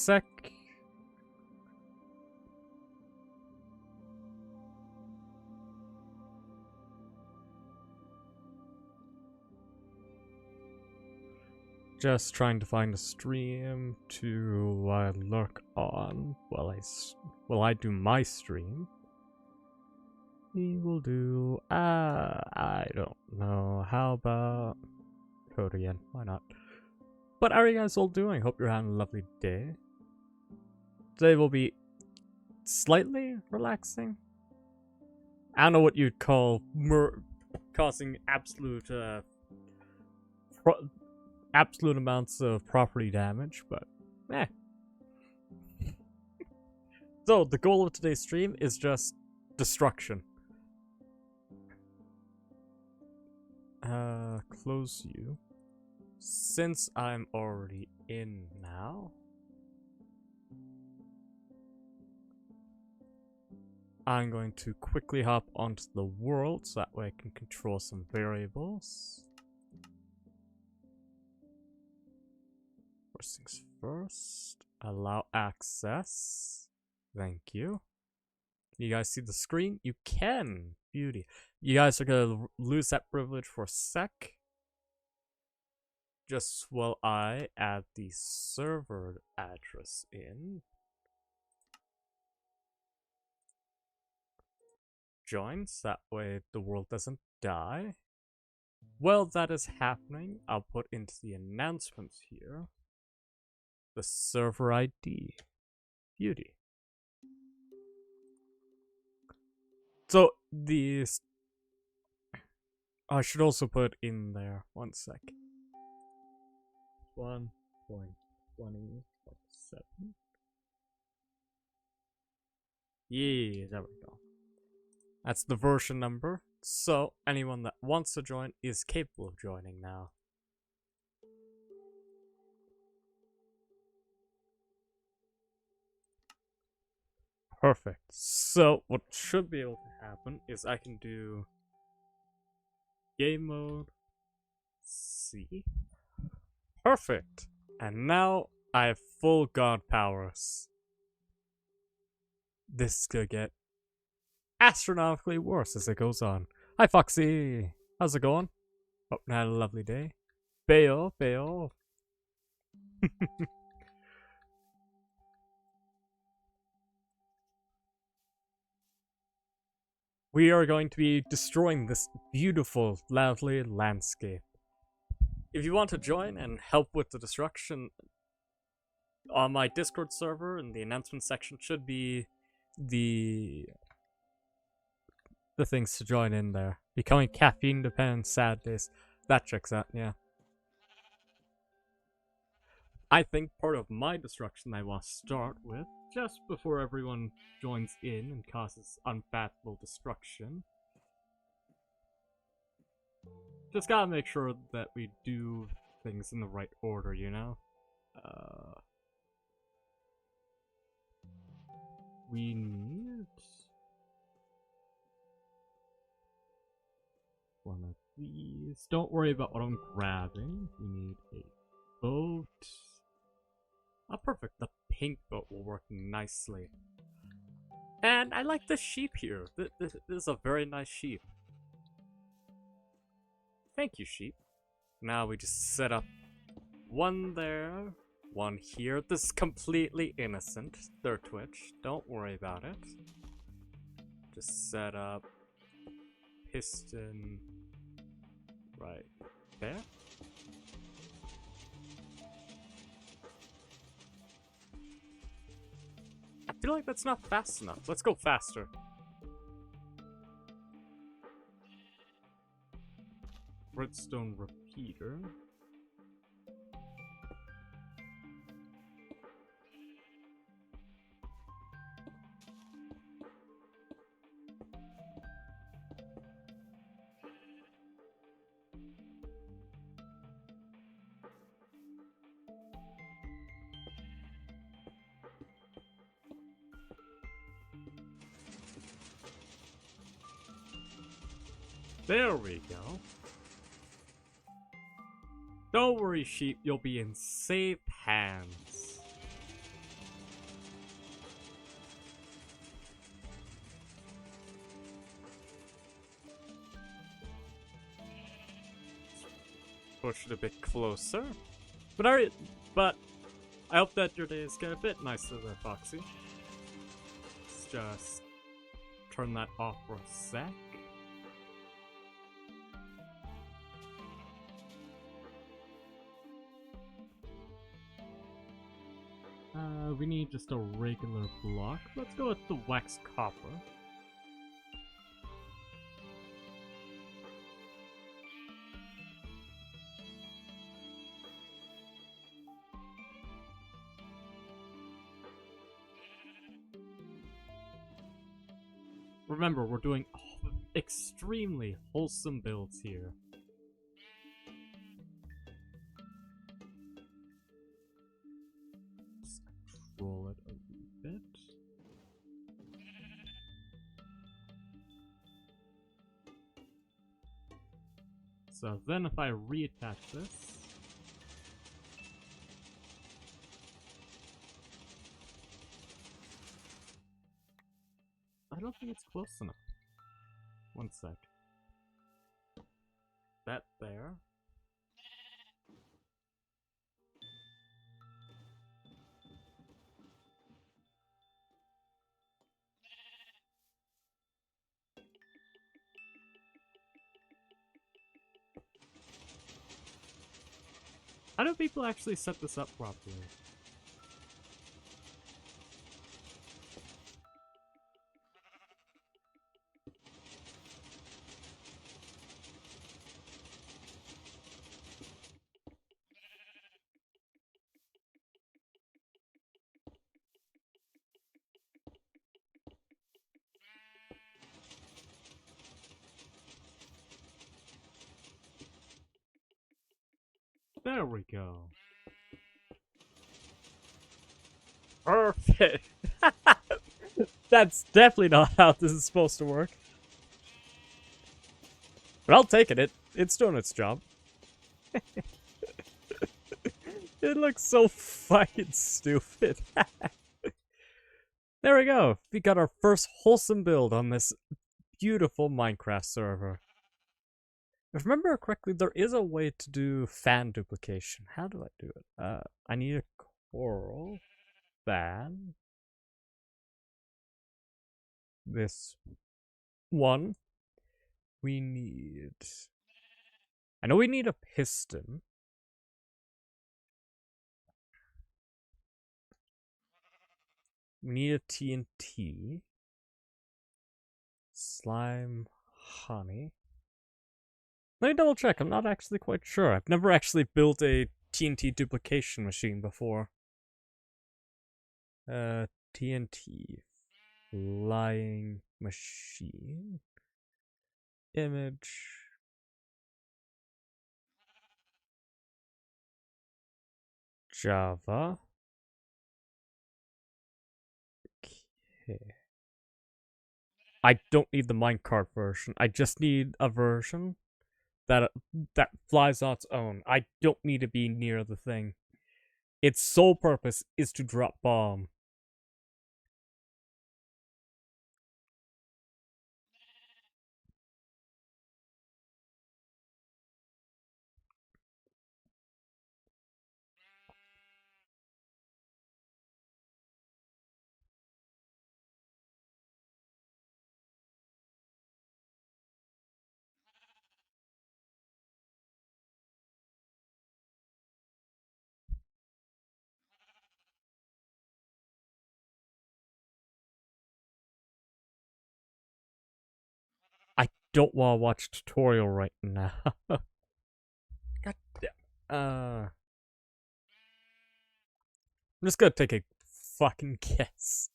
sec. Just trying to find a stream to lurk on while I do my stream. We will do, I don't know, how about code again, why not? But how are you guys all doing? Hope you're having a lovely day. Today will be slightly relaxing. I don't know what you'd call causing absolute, absolute amounts of property damage, but eh. So, the goal of today's stream is just destruction. Close you. Since I'm already in now, I'm going to quickly hop onto the world so that way I can control some variables. First things first, allow access. Thank you. Can you guys see the screen? You can. Beauty. You guys are gonna lose that privilege for a sec. Just while I add the server address in. Joins, that way the world doesn't die. While that is happening, I'll put into the announcements here the server ID. Beauty. So these, I should also put in there, one sec. 1.20.7. Yeah, there we go. That's the version number. So anyone that wants to join is capable of joining now. Perfect. So what should be able to happen is I can do game mode C. Perfect. And now I have full god powers. This could get astronomically worse as it goes on. Hi Foxy! How's it going? Hope you had a lovely day. Bayo, Bayo. We are going to be destroying this beautiful, lovely landscape. If you want to join and help with the destruction, on my Discord server in the announcement section should be the things to join in there. Becoming caffeine dependent sad days. That checks out, yeah. I think part of my destruction I want to start with, just before everyone joins in and causes unfathomable destruction. Just gotta make sure that we do things in the right order, you know? We need one of these. Don't worry about what I'm grabbing. We need a boat. Oh, perfect. The pink boat will work nicely. And I like the sheep here. This is a very nice sheep. Thank you, sheep. Now we just set up one there, one here. This is completely innocent. They're Twitch. Don't worry about it. Just set up piston right there. I feel like that's not fast enough. Let's go faster. Redstone repeater. There we go. Don't worry, sheep, you'll be in safe hands. push it a bit closer. But I hope that your days get a bit nicer there, Foxy. Let's just turn that off for a sec. We need just a regular block. Let's go with the wax copper. Remember, we're doing extremely wholesome builds here. Just control it a little bit. So then if I reattach this, I don't think it's close enough. One sec. That there. How do people actually set this up properly? There we go. Perfect. That's definitely not how this is supposed to work. But I'll take it. It's doing its job. It looks so fucking stupid. There we go. We got our first wholesome build on this beautiful Minecraft server. If I remember correctly, there is a way to do fan duplication. How do I do it? I need a coral fan. This one. We need... I know we need a piston. We need a TNT. Slime, honey. Let me double check, I'm not actually quite sure. I've never actually built a TNT duplication machine before. TNT. Flying machine. Image. Java. Okay. I don't need the minecart version. I just need a version that flies on its own. I don't need to be near the thing. Its sole purpose is to drop bomb. I don't want to watch a tutorial right now. God damn. I'm just gonna take a fucking guess.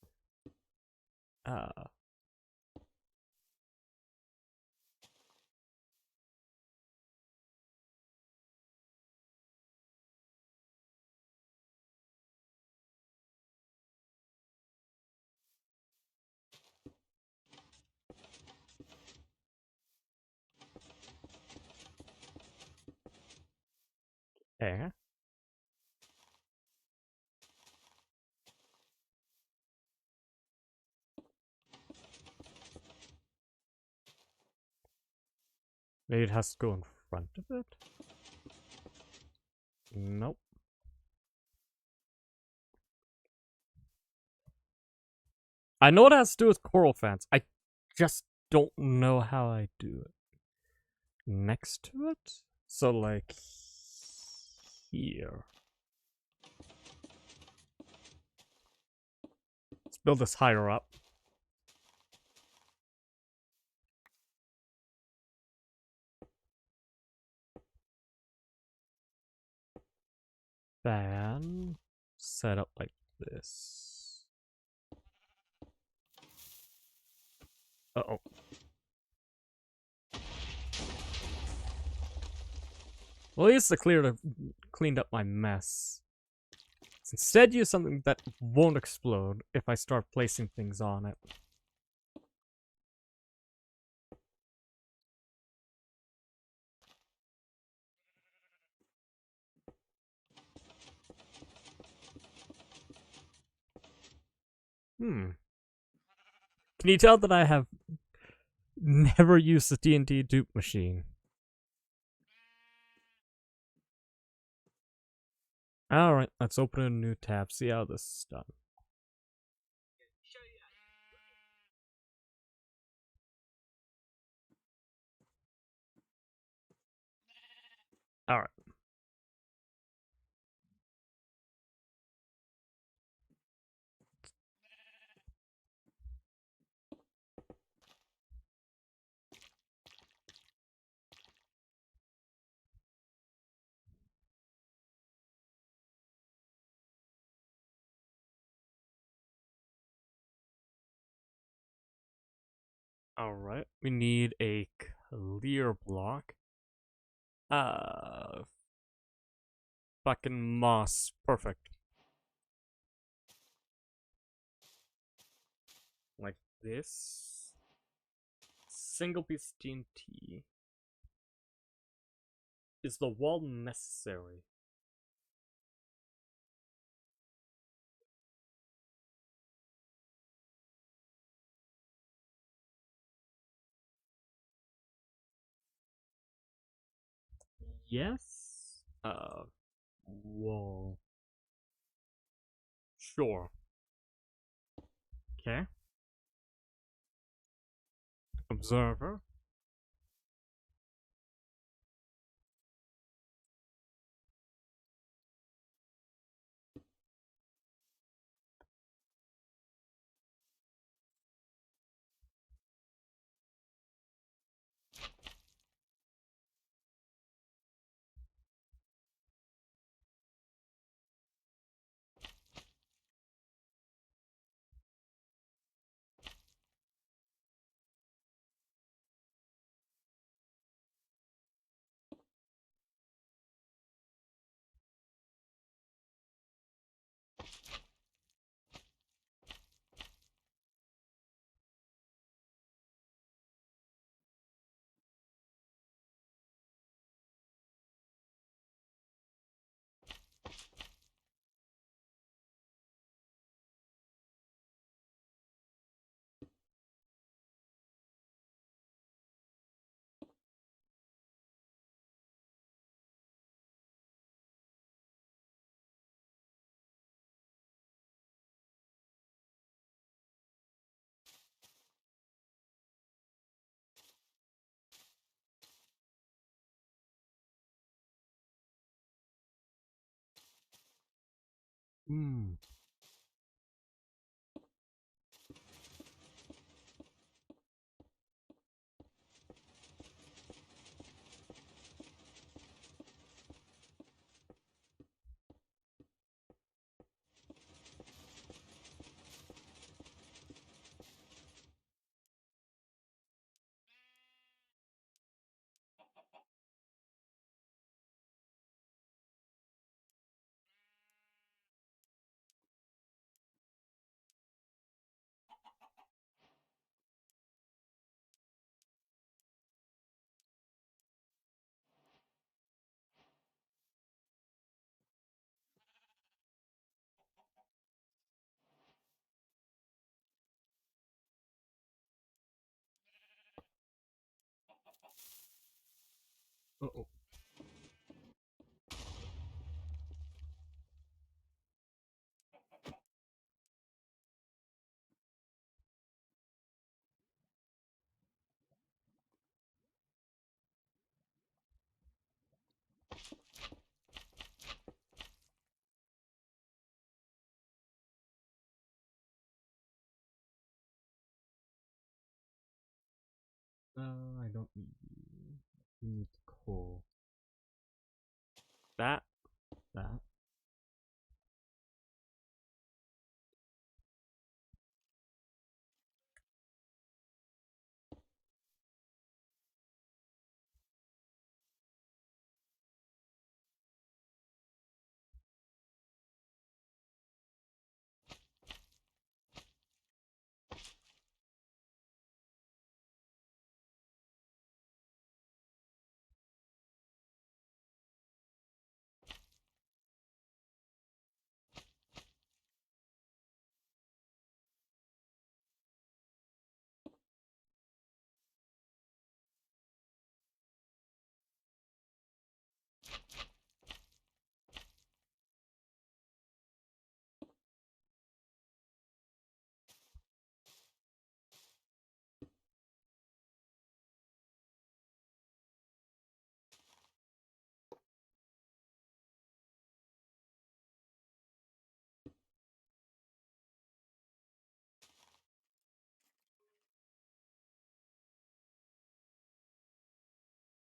Eh? Maybe it has to go in front of it? Nope. I know what it has to do with coral fence. I just don't know how I do it. Next to it? So, like, here. Let's build this higher up. Then, set up like this. Uh-oh. Well, at least I cleaned up my mess. Let's instead use something that won't explode if I start placing things on it. Hmm. Can you tell that I have never used the TNT dupe machine? Alright, let's open a new tab, see how this is done. Alright. Alright, we need a clear block. Fucking moss. Perfect. Like this. Single piece of TNT. Is the wall necessary? Yes. Wall. Sure. Okay. Observer. Hmm. Uh-oh. don't need you. You need coal. That.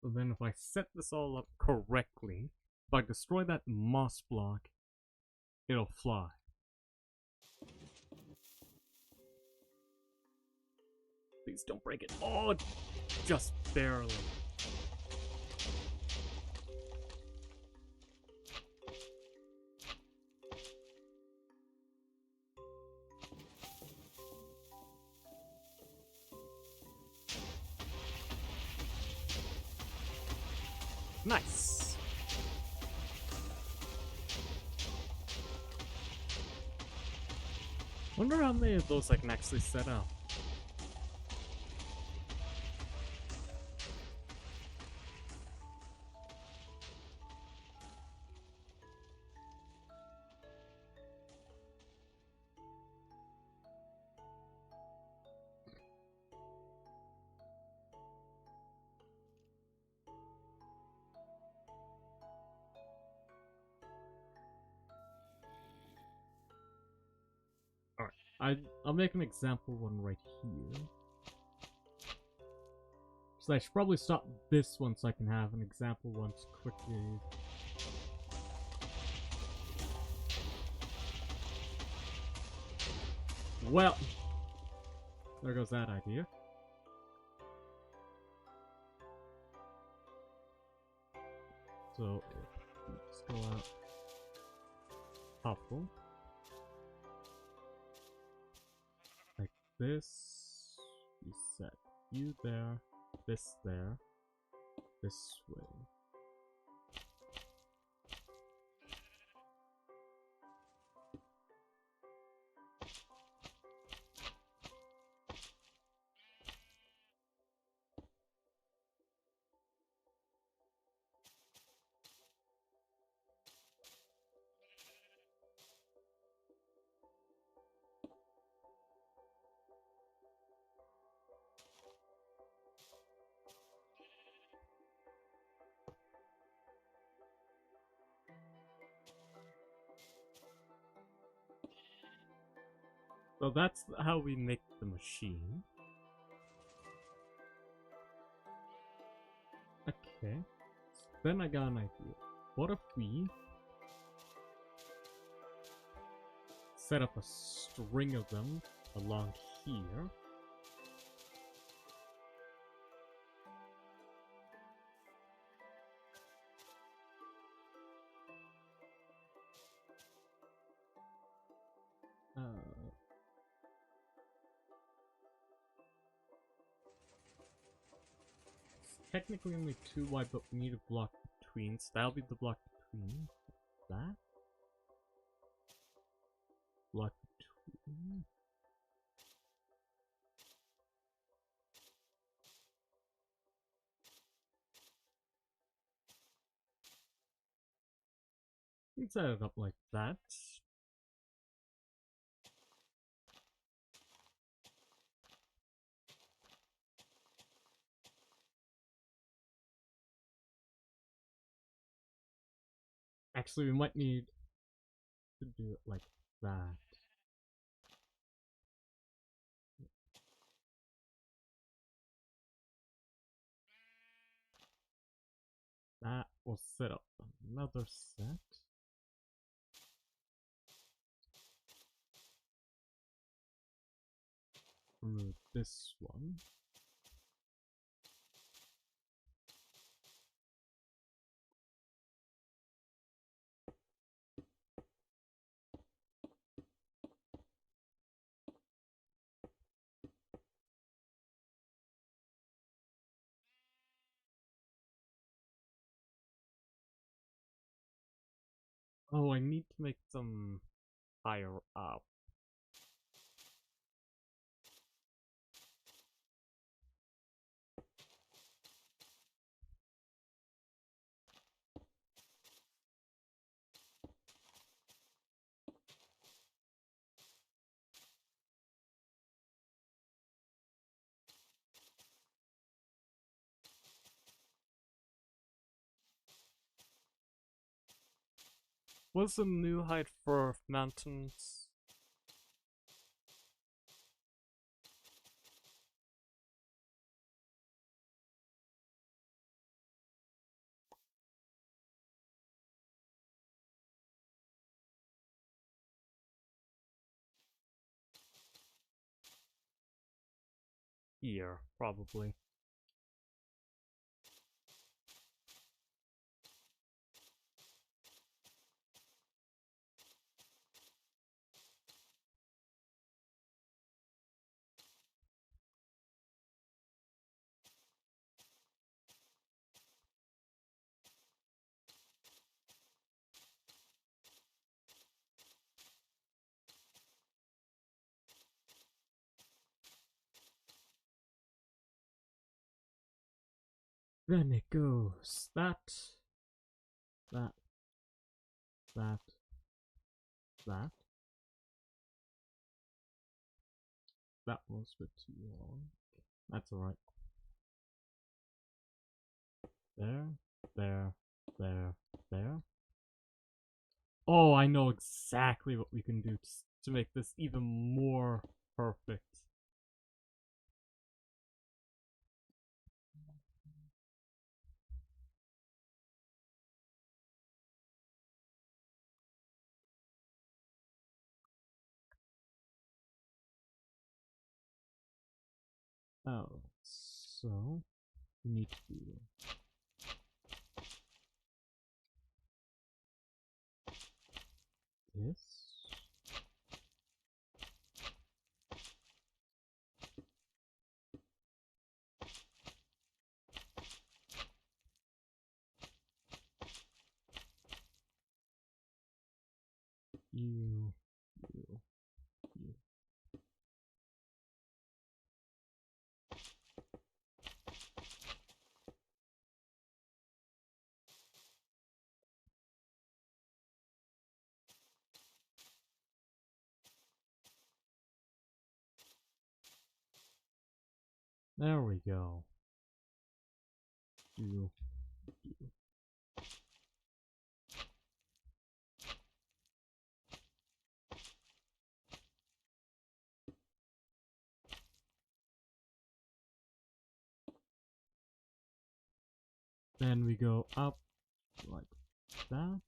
So then if I set this all up correctly, if I destroy that moss block, it'll fly. Please don't break it. Oh, just barely. Nice. Wonder how many of those I can actually set up. I'll make an example one right here. So I should probably stop this one so I can have an example one quickly. Well, there goes that idea. So let's go out. Helpful. Like this. You set you there, this there, this way. So that's how we make the machine. Okay. Then I got an idea. What if we set up a string of them along here? Technically only 2 wide, but we need a block between, so that'll be the block between that. Block between. You can set it up like that. Actually, we might need to do it like that. we'll set up another set remove this one. Oh, I need to make them higher up. What's the new height for mountains? Here, probably. Then it goes that, that, that, that. That was a bit too long. That's alright. There, there, there, there. Oh, I know exactly what we can do to make this even more perfect. Oh, so we need to do this. You, you, you. There we go. You, you. Then we go up like that.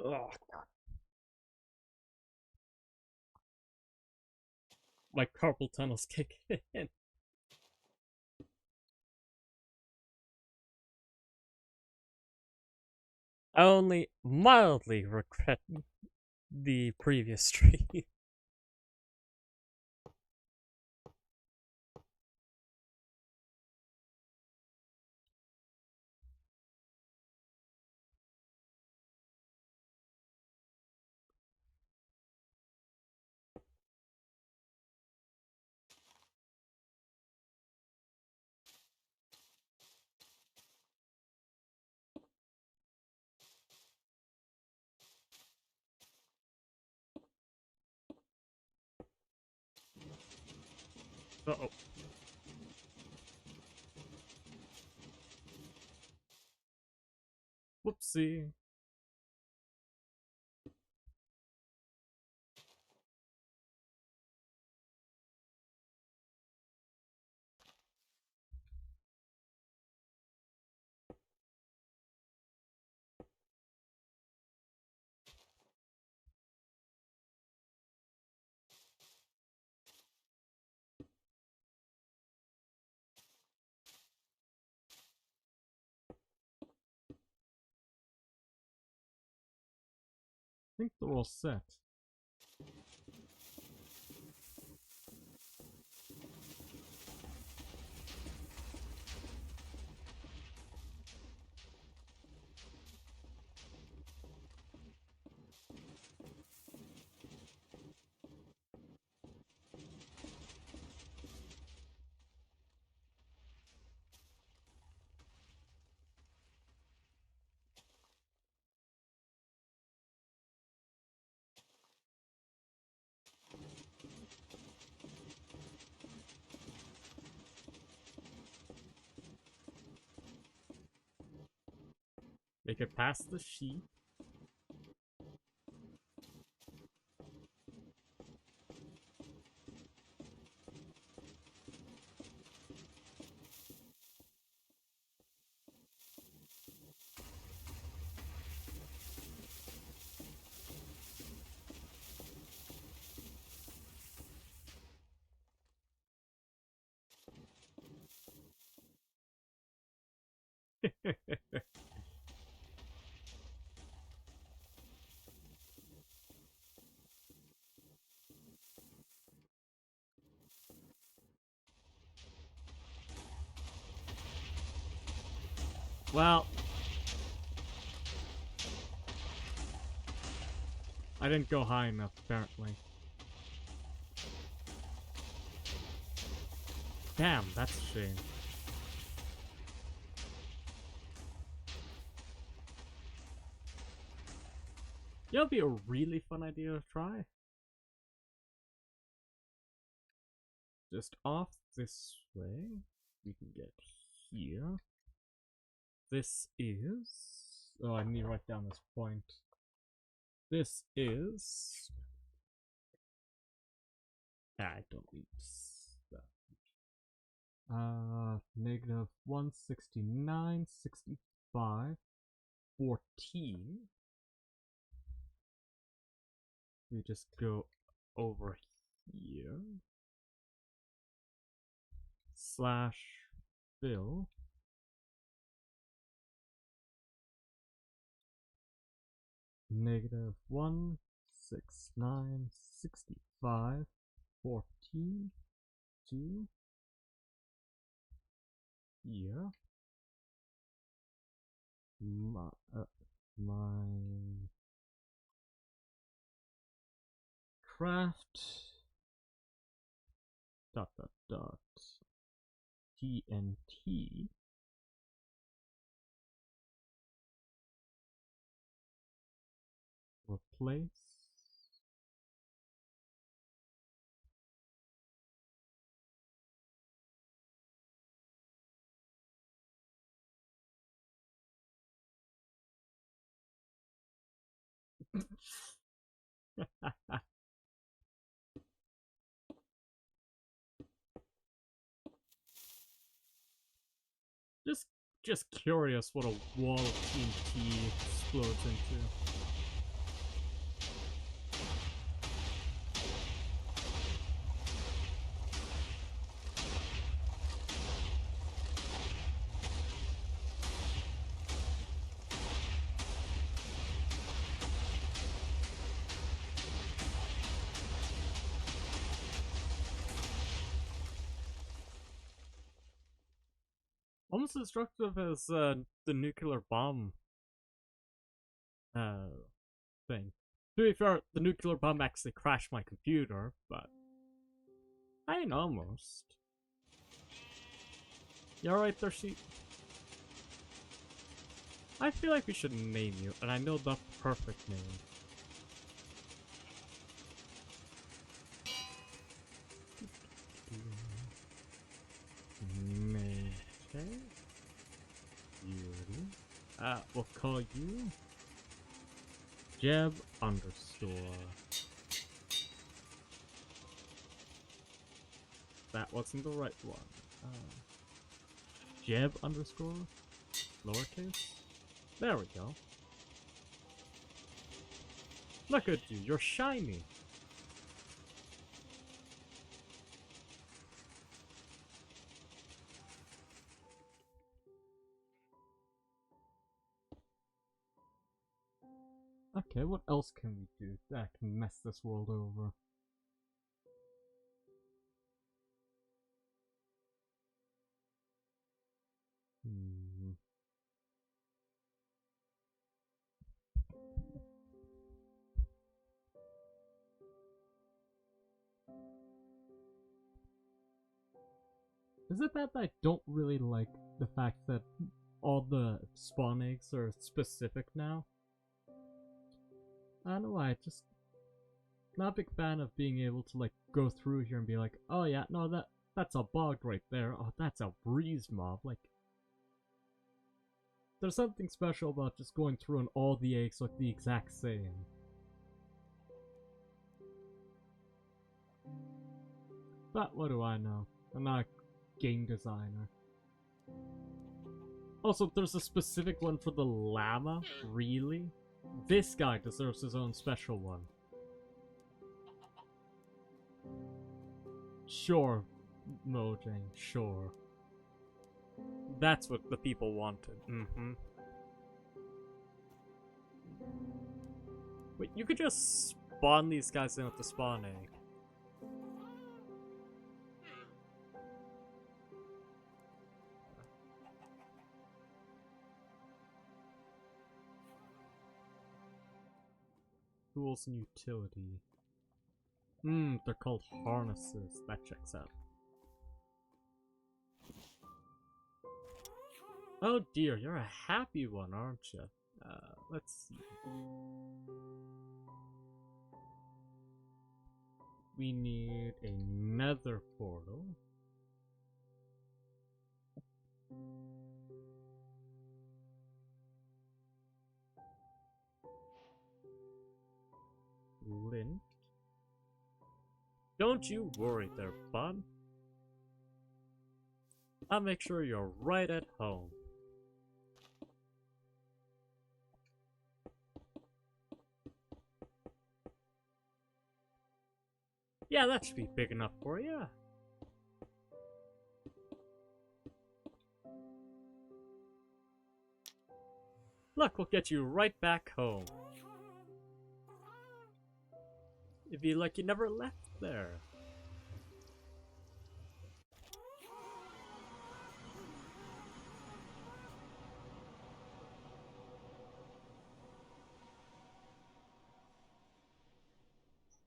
Ugh. My carpal tunnels kick in. I only mildly regret the previous stream. Uh-oh. Whoopsie. I think they're all set. Make it past the sheep. Well, I didn't go high enough, apparently. Damn, that's a shame. Yeah, it'll be a really fun idea to try. Just off this way, we can get here. This is... Oh, I need to write down this point. This is... I don't need that. Negative 169, 65, 14. We just go over here. Slash fill. Negative 169, 65, 14, 2. Here. My craft dot TNT replace just curious what a wall of TNT explodes into. Almost as destructive as the nuclear bomb thing. To be fair, the nuclear bomb actually crashed my computer, but I ain't almost. You alright there, sheep? I feel like we should name you, and I know the perfect name. Beauty. We'll call you Jeb underscore. That wasn't the right one. Jeb underscore lowercase. There we go. Look at you, you're shiny. Okay, what else can we do that can mess this world over? Is it that I don't really like the fact that all the spawn eggs are specific now? I don't know why, just not a big fan of being able to like go through here and be like, oh yeah, no, that's a bog right there. Oh, that's a breeze mob. Like, there's something special about just going through and all the eggs look the exact same. But what do I know? I'm not a game designer. Also, there's a specific one for the llama? Really? This guy deserves his own special one. Sure, Mojang, sure. That's what the people wanted. Wait, you could just spawn these guys in with the spawn egg. Tools and utility. They're called harnesses. That checks out. Oh dear, you're a happy one, aren't you? Let's see. We need a nether portal. Lint. Don't you worry there, bud. I'll make sure you're right at home. Yeah, that should be big enough for you. Look, we'll get you right back home. It'd be like you never left there.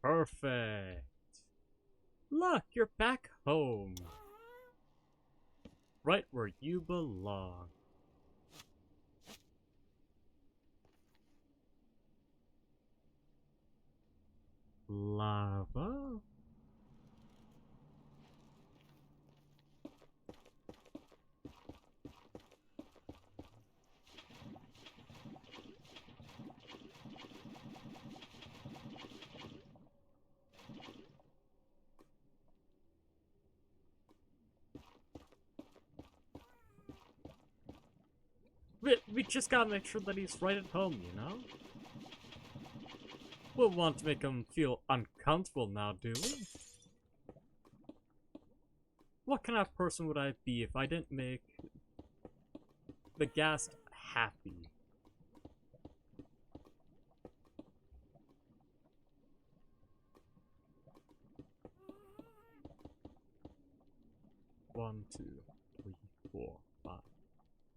Perfect. Look, you're back home. Right where you belong. Lava? We just gotta make sure that he's right at home, you know? We'll want to make him feel uncomfortable now, do we? What kind of person would I be if I didn't make the guest happy? One, two, three, 4, 5,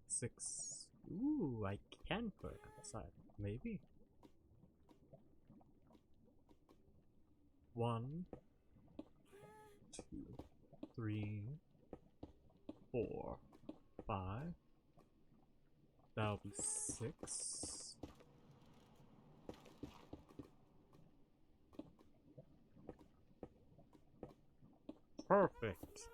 6. Ooh, I can put it outside. Maybe. 1, 2, 3, 4, 5. That'll be 6. Perfect.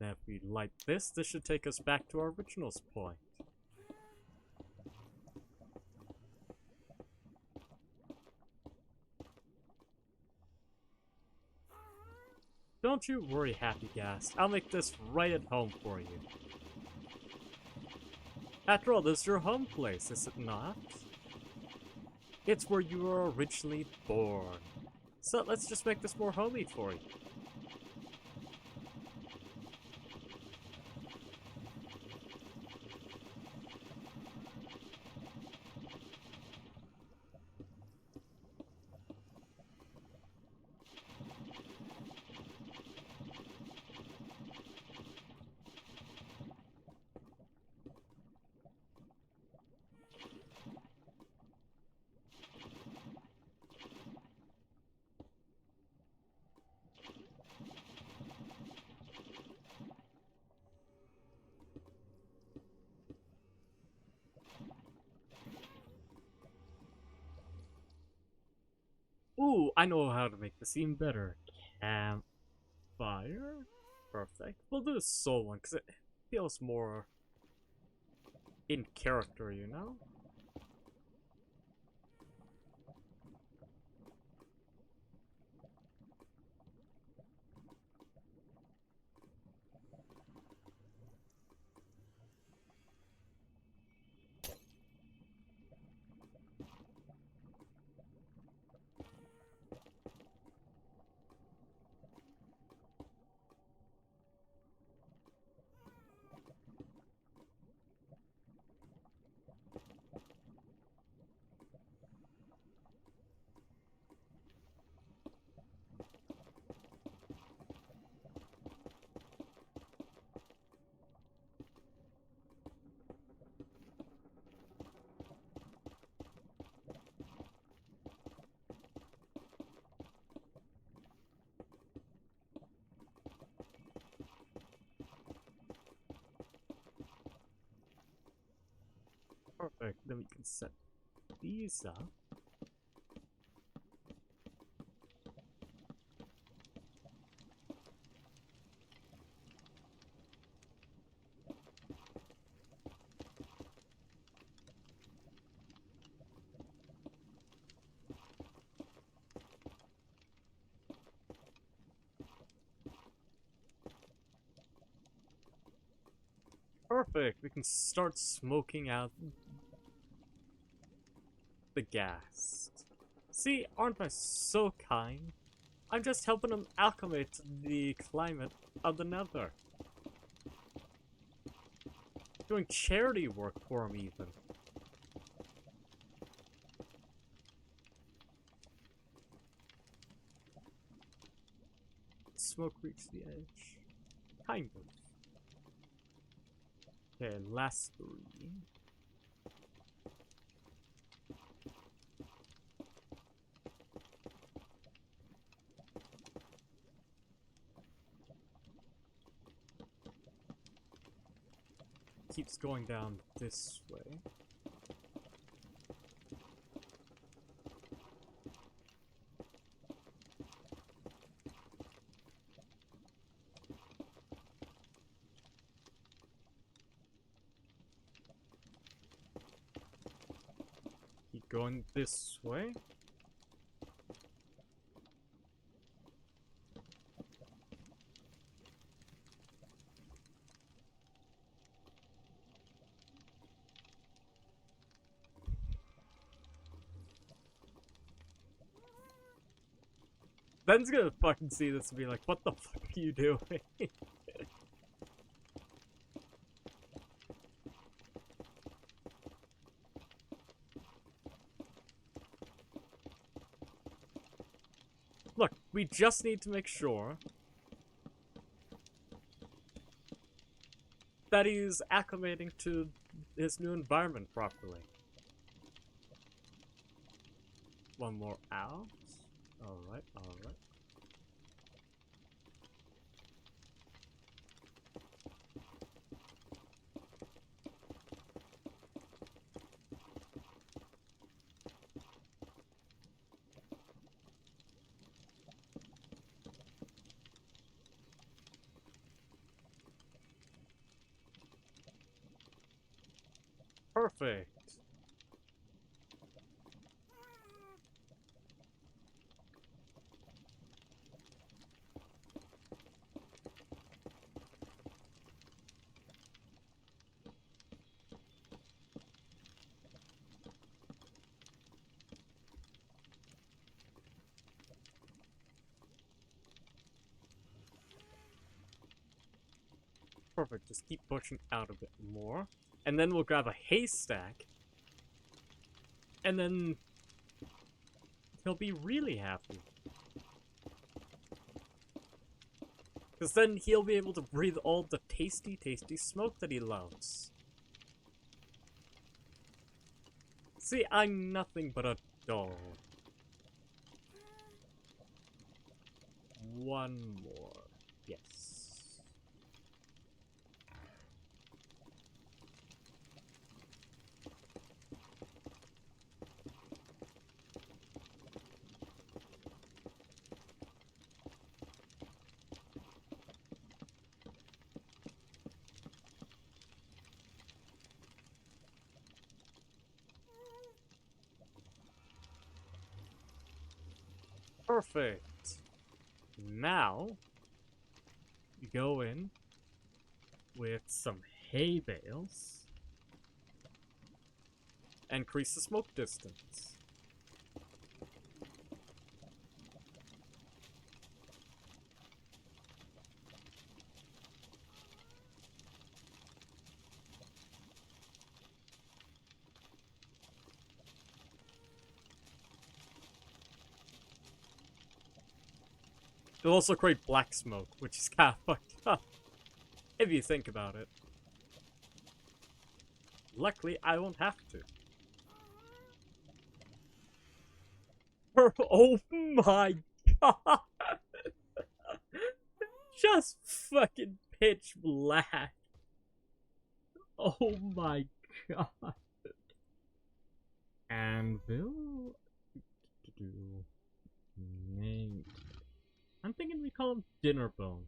That we light this should take us back to our original point. Don't you worry, Happy Ghast. I'll make this right at home for you. After all, this is your home place, is it not? It's where you were originally born. So let's just make this more homey for you. Ooh, I know how to make this even better. Campfire? Perfect. We'll do the soul one, because it feels more in character, you know? Perfect. Then we can set these up. Perfect. We can start smoking out the gas. See, aren't I so kind? I'm just helping them acclimate the climate of the Nether. Doing charity work for them, even. Smoke reached the edge. Kind of. Okay, last 3. Keeps going down this way. Keep going this way. Ben's gonna fucking see this and be like, what the fuck are you doing? Look, we just need to make sure that he's acclimating to his new environment properly. One more out. Alright, alright. Perfect. Perfect, just keep pushing out a bit more. And then we'll grab a haystack. And then he'll be really happy. Because then he'll be able to breathe all the tasty, tasty smoke that he loves. See, I'm nothing but a doll. One more. Yes. Perfect. Now, you go in with some hay bales. Increase the smoke distance. It'll also create black smoke, which is kind of fucked up, if you think about it. Luckily, I won't have to. Oh my god! Just fucking pitch black. Oh my god. Anvil? Name. I'm thinking we call him Dinnerbone.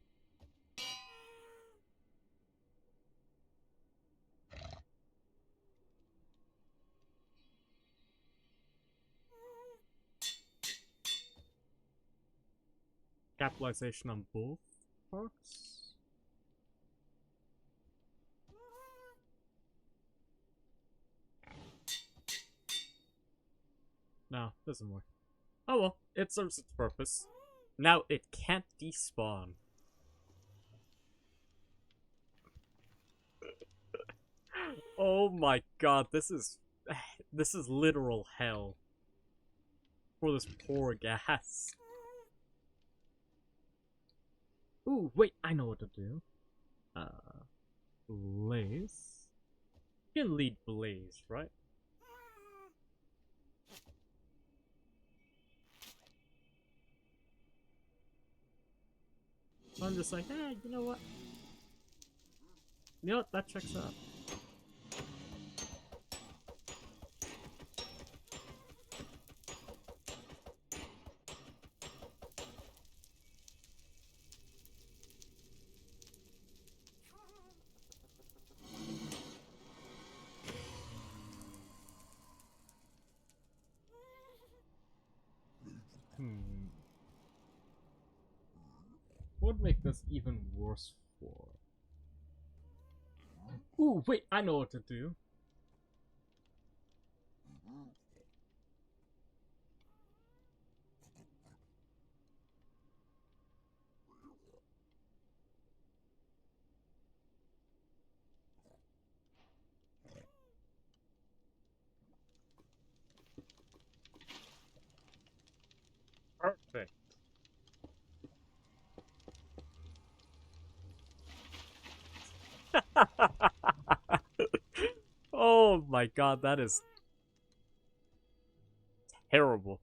Capitalization on both parts? No, doesn't work. Oh well, it serves its purpose. Now it can't despawn. Oh my god, this is literal hell for this poor gas. Ooh, wait, I know what to do. Blaze. You can lead Blaze, right? So I'm just like, hey, you know what? You know what? That checks out. What would make this even worse for? Ooh, wait, I know what to do. Perfect. Oh my god, that is terrible.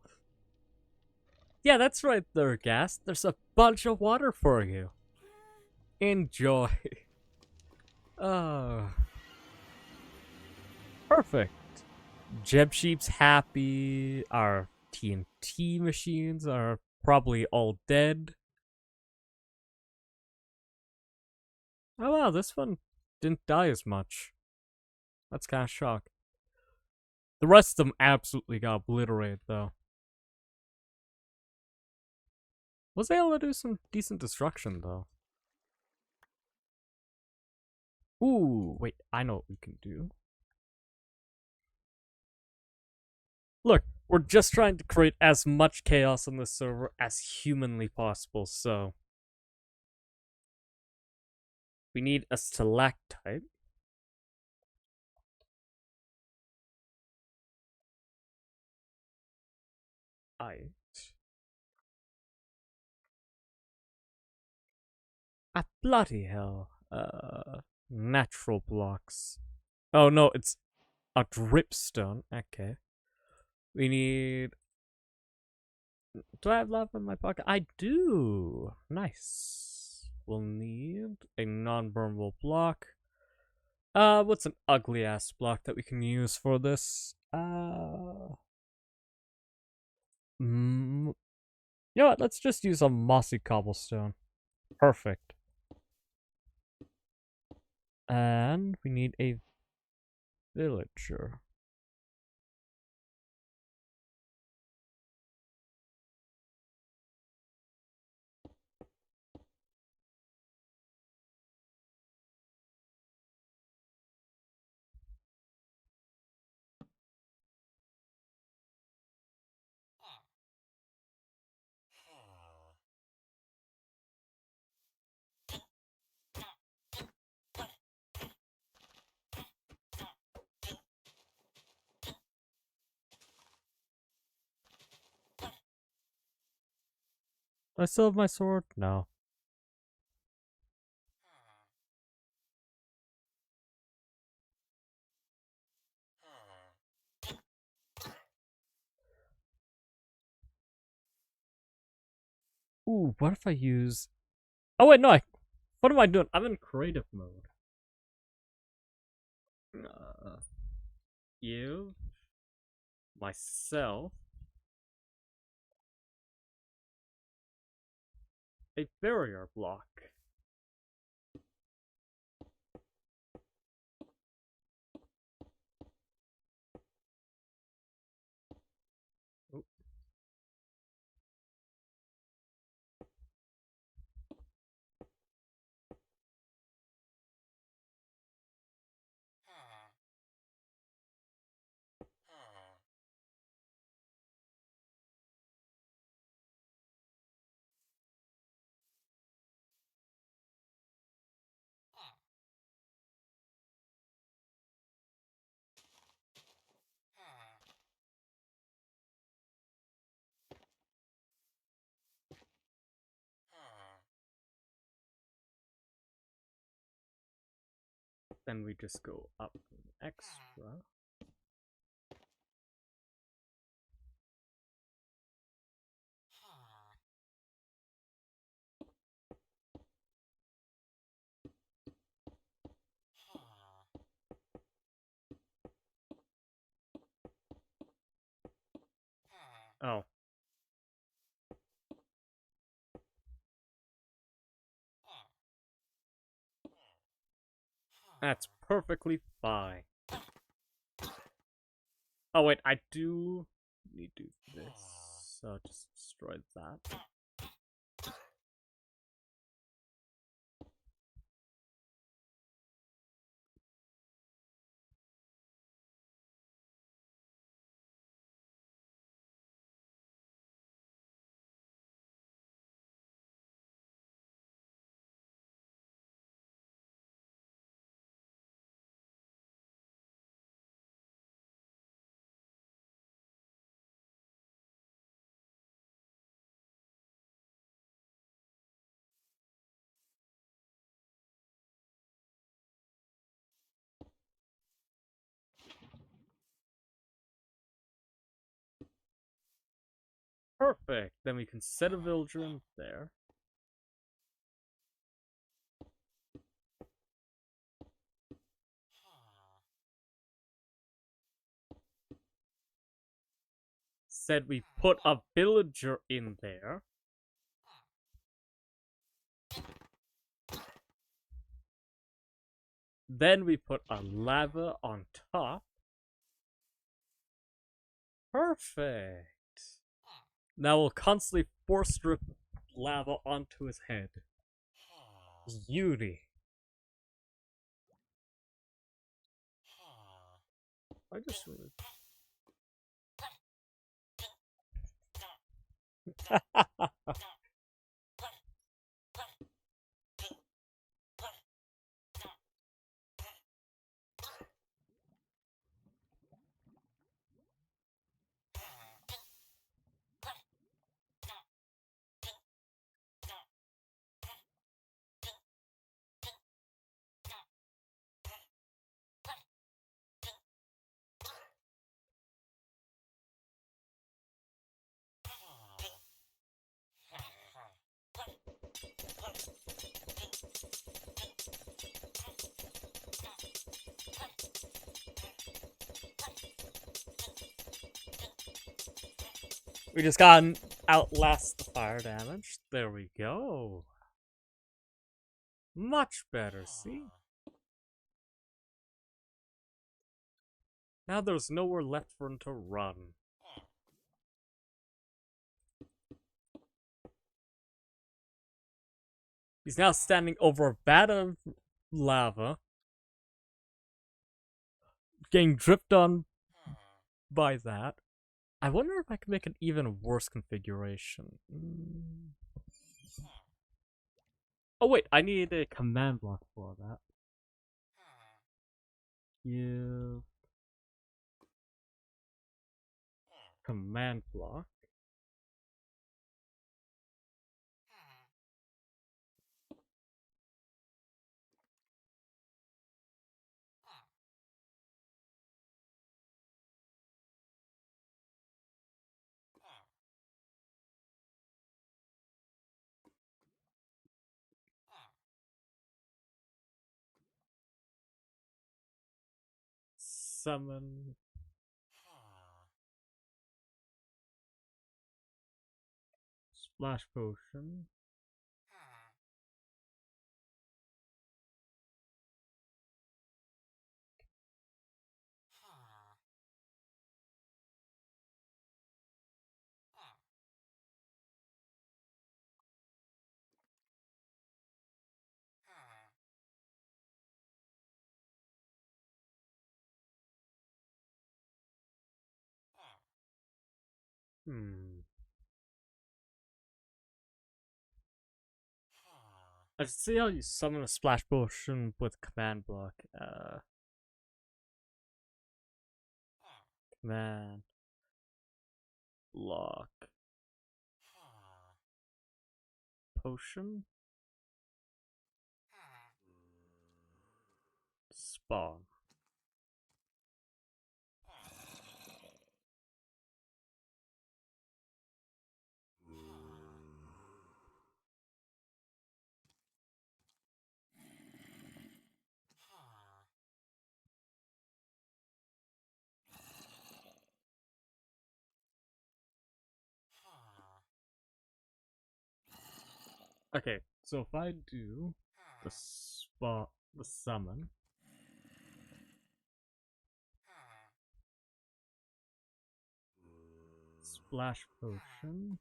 Yeah, that's right there, Gas. There's a bunch of water for you. Enjoy. Uh, perfect. Jeb Sheep's happy. Our TNT machines are probably all dead. Oh wow, this one didn't die as much. That's kind of shock. The rest of them absolutely got obliterated, though. Was able to do some decent destruction, though. Ooh, wait, I know what we can do. Look, we're just trying to create as much chaos on the server as humanly possible, so... We need a stalactite. Ah, bloody hell. Natural blocks. Oh no, it's a dripstone. Okay. We need... Do I have lava in my pocket? I do. Nice. We'll need a non-burnable block. What's an ugly ass block that we can use for this? You know what? Let's just use a mossy cobblestone. Perfect. And we need a villager. Do I still have my sword? No. Ooh, what if I use... Oh wait, no, what am I doing? I'm in creative mode. Give myself a barrier block. Oh. Then we just go up an extra. Oh. That's perfectly fine. Oh wait, I do need to do this. So just destroy that. Perfect. Then we can set a villager in there. Said we put a villager in there. Then we put a lava on top. Perfect. Now we'll constantly force drip lava onto his head. Beauty. I just really. We just gotta outlast the fire damage. There we go. Much better, see? Now there's nowhere left for him to run. He's now standing over a vat of lava, getting dripped on by that. I wonder if I can make an even worse configuration. Oh wait, I need a command block for that. Give command block. Summon. Splash potion. I see how you summon a splash potion with command block. Command block potion spawn. Okay, so if I do the summon, splash potion,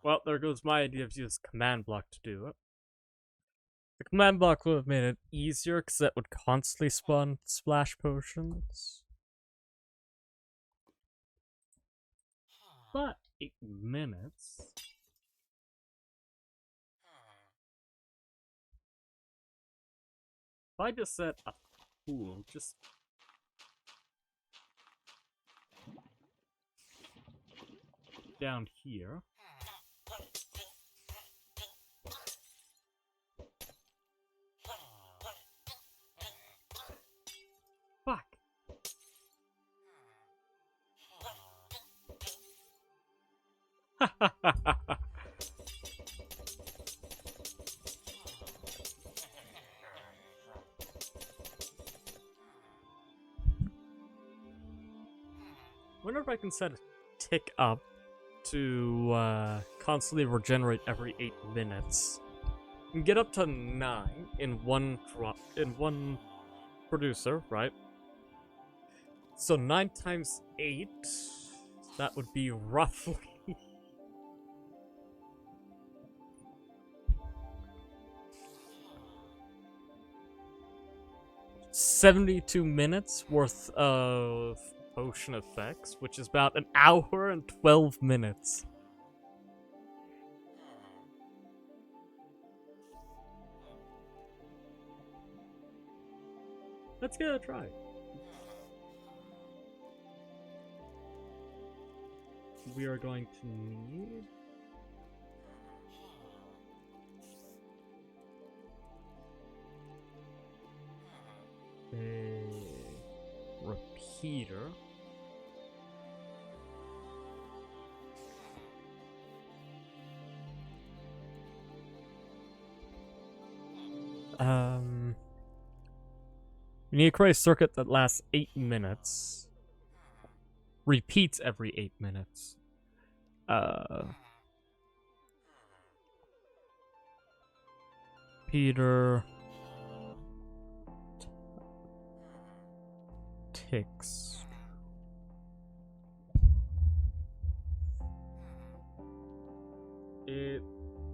well, there goes my idea of using command block to do it. The command block would have made it easier because it would constantly spawn splash potions. But 8 minutes. If I just set a pool, just down here. Wonder if I can set a tick up to constantly regenerate every 8 minutes. And get up to 9 in one drop in one producer, right? So 9 times 8, that would be roughly 72 minutes worth of potion effects, which is about an hour and 12 minutes. Let's give it a try. We are going to need a repeater. We need to create a circuit that lasts 8 minutes. Repeats every 8 minutes. Peter ticks. It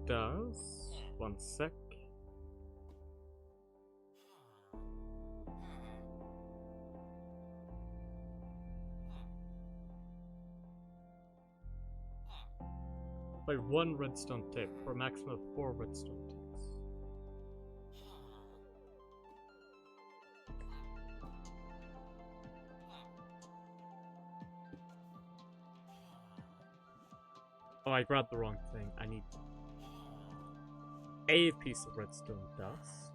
does. 1 sec. Play 1 redstone tick for a maximum of 4 redstone ticks. Oh, I grabbed the wrong thing. I need a piece of redstone dust.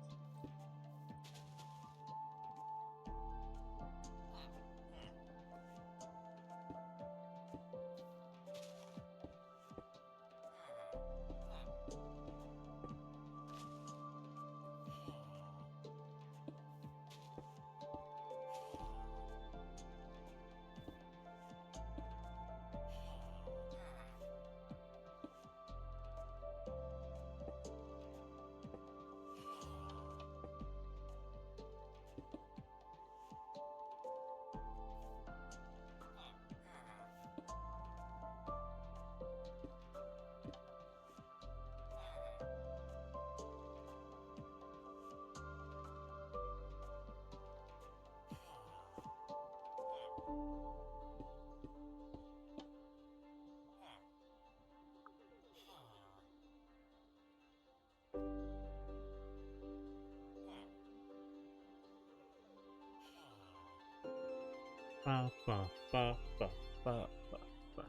Ba ba ba ba ba ba ba.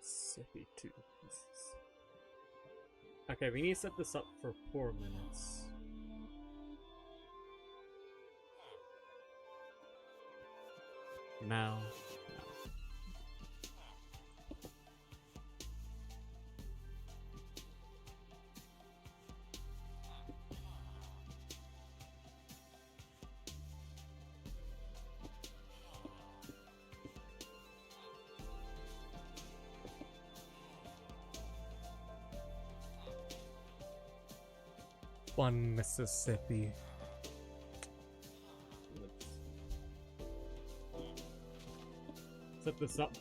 72 pieces. Okay, we need to set this up for 4 minutes. Now. One Mississippi. Let's set this up.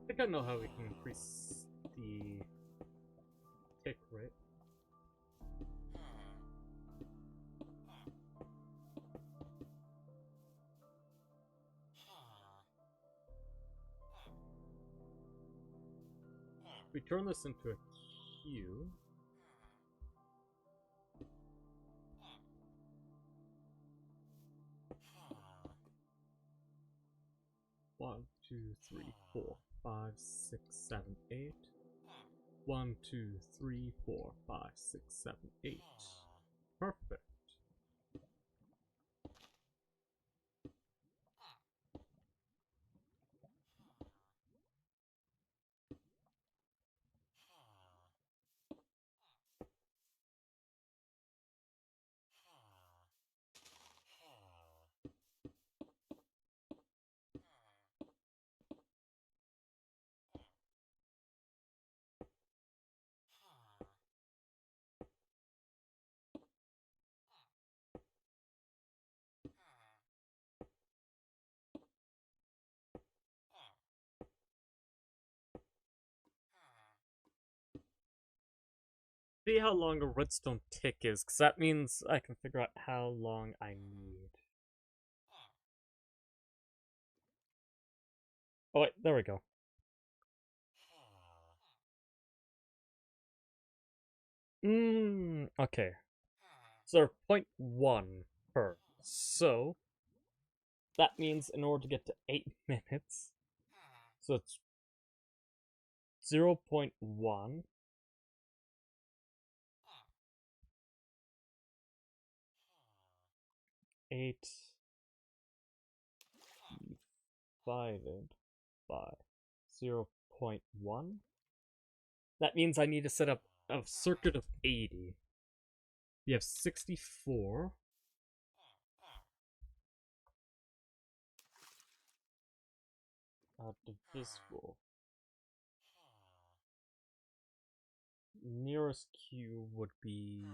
I think I know how we can increase the tick rate. We turn this into a queue. One, two, three, 4, 5, 6, 7, 8. 1, 2, 3, 4, 5, 6, 7, 8. Perfect. See how long a redstone tick is, because that means I can figure out how long I need. Oh wait, there we go. Okay. So 0.1 per. So that means in order to get to 8 minutes, so it's 0.1 8 divided by 0.1. That means I need to set up a circuit of 80. We have 64. Divisible. Nearest Q would be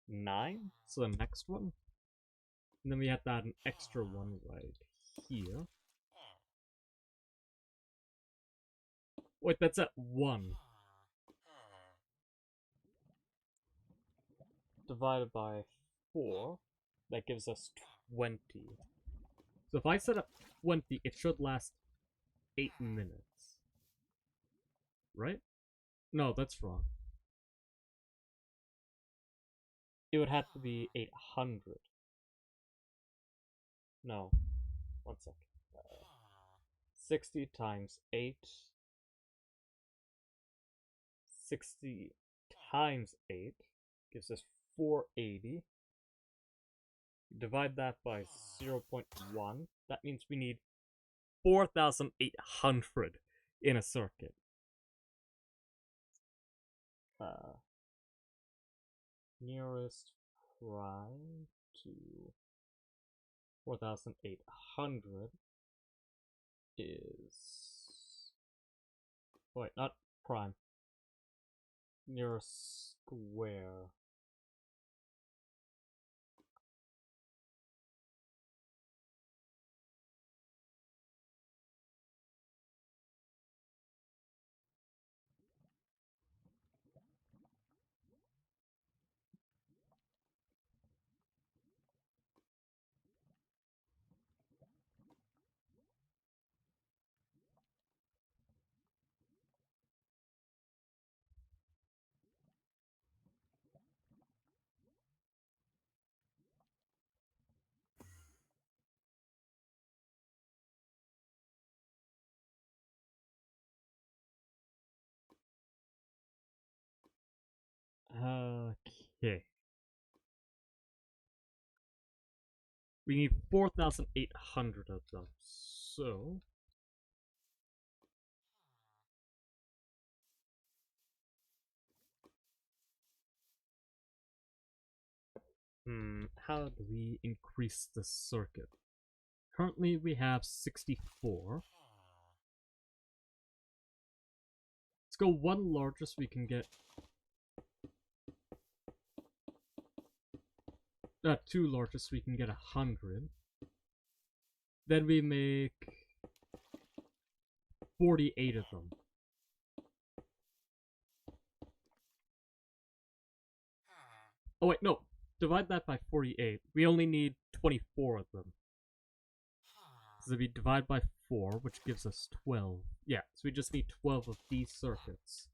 9, so the next one. And then we have to add an extra one right here. Wait, that's at 1. Divided by 4, that gives us 20. So if I set up 20, it should last 8 minutes. Right? No, that's wrong. It would have to be 800. No. 1 second. 60 times 8. 60 times 8 gives us 480. Divide that by 0.1. That means we need 4,800 in a circuit. Nearest prime to 4,800 is... wait, not prime. Nearest square. Okay. We need 4,800 of them, so... how do we increase the circuit? Currently we have 64. Let's go one largest we can get. Two largest we can get 100. Then we make 48 of them. Oh wait, no. Divide that by 48. We only need 24 of them. So we divide by 4, which gives us 12. Yeah, so we just need 12 of these circuits.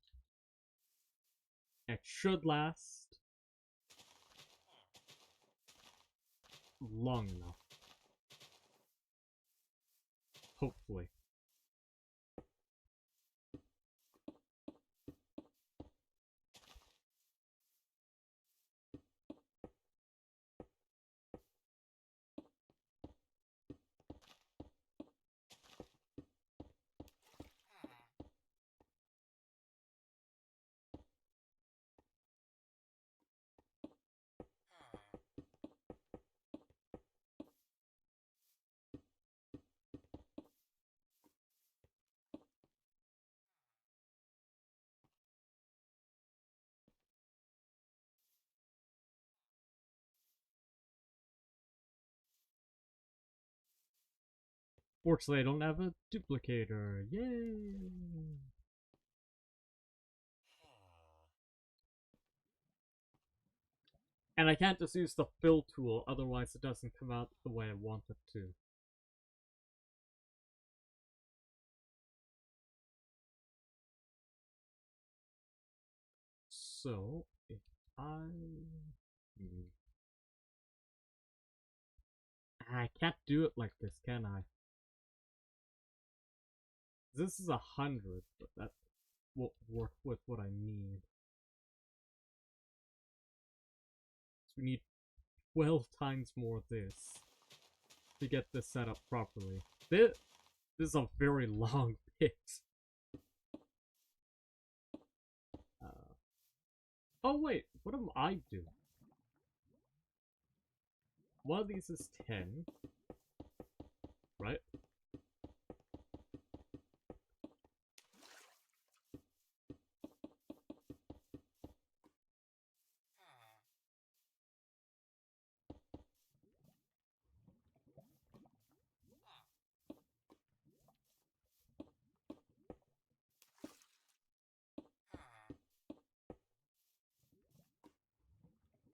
It should last long enough. Hopefully. Fortunately, I don't have a duplicator. Yay! And I can't just use the fill tool, otherwise it doesn't come out the way I want it to. So, if I can't do it like this, can I? This is 100, but that won't work with what I need. So we need 12 times more of this to get this set up properly. This is a very long pit. Oh wait, what am I doing? One of these is 10, right?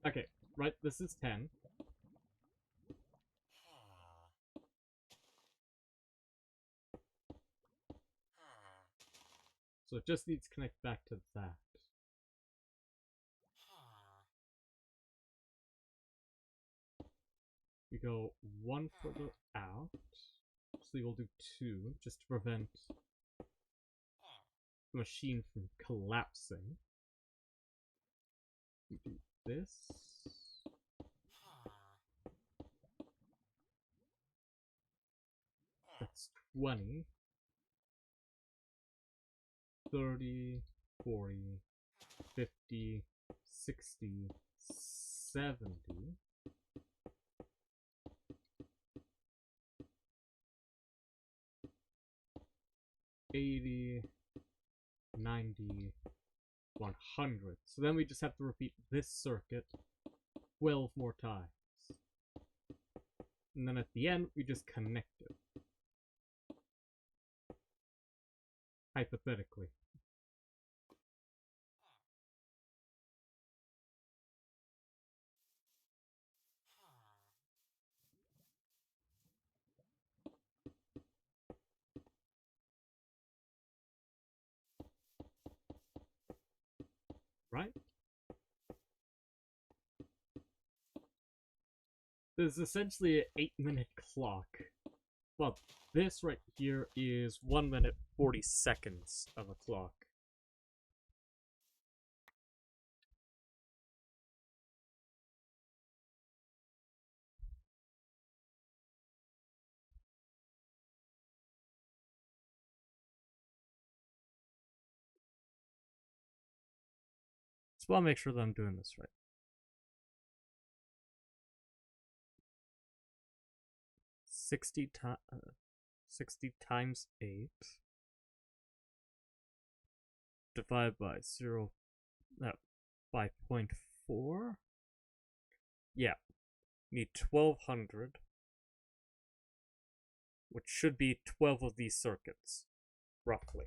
Okay, right, this is 10. So it just needs to connect back to that. We go one further out. So we'll do 2, just to prevent the machine from collapsing. We do this. That's 20. 30, 40, 50, 60, 70. 80, 90, 100. So then we just have to repeat this circuit 12 more times. And then at the end, we just connect it. Hypothetically. Right? There's essentially an 8-minute clock. Well, this right here is 1 minute 40 seconds of a clock. So I'll make sure that I'm doing this right. 60 times 8 divided by 0, by 0.4. Yeah, need 1200, which should be 12 of these circuits, roughly.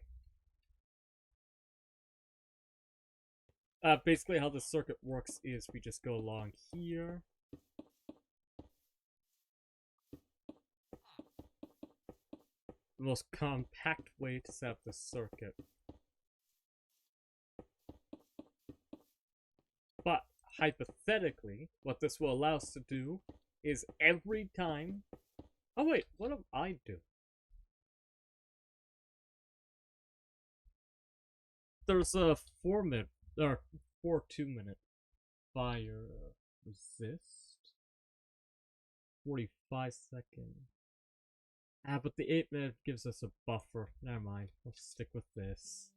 Basically how the circuit works is we just go along here. The most compact way to set up this circuit hypothetically, what this will allow us to do is every time... Oh wait, what am I doing? There's a 4-minute, or 2-minute fire resist. 45-second. Ah, but the 8-minute gives us a buffer. Never mind, we'll stick with this.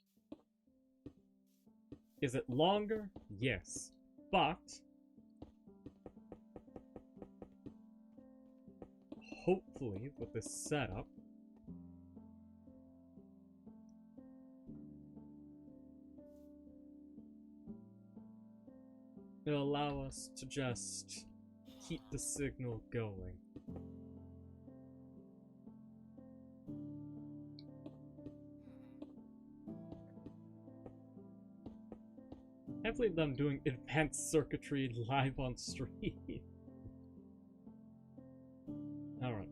Is it longer? Yes. But hopefully with this setup, it'll allow us to just keep the signal going. I can't believe that I'm doing advanced circuitry live on stream. Alright.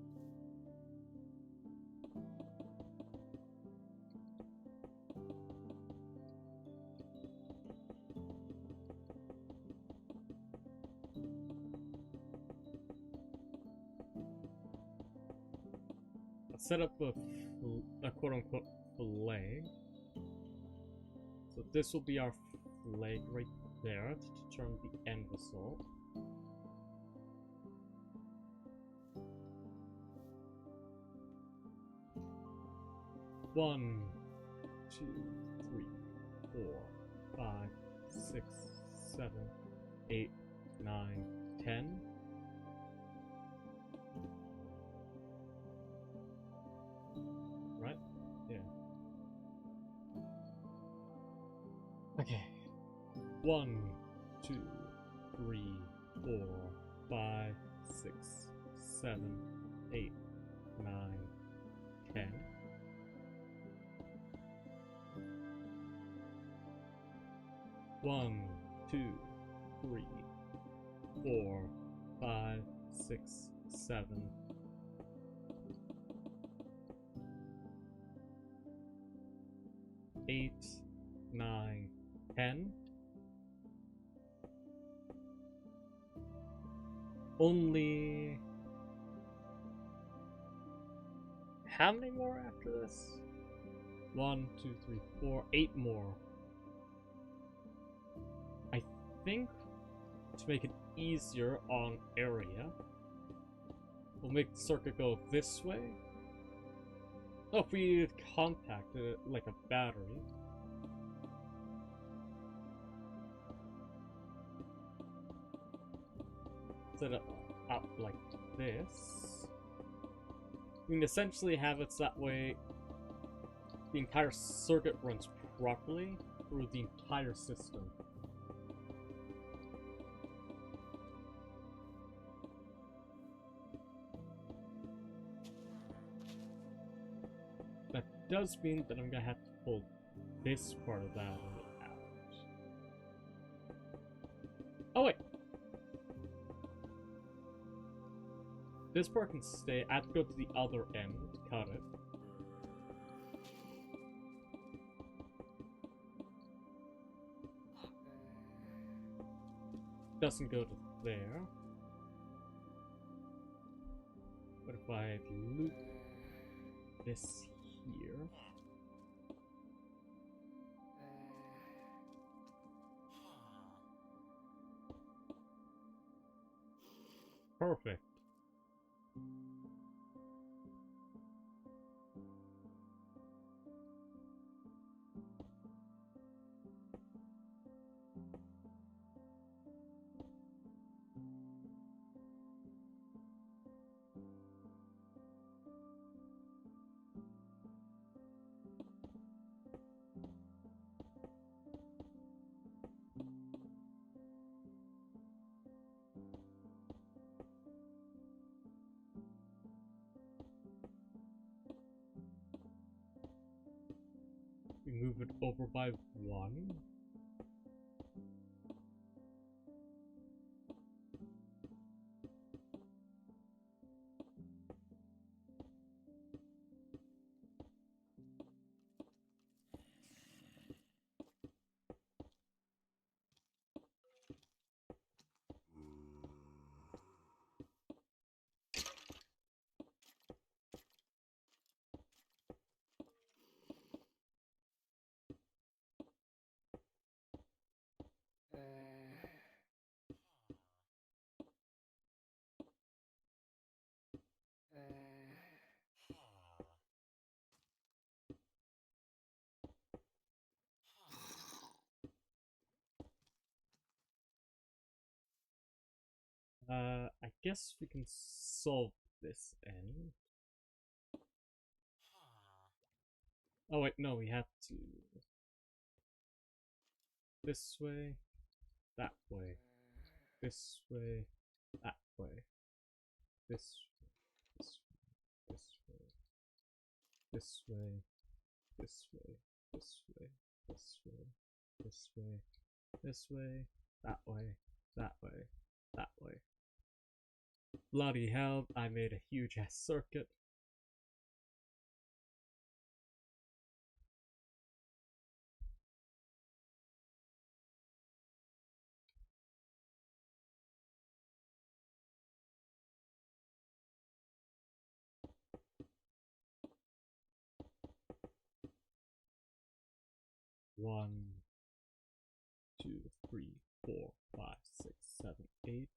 Let's set up a quote-unquote flag. So this will be our flag right there to determine the end result. One, 2, 3, 4, 5, 6, 7, 8, 9, 10. Right? Yeah. Okay. 1, 2, 3, 4, 5, 6, 7, 8, 9, 10. One, 2, 3, 4, 5, 6, 7. 8, 9, 10. Only... How many more after this? 1, 2, 3, 4, 8 more. I think to make it easier on area, we'll make the circuit go this way. Oh, if we compacted it like a battery. Set it up like this. We can essentially have it so that way the entire circuit runs properly through the entire system. That does mean that I'm gonna have to pull this part of that out. Oh wait! This part can stay. I have to go to the other end to cut it. Doesn't go to there. What if I loop this here? Perfect. We move it over by 1. I guess we can solve this end. Oh wait, no, we have to. This way, that way, this way, that way, this way, this way, this way, this way, this way, this way, this way, this way, that way, that way, that way. Bloody hell, I made a huge ass circuit. One, two, three, 4, 5, 6, 7, 8,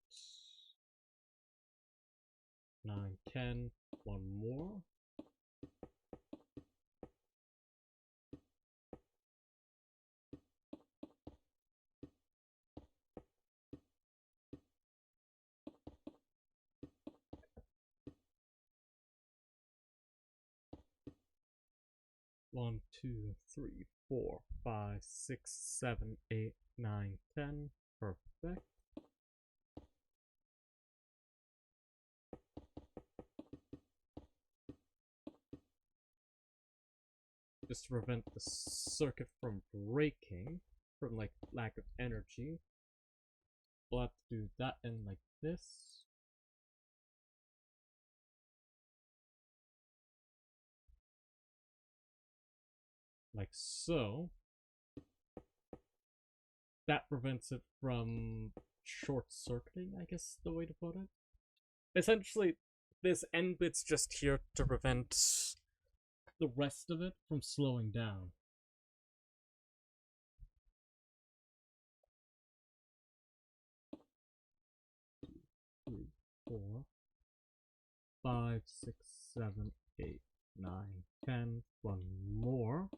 9, 10. One more. One, two, three, 4, 5, 6, 7, 8, 9, 10. Perfect. Just to prevent the circuit from breaking from like lack of energy, we'll have to do that end like this. Like so. That prevents it from short-circuiting, I guess is the way to put it. Essentially, this end bit's just here to prevent the rest of it from slowing down. Three, 4, 5, 6, 7, 8, 9, 10. One more.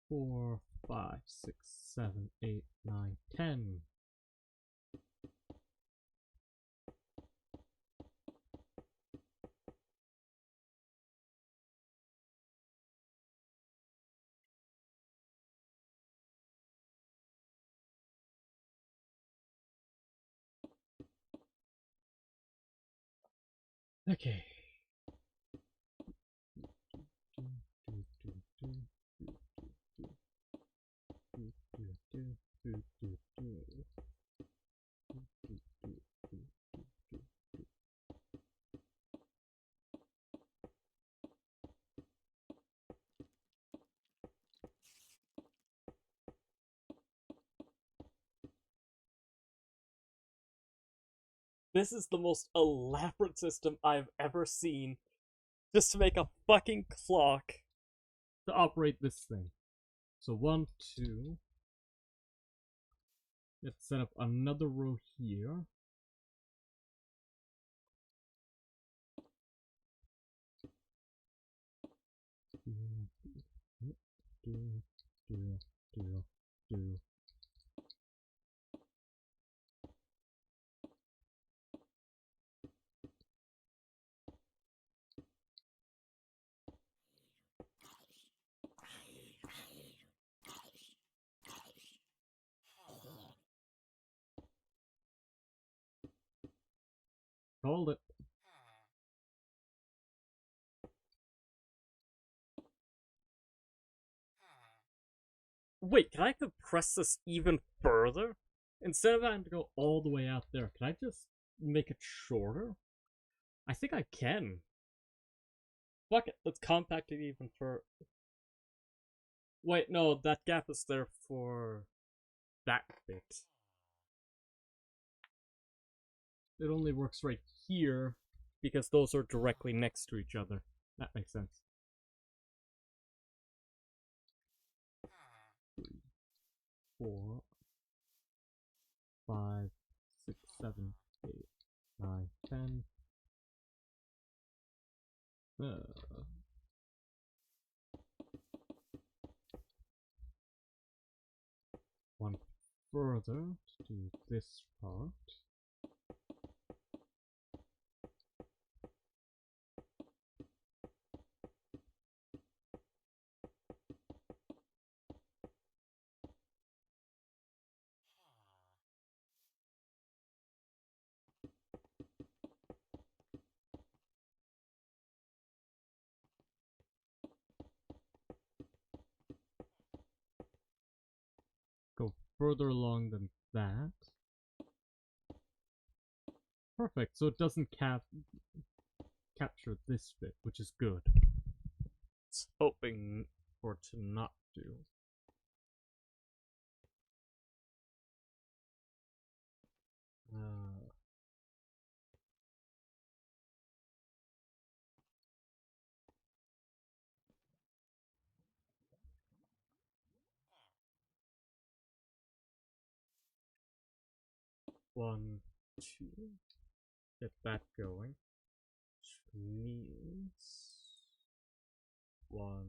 4, 5, 6, 7, 8, 9, 10. Okay. This is the most elaborate system I've ever seen just to make a fucking clock to operate this thing. So 1, 2. Let's set up another row here. Hold it. Wait, can I compress this even further? Instead of having to go all the way out there, can I just make it shorter? I think I can. Fuck it, let's compact it even further. Wait, no, that gap is there for that bit. It only works right here because those are directly next to each other. That makes sense. 3, 4, 5, 6, 7, 8, 9, 10. further to do this part. Go further along than that. Perfect, so it doesn't capture this bit, which is good. It's hoping for it to not do. One, two. Get that going. Which means 1,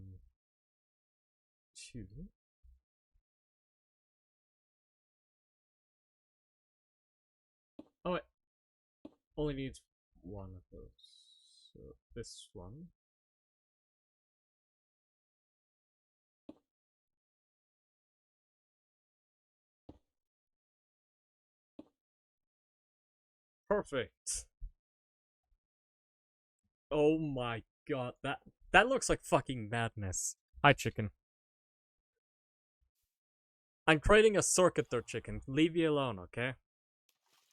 2. Oh wait, only needs one of those. So this one. Perfect. Oh my god, that looks like fucking madness. Hi, chicken. I'm creating a circuit there, chicken. Leave me alone, okay?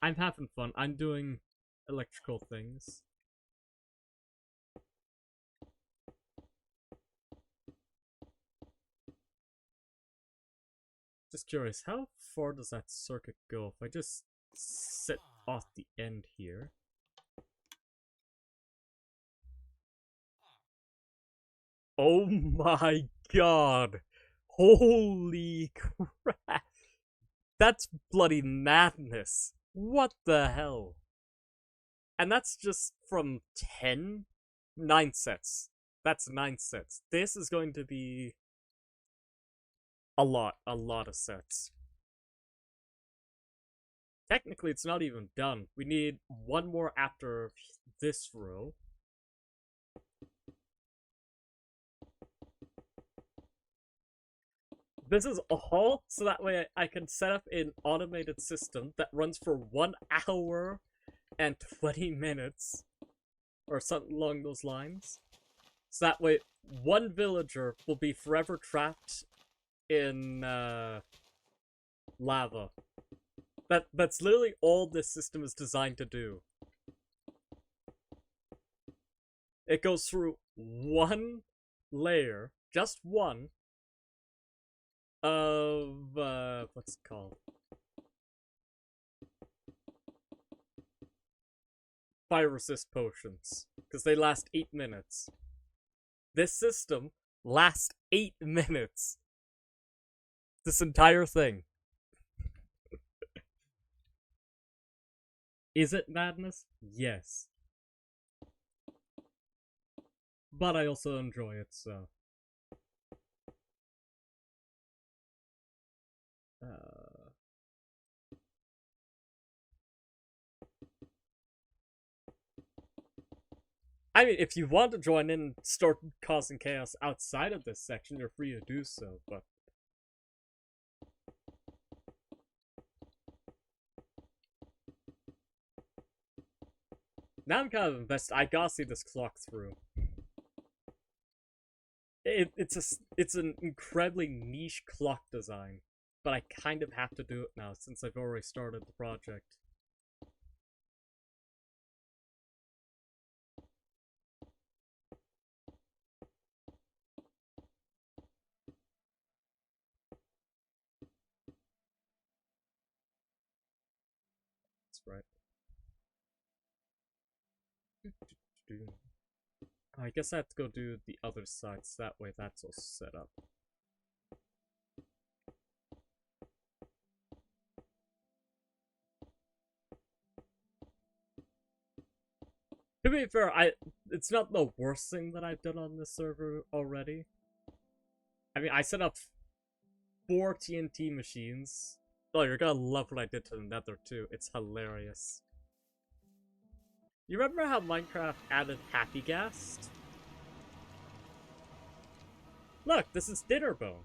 I'm having fun. I'm doing electrical things. Just curious, how far does that circuit go if I just set off the end here? Oh my god! Holy crap! That's bloody madness! What the hell? And that's just from 10? 9 sets. That's 9 sets. This is going to be a lot of sets. Technically, it's not even done. We need one more after this row. This is all so that way I can set up an automated system that runs for 1 hour and 20 minutes. Or something along those lines. So that way, one villager will be forever trapped in lava. That's literally all this system is designed to do. It goes through one layer, just one, of what's it called? Fire resist potions, because they last 8 minutes. This system lasts 8 minutes. This entire thing. Is it madness? Yes. But I also enjoy it, so. I mean, if you want to join in and start causing chaos outside of this section, you're free to do so, but. Now I'm kind of invested. I gotta see this clock through. It's an incredibly niche clock design, but I kind of have to do it now since I've already started the project. That's right. I guess I have to go do the other sides, that way that's all set up. To be fair, it's not the worst thing that I've done on this server already. I mean, I set up 4 TNT machines, Oh, you're gonna love what I did to the Nether too. It's hilarious. You remember how Minecraft added Happy Ghast? Look, this is Dinnerbone.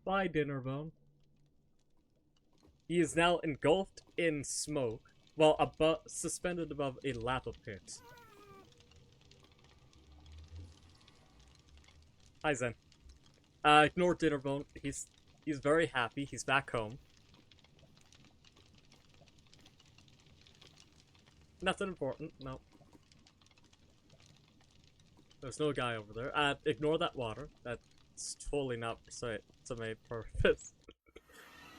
Bye, Dinnerbone. He is now engulfed in smoke, while suspended above a lava pit. Hi, Zen. Ignore Dinnerbone. He's very happy. He's back home. Nothing important. No. There's no guy over there. Ignore that water. That's totally not for some purpose.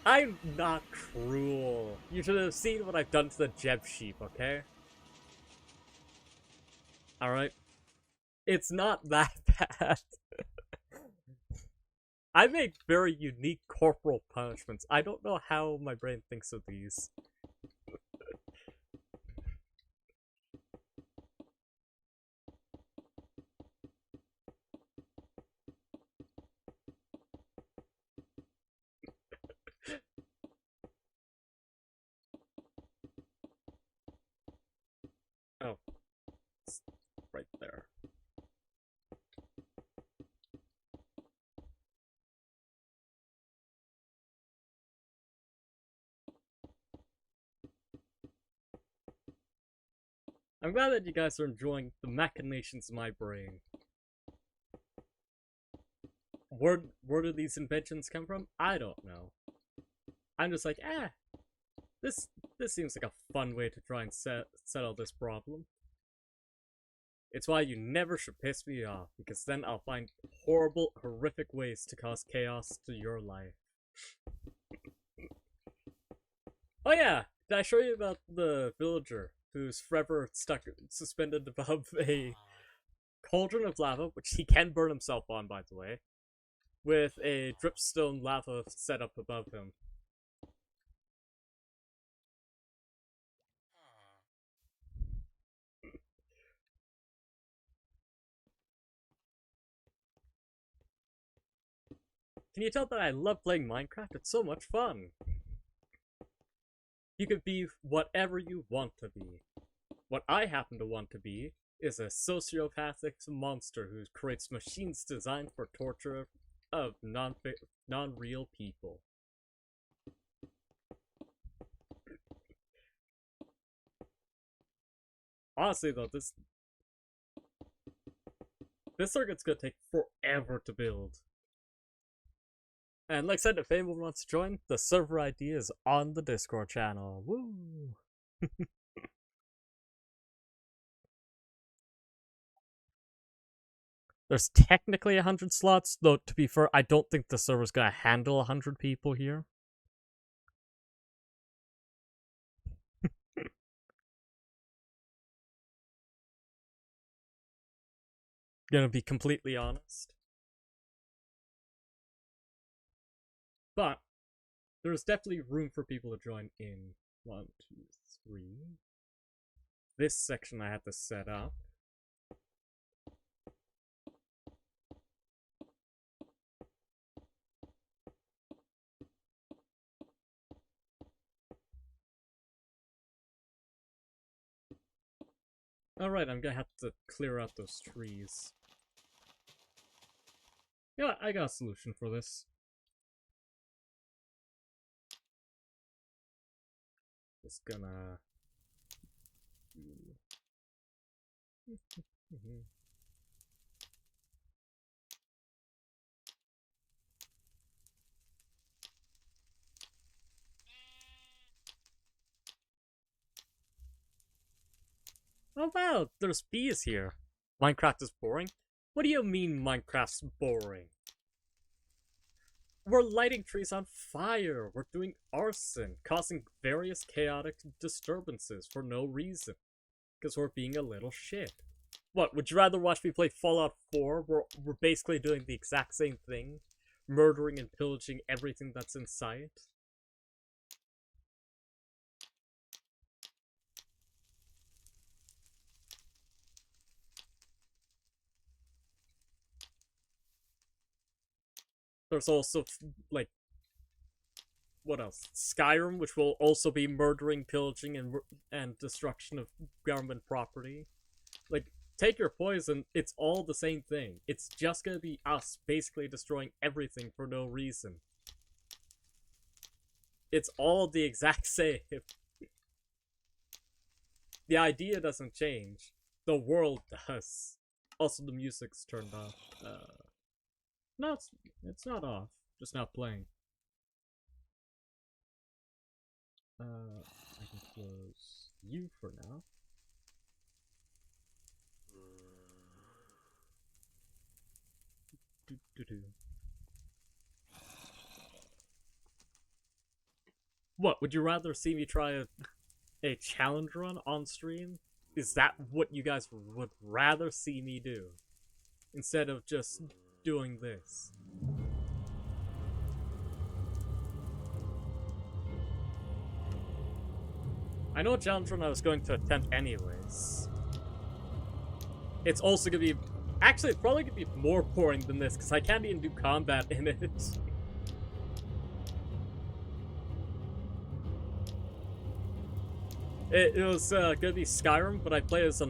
I'm not cruel. You should have seen what I've done to the Jeb sheep, okay? Alright? It's not that bad. I make very unique corporal punishments. I don't know how my brain thinks of these. Oh. It's right there. I'm glad that you guys are enjoying the machinations of my brain. Where do these inventions come from? I don't know. I'm just like, this seems like a fun way to try and settle this problem. It's why you never should piss me off, because then I'll find horrible, horrific ways to cause chaos to your life. Oh yeah, did I show you about the villager who's forever suspended above a cauldron of lava, which he can burn himself on, by the way, with a dripstone lava set up above him? Can you tell that I love playing Minecraft? It's so much fun. You can be whatever you want to be. What I happen to want to be is a sociopathic monster who creates machines designed for torture of non-real people. Honestly though, this circuit's gonna take forever to build. And like I said, if anyone wants to join, the server ID is on the Discord channel. Woo! There's technically 100 slots, though to be fair, I don't think the server's gonna handle 100 people here. Gonna be completely honest. But there's definitely room for people to join in. 1, 2, 3. This section I have to set up. Alright, I'm gonna have to clear out those trees. Yeah, I got a solution for this. Just gonna... Oh wow, there's bees here. Minecraft is boring? What do you mean Minecraft's boring? We're lighting trees on fire. We're doing arson, causing various chaotic disturbances for no reason. Because we're being a little shit. What, would you rather watch me play Fallout 4? We're basically doing the exact same thing. Murdering and pillaging everything that's in sight. There's also, like, what else? Skyrim, which will also be murdering, pillaging, and destruction of government property. Like, take your poison, it's all the same thing. It's just gonna be us basically destroying everything for no reason. It's all the exact same. The idea doesn't change. The world does. Also, the music's turned off. No, it's not off. Just not playing. I can close you for now. What, would you rather see me try a challenge run on stream? Is that what you guys would rather see me do? Instead of just doing this? I know a challenge run I was going to attempt anyways. It's also gonna be... Actually, it's probably gonna be more boring than this, because I can't even do combat in it. It was gonna be Skyrim, but I play as a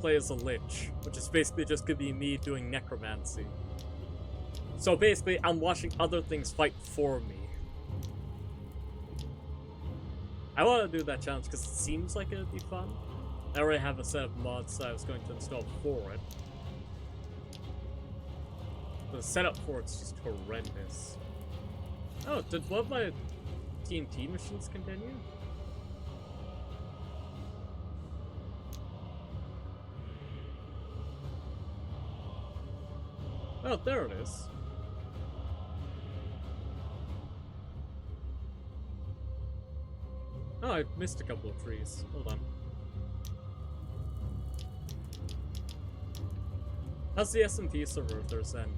play as a Lich, which is basically just gonna be me doing necromancy. So basically, I'm watching other things fight for me. I want to do that challenge because it seems like it'd be fun. I already have a set of mods that I was going to install for it. The setup for it's just horrendous. Oh, did one of my TNT machines continue? Oh, there it is. Oh, I missed a couple of trees. Hold on. How's the SMP server if there's then?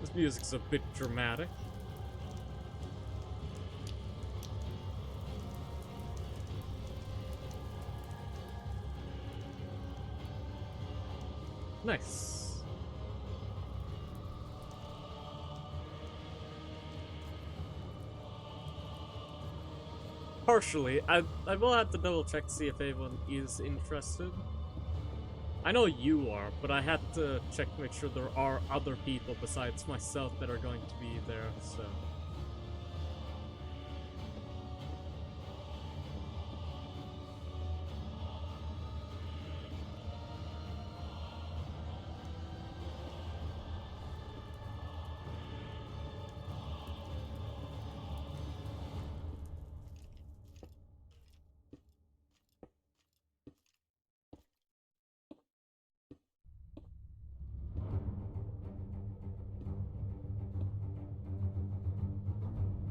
This music's a bit dramatic. Nice. Partially. I will have to double check to see if anyone is interested. I know you are, but I had to check to make sure there are other people besides myself that are going to be there, so...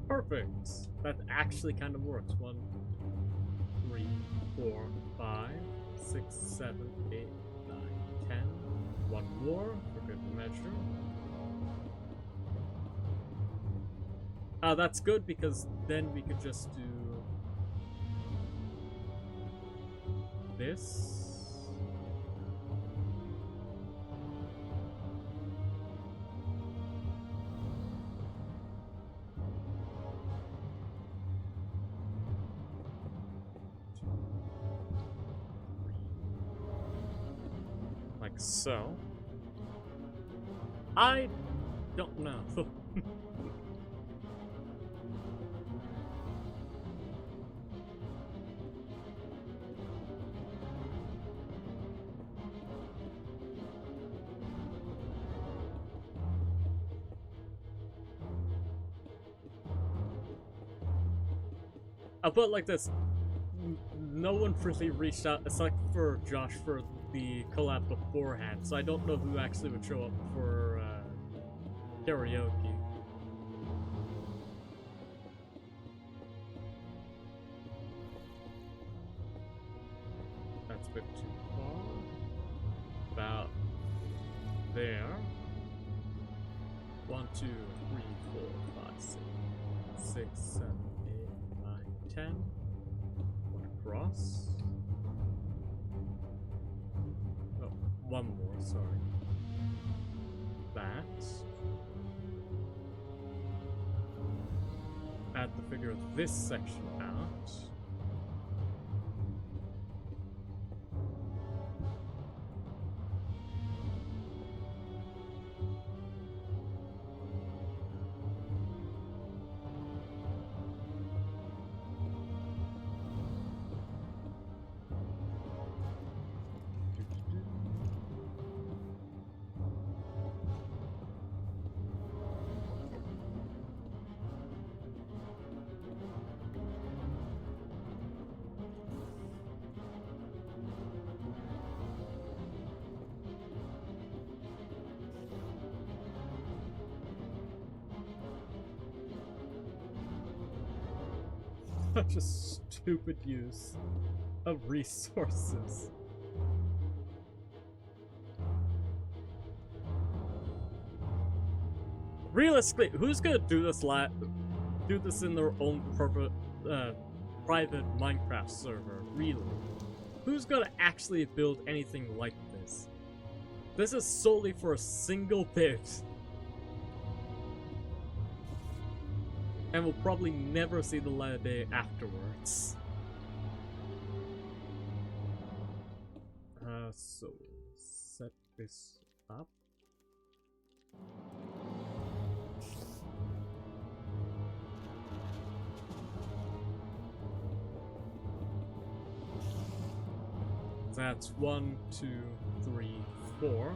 Perfect. That actually kind of works. 1, 3, 4, 5, 6, 7, 8, 9, 10. One more for good measure. That's good because then we could just do this. Like so. I don't know. I'll put it like this. No one really reached out, except for Josh for the collab beforehand, so I don't know who actually would show up for karaoke. That's a bit too far. About there. 1, 2, 3, 6, 7, 8, 9, 10. One across. Oh, one more, sorry. That. Add the figure of this section out. Such a stupid use of resources. Realistically, who's gonna do this in their own private Minecraft server? Really? Who's gonna actually build anything like this? This is solely for a single bit. And we'll probably never see the light of day afterwards. So set this up. That's 1, 2, 3, 4.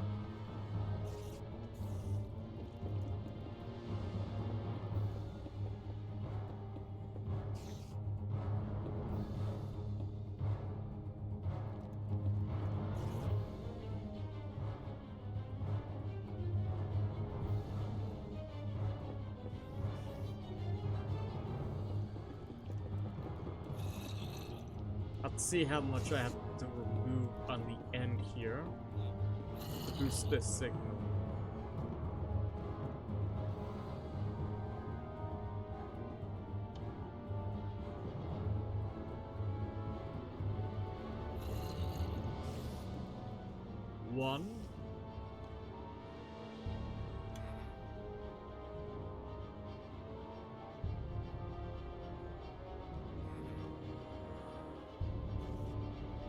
Let's see how much I have to remove on the end here to boost this signal. One.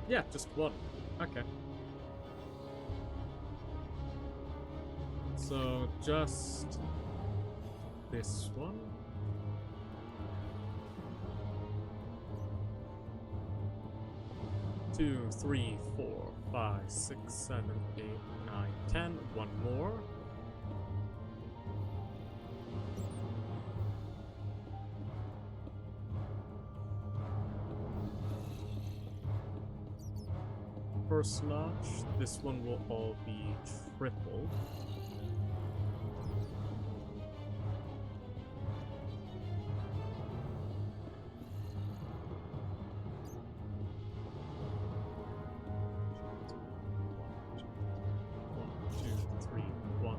Yeah, just one. Okay. So just this one. Two, 3, 4, 5, 6, 7, 8, 9, 10. One more. First notch, this one will all be tripled. One, two, three, one.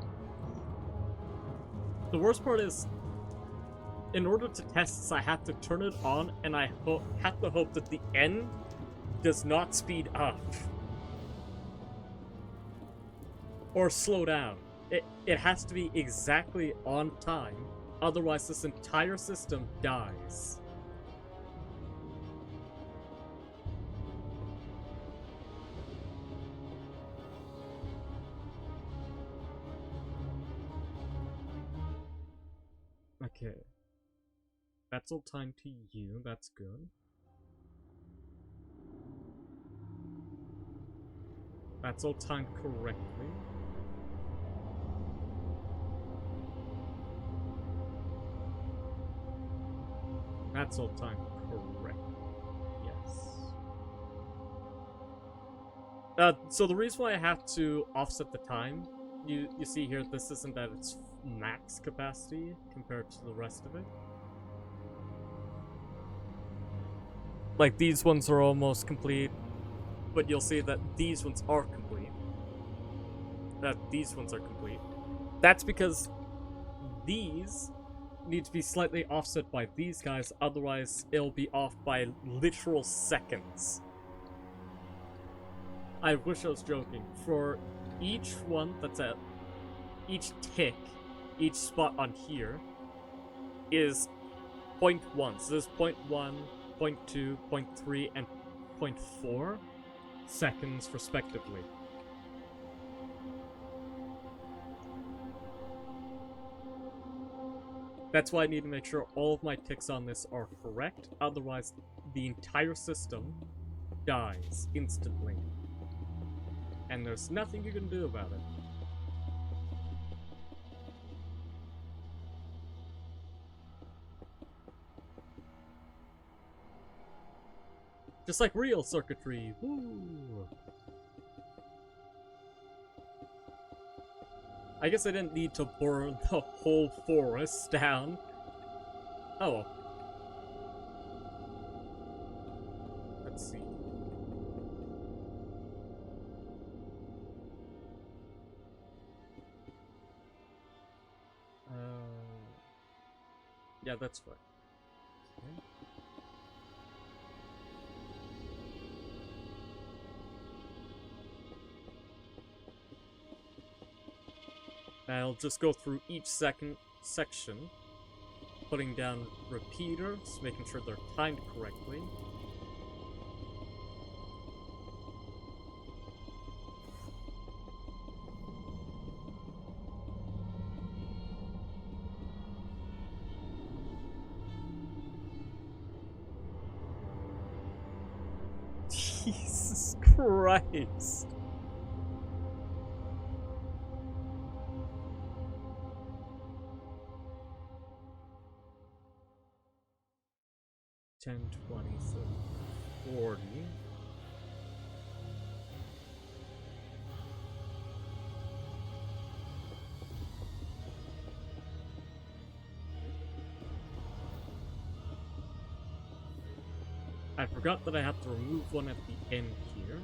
The worst part is, in order to test this, I have to turn it on, and I have to hope that the end does not speed up. Or slow down. It has to be exactly on time, otherwise this entire system dies. Okay. That's all time to you, that's good. That's all timed correctly. That's all timed correctly. Yes. So the reason why I have to offset the time, you see here, this isn't at its max capacity compared to the rest of it. Like, these ones are almost complete, but you'll see that these ones are complete. These ones are complete. That's because these need to be slightly offset by these guys, otherwise it'll be off by literal seconds. I wish I was joking. For each one that's at each tick, each spot on here is 0.1. So there's 0.1, 0.2, 0.3, and 0.4 seconds respectively. That's why I need to make sure all of my ticks on this are correct, otherwise the entire system dies instantly. And there's nothing you can do about it. Just like real circuitry. Woo! I guess I didn't need to burn the whole forest down. Oh well. Let's see. Yeah, that's fine. Okay. I'll just go through each section, putting down repeaters, making sure they're timed correctly. Jesus Christ. $10, $20, $30, $40. I forgot that I have to remove one at the end here.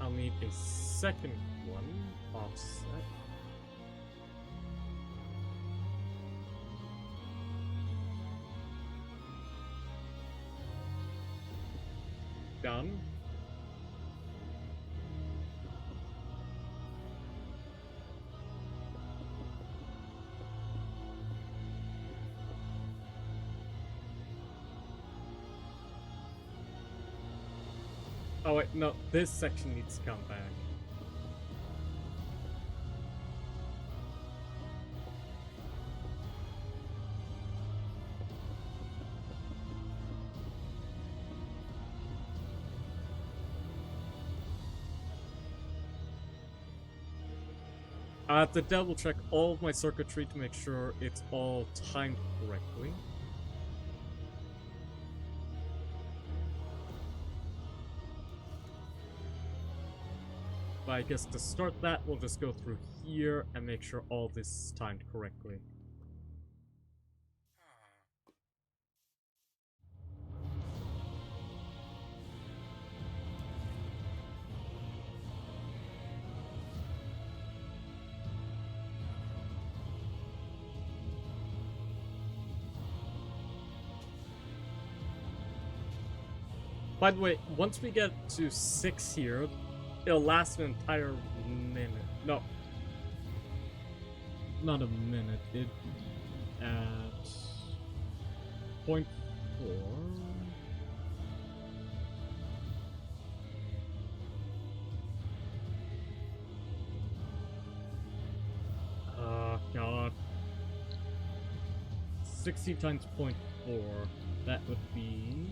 I'll need a second one offset. Done. Oh wait, no, this section needs to come back. I have to double check all of my circuitry to make sure it's all timed correctly. But I guess to start that, we'll just go through here and make sure all this is timed correctly. By the way, once we get to 6 here, it'll last an entire minute. No. Not a minute. It at 0.4. God. 60 times 0.4. That would be...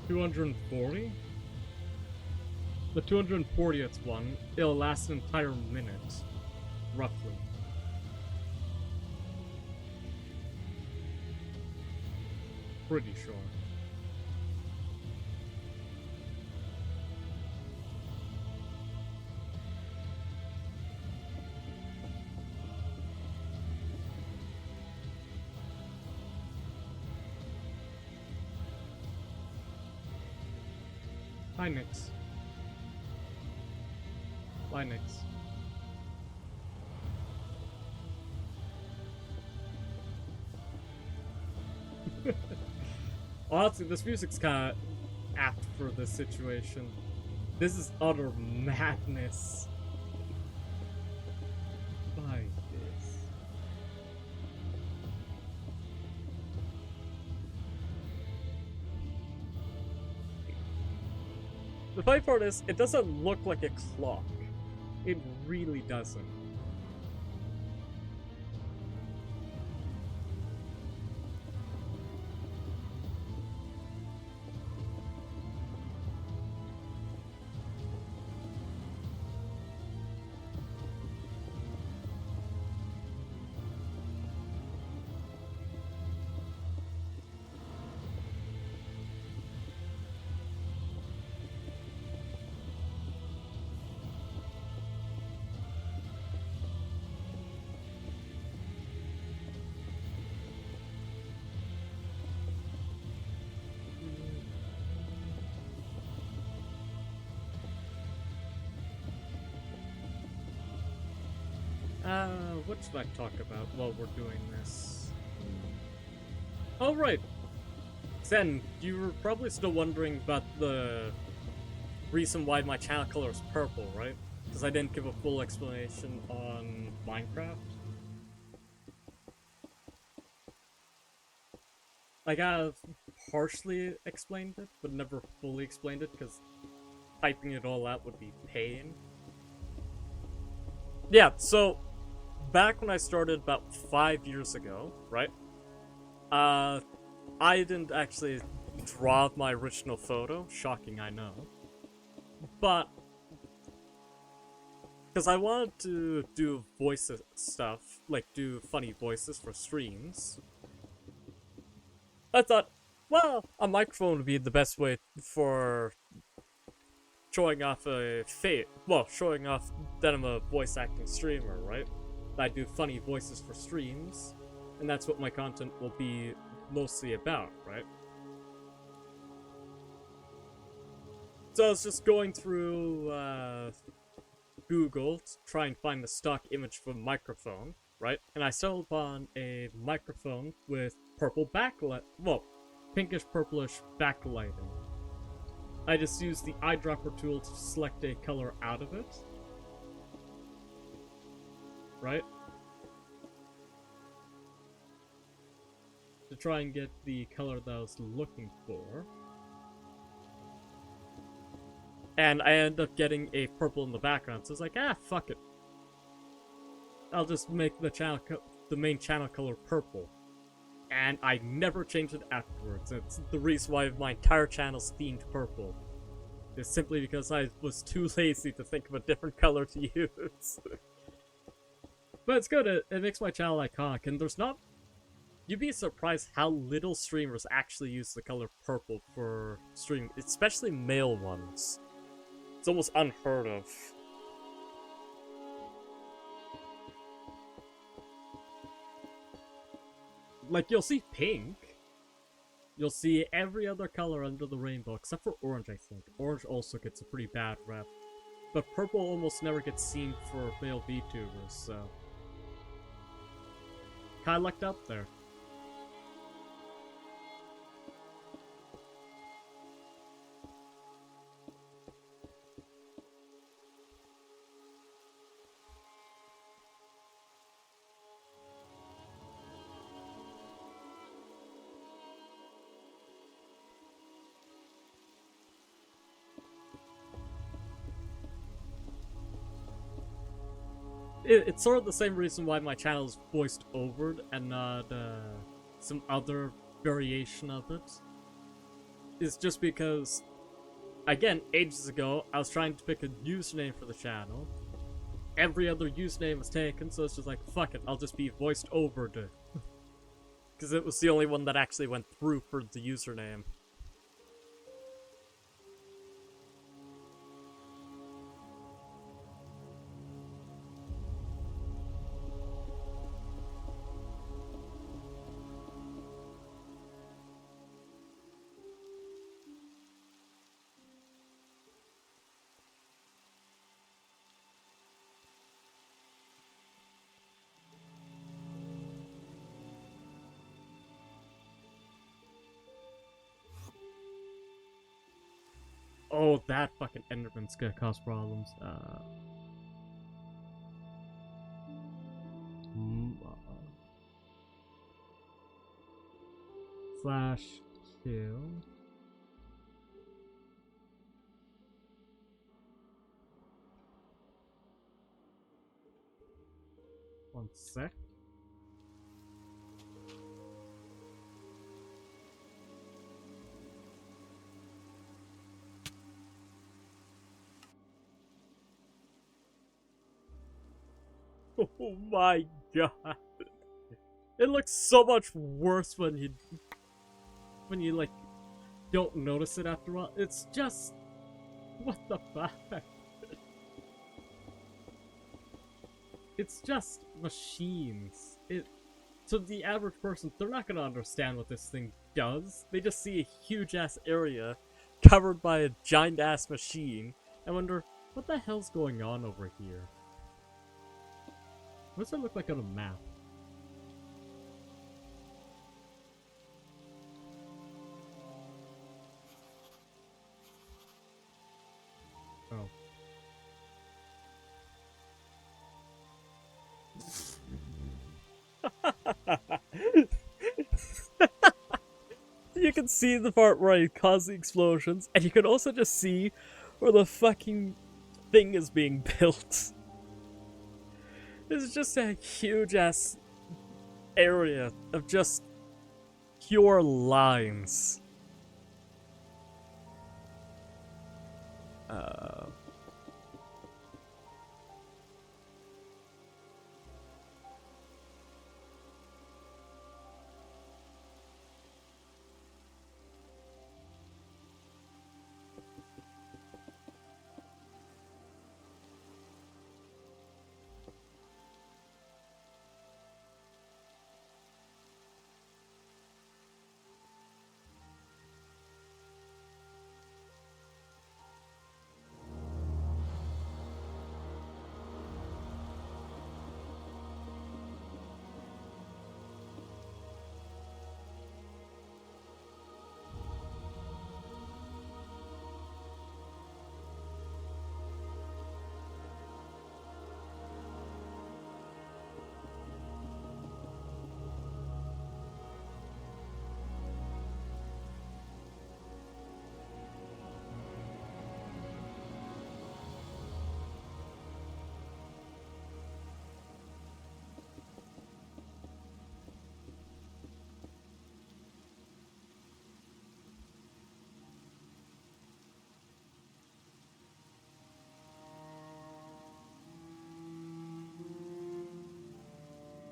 240? The 240th one, it'll last an entire minute, roughly. Pretty sure. Hi, Nix. Bye, Nix. Honestly, this music's kinda apt for this situation. This is utter madness. Buy this. The funny part is, it doesn't look like a clock. It really doesn't. What should I talk about while we're doing this? Oh, right. Zen, you were probably still wondering about the reason why my channel color is purple, right? Because I didn't give a full explanation on Minecraft. Like, I've partially explained it, but never fully explained it, because typing it all out would be pain. Yeah, so back when I started about 5 years ago, right? I didn't actually draw my original photo. Shocking, I know. But because I wanted to do voice stuff, like do funny voices for streams, I thought, well, a microphone would be the best way for showing off showing off that I'm a voice acting streamer, right? I do funny voices for streams, and that's what my content will be mostly about, right? So I was just going through Google to try and find the stock image for a microphone, right? And I stumbled upon a microphone with purple backlight, well, pinkish purplish backlighting. I just used the eyedropper tool to select a color out of it, right? To try and get the color that I was looking for. And I ended up getting a purple in the background, so I was like, fuck it. I'll just make the main channel color purple. And I never changed it afterwards. It's the reason why my entire channel's themed purple. It's simply because I was too lazy to think of a different color to use. But it's good, it makes my channel iconic, and there's not... You'd be surprised how little streamers actually use the color purple for streaming, especially male ones. It's almost unheard of. Like, you'll see pink. You'll see every other color under the rainbow, except for orange, I think. Orange also gets a pretty bad rep. But purple almost never gets seen for male VTubers, so... Kinda lucked out there. It's sort of the same reason why my channel is voiced over and not some other variation of it. is just because, again, ages ago, I was trying to pick a username for the channel. Every other username was taken, so it's just like, fuck it, I'll just be voiced over to. Because it was the only one that actually went through for the username. Oh, that fucking Enderman's gonna cause problems. Slash kill. One sec. Oh my god. It looks so much worse when you like don't notice it after a while. It's just what the fuck? It's just machines. To the average person, they're not gonna understand what this thing does. They just see a huge ass area covered by a giant ass machine and wonder, what the hell's going on over here? What does it look like on a map? Oh. You can see the part where I caused the explosions, and you can also just see where the fucking thing is being built. It's just a huge ass area of just pure lines.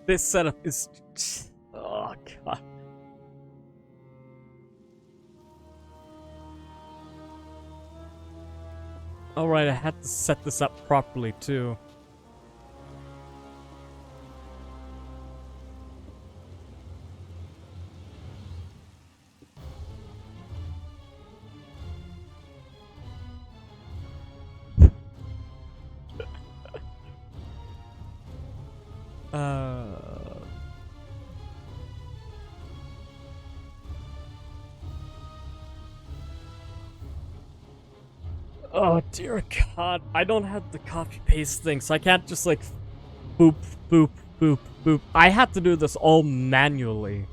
This setup is... Oh, God. Alright, I had to set this up properly, too. Oh, dear God. I don't have the copy-paste thing, so I can't just, like, boop, boop, boop, boop. I have to do this all manually.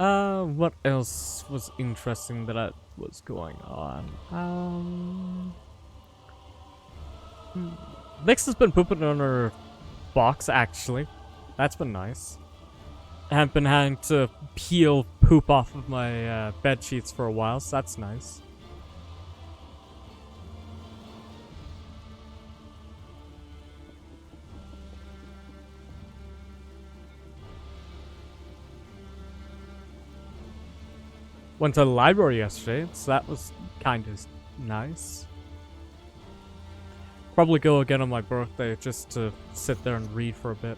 What else was interesting that was going on? Vix has been pooping on her box, actually. That's been nice. I haven't been having to peel poop off of my bed sheets for a while, so that's nice. Went to the library yesterday, so that was kind of nice. Probably go again on my birthday just to sit there and read for a bit.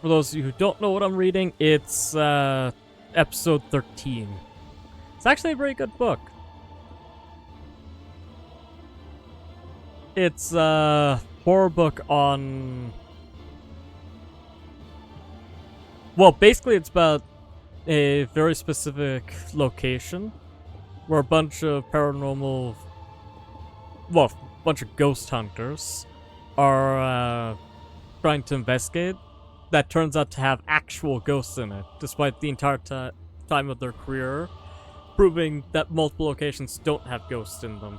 For those of you who don't know what I'm reading, it's episode 13. It's actually a very good book. It's a horror book on... Well, basically it's about a very specific location where a bunch of paranormal... Well, a bunch of ghost hunters are trying to investigate. That turns out to have actual ghosts in it, despite the entire time of their career, proving that multiple locations don't have ghosts in them.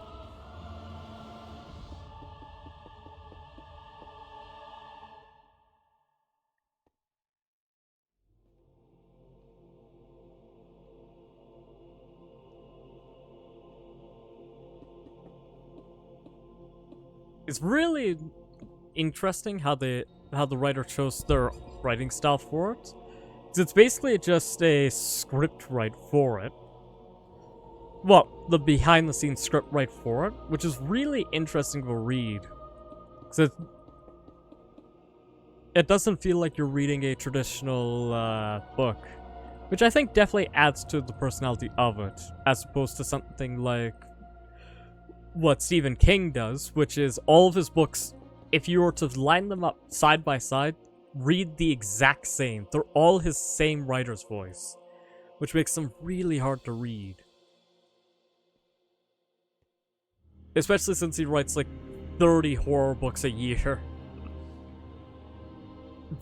It's really interesting how the writer chose their writing style for it. 'Cause it's basically just a script write for it. Well, the behind-the-scenes script write for it, which is really interesting to read. 'Cause it doesn't feel like you're reading a traditional book, which I think definitely adds to the personality of it, as opposed to something like what Stephen King does, which is all of his books, if you were to line them up side by side, read the exact same. They're all his same writer's voice, which makes them really hard to read. Especially since he writes like 30 horror books a year.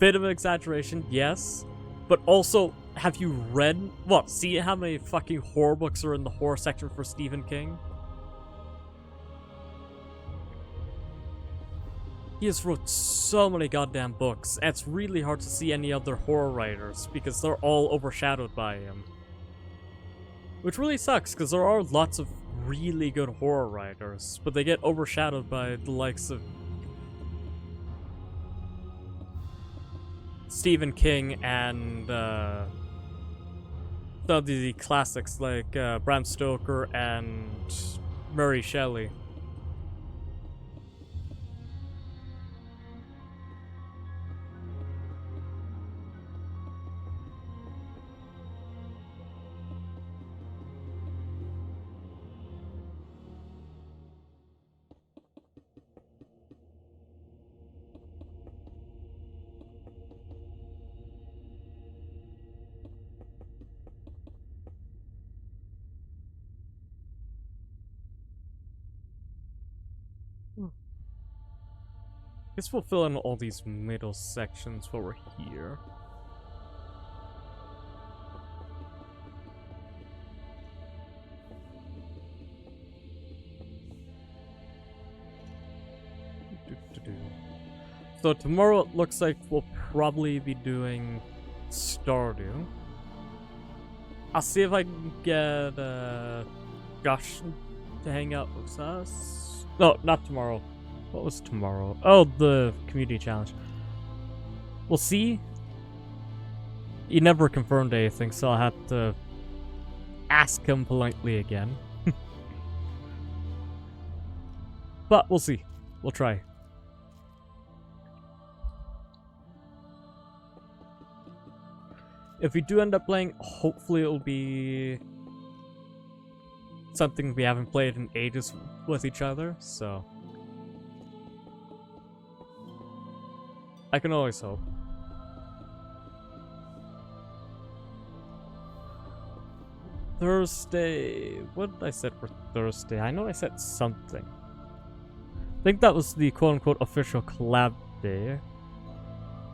Bit of an exaggeration, yes, but also, have you read... Well, see how many fucking horror books are in the horror section for Stephen King? He has wrote so many goddamn books, and it's really hard to see any other horror writers because they're all overshadowed by him. Which really sucks, because there are lots of really good horror writers, but they get overshadowed by the likes of Stephen King and the classics like Bram Stoker and Mary Shelley. Guess we'll fill in all these middle sections while we're here. So tomorrow it looks like we'll probably be doing Stardew. I'll see if I can get Josh to hang out with us. No, not tomorrow. What was tomorrow? Oh, the community challenge. We'll see. He never confirmed anything, so I'll have to ask him politely again. But we'll see. We'll try. If we do end up playing, hopefully it'll be something we haven't played in ages with each other, so I can always hope. Thursday. What did I set for Thursday? I know I set something. I think that was the quote-unquote official collab day,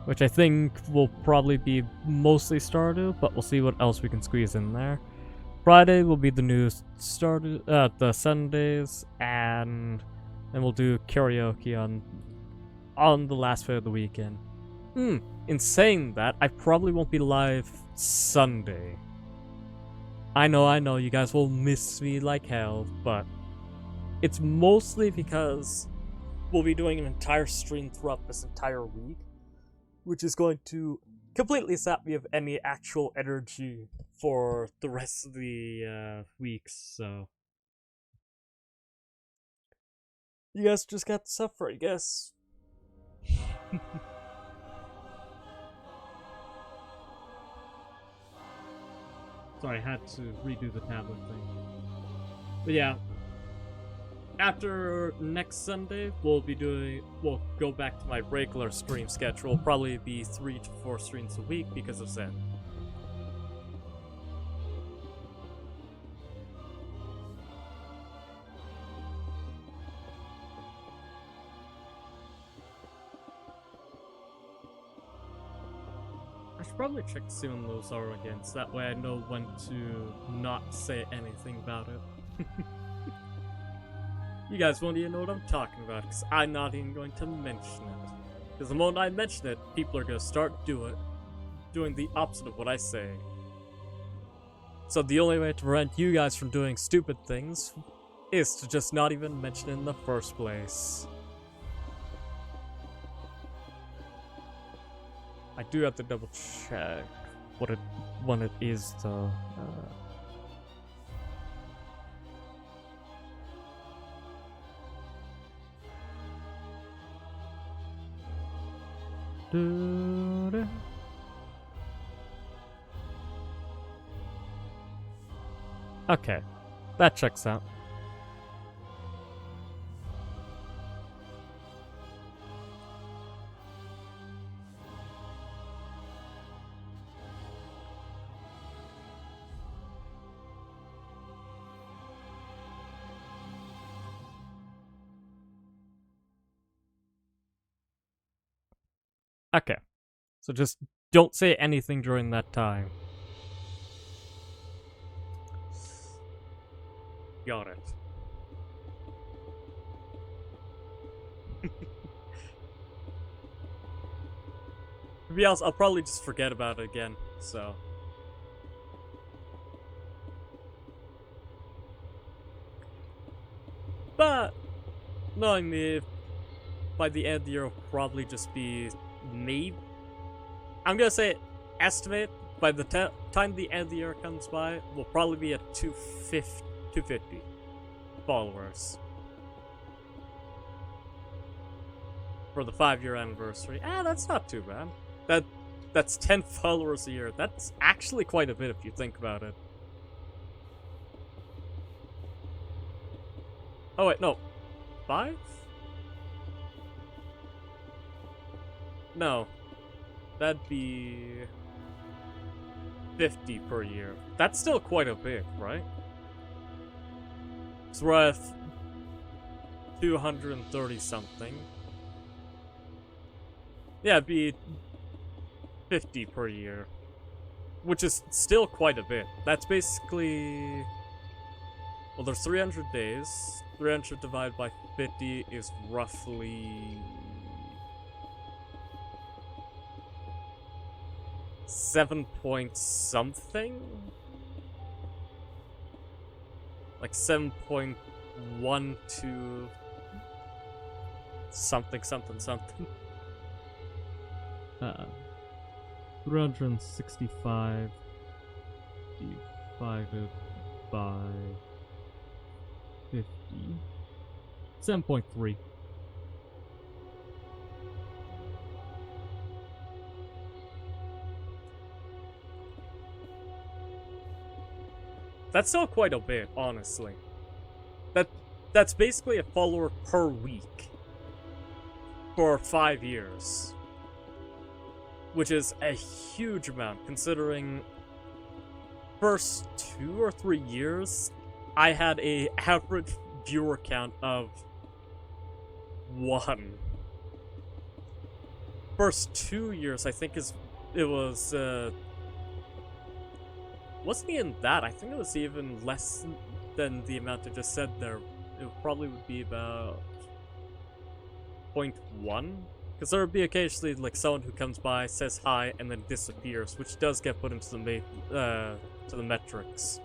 which I think will probably be mostly Stardew, but we'll see what else we can squeeze in there. Friday will be the new Stardew, the Sundays, and then we'll do karaoke on the last day of the weekend. In saying that, I probably won't be live Sunday. I know, you guys will miss me like hell, but it's mostly because we'll be doing an entire stream throughout this entire week, which is going to completely sap me of any actual energy for the rest of the weeks, so you guys just got to suffer, I guess. Sorry, I had to redo the tablet thing. But yeah, after next Sunday, we'll go back to my regular stream schedule. It'll probably be 3 to 4 streams a week because of Zen. I should probably check to see when those are again, so that way I know when to not say anything about it. You guys won't even know what I'm talking about, because I'm not even going to mention it. Because the moment I mention it, people are going to start doing the opposite of what I say. So the only way to prevent you guys from doing stupid things is to just not even mention it in the first place. I do have to double check when it is though. Okay, that checks out. Okay, so just don't say anything during that time. Got it. To be honest, I'll probably just forget about it again, so. But, knowing me, by the end of the year, it'll probably just be maybe. I'm gonna say estimate by the time the end of the year comes by, we'll probably be at 250 followers for the 5-year anniversary. That's not too bad. That's 10 followers a year. That's actually quite a bit if you think about it. Oh wait, no, 5? No, that'd be 50 per year. That's still quite a bit, right? So we're at 230 something. Yeah, it'd be 50 per year, which is still quite a bit. That's basically, well, there's 300 days. 300 divided by 50 is roughly 7 point something? Like 7.12 something. 365 divided by 50. 7.3. That's still quite a bit, honestly. That's basically a follower per week for 5 years, which is a huge amount considering first 2 or 3 years, I had a average viewer count of 1. First 2 years, I think it was wasn't even that. I think it was even less than the amount I just said there. It probably would be about 0.1. Because there would be occasionally like someone who comes by, says hi, and then disappears, which does get put into the metrics.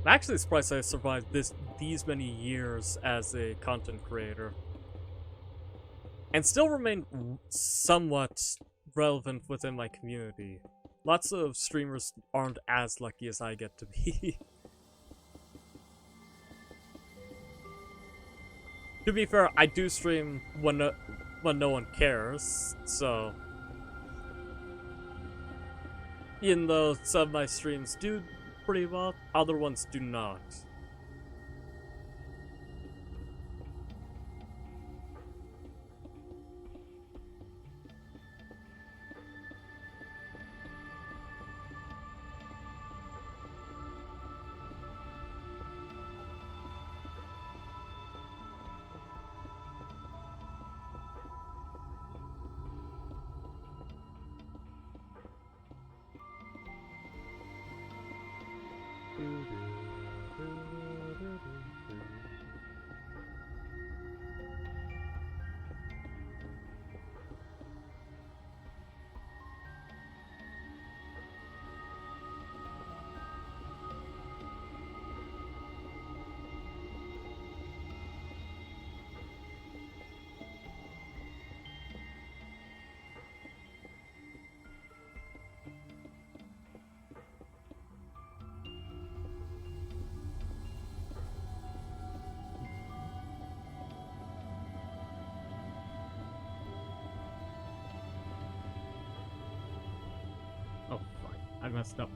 I'm actually surprised I survived these many years as a content creator. And still remain somewhat relevant within my community. Lots of streamers aren't as lucky as I get to be. To be fair, I do stream when no one cares, so... Even though some of my streams do pretty well, other ones do not. Oh, fuck. I messed up.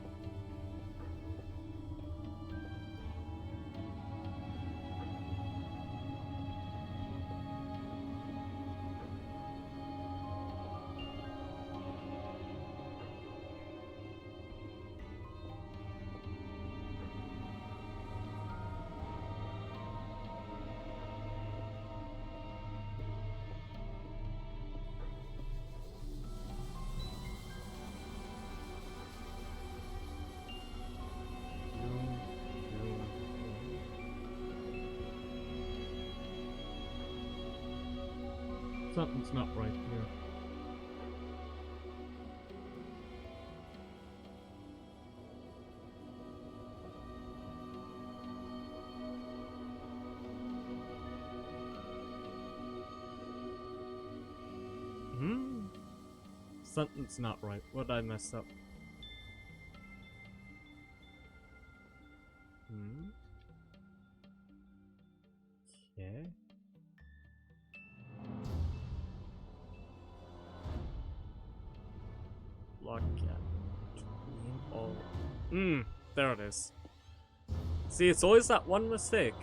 Something's not right here. Something's not right. What did I mess up? Okay. Lock at all. There it is. See, it's always that one mistake.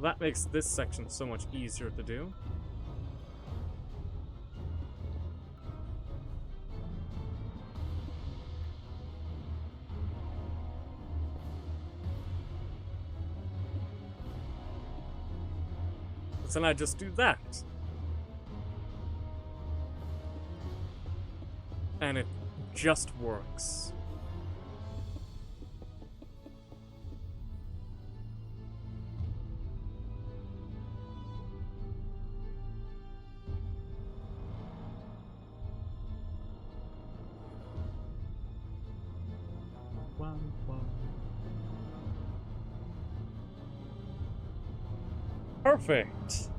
Well, that makes this section so much easier to do. So then I just do that. And it just works. Perfect.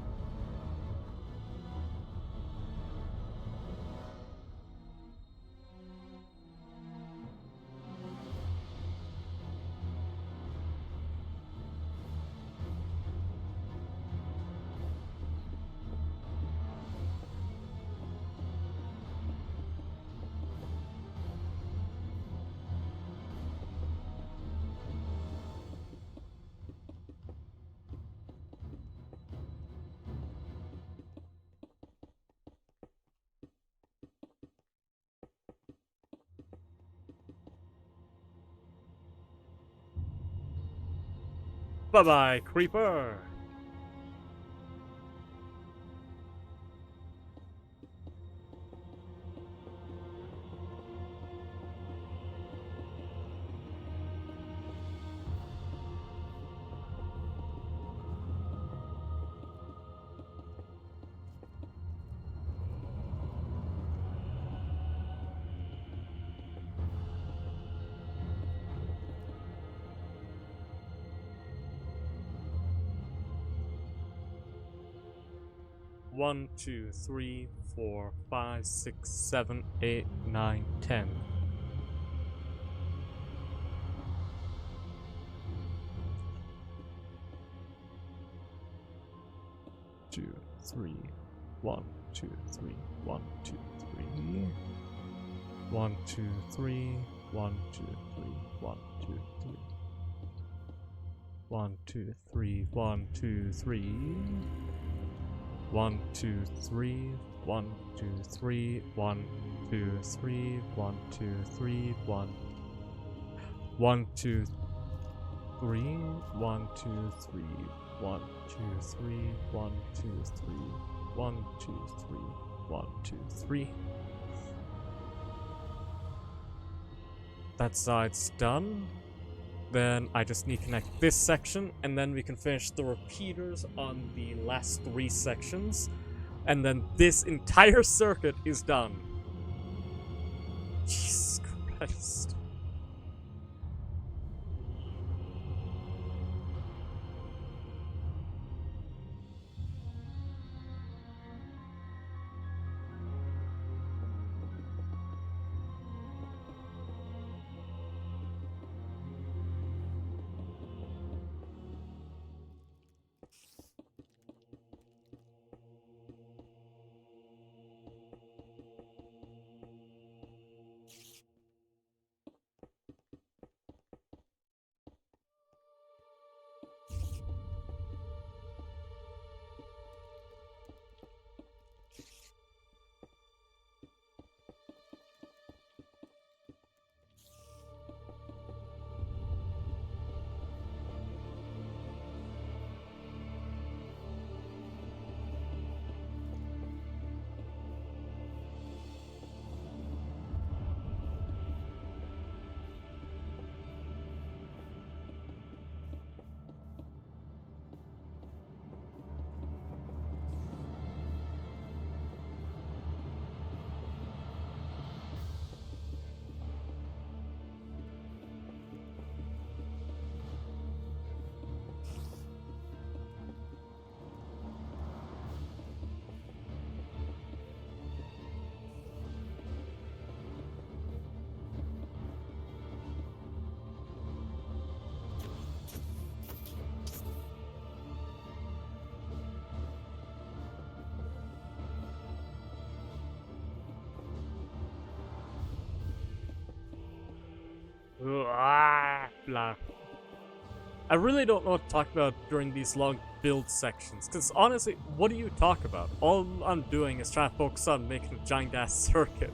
Bye-bye, creeper! One, 2, 3, 4, 5, 6, 7, 8, 9, 10. Two, three, 1, 2, 3, 1, 2, 3. 1, 2, 3, 1, 2, 3, 1, 2, 3. 1, 2, 3, 1, 2, 3. 1, 2, 3, 1, 2, 3, 1, 2, 3, 1, 2, 3, 1, 1, 2, 3, 1, 2, 3, 1, 2, 3, 1, 2, 3, 1, 2, 3, 1, 2, 3. That side's done. Then I just need to connect this section, and then we can finish the repeaters on the last 3 sections. And then this entire circuit is done. Jesus Christ. Blah. I really don't know what to talk about during these long build sections, because honestly, what do you talk about? All I'm doing is trying to focus on making a giant ass circuit.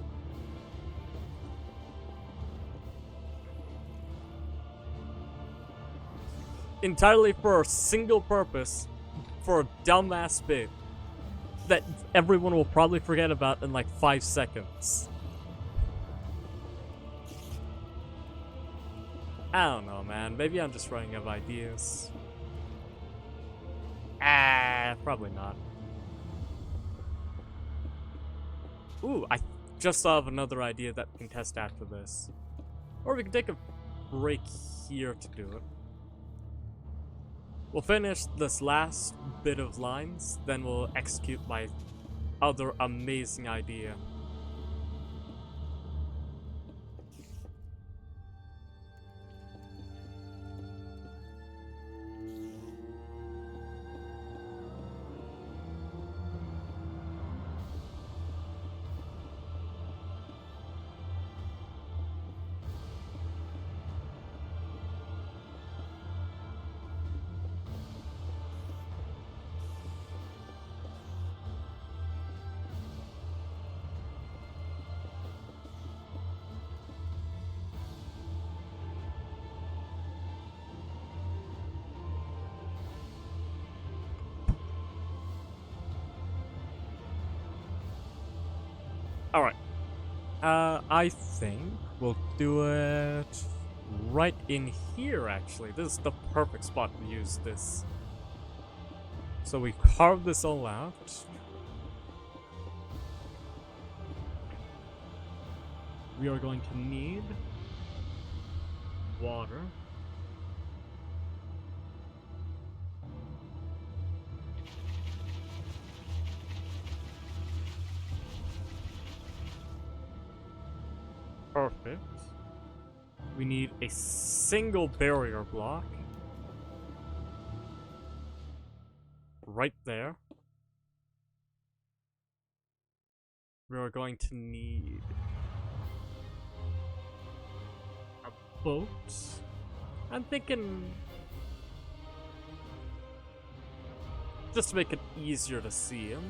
Entirely for a single purpose, for a dumbass bit that everyone will probably forget about in like 5 seconds. I don't know, man. Maybe I'm just running out of ideas. Probably not. Ooh, I just thought of another idea that we can test after this. Or we can take a break here to do it. We'll finish this last bit of lines, then we'll execute my other amazing idea. Alright. I think we'll do it right in here, actually. This is the perfect spot to use this. So we carve this all out. We are going to need water. Perfect. We need a single barrier block. Right there. We are going to need a boat. I'm thinking just to make it easier to see him.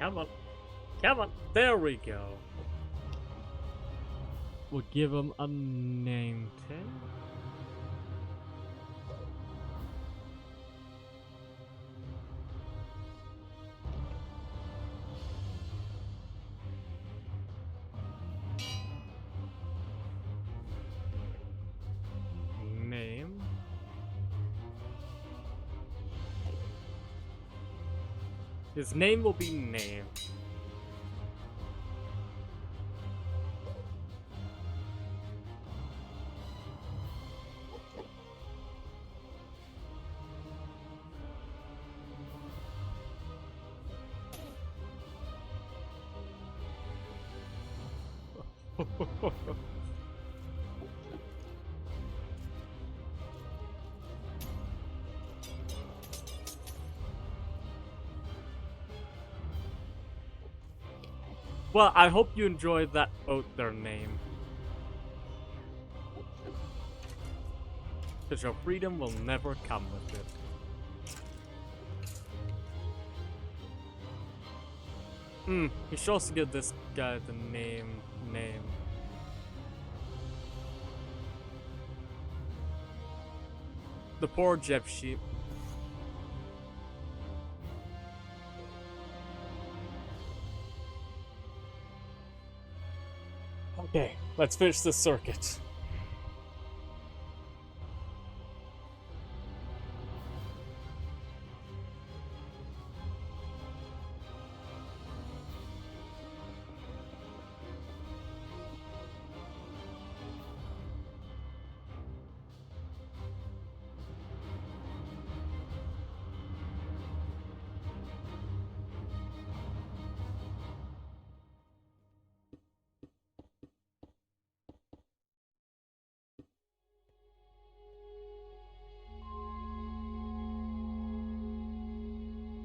Come on. Come on. There we go. We'll give him a name tag. Name. His name will be Name. Well, I hope you enjoyed that boat their name. Because your freedom will never come with it. You should also give this guy the name. The poor Jeb sheep. Okay, let's finish this circuit.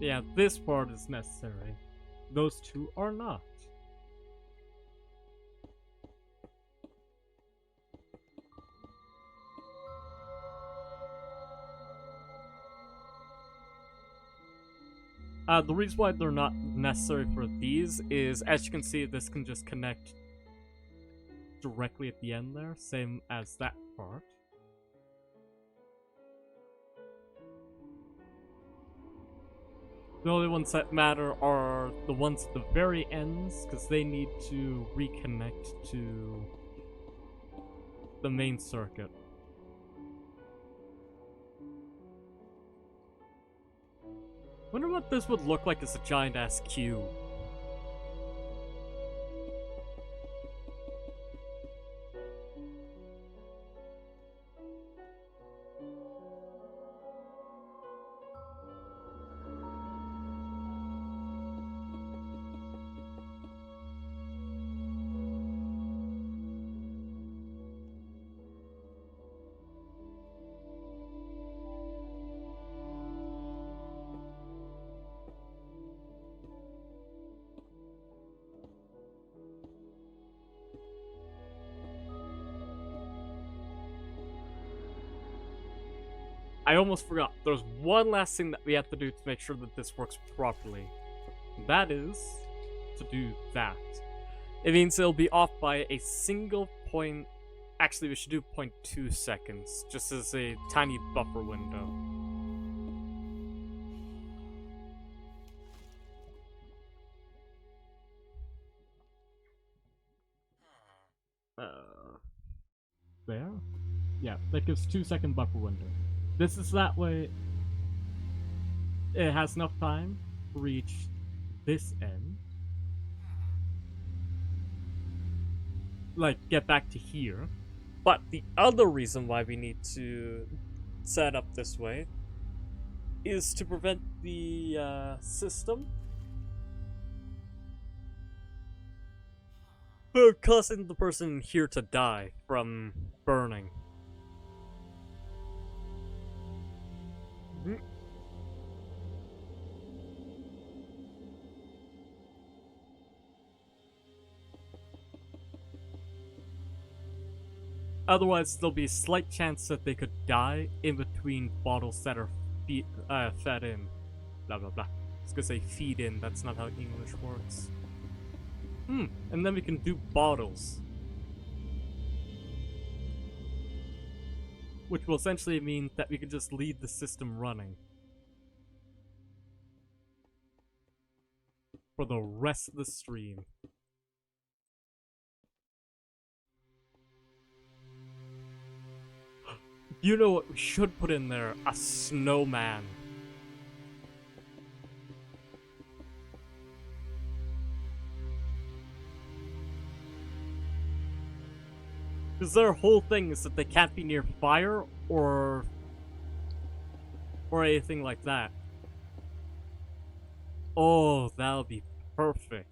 Yeah, this part is necessary. Those two are not. The reason why they're not necessary for these is, as you can see, this can just connect directly at the end there, same as that part. The only ones that matter are the ones at the very ends, because they need to reconnect to the main circuit. Wonder what this would look like as a giant ass cube. I almost forgot. There's one last thing that we have to do to make sure that this works properly. That is to do that. It means it'll be off by a single point. Actually, we should do 0.2 seconds, just as a tiny buffer window. There? Yeah, that gives 2-second buffer window. This is that way it has enough time to reach this end. Like, get back to here. But the other reason why we need to set up this way is to prevent the system causing the person here to die from burning. Otherwise, there'll be a slight chance that they could die in between bottles that are fed in. Blah blah blah. I was gonna say feed in, that's not how English works. And then we can do bottles. Which will essentially mean that we can just leave the system running for the rest of the stream. You know what we should put in there? A snowman. Because their whole thing is that they can't be near fire or anything like that. Oh, that'll be perfect.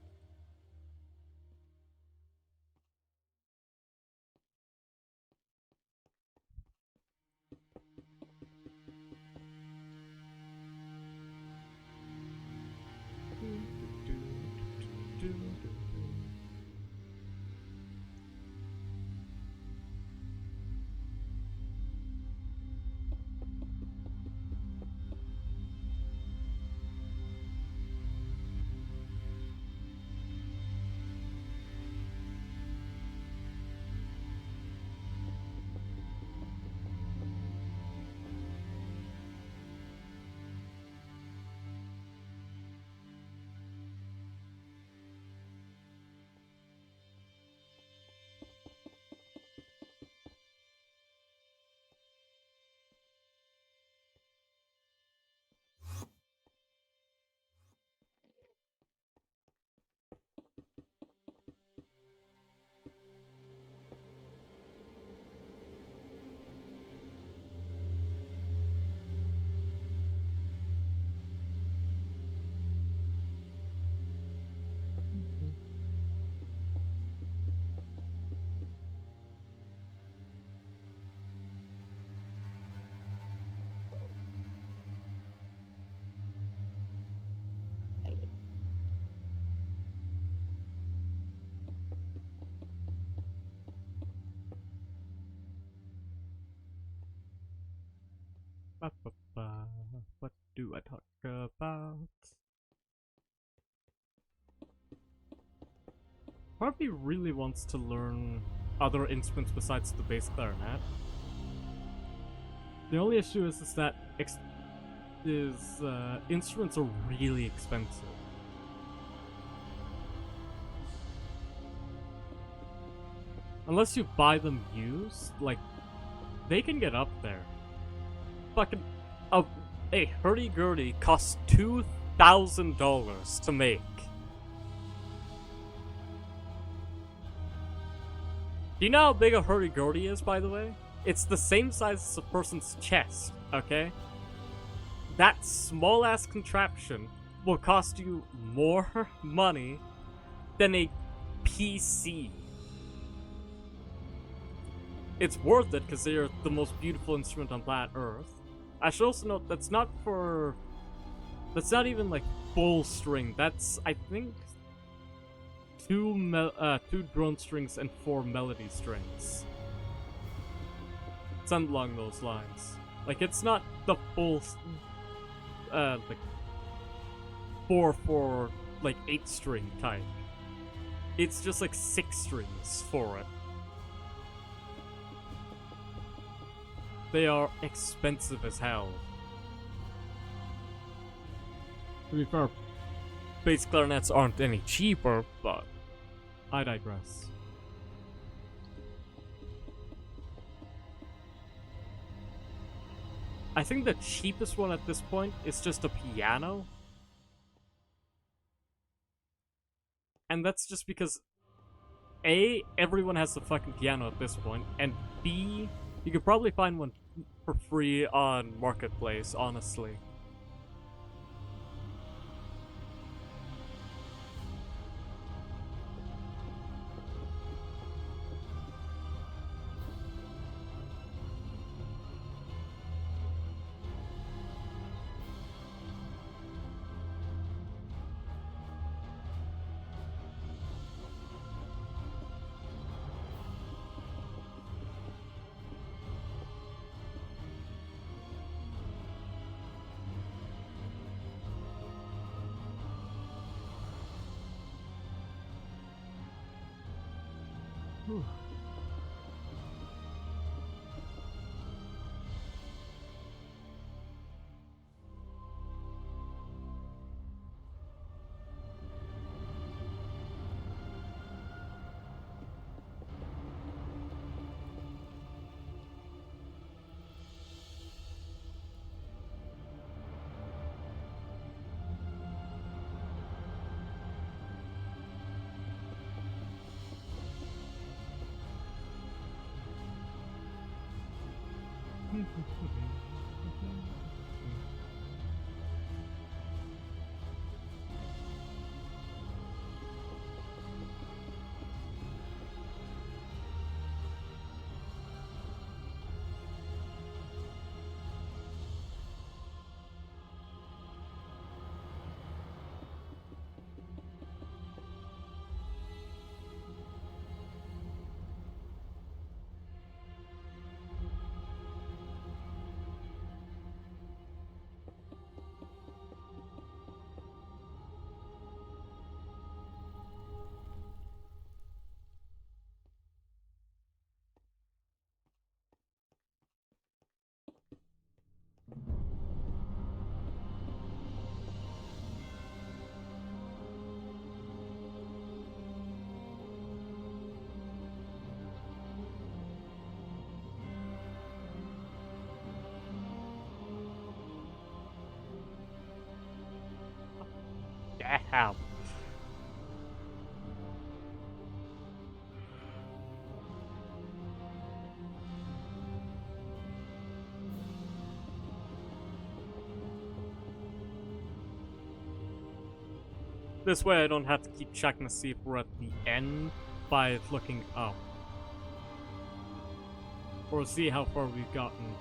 What do I talk about? Part of me really wants to learn other instruments besides the bass clarinet. The only issue is that instruments are really expensive. Unless you buy them used, like, they can get up there. Fucking, a hurdy-gurdy costs $2,000 to make. Do you know how big a hurdy-gurdy is, by the way? It's the same size as a person's chest, okay? That small-ass contraption will cost you more money than a PC. It's worth it because they're the most beautiful instrument on planet Earth. I should also note that's not even like full string. That's, I think, two drone strings and 4 melody strings. Something along those lines. Like, it's not the full, like, 4/4, like, 8-string type. It's just like 6 strings for it. They are expensive as hell. To be fair, bass clarinets aren't any cheaper, but I digress. I think the cheapest one at this point is just a piano. And that's just because A, everyone has a fucking piano at this point, and B, you could probably find one for free on Marketplace, honestly. Whew. Damn. This way I don't have to keep checking to see if we're at the end by looking up. Or see how far we've gotten.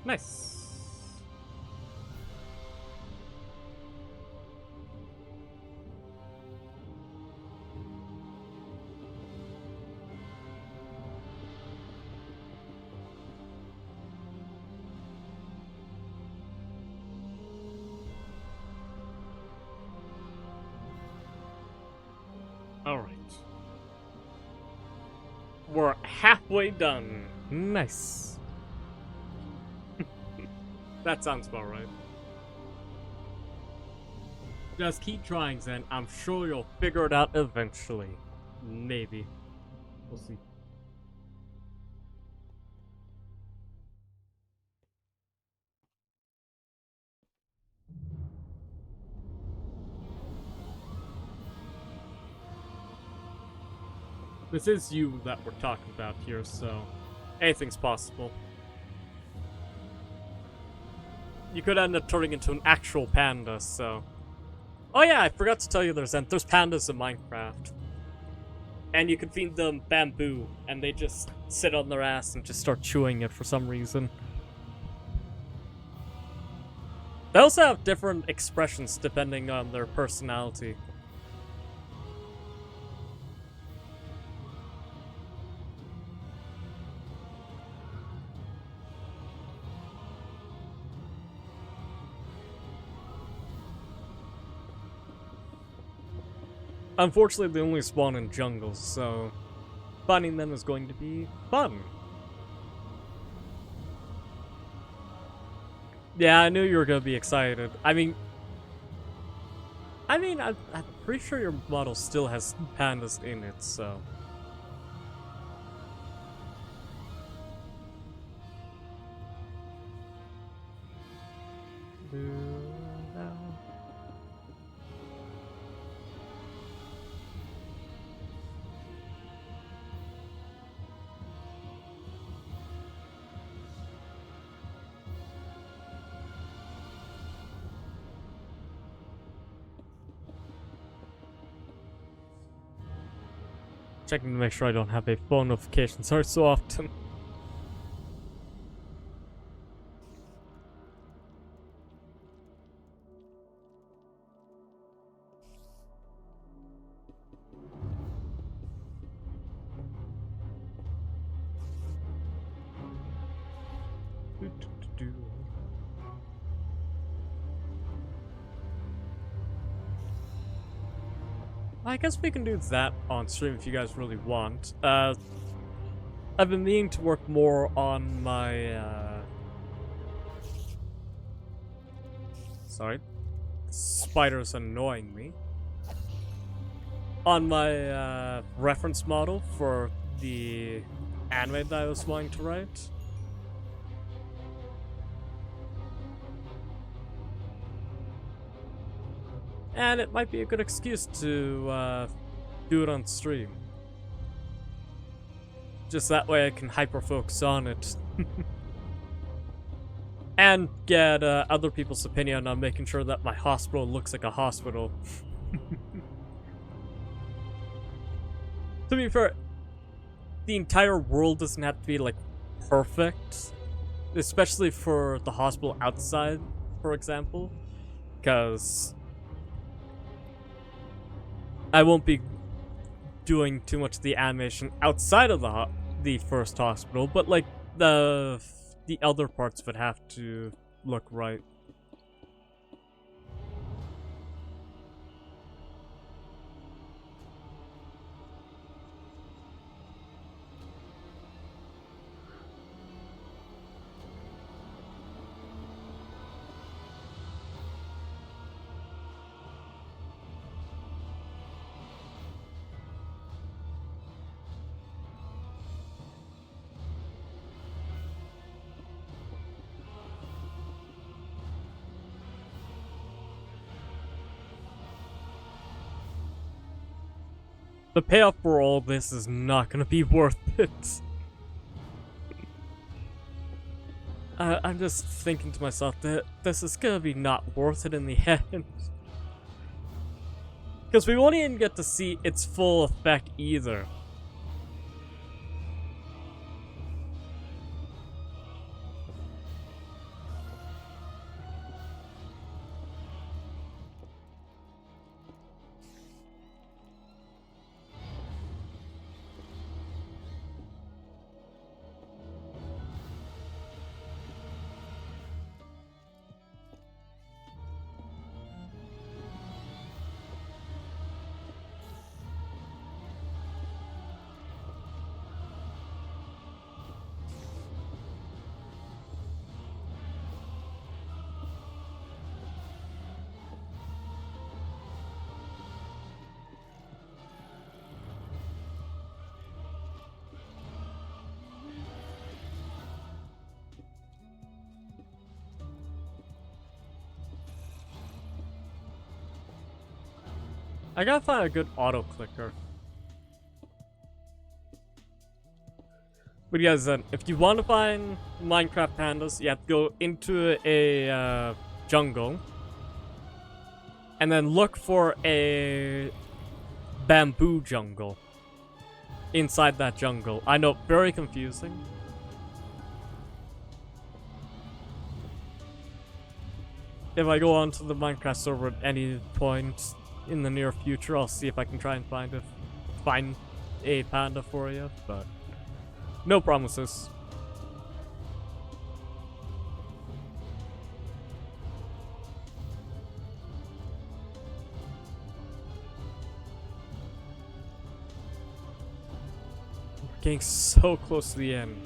Nice. Alright. We're halfway done. Nice. That sounds about right. Just keep trying, Zen. I'm sure you'll figure it out eventually. Maybe. We'll see. This is you that we're talking about here, so anything's possible. You could end up turning into an actual panda, so... Oh yeah, I forgot to tell you there's pandas in Minecraft. And you can feed them bamboo, and they just sit on their ass and just start chewing it for some reason. They also have different expressions depending on their personality. Unfortunately, they only spawn in jungles, so finding them is going to be fun. Yeah, I knew you were gonna be excited. I'm pretty sure your model still has pandas in it, so. Checking to make sure I don't have a phone notification start so often. I guess we can do that on stream if you guys really want. I've been meaning to work more on my, sorry. Spider's annoying me. On my, reference model for the anime that I was wanting to write. And it might be a good excuse to do it on stream. Just that way I can hyper-focus on it. And get other people's opinion on making sure that my hospital looks like a hospital. To be fair, the entire world doesn't have to be, like, perfect. Especially for the hospital outside, for example. Because I won't be doing too much of the animation outside of the first hospital, but like the other parts would have to look right. The payoff for all this is not gonna be worth it. I'm just thinking to myself that this is gonna be not worth it in the end. Because we won't even get to see its full effect either. I gotta find a good auto clicker. But yes, then, if you want to find Minecraft pandas, you have to go into a jungle. And then look for a bamboo jungle. Inside that jungle. I know, very confusing. if I go onto the Minecraft server at any point in the near future, I'll see if I can try and find a panda for you, but no promises. We're getting so close to the end.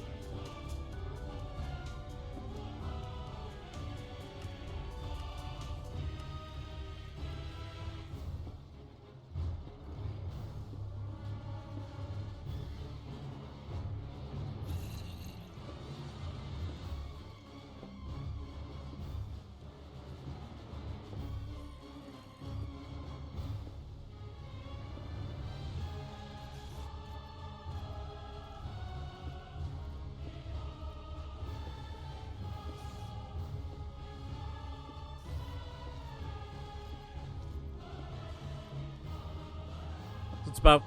It's about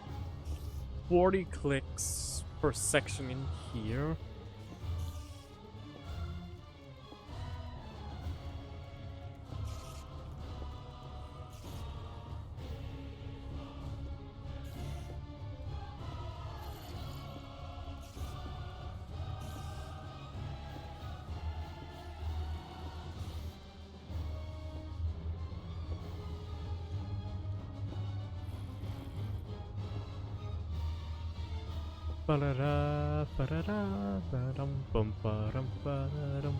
40 clicks per section in here. Ba-da-da, ba-da-da, ba-dum, bum, ba-dum, ba-dum.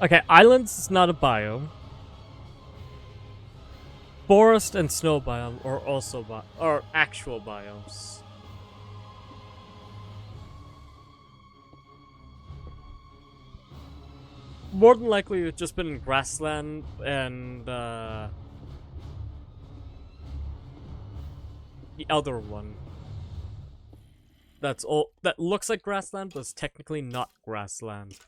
Okay, islands is not a biome. Forest and snow biome are also are actual biomes. More than likely, it's just been in grassland and the other one. That's all. That looks like grassland, but it's technically not grassland.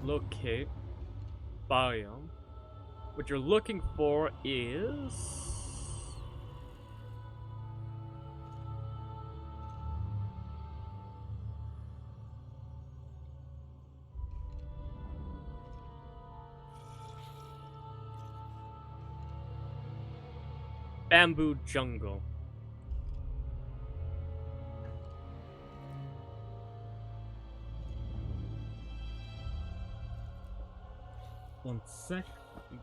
Locate biome. What you're looking for is bamboo jungle. One sec,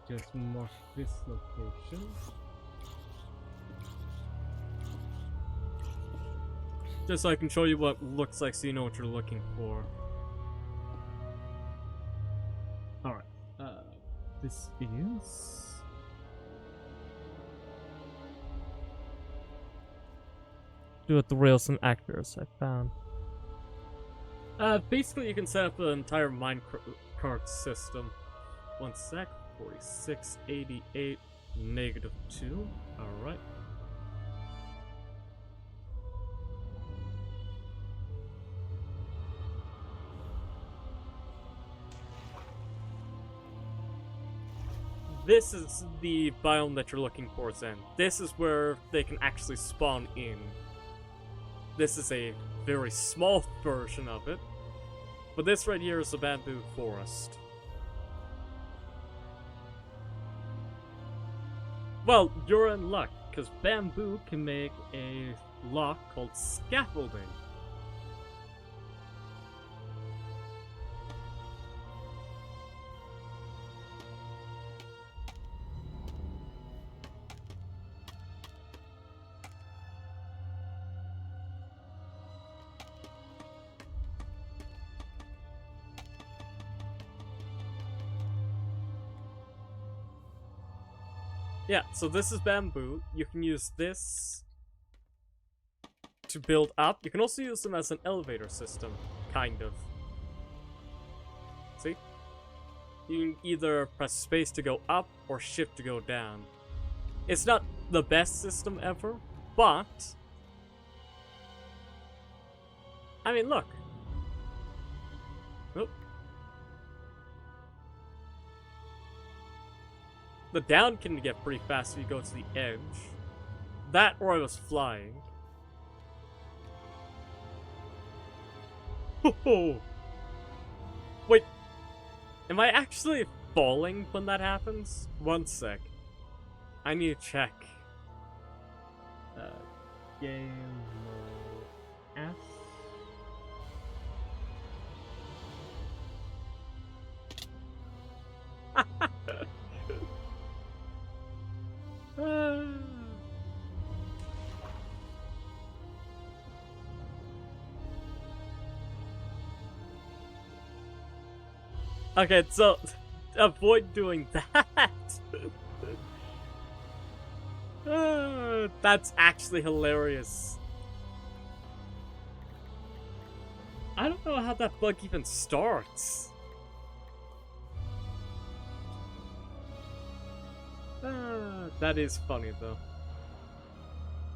just mark this location. Just so I can show you what it looks like so you know what you're looking for. Alright, this is... do what the rails and actors I found. Basically you can set up the entire minecart system. One sec, 4688 -2. Alright. This is the biome that you're looking for, Zen. This is where they can actually spawn in. This is a very small version of it. But this right here is the bamboo forest. Well, you're in luck, because bamboo can make a lock called scaffolding. Yeah, so this is bamboo. You can use this to build up. You can also use them as an elevator system, kind of. See? You can either press space to go up or shift to go down. It's not the best system ever, but... I mean, look. Oop. The down can get pretty fast if you go to the edge. That or I was flying. Oh! Wait, am I actually falling when that happens? One sec. I need to check. Game mode F. Okay, so avoid doing that. That's actually hilarious. I don't know how that bug even starts. That is funny though.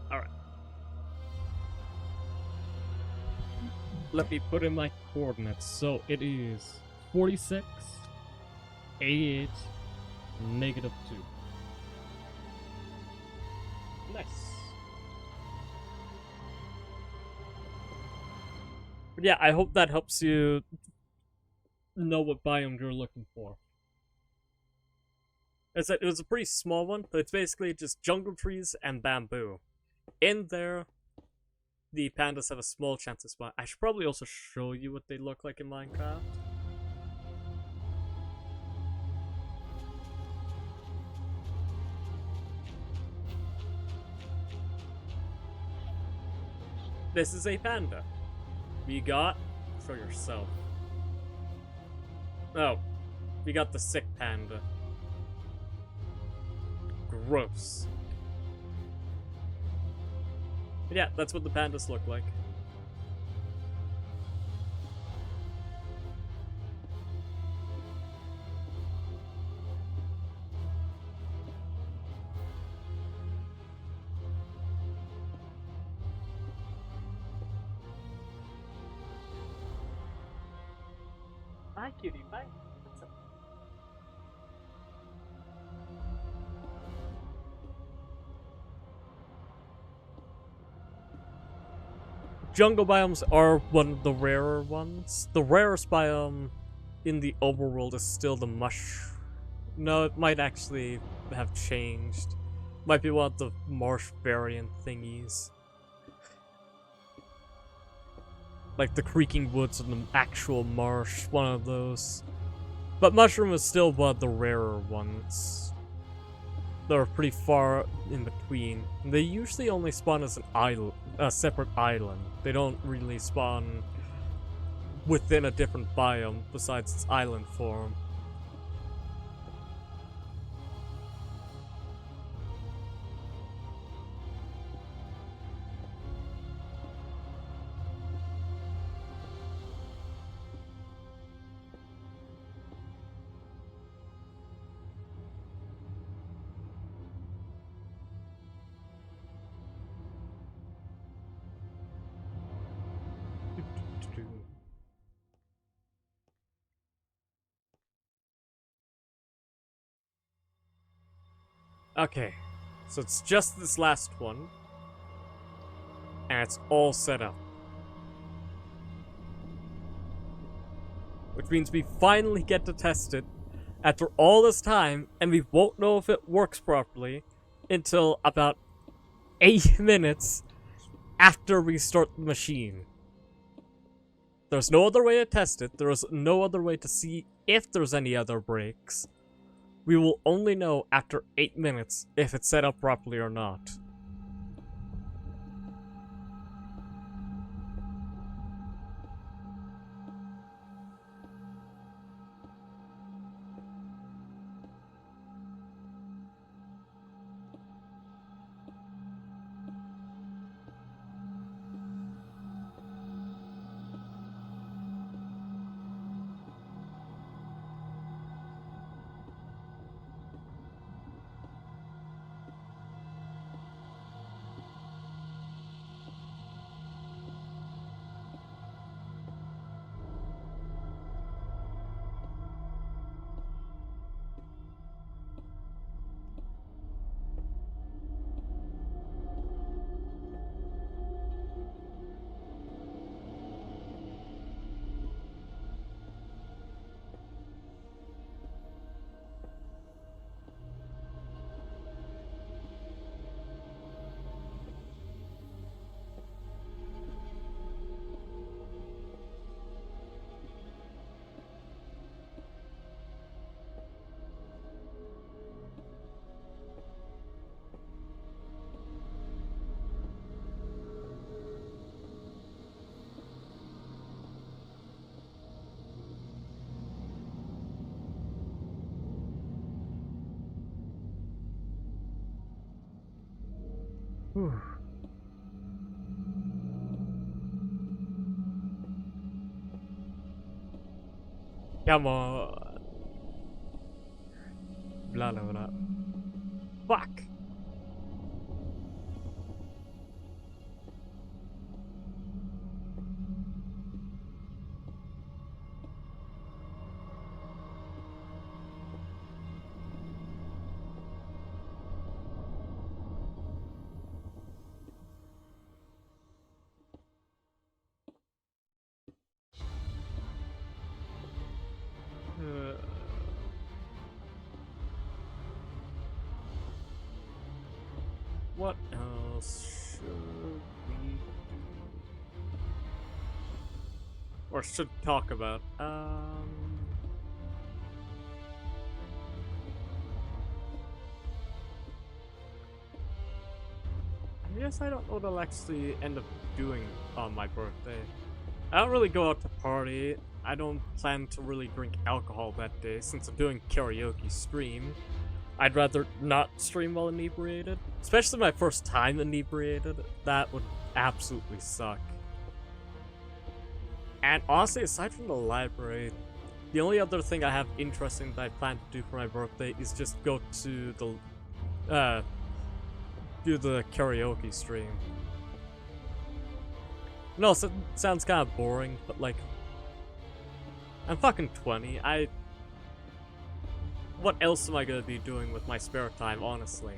Alright. Let me put in my coordinates. So it is 46, 88, -2. Nice. But yeah, I hope that helps you know what biome you're looking for. As I said, it was a pretty small one, but it's basically just jungle trees and bamboo. In there, the pandas have a small chance to spawn. I should probably also show you what they look like in Minecraft. This is a panda. We got... Show yourself. Oh. We got the sick panda. Gross. But yeah, that's what the pandas look like. Bye, cutie. Bye. What's up? Jungle biomes are one of the rarer ones. The rarest biome in the overworld is still the mush. No, it might actually have changed. Might be one of the marsh variant thingies. Like the creaking woods and the actual marsh, one of those. But mushroom is still one of the rarer ones. They're pretty far in between. They usually only spawn as an island, a separate island. They don't really spawn within a different biome besides its island form. Okay, so it's just this last one, and it's all set up. Which means we finally get to test it after all this time, and we won't know if it works properly until about 8 minutes after we start the machine. There's no other way to test it, there's no other way to see if there's any other breaks. We will only know after 8 minutes if it's set up properly or not. Whew. Come on. Blah blah blah. Fuck. What else should we do? Or should talk about? I guess I don't know what I'll actually end up doing on my birthday. I don't really go out to party. I don't plan to really drink alcohol that day since I'm doing karaoke stream. I'd rather not stream while inebriated. Especially my first time inebriated. That would absolutely suck. And honestly, aside from the library, the only other thing I have interesting that I plan to do for my birthday is just go to the, do the karaoke stream. No, it sounds kind of boring, but like, I'm fucking 20. What else am I gonna be doing with my spare time, honestly?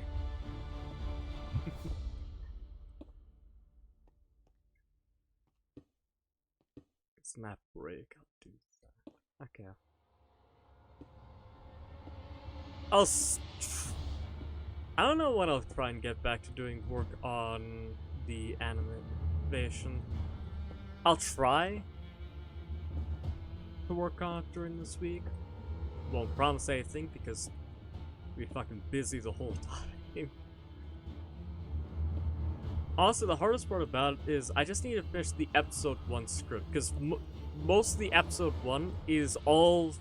Snap break, I'll do that. Okay. I don't know when I'll try and get back to doing work on the animation. I'll try to work on it during this week. Won't promise anything because we're fucking busy the whole time. Also, the hardest part about it is I just need to finish the episode 1 script because most of the episode 1 is all,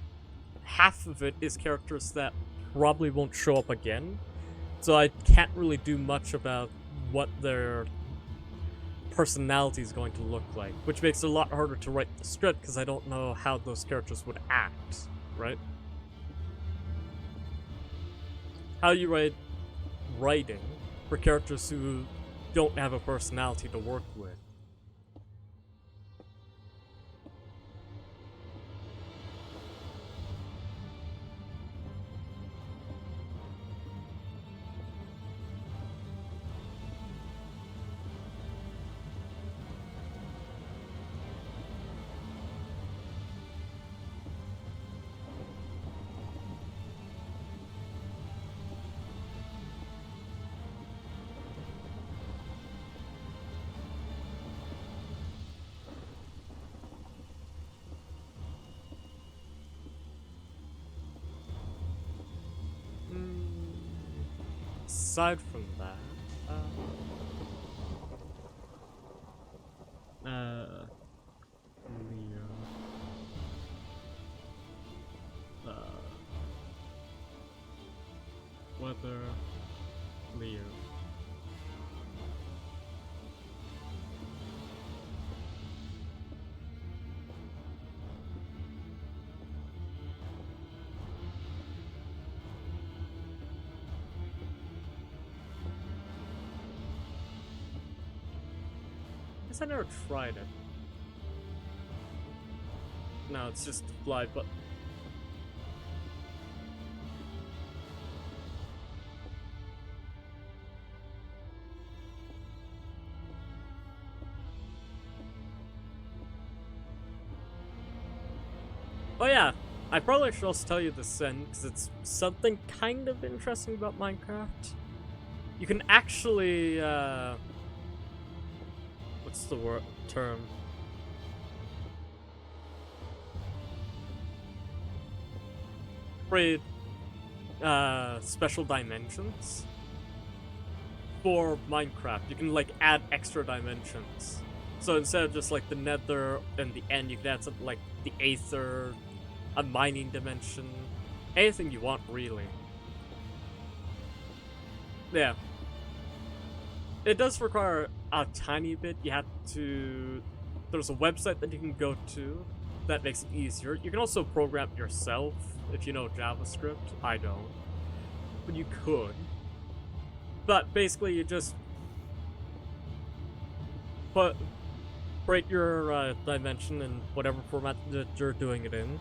half of it is characters that probably won't show up again. So I can't really do much about what their personality is going to look like, which makes it a lot harder to write the script because I don't know how those characters would act, right? How you write writing for characters who don't have a personality to work with. Aside from that, Leo, weather, Leo. I never tried it. No, it's just fly, but oh yeah, I probably should also tell you this then, because it's something kind of interesting about Minecraft. You can actually, what's the term? Create, special dimensions for Minecraft. You can, like, add extra dimensions. So instead of just, like, the nether and the end, you can add something like the aether, a mining dimension, anything you want, really. Yeah. it does require a tiny bit. You have to... There's a website that you can go to that makes it easier. You can also program it yourself if you know JavaScript. I don't. But you could. But basically you just break your dimension in whatever format that you're doing it in.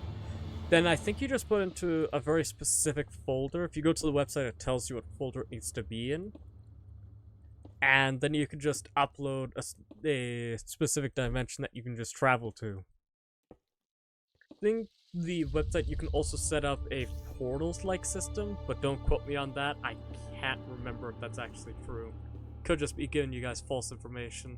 Then I think you just put into a very specific folder. If you go to the website, it tells you what folder it needs to be in. And then you can just upload a specific dimension that you can just travel to. I think the website you can also set up a portals-like system, but don't quote me on that. I can't remember if that's actually true. Could just be giving you guys false information.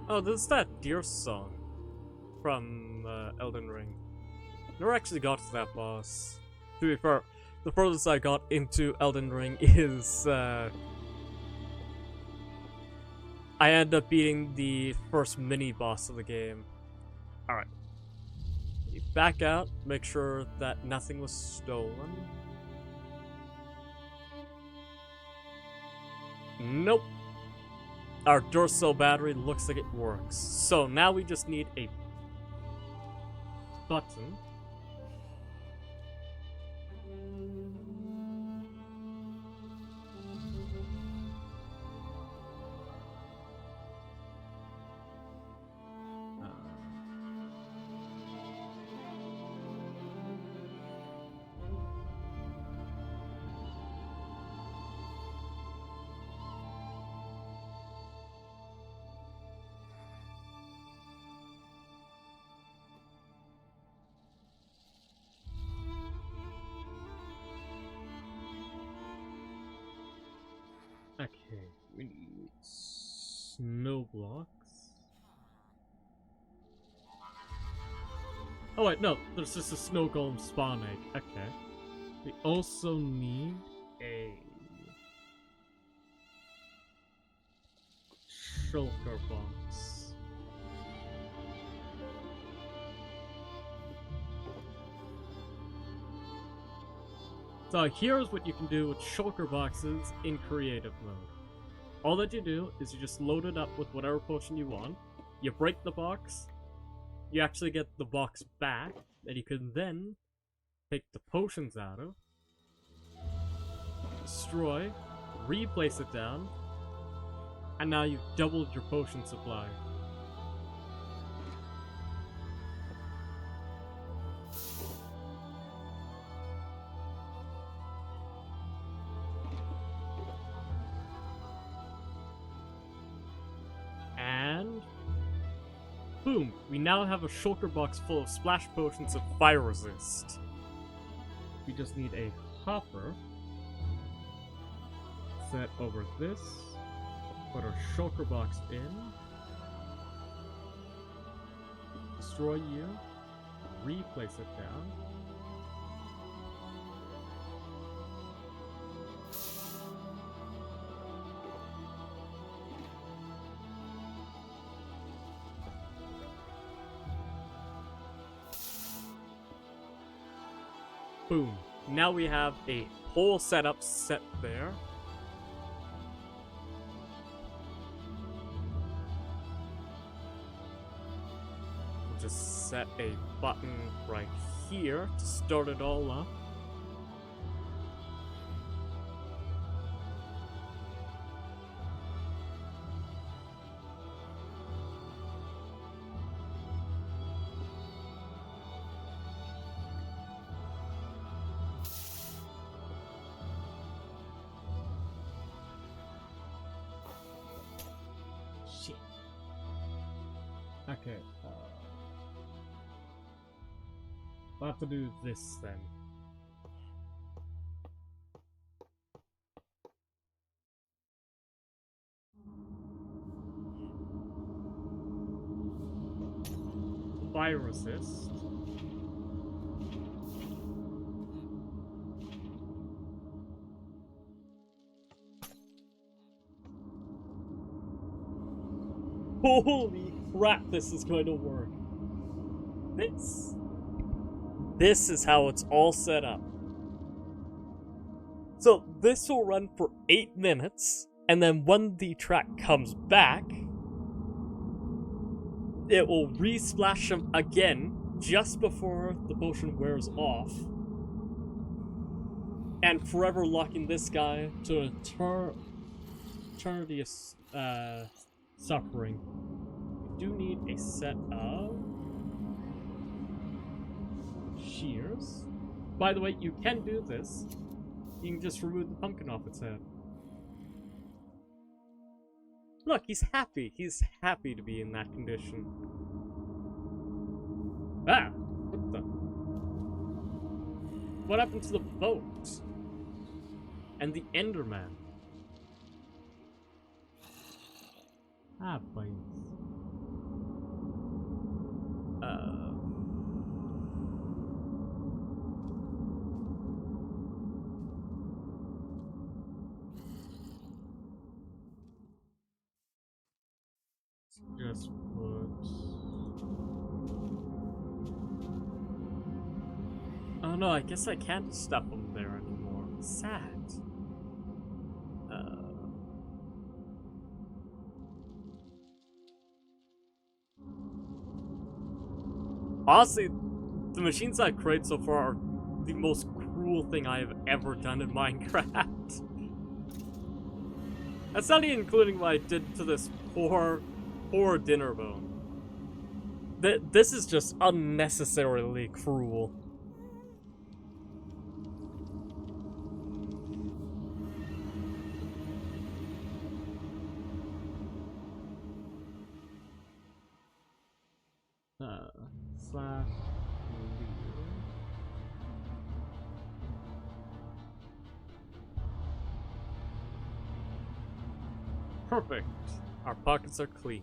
Oh, this is that deer song from Elden Ring. Never actually got to that boss. To be fair, the furthest I got into Elden Ring is I end up beating the first mini boss of the game. Alright. Back out, make sure that nothing was stolen. Nope. Our Duracell battery looks like it works. So now we just need a button. Okay, we need snow blocks. Oh wait, no, there's just a snow golem spawn egg. Okay. We also need a shulker box. So here's what you can do with shulker boxes in creative mode. All that you do is you just load it up with whatever potion you want. You break the box. You actually get the box back that you can then take the potions out of, destroy, replace it down, and now you've doubled your potion supply. And boom, we now have a shulker box full of splash potions of fire resist. We just need a hopper set over this, put our shulker box in, destroy you, replace it down, boom. Now we have a whole setup set there. We'll just set a button right here to start it all up. Shit. Okay, I'll have to do this then. Fire resist. Holy crap, this is going to work. This is how it's all set up. So this will run for 8 minutes, and then when the track comes back, it will re-splash him again just before the potion wears off, and forever locking this guy to eternity of suffering. We do need a set of shears. By the way, you can do this. You can just remove the pumpkin off its head. Look, he's happy. He's happy to be in that condition. Ah! What the? What happened to the boat? And the Enderman? Ah, boys. Just put... Oh no, I guess I can't stuff them there anymore. Sad. Honestly, the machines I've created so far are the most cruel thing I have ever done in Minecraft. That's not even including what I did to this poor dinner bone. This is just unnecessarily cruel. Slash perfect. Our pockets are clean.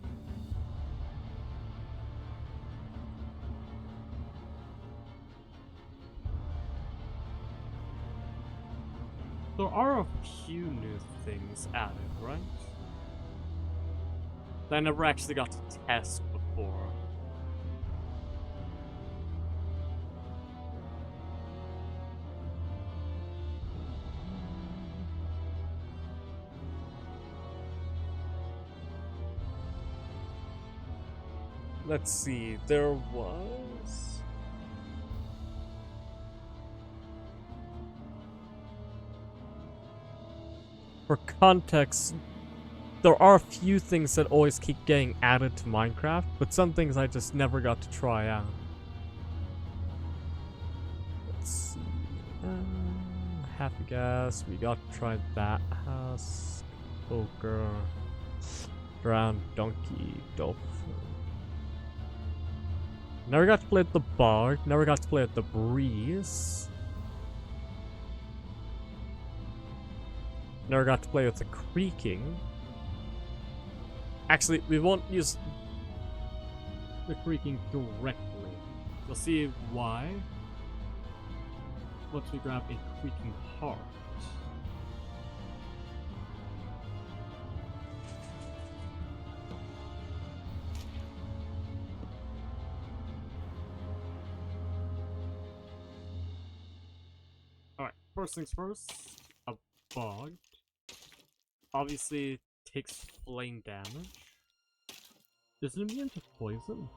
There are a few new things added, right? That I never actually got to test before. Let's see, there was... For context, there are a few things that always keep getting added to Minecraft, but some things I just never got to try out. Let's see... half a gas, we got to try that house. Poker... Drowned donkey, dolphin... Never got to play with the bard, never got to play with the breeze. Never got to play with the creaking. Actually, we won't use the creaking directly. You'll see why once we grab a creaking heart. Alright, first things first, a bog. Obviously takes flame damage. Is it immune to poison?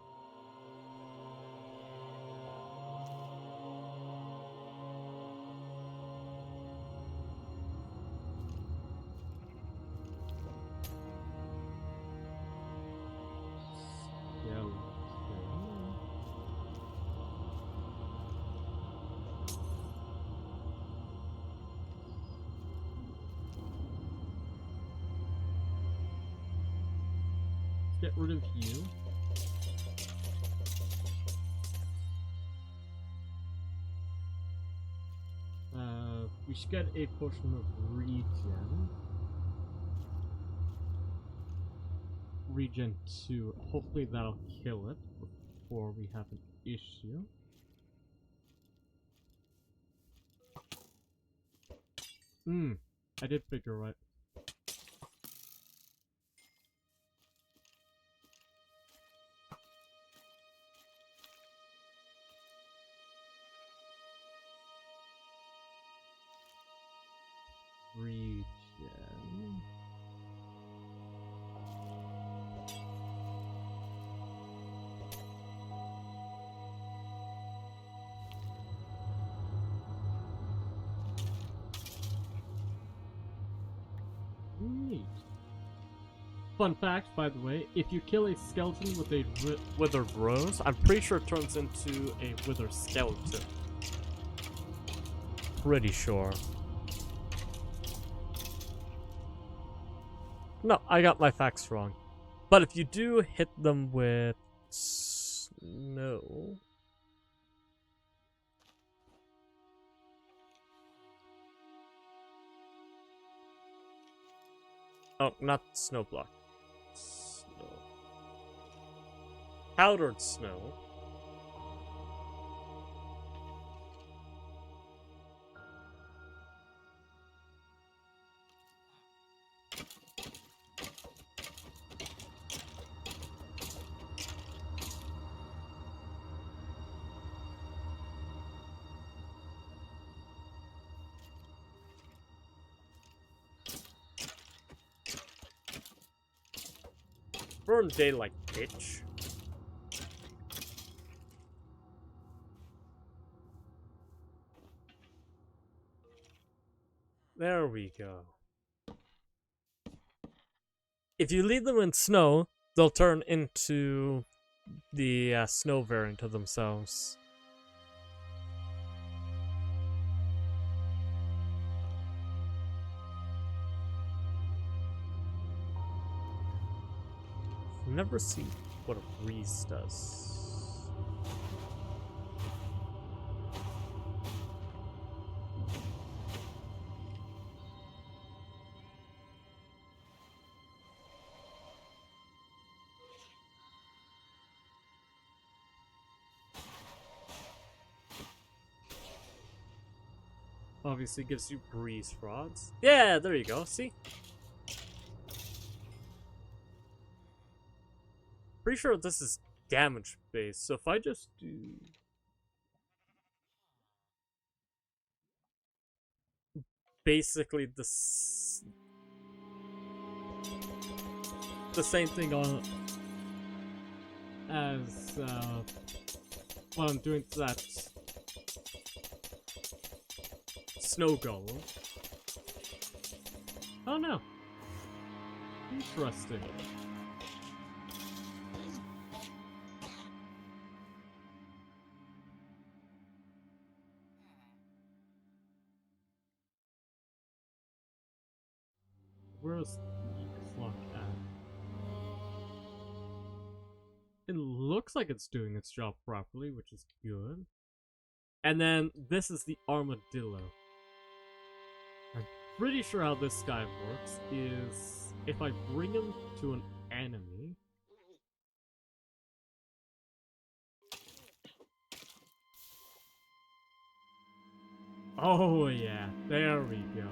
Get rid of you. We should get a potion of regen. Regen 2. Hopefully that'll kill it before we have an issue. Hmm, I did figure right. region. Neat. Fun fact, by the way, if you kill a skeleton with a Withered rose? I'm pretty sure it turns into a withered skeleton. Pretty sure. No, I got my facts wrong. But if you do hit them with snow... Oh, not snow block. Snow. Powdered snow. Burn daylight, bitch. There we go. If you leave them in snow, they'll turn into the snow variant of themselves. I've never seen what a breeze does. Obviously gives you breeze rods. Yeah, there you go, see? Pretty sure this is damage based, so if I just do... basically the same thing on as while I'm doing that snow golem. Oh no. Interesting. Where's the clock at? It looks like it's doing its job properly, which is good. And then this is the armadillo. I'm pretty sure how this guy works is if I bring him to an enemy. Oh yeah, there we go.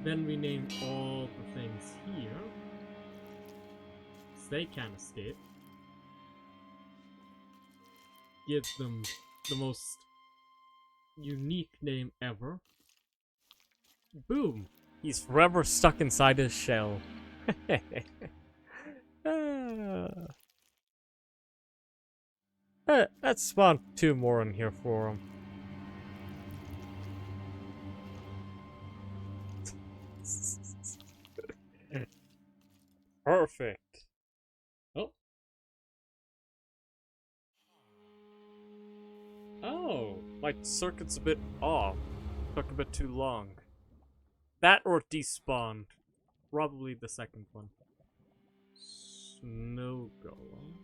Then we name all the things here, so they can't escape. Give them the most unique name ever. Boom! He's forever stuck inside his shell. Let's spawn 2 more in here for him. Perfect. Oh. Oh, my circuit's a bit off. Took a bit too long. That or despawned. Probably the second one. Snow golem.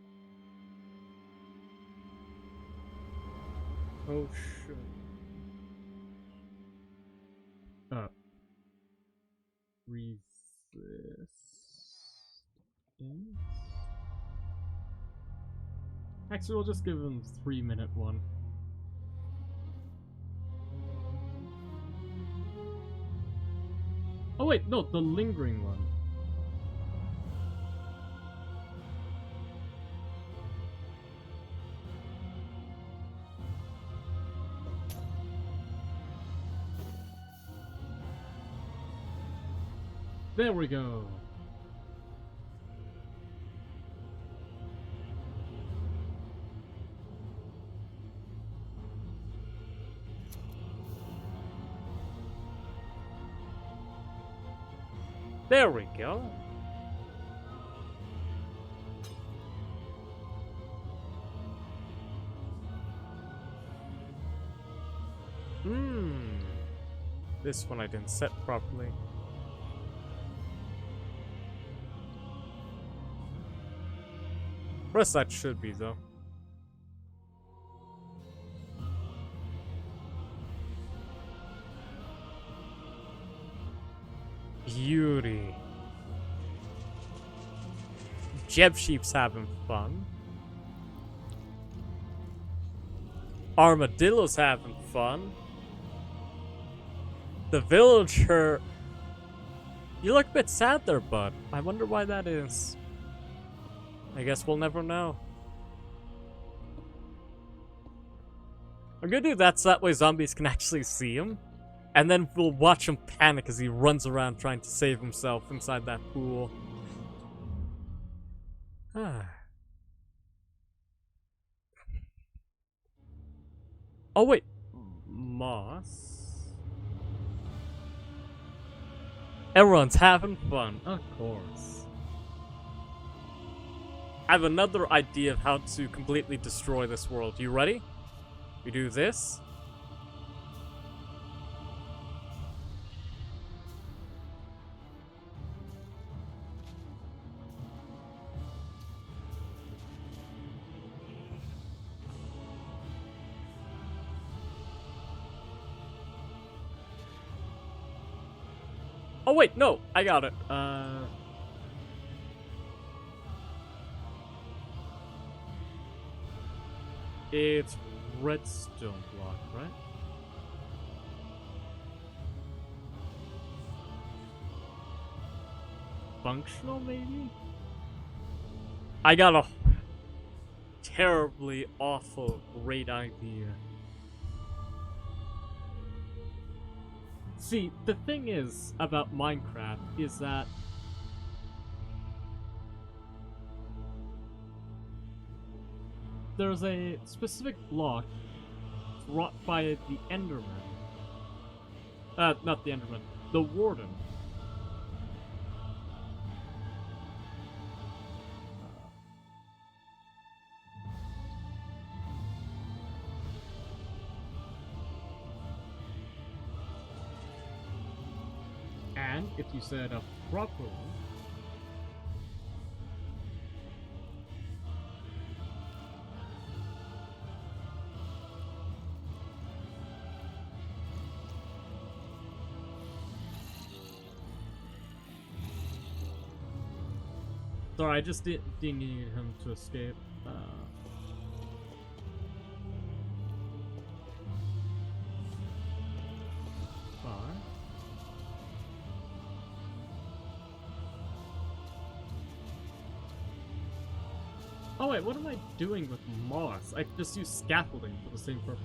Oh shit. Resist. Actually, we'll just give him 3-minute one. Oh wait, no, the lingering one. There we go. There we go. This one I didn't set properly. Rest that should be though. Beauty. Jeb Sheep's having fun. Armadillo's having fun. The villager... You look a bit sad there, bud. I wonder why that is. I guess we'll never know. I'm gonna do that so that way zombies can actually see him. And then we'll watch him panic as he runs around trying to save himself inside that pool. Oh wait. Moss? Everyone's having fun. Of course. I have another idea of how to completely destroy this world. You ready? We do this. Oh wait, no, I got it. It's redstone block, right? Functional, maybe? I got a terribly awful great idea. See, the thing is about Minecraft is that there's a specific block brought by the Enderman. Not the Enderman, the Warden. And if you set it up properly, sorry, I just didn't need him to escape. Oh wait, what am I doing with moss? I just use scaffolding for the same purpose.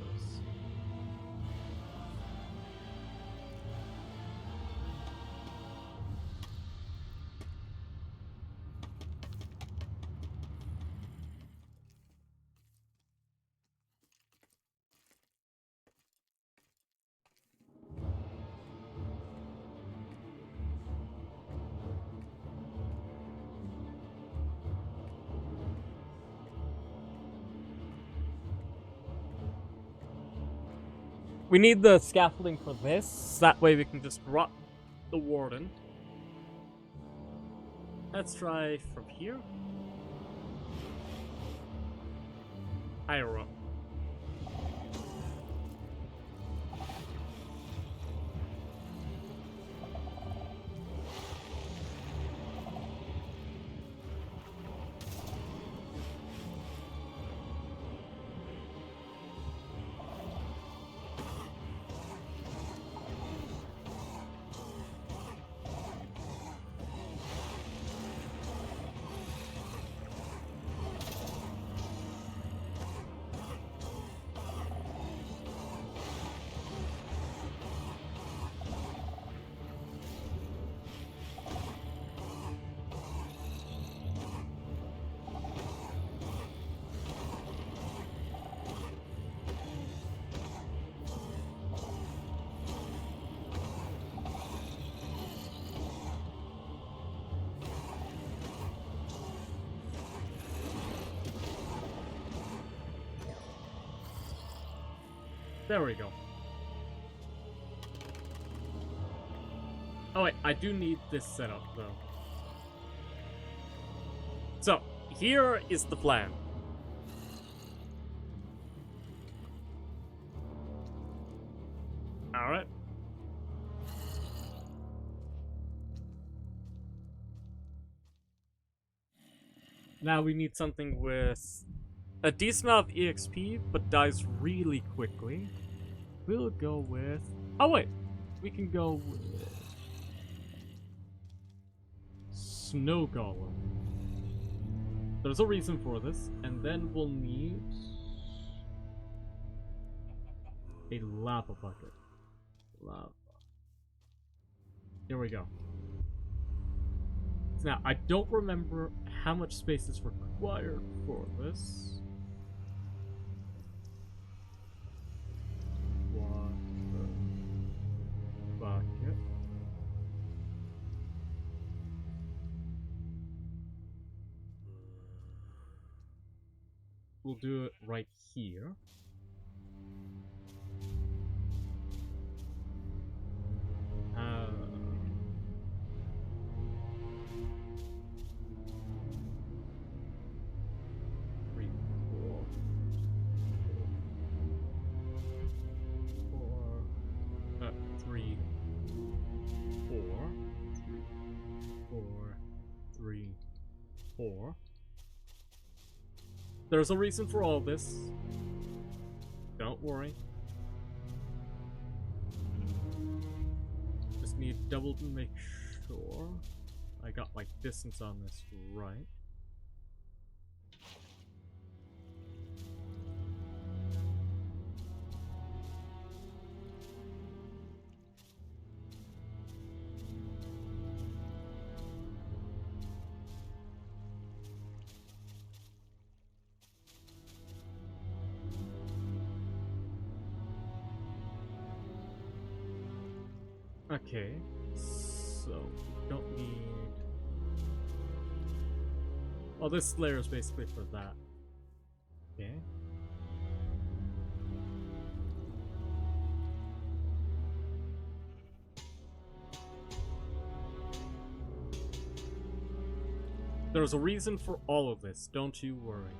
We need the scaffolding for this. That way we can just drop the Warden. Let's try from here. Higher up. There we go. Oh wait, I do need this setup though. So, here is the plan. Alright. Now we need something with a decent amount of EXP, but dies really quickly. We'll go with... Oh wait, we can go with... Snow Golem. There's a reason for this, and then we'll need... a lava bucket. Lava. Here we go. Now, I don't remember how much space is required for this. Water bucket. We'll do it right here. Four. There's a reason for all this. Don't worry. Just need double to make sure I got my distance on this right. Okay, so we don't need... Well, this layer is basically for that. Okay. There's a reason for all of this, don't you worry.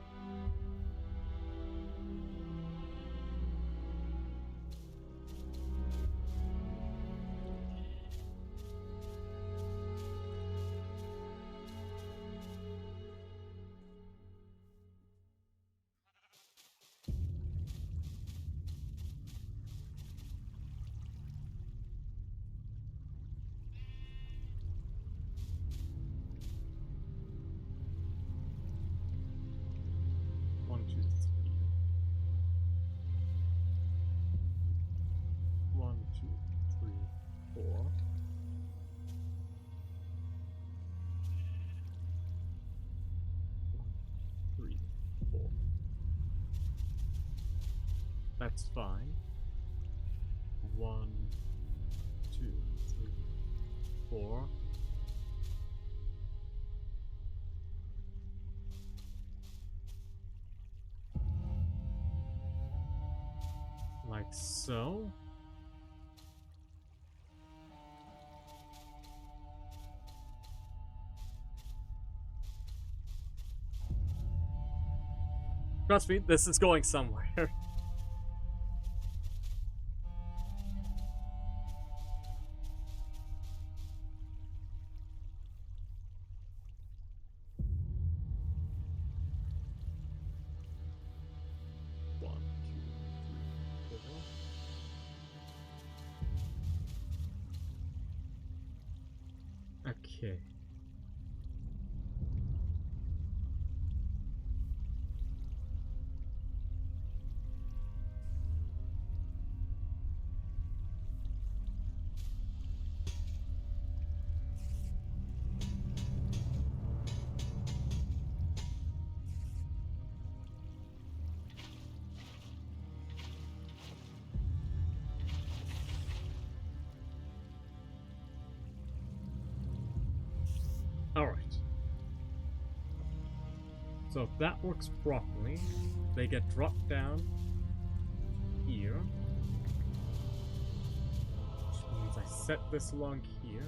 That's fine. 1, 2, 3, 4. Like so. Trust me, this is going somewhere. Okay. Alright. So if that works properly, they get dropped down here. set this along here.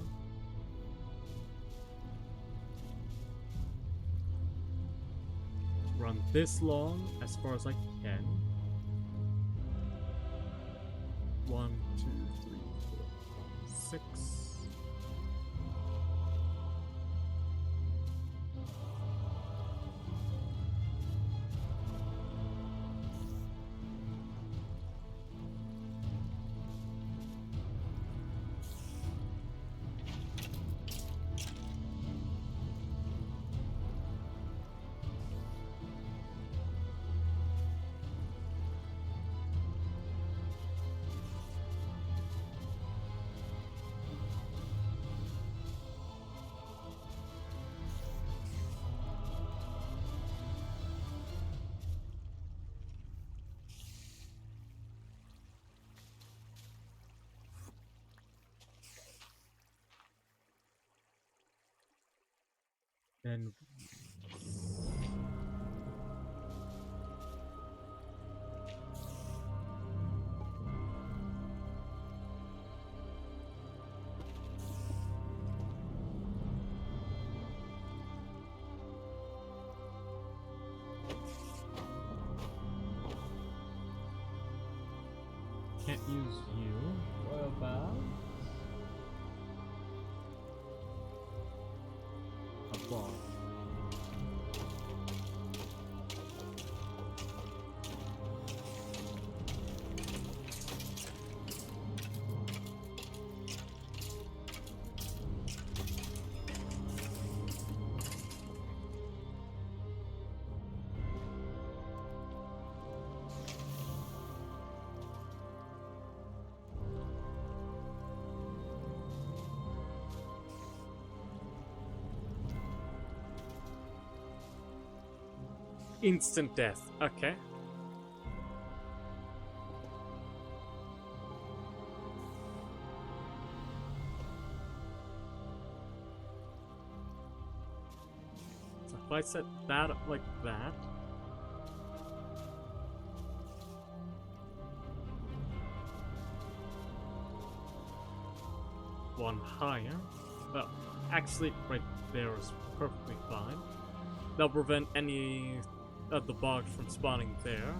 Run this long as far as I can. 1, 2, 3, 4, 6. Then can't use you. What about A ball. Instant death. Okay. So if I set that up like that. One higher. Well, actually, right there is perfectly fine. That'll prevent any of the bugs from spawning there.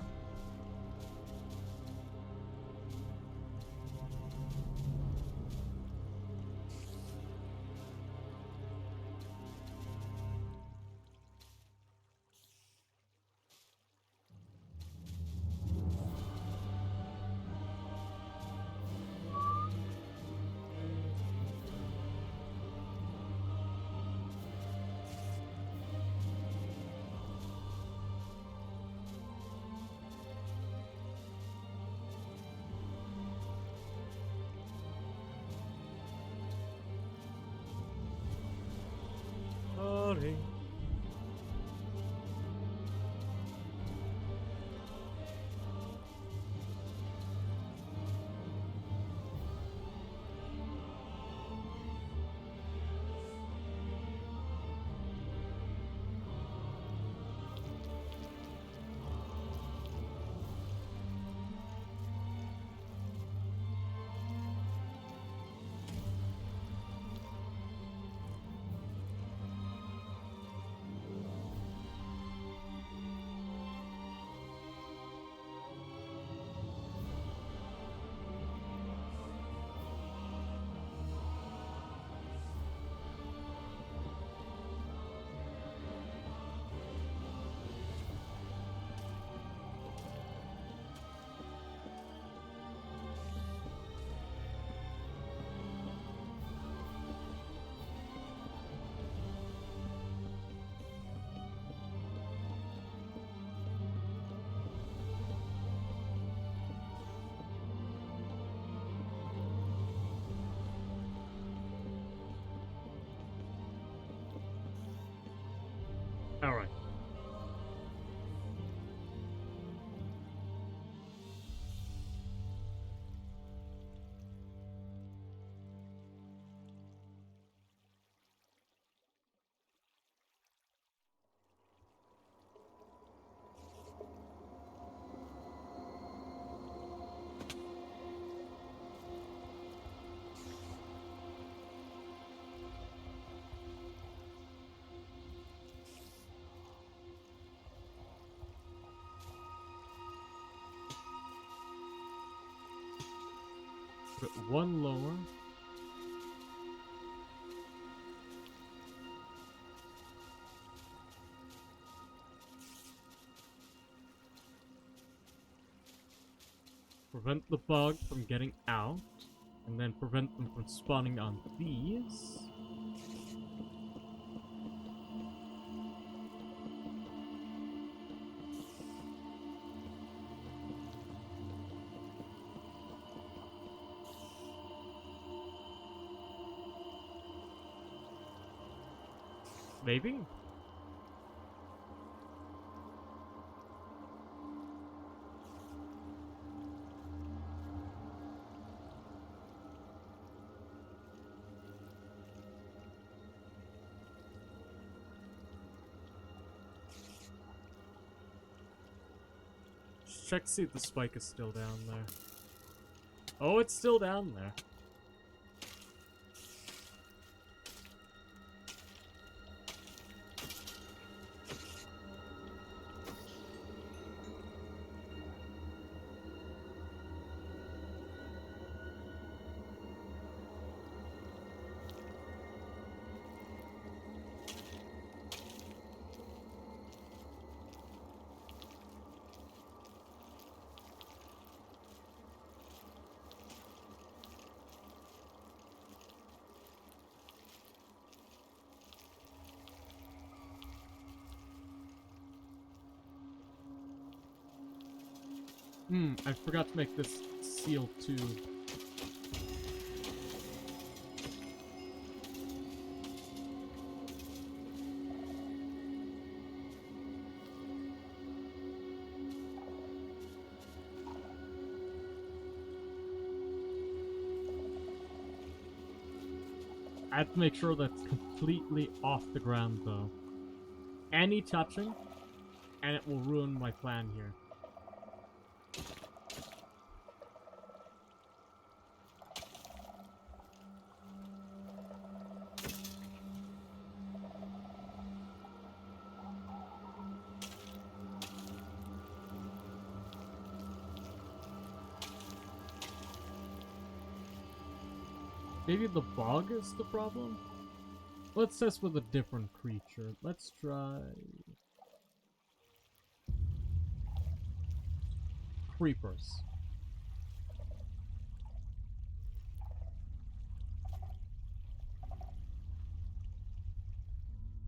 Put it one lower. Prevent the bug from getting out, and then prevent them from spawning on these. Maybe? Check to see if the spike is still down there. Oh, it's still down there. I forgot to make this seal too. I have to make sure that's completely off the ground though. Any touching, and it will ruin my plan here. Maybe the bug is the problem? Let's test with a different creature. Let's try... creepers.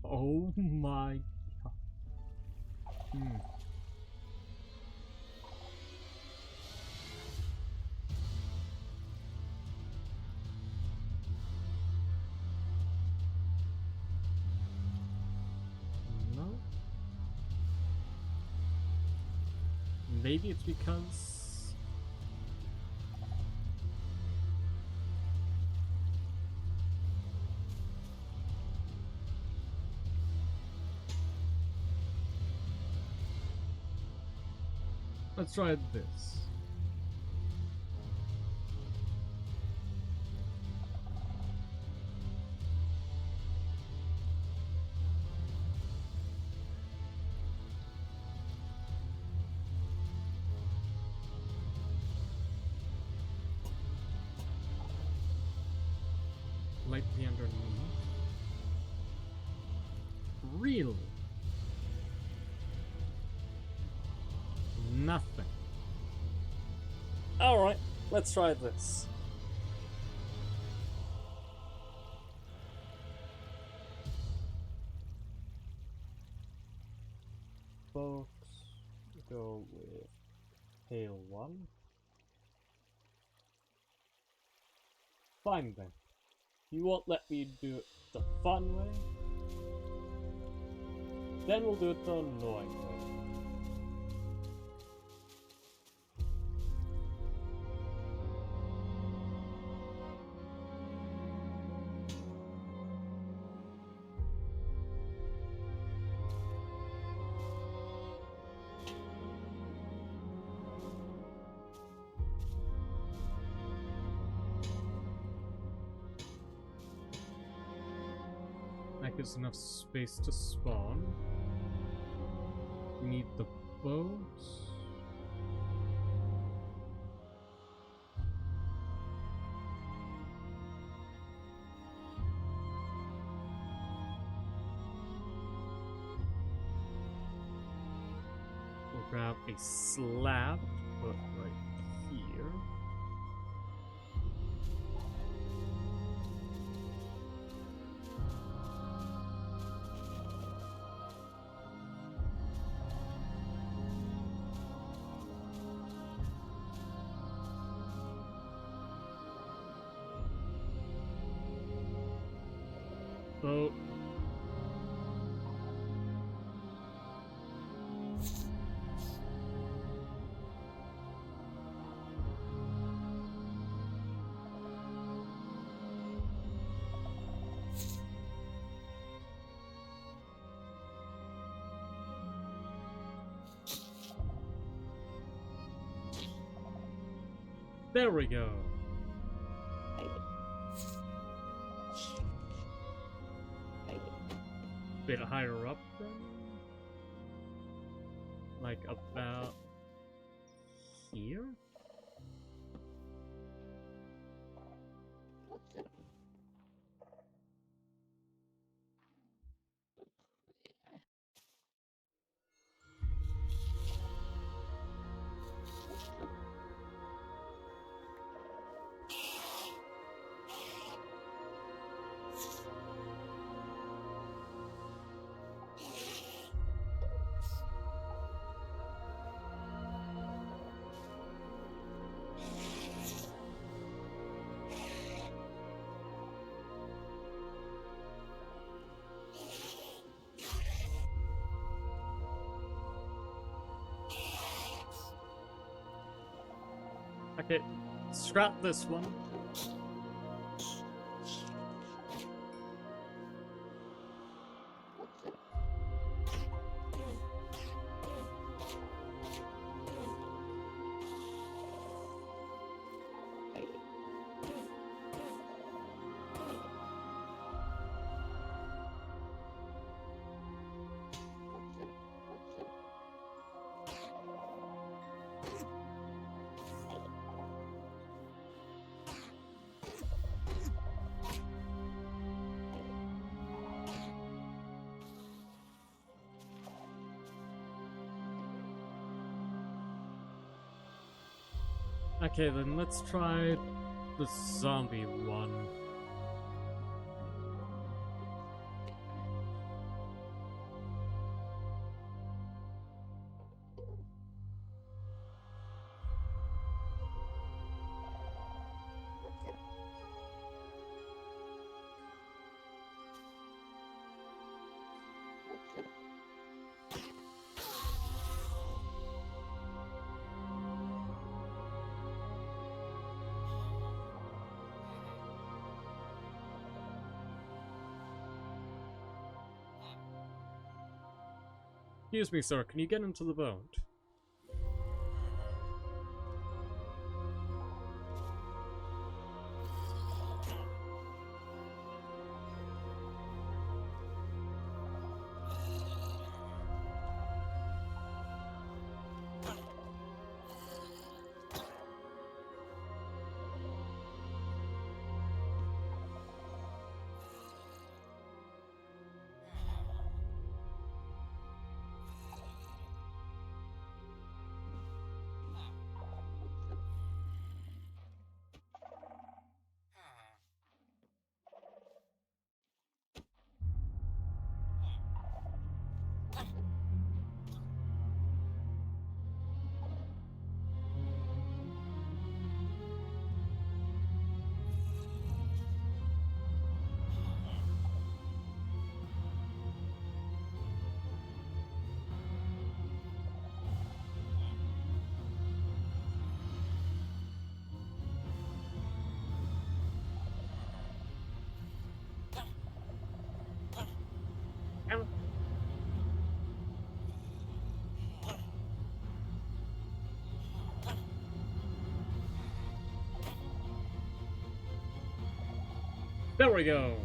Oh my god. Maybe it's because... Let's try this. Lightly underneath. Really? Nothing. Alright, let's try this. Folks, go with Hail 1. Fine then. You won't let me do it the fun way? Then we'll do it the annoying way. That gives enough space to spawn. We need the boat. grab a slab, put right here. So there we go. Bit higher up then? Like about here? Okay, scrap this one. Okay, then let's try the zombie one. Excuse me, sir, can you get into the boat? There we go!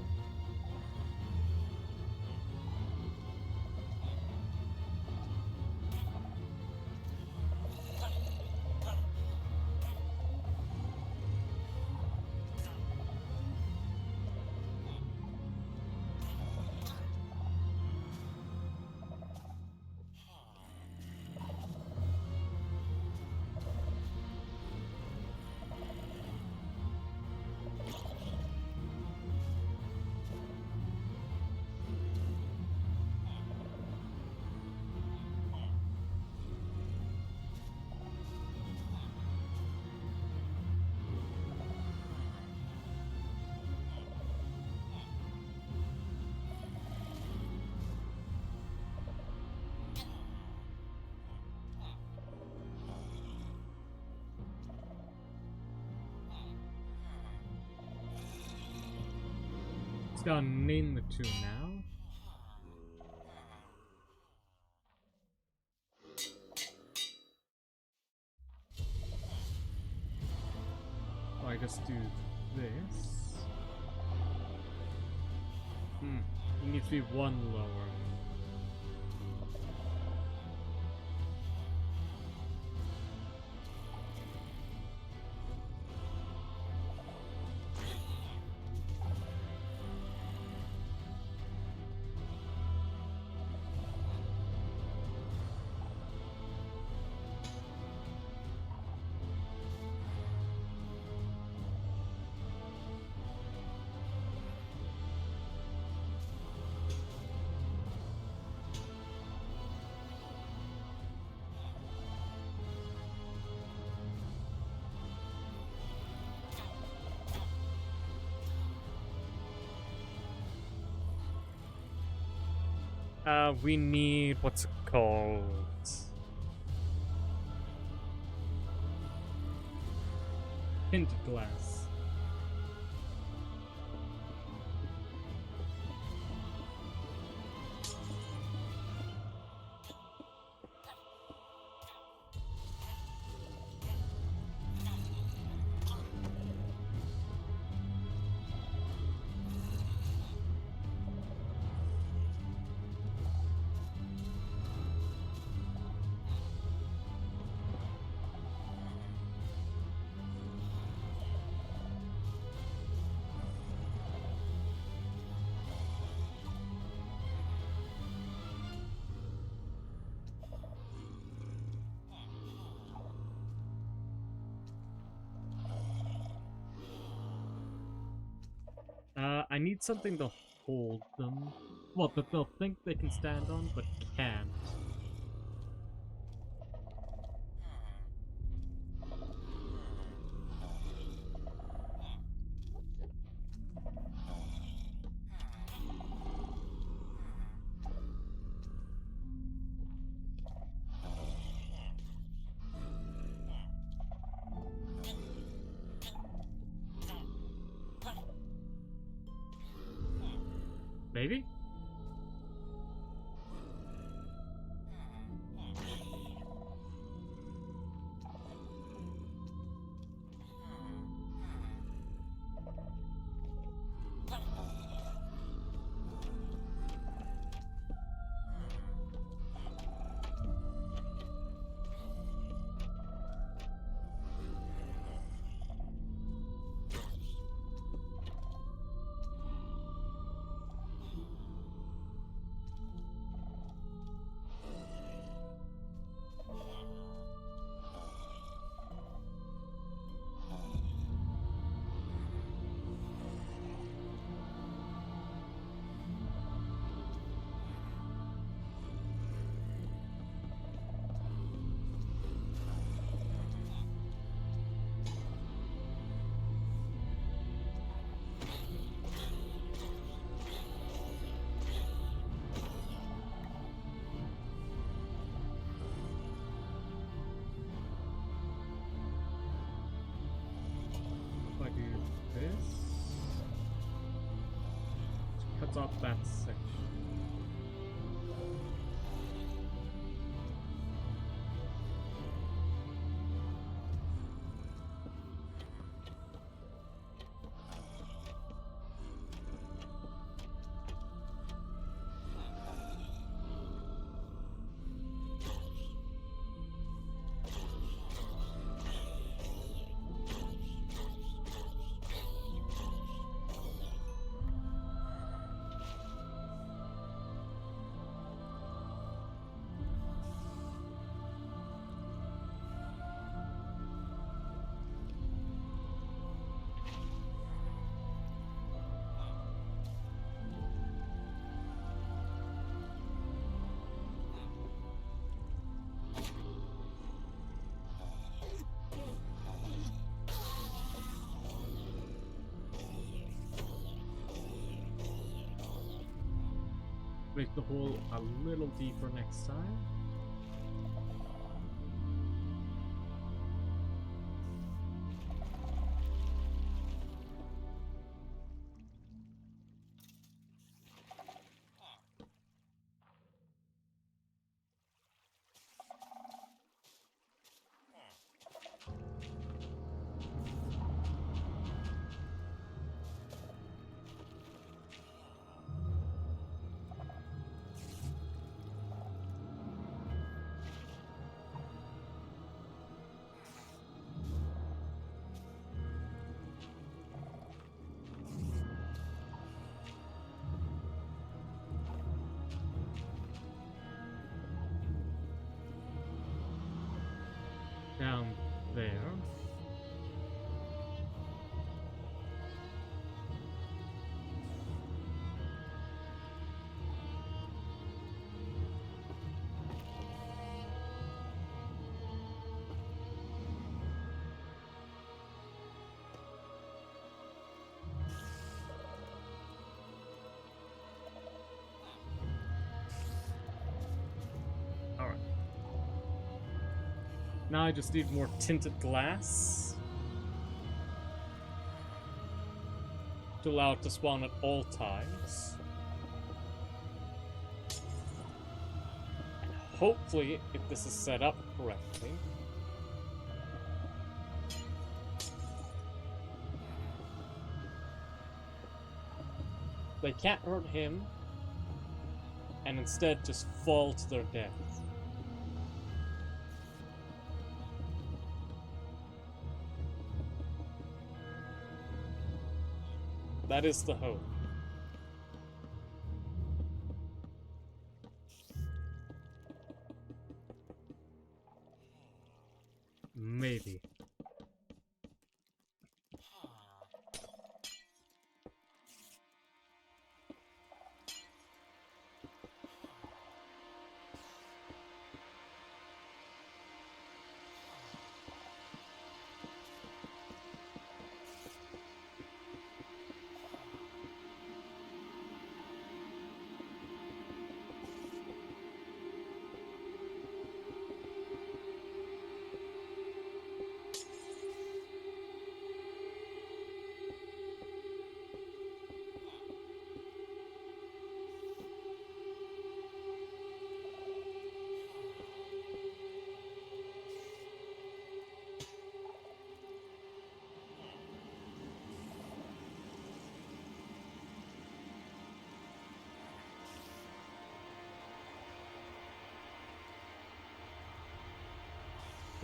Just gotta name the two now. So I just do this. It needs to be one lower. We need what's it called? Tinted glass. I need something to hold them. Well, that they'll think they can stand on, but can't. Maybe? If I do this, it cuts off that section. Make the hole a little deeper next time. Now I just need more tinted glass to allow it to spawn at all times. And hopefully, if this is set up correctly, they can't hurt him and instead just fall to their death. That is the hope. Maybe.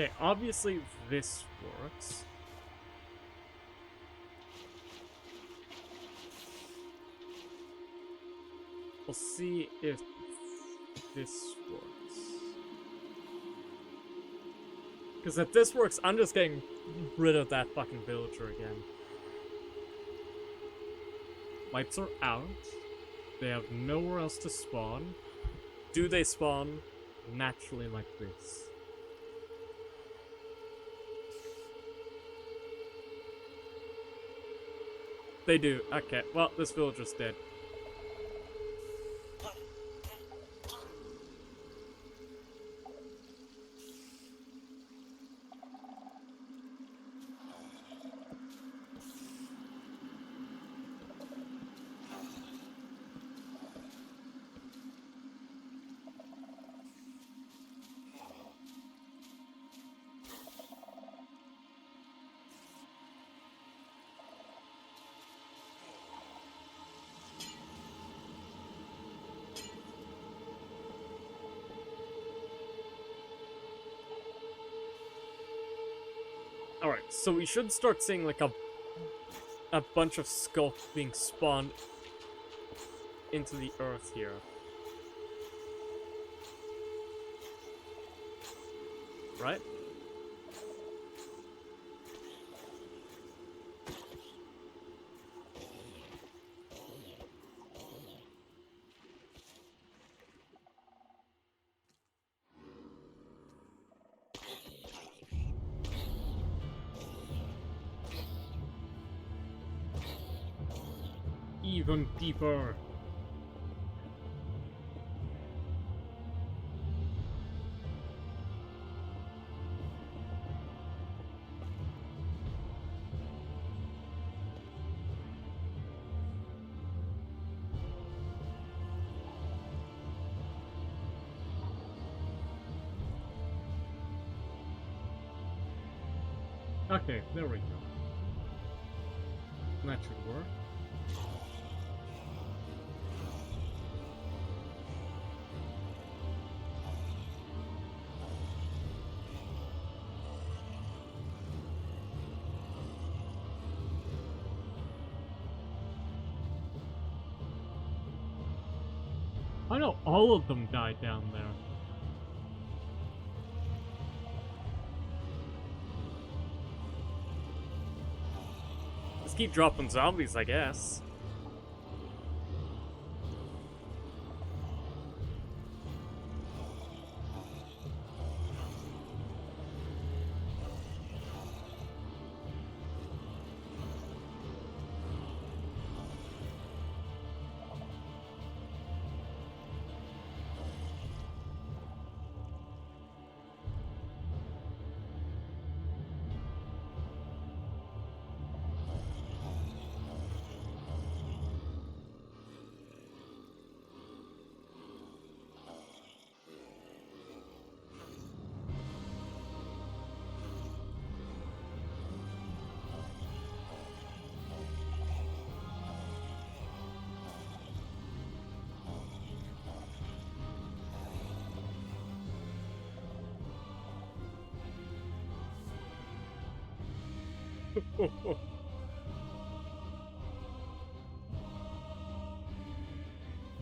Okay, obviously this works. We'll see if this works. Because if this works, I'm just getting rid of that fucking villager again. Lights are out. They have nowhere else to spawn. Do they spawn naturally like this? They do. Okay, well, this villager's dead. Alright, so we should start seeing like a bunch of skulks being spawned into the earth here. Right? Even deeper. Okay, there we go. That should work. I know all of them died down there. Just keep dropping zombies, I guess.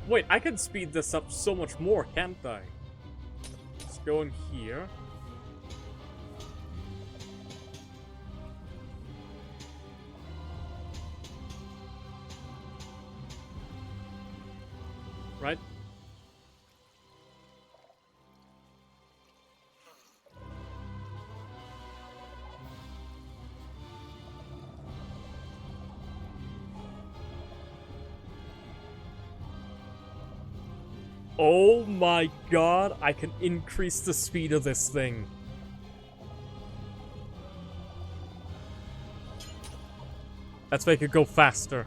Wait, I can speed this up so much more, can't I? Let's go in here. Right? Oh my god, I can increase the speed of this thing. Let's make it go faster.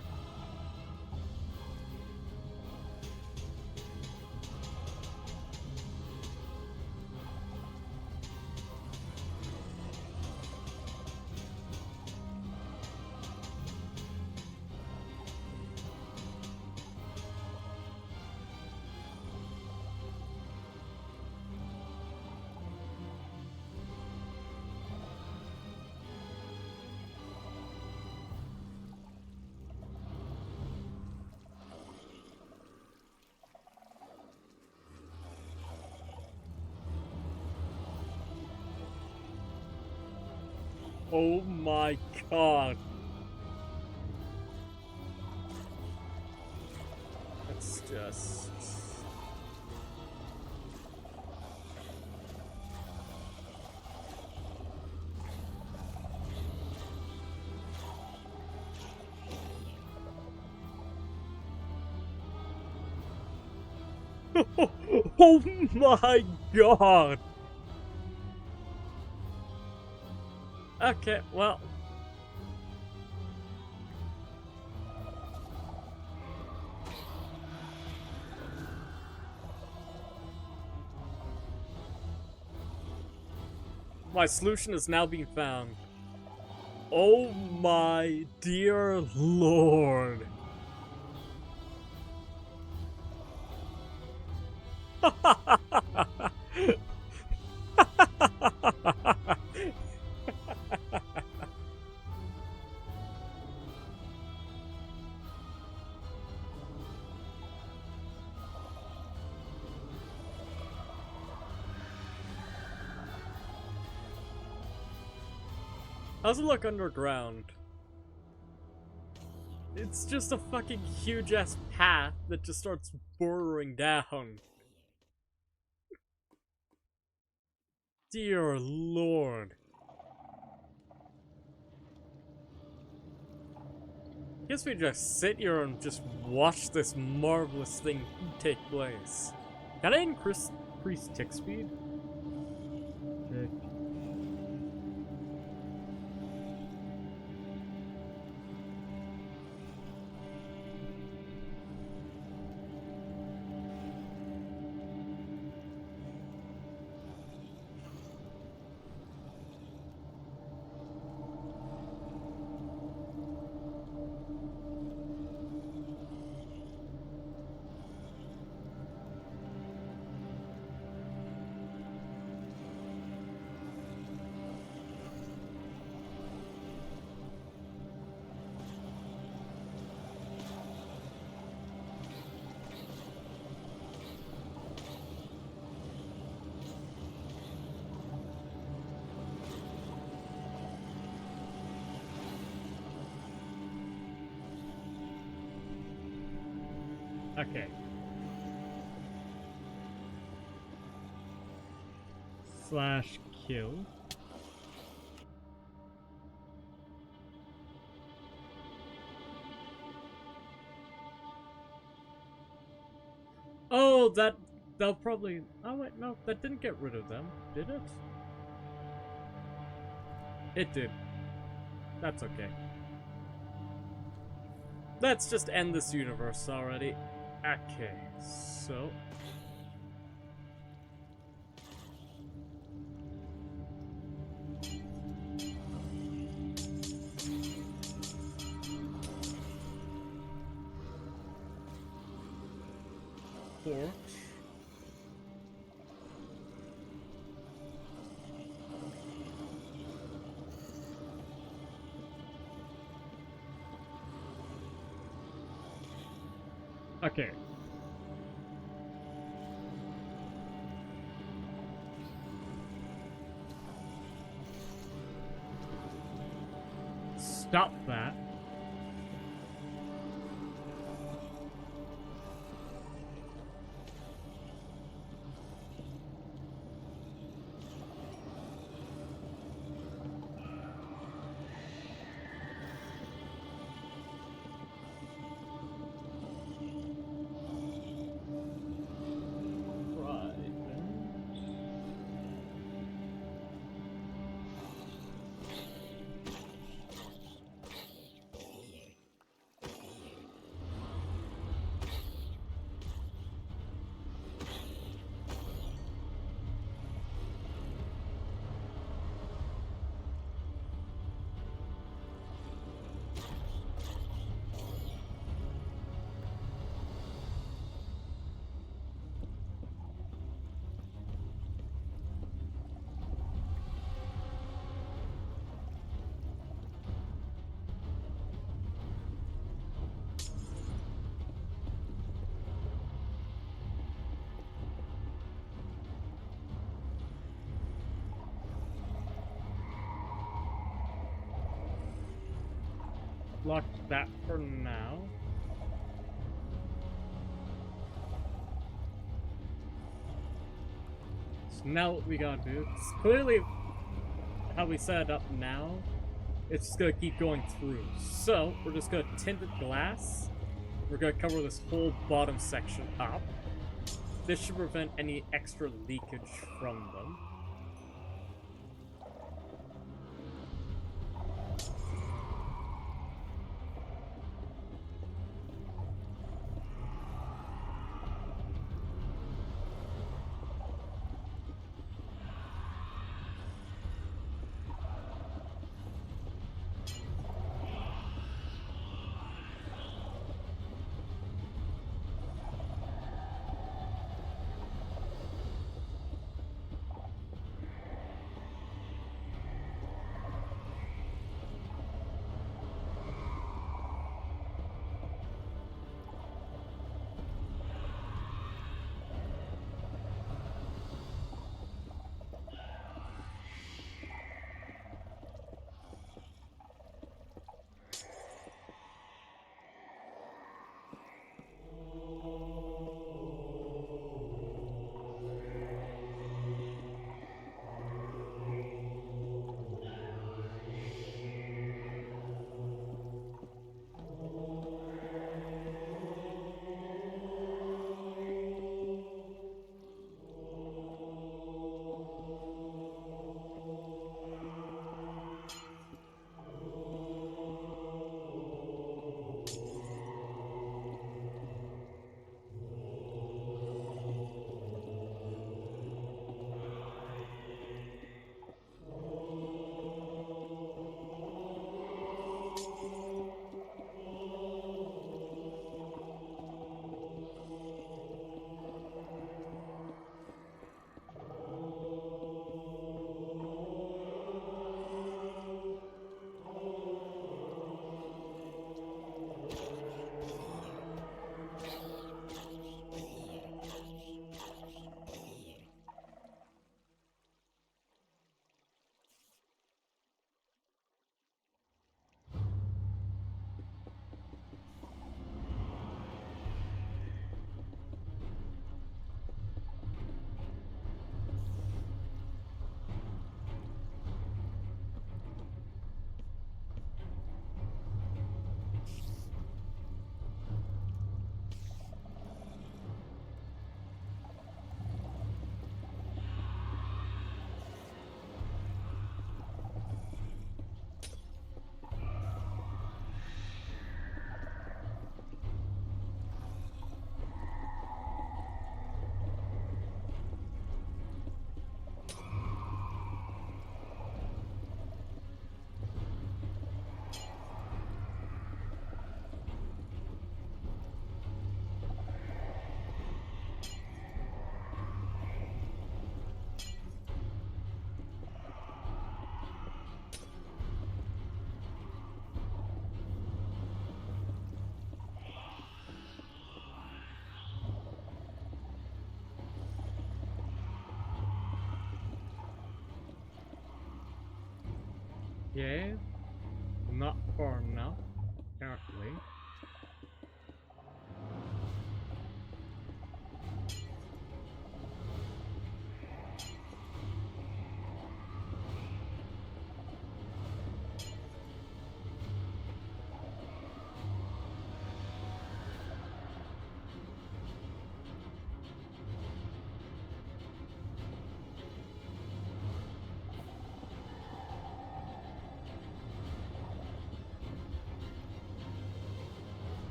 Oh my god. Let's just... Oh my god! Okay, well... My solution is now being found. Oh my dear lord. How's it look underground? It's just a fucking huge ass path that just starts burrowing down. Dear lord. Guess we just sit here and just watch this marvelous thing take place. Can I increase tick speed? Tick. Okay. /kill. Oh, they'll probably... Oh wait, no, that didn't get rid of them, did it? It did. That's okay. Let's just end this universe already. Okay, so... Torch. Okay. Stop that. Right then. Lock that for now. So now what we gotta do, it's clearly how we set it up now, it's just gonna keep going through. So, we're just gonna tinted glass. We're gonna cover this whole bottom section up. This should prevent any extra leakage from them. Okay. Not far enough, apparently.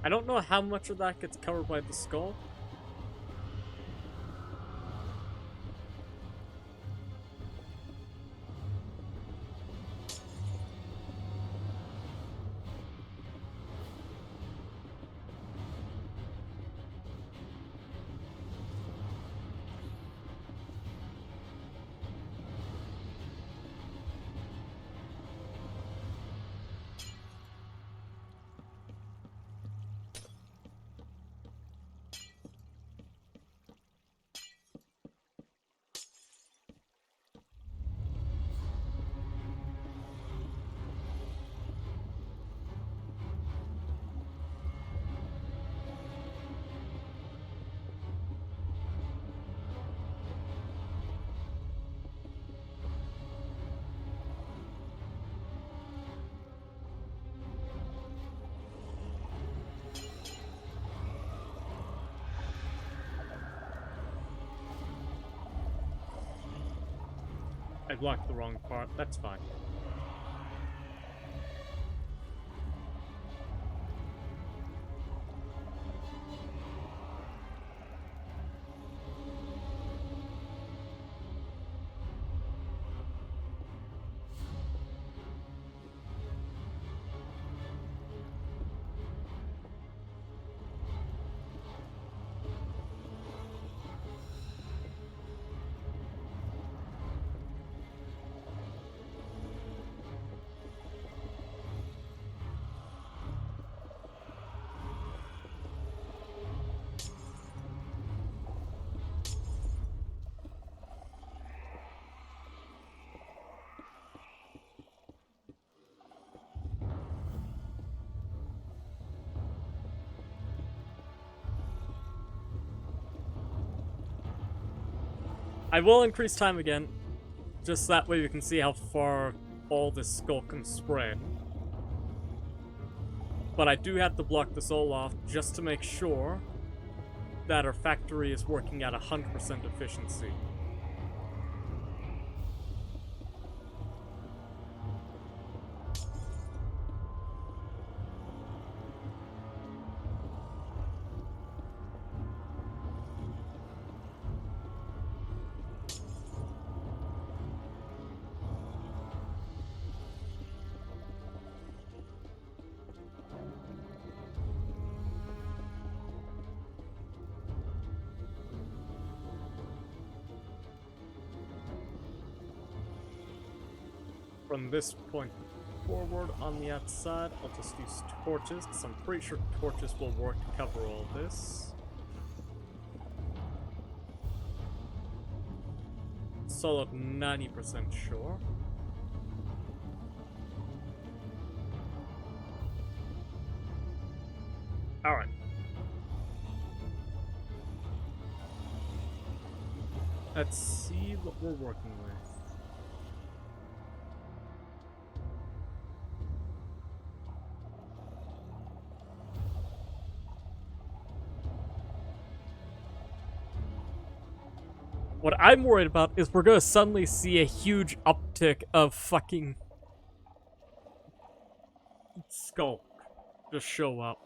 I don't know how much of that gets covered by the skull. I blocked the wrong part. That's fine. I will increase time again, just that way we can see how far all this skull can spread. But I do have to block this all off just to make sure that our factory is working at 100% efficiency. From this point forward on the outside, I'll just use torches, because I'm pretty sure torches will work to cover all this. Solid 90% sure. Alright. Let's see what we're working with. What I'm worried about is we're gonna suddenly see a huge uptick of fucking Skulk just show up.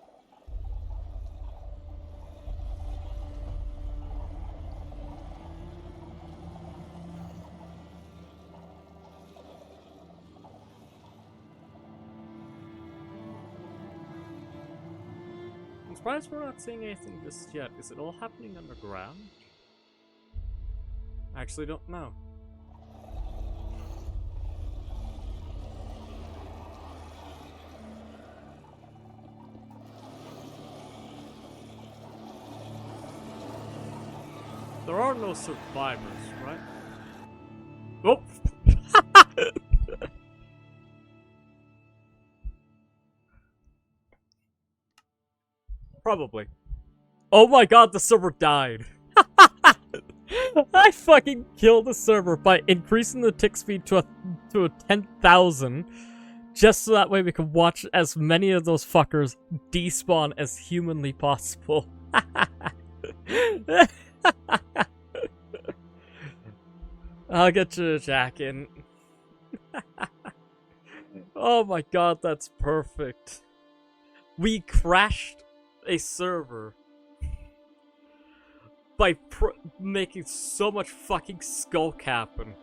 I'm surprised we're not seeing anything just yet. Is it all happening underground? I actually don't know. There are no survivors, right? Oh! Probably. Oh my god, the server died. I fucking killed the server by increasing the tick speed to a 10,000, just so that way we could watch as many of those fuckers despawn as humanly possible. I'll get you a jacket. Oh my god, that's perfect. We crashed a server by making so much fucking skulk happen.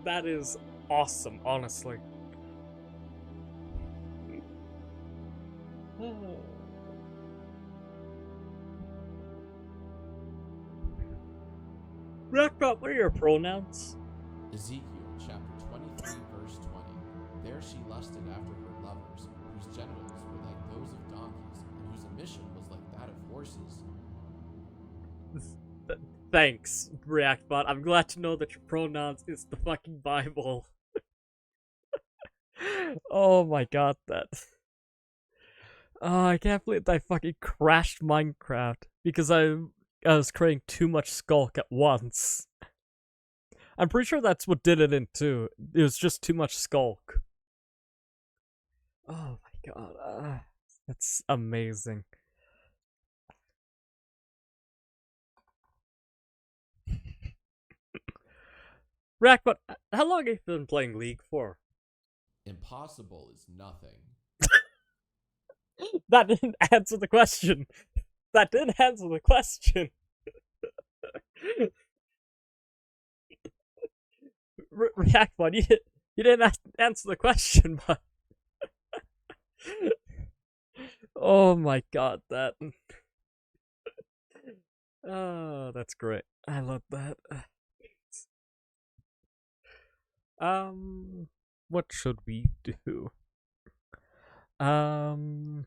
That is awesome, honestly. Rackbot, what are your pronouns? Ezekiel chapter 23 verse 20. There she lusted after her lovers, whose genitals were like those of donkeys, and whose emission was like that of horses. Thanks, Reactbot. I'm glad to know that your pronouns is the fucking Bible. Oh my god, that. Oh, I can't believe that I fucking crashed Minecraft because I was creating too much skulk at once. I'm pretty sure that's what did it in too. It was just too much skulk. Oh my god, that's amazing. Rackbot, how long have you been playing League for? Impossible is nothing. That didn't answer the question. That didn't answer the question. Reactbot, you didn't answer the question, but... Oh my god, that... Oh, that's great. I love that. What should we do? You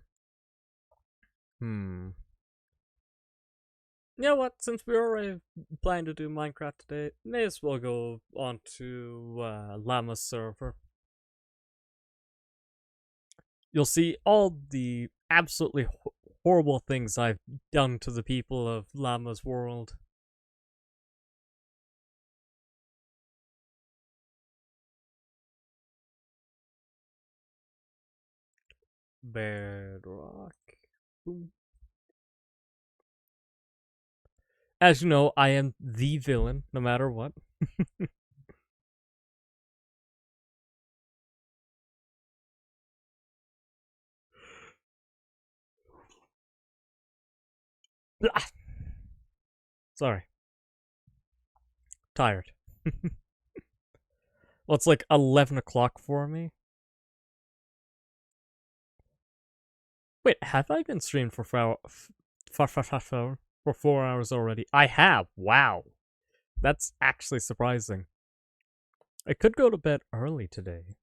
know what? Since we already planned to do Minecraft today, may as well go on to Llama's server. You'll see all the absolutely horrible things I've done to the people of Llama's world. Bedrock. Boom. As you know, I am the villain, no matter what. Sorry. Tired. Well, it's like 11 o'clock for me. Wait, have I been streamed for 4 hours already? I have. Wow. That's actually surprising. I could go to bed early today.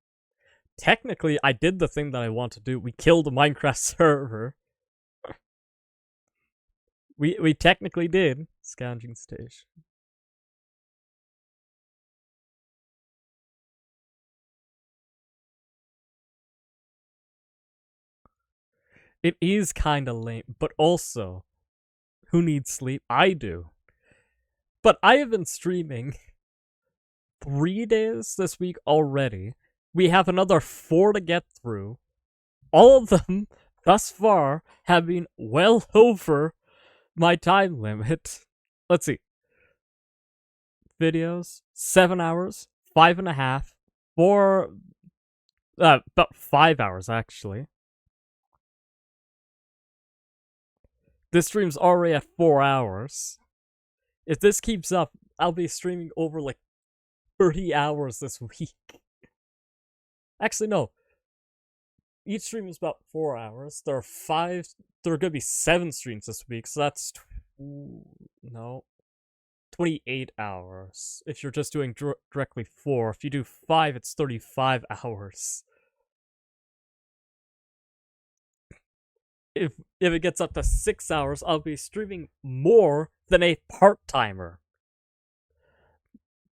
Technically, I did the thing that I want to do. We killed a Minecraft server. We technically did. Scavenging station. It is kind of lame, but also, who needs sleep? I do. But I have been streaming 3 days this week already. We have another 4 to get through. All of them, thus far, have been well over my time limit. Let's see. Videos, 7 hours, 5.5, 4... about 5 hours, actually. This stream's already at 4 hours. If this keeps up, I'll be streaming over like 30 hours this week. Actually, no. Each stream is about 4 hours. There are gonna be 7 streams this week, so that's 28 hours. If you're just doing directly 4. If you do 5, it's 35 hours. If it gets up to 6 hours, I'll be streaming more than a part-timer.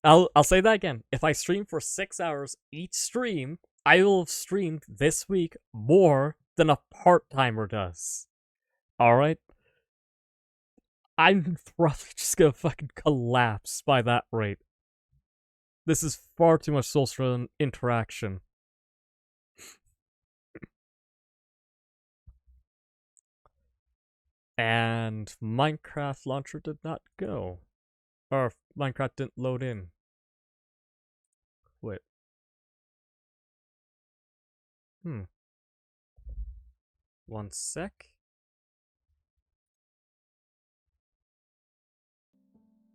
I'll say that again. If I stream for 6 hours each stream, I will have streamed this week more than a part-timer does. Alright? I'm probably just gonna fucking collapse by that rate. This is far too much social interaction. And Minecraft launcher did not go. Or Minecraft didn't load in. Wait. One sec.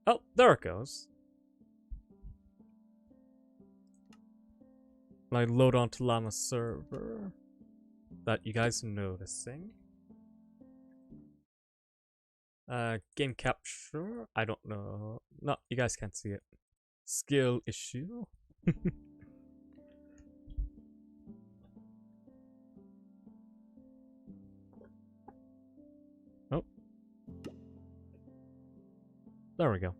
Oh, there it goes. I load onto Llama server. That you guys noticing. Game capture? I don't know. No, you guys can't see it. Skill issue? Oh. There we go.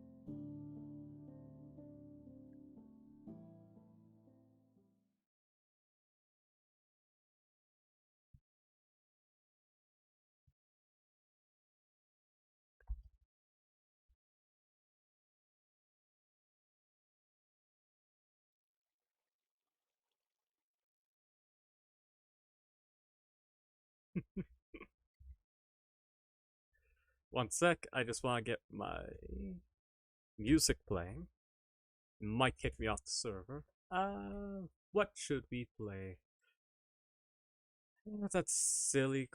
One sec, I just want to get my music playing. It might kick me off the server. What should we play? What's that silly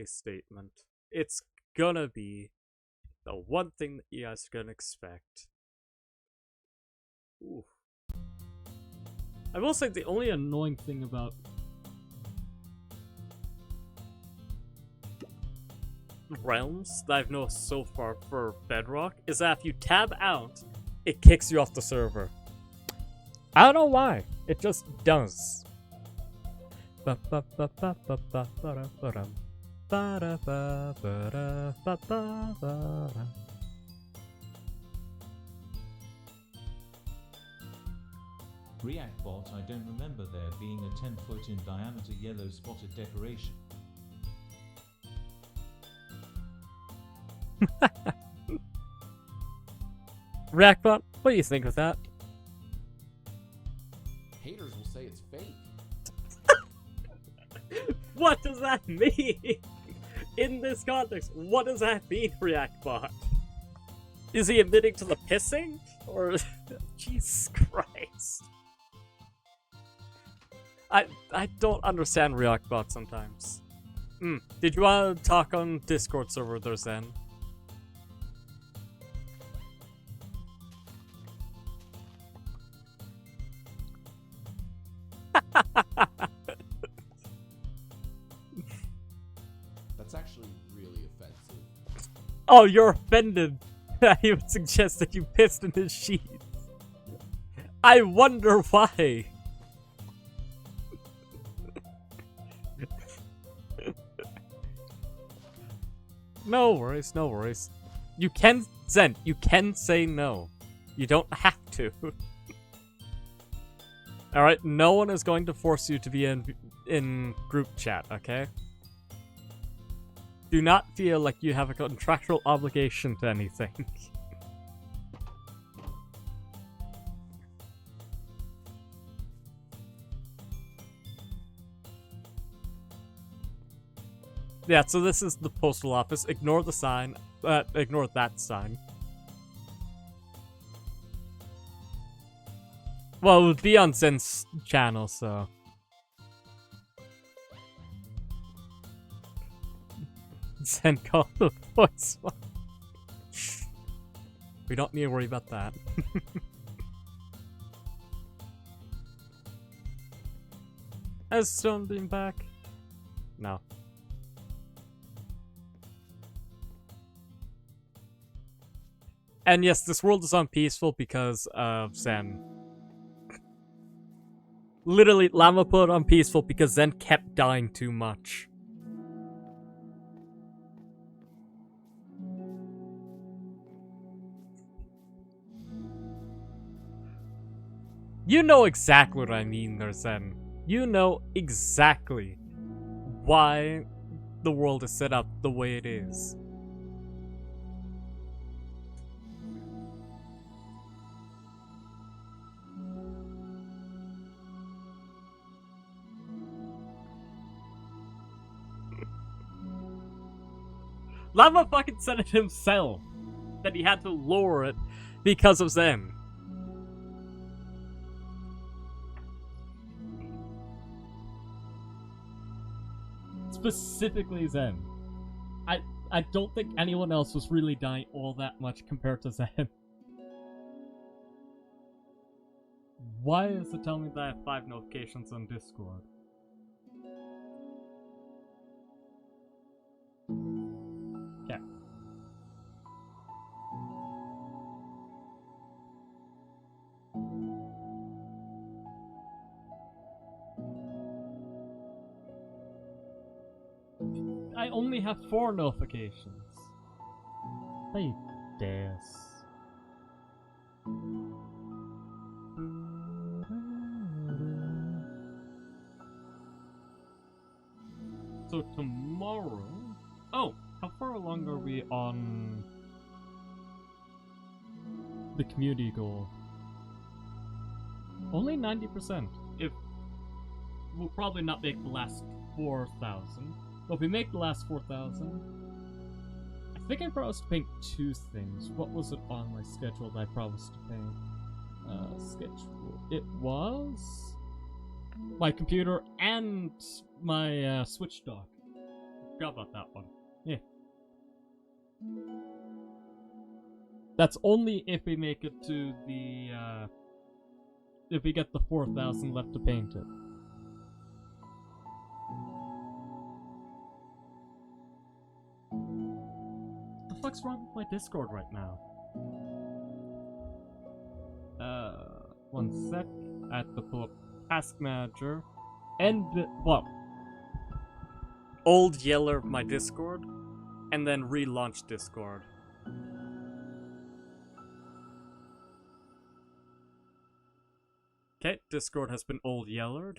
statement? It's gonna be the one thing that you guys are gonna expect. Ooh. I will say the only annoying thing about Realms that I've noticed so far for Bedrock is that if you tab out, it kicks you off the server. I don't know why. It just does. ReactBot, I don't remember there being a 10-foot in diameter yellow spotted decoration. Reactbot, what do you think of that? Haters will say it's fake. What does that mean? In this context, what does that mean, Reactbot? Is he admitting to the pissing? Or Jesus Christ. I don't understand Reactbot sometimes. Did you want to talk on Discord server there, Zen? That's actually really offensive. Oh, you're offended. He would suggest that you pissed in his sheets. I wonder why. No worries, no worries. You can, Zen, you can say no. You don't have to. Alright, no one is going to force you to be in group chat, okay? Do not feel like you have a contractual obligation to anything. Yeah, so this is the postal office. Ignore the sign. Ignore that sign. Well, it would be on Zen's channel, so... Zen called the voice. We don't need to worry about that. Has Stone been back? No. And yes, this world is unpeaceful because of Zen. Literally, Llama put it on peaceful because Zen kept dying too much. You know exactly what I mean there, Zen. You know exactly why the world is set up the way it is. Lava fucking said it himself that he had to lower it because of Zen. Specifically Zen. I don't think anyone else was really dying all that much compared to Zen. Why is it telling me that I have 5 notifications on Discord? Okay. I only have 4 notifications. Ay, des. So tomorrow... Oh, how far along are we on the community goal? Only 90%. If we'll probably not make the last 4,000. But if we make the last 4,000, I think I promised to paint 2 things. What was it on my schedule that I promised to paint? Schedule. It was my computer and my Switch dock. Forgot about that one. Yeah. That's only if we make it to the if we get the 4,000 left to paint it. What the fuck's wrong with my Discord right now? One sec. I have to pull up Task Manager. And, well, old Yeller my Discord, and then relaunch Discord. Okay, Discord has been old Yellered.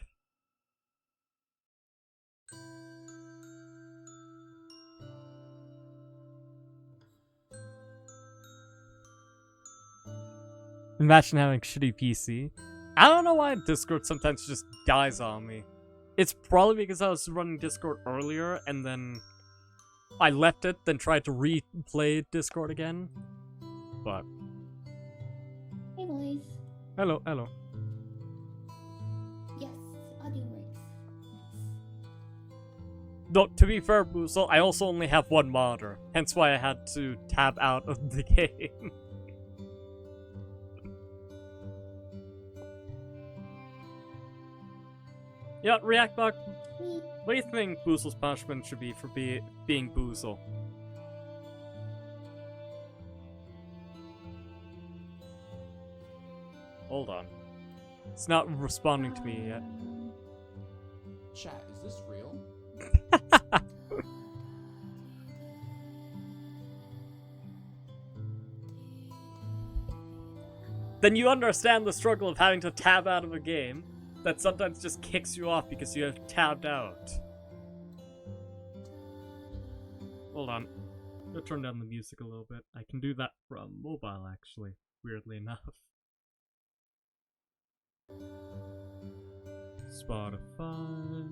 Imagine having shitty PC. I don't know why Discord sometimes just dies on me. It's probably because I was running Discord earlier and then I left it, then tried to replay Discord again. But Hey boys. hello, hello. Yes, audio works. No, to be fair, Boozle, I also only have 1 monitor, hence why I had to tab out of the game. Yeah, Reactbot, Me. what do you think Boozle's punishment should be for being Boozle? Hold on. It's not responding to me yet. Chat, is this real? Then you understand the struggle of having to tab out of a game that sometimes just kicks you off because you have tabbed out. Hold on. I'm gonna turn down the music a little bit. I can do that from mobile, actually, weirdly enough. Spotify.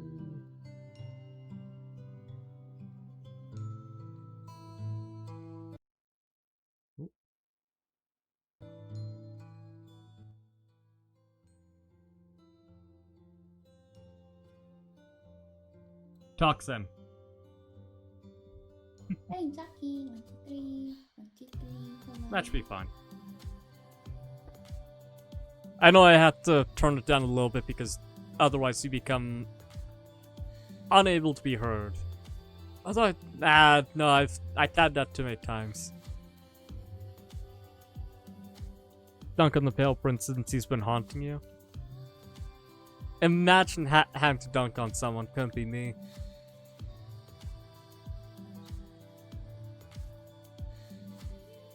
Oop. Toxin. Hey Jackie, 1, 2, 3. 1, 2, 3. Come on. That should be fine. I know I had to turn it down a little bit because otherwise you become unable to be heard. I thought, no, I tabbed out too many times. Dunk on the Pale Prince since he's been haunting you. Imagine having to dunk on someone, couldn't be me.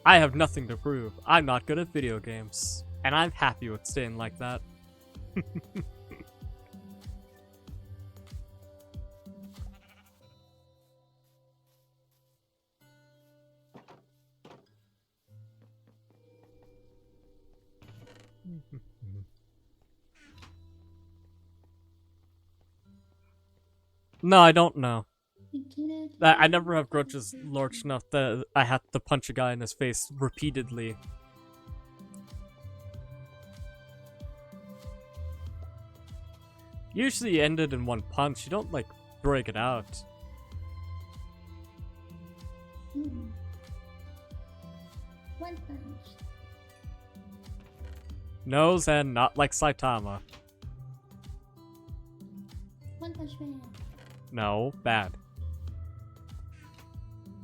I have nothing to prove. I'm not good at video games. And I'm happy with staying like that. No, I don't know. We cannot I never have grudges large enough that I have to punch a guy in his face repeatedly. Usually you end it in one punch, you don't like break it out. Hmm. One punch. Nose and not like Saitama. One punch man. No, bad.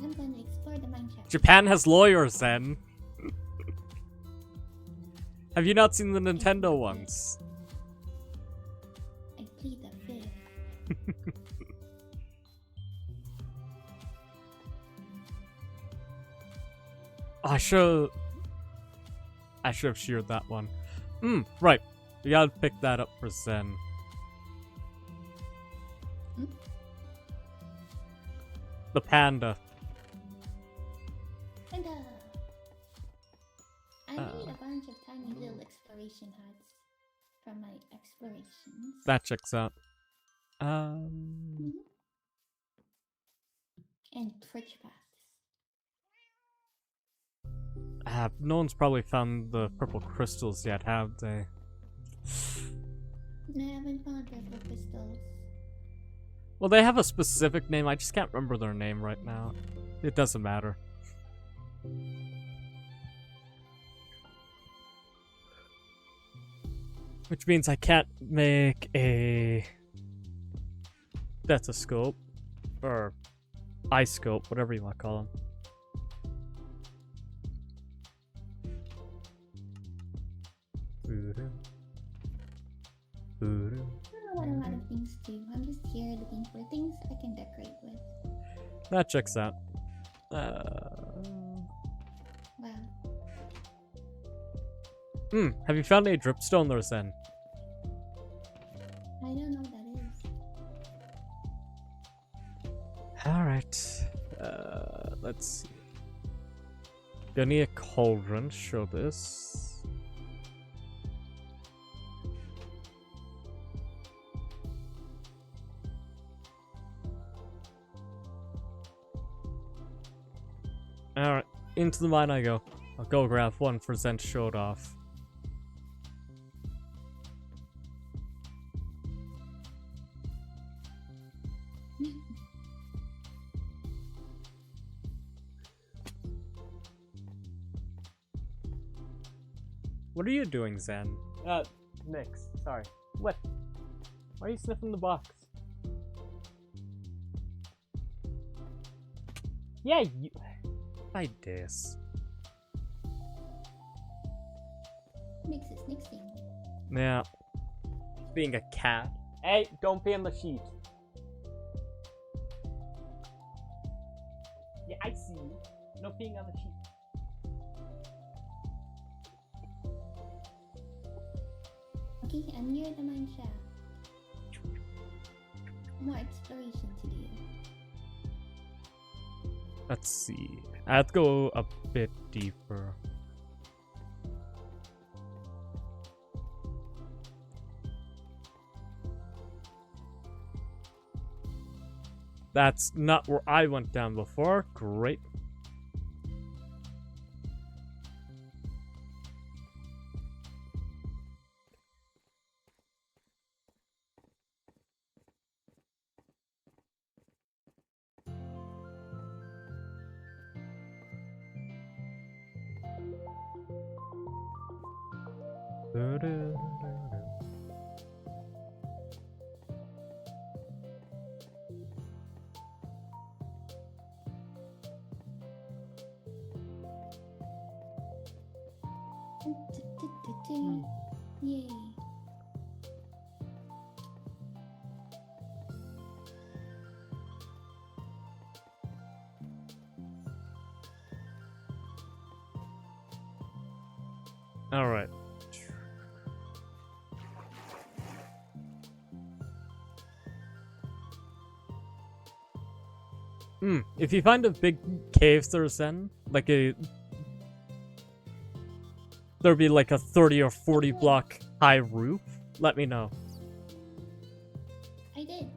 I'm gonna explore the mine shaft. Japan has lawyers then. Have you not seen the Nintendo ones? I plead the fifth. I should have sheared that one. Right. We gotta pick that up for Zen. Hmm? The panda. And I made Uh. a bunch of tiny little exploration huts from my explorations. That checks out. Mhm. And twitch paths. No one's probably found the purple crystals yet, have they? I haven't found purple crystals. Well, they have a specific name. I just can't remember their name right now. It doesn't matter. Which means I can't make a stethoscope or eye scope, whatever you want to call them. I don't know what a lot of things do. I'm just here looking for things I can decorate with. That checks out. Wow. Have you found any dripstone there, Zen? I don't know what that is. Alright. Let's see. Gonna need a cauldron to show this. Alright, into the mine I go. I'll go grab one for Zen to show it off. What are you doing, Zen? Nix. Sorry. What? Why are you sniffing the box? Yeah, you... I dis. Mix is mixing. Yeah. Being a cat. Hey, don't pee on the sheet. Yeah, I see you. No peeing on the sheet. Okay, I'm near the mine shaft. More exploration to do. Let's see. I have to go a bit deeper. That's not where I went down before. Great. Yay. All right. If you find a big cave there, Zen, like a there'll be like a 30 or 40 block high roof, let me know. I did.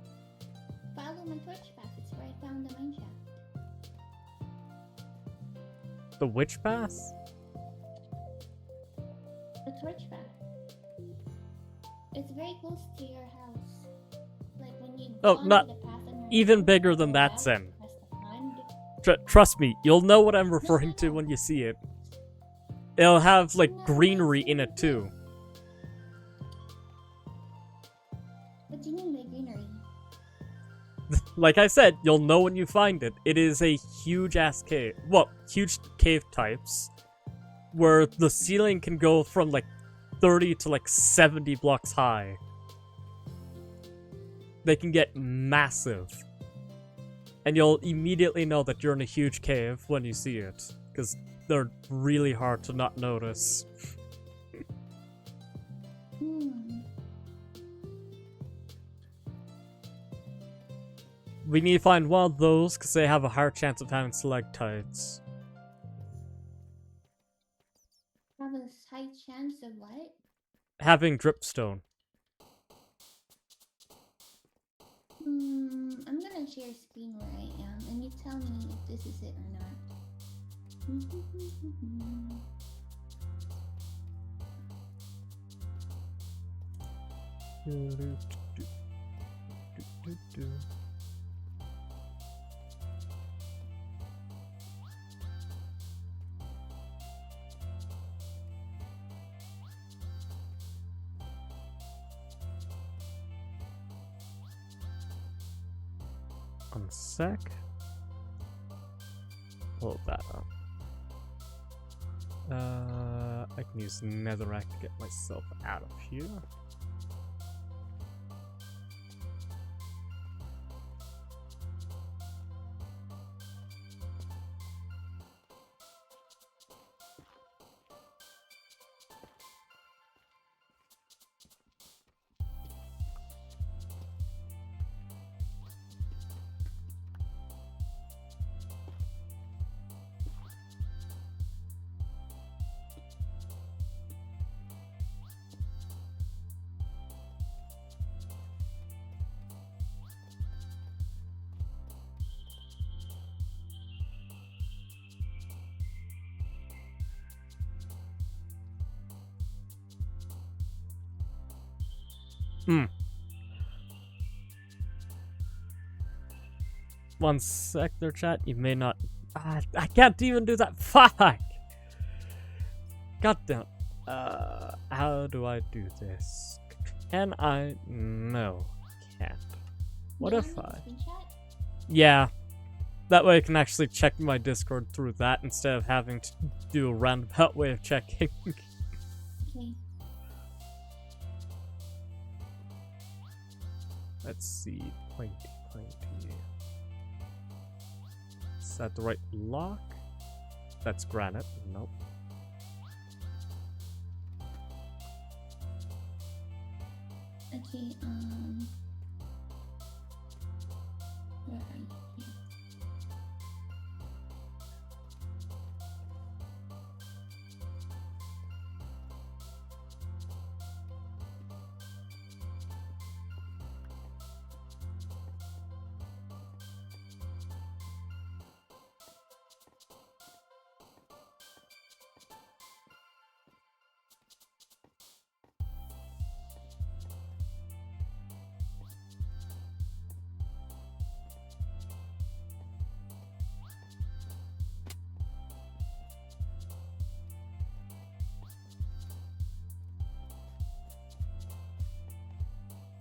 Follow my torch path. It's where I found the mine shaft. The witch path? The torch path. It's very close to your house. Like when you Oh, go onto not the path on your even right, bigger than go that, out, Zen. press the pond. Trust me, you'll know what I'm referring to when you see it. It'll have like No, greenery that's in it too. What do you mean by greenery? Like I said, you'll know when you find it. It is a huge ass cave. Well, huge cave types where the ceiling can go from like 30 to like 70 blocks high. They can get massive. And you'll immediately know that you're in a huge cave when you see it, because they're really hard to not notice. We need to find one of those because they have a higher chance of having stalactites. Have a high chance of what? Having dripstone. I'm gonna share screen where I am, and you tell me if this is it or not. One sec. Pull that up. I can use Netherrack to get myself out of here. One sec there, chat. You may not. I can't even do that. Fuck! God damn. How do I do this? Can I? No, can't. What if I? Yeah. That way I can actually check my Discord through that instead of having to do a roundabout way of checking. Okay. Let's see. Pointy. Is that the right block? That's granite. Nope. Okay, where are you?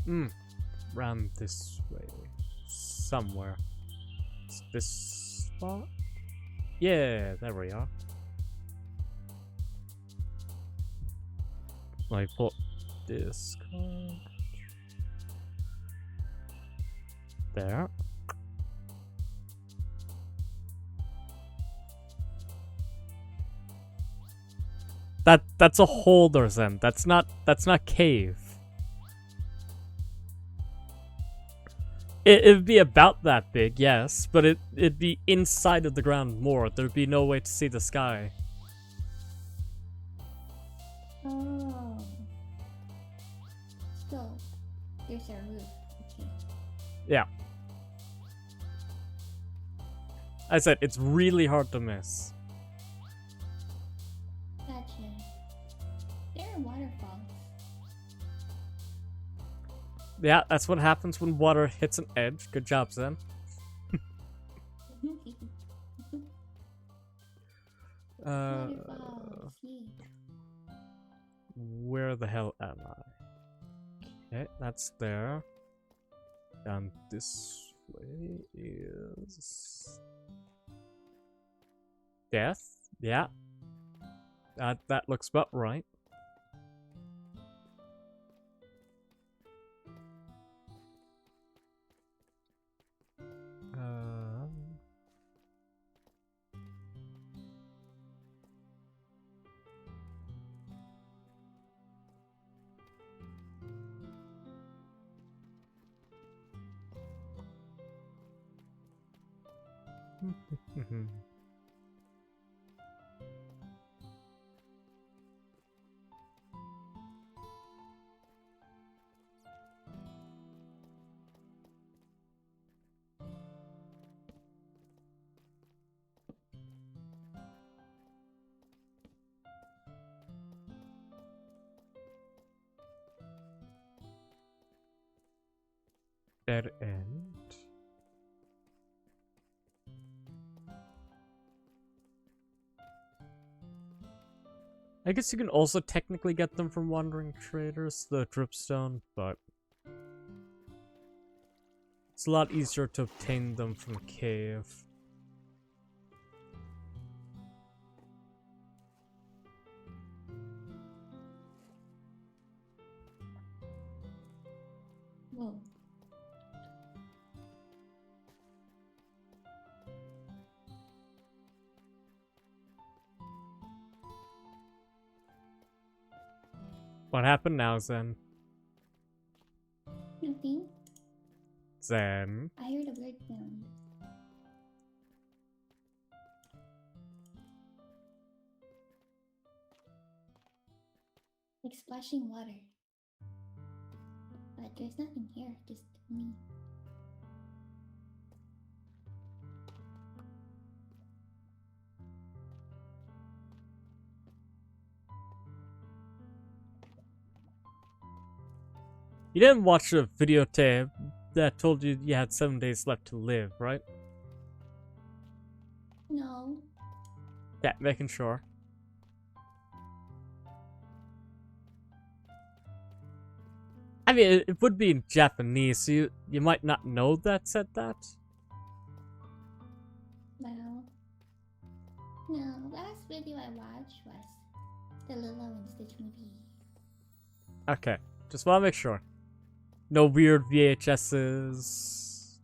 Here. Round this way. Somewhere. Is this spot? Yeah, there we are. I put this card there. That's a holder then. That's not cave. It'd be about that big, yes, but it'd be inside of the ground more. There'd be no way to see the sky. Oh. So, there's a roof. Okay. Yeah. I said, it's really hard to miss. Gotcha. There are waterfalls. Yeah, that's what happens when water hits an edge. Good job, Zen. Waterfalls. Neat. Where the hell am I? Okay, that's there. And this way is death. Yeah, that looks about right. Dead end. I guess you can also technically get them from wandering traders, the dripstone, but it's a lot easier to obtain them from a cave. Whoa. What happened now, Zen? Nothing. Zen? I heard a bird sound. Like splashing water. But there's nothing here, just me. You didn't watch a videotape that told you you had 7 days left to live, right? No. Yeah, making sure. I mean, it would be in Japanese, so you might not know that said that. Well. No, last video I watched was the Lilo and Stitch movie. Okay, just want to make sure. No weird VHSs.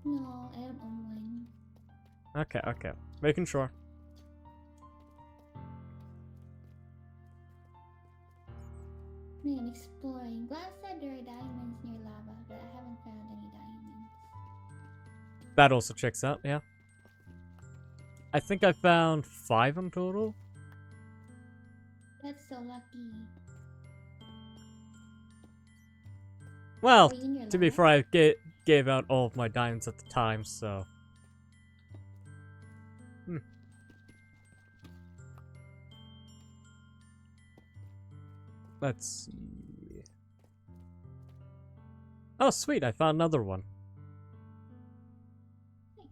No, I don't own one. Okay, okay. Making sure. Man, exploring. Glass said there are diamonds near lava, but I haven't found any diamonds. That also checks out, yeah. I think I found 5 in total. That's so lucky. Well, Are you near to be lava? fair, I gave out all of my diamonds at the time, so... Let's see... Oh, sweet, I found another one. Nice.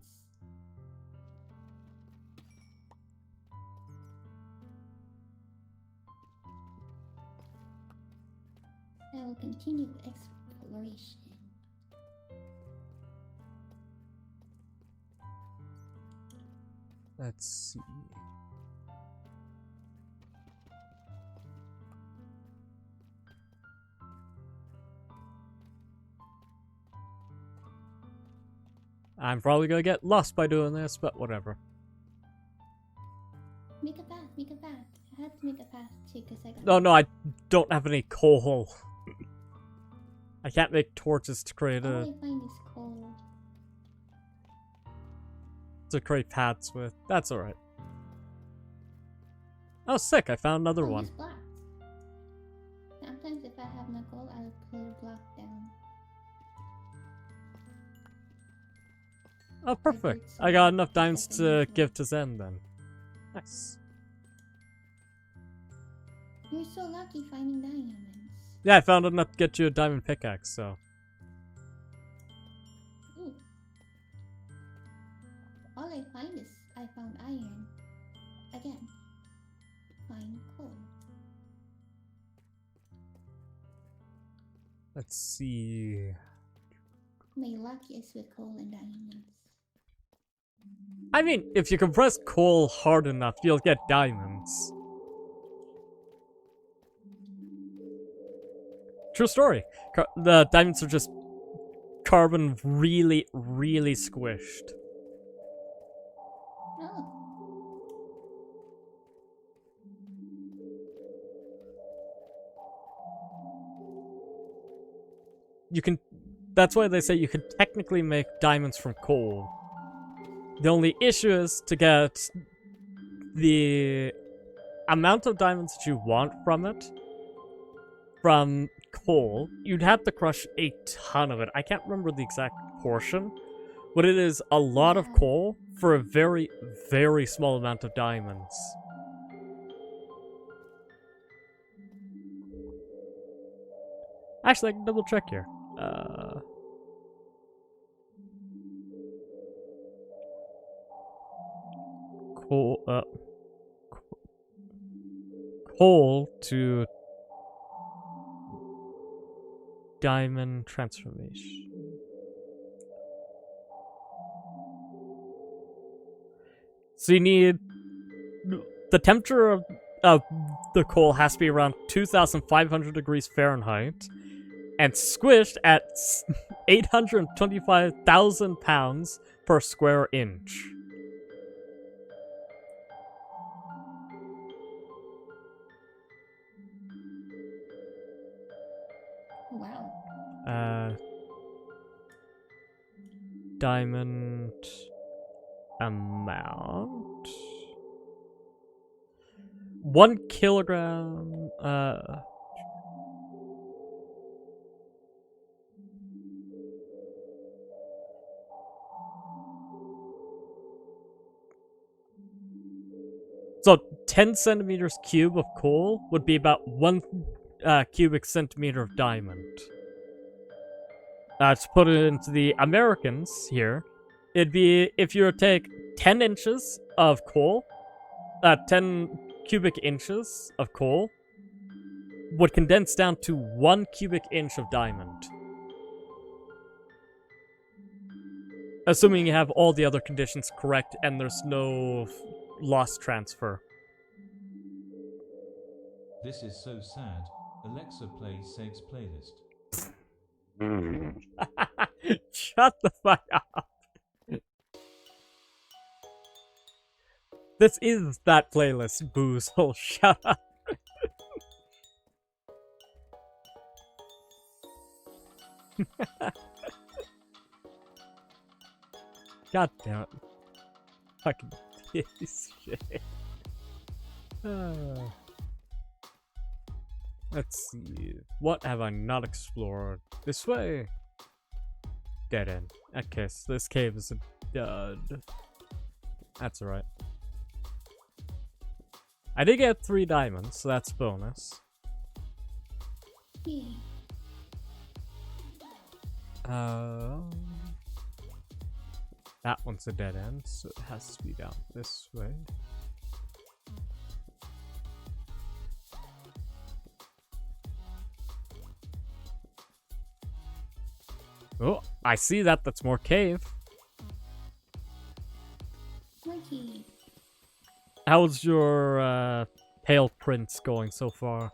I will continue the exploration. Let's see... I'm probably gonna get lost by doing this, but whatever. Make a path, make a path. I had to make a path too, because I got. No, I don't have any coal. I can't make torches to create All a... I find is coal. to create paths with. That's alright. Oh, sick! I found another Oh, one. it's blocked. Sometimes if I have no gold, I'll put a block down. Oh, perfect. I got enough diamonds to give to Zen then. Nice. You're so lucky finding diamonds. Yeah, I found enough to get you a diamond pickaxe, so. Ooh. All I find is I found iron. Again. Find coal. Let's see. My luck is with coal and diamonds. I mean, if you compress coal hard enough, you'll get diamonds. True story. The diamonds are just carbon really, really squished. Oh. You can. That's why they say you can technically make diamonds from coal. The only issue is to get the amount of diamonds that you want from it. From coal, you'd have to crush a ton of it. I can't remember the exact portion, but it is a lot of coal for a very, very small amount of diamonds. Actually, I can double check here. Coal to diamond transformation. So you need the temperature of the coal has to be around 2,500 degrees Fahrenheit and squished at 825,000 pounds per square inch. Wow. Diamond amount. 1 kilogram, so 10 centimeters cube of coal would be about 1 cubic centimeter of diamond. To put it into the Americans here, it'd be if you were to take 10 inches of coal, 10 cubic inches of coal would condense down to 1 cubic inch of diamond. Assuming you have all the other conditions correct and there's no lost transfer. This is so sad. Alexa, play Seg's playlist. Shut the fuck up. This is that playlist, Boozle. Shut up. God damn it. Fucking piece of shit. Let's see. What have I not explored? This way? Dead end. Okay, so this cave is a dud. That's alright. I did get 3 diamonds, so that's bonus. Yeah. That one's a dead end, so it has to be down this way. Oh, I see that. That's more cave. Monkey. How's your Pale Prince going so far?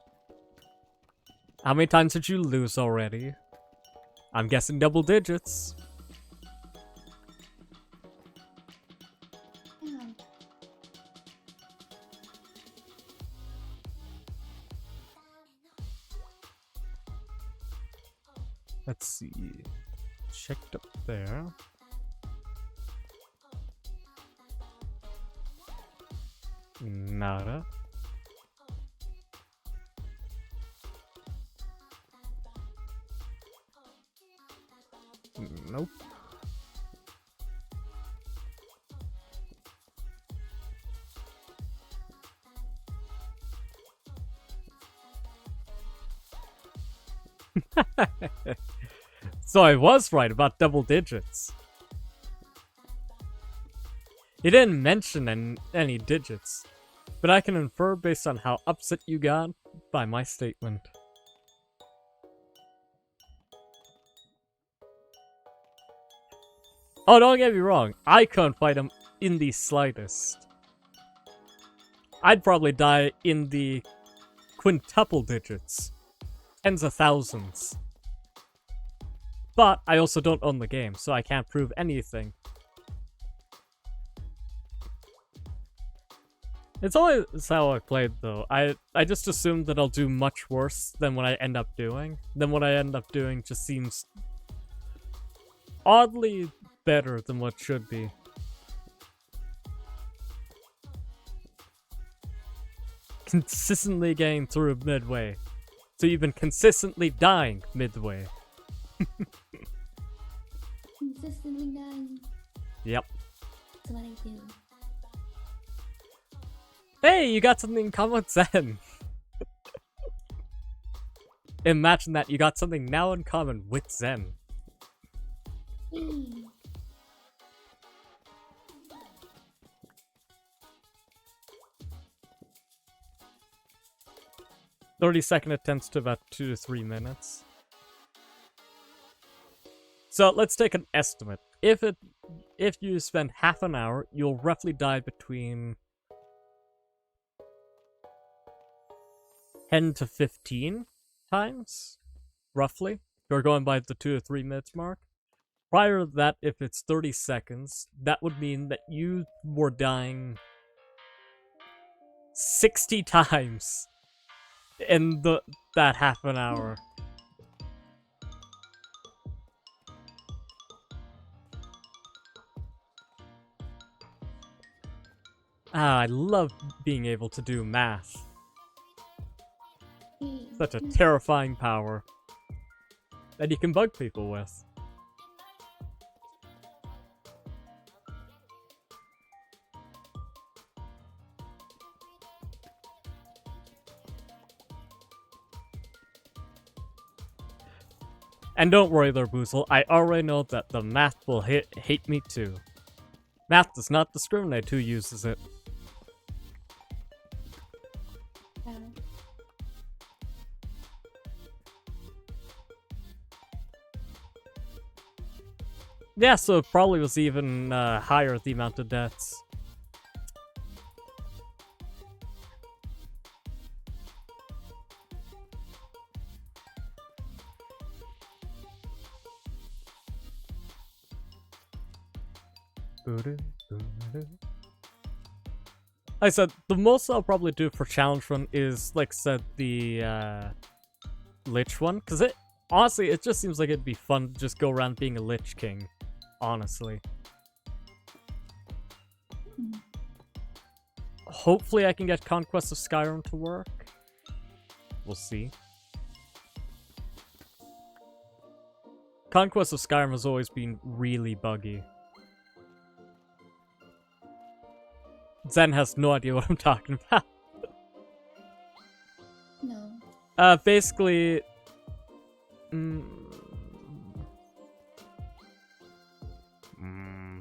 How many times did you lose already? I'm guessing double digits. Ow. Let's see. Checked up there. Nada. Nope. So I was right about double digits. He didn't mention any digits, but I can infer based on how upset you got by my statement. Oh, don't get me wrong, I couldn't fight him in the slightest. I'd probably die in the quintuple digits. Tens of thousands. But I also don't own the game, so I can't prove anything. It's always how I played, though. I just assumed that I'll do much worse than what I end up doing. Then what I end up doing just seems oddly better than what should be. Consistently getting through midway. So you've been consistently dying midway. Consistently dying. Yep. That's what I do. Hey, you got something in common with Zen. Imagine that, you got something now in common with Zen. Whee! 30-second attempts to about 2 to 3 minutes. So let's take an estimate. If you spend half an hour, you'll roughly die between 10 to 15 times, roughly. You're going by the 2 to 3 minutes mark. Prior to that, if it's 30 seconds, that would mean that you were dying 60 times in that half an hour. I love being able to do math. Whee! Such a terrifying power that you can bug people with. And don't worry there, Boozle, I already know that the math will hate me too. Math does not discriminate who uses it. Yeah, so it probably was even higher, the amount of deaths. I said, the most I'll probably do for challenge run is, like I said, the Lich one. Because honestly, it just seems like it'd be fun to just go around being a Lich King. Honestly. Hopefully I can get Conquest of Skyrim to work. We'll see. Conquest of Skyrim has always been really buggy. Zen has no idea what I'm talking about. No. Basically...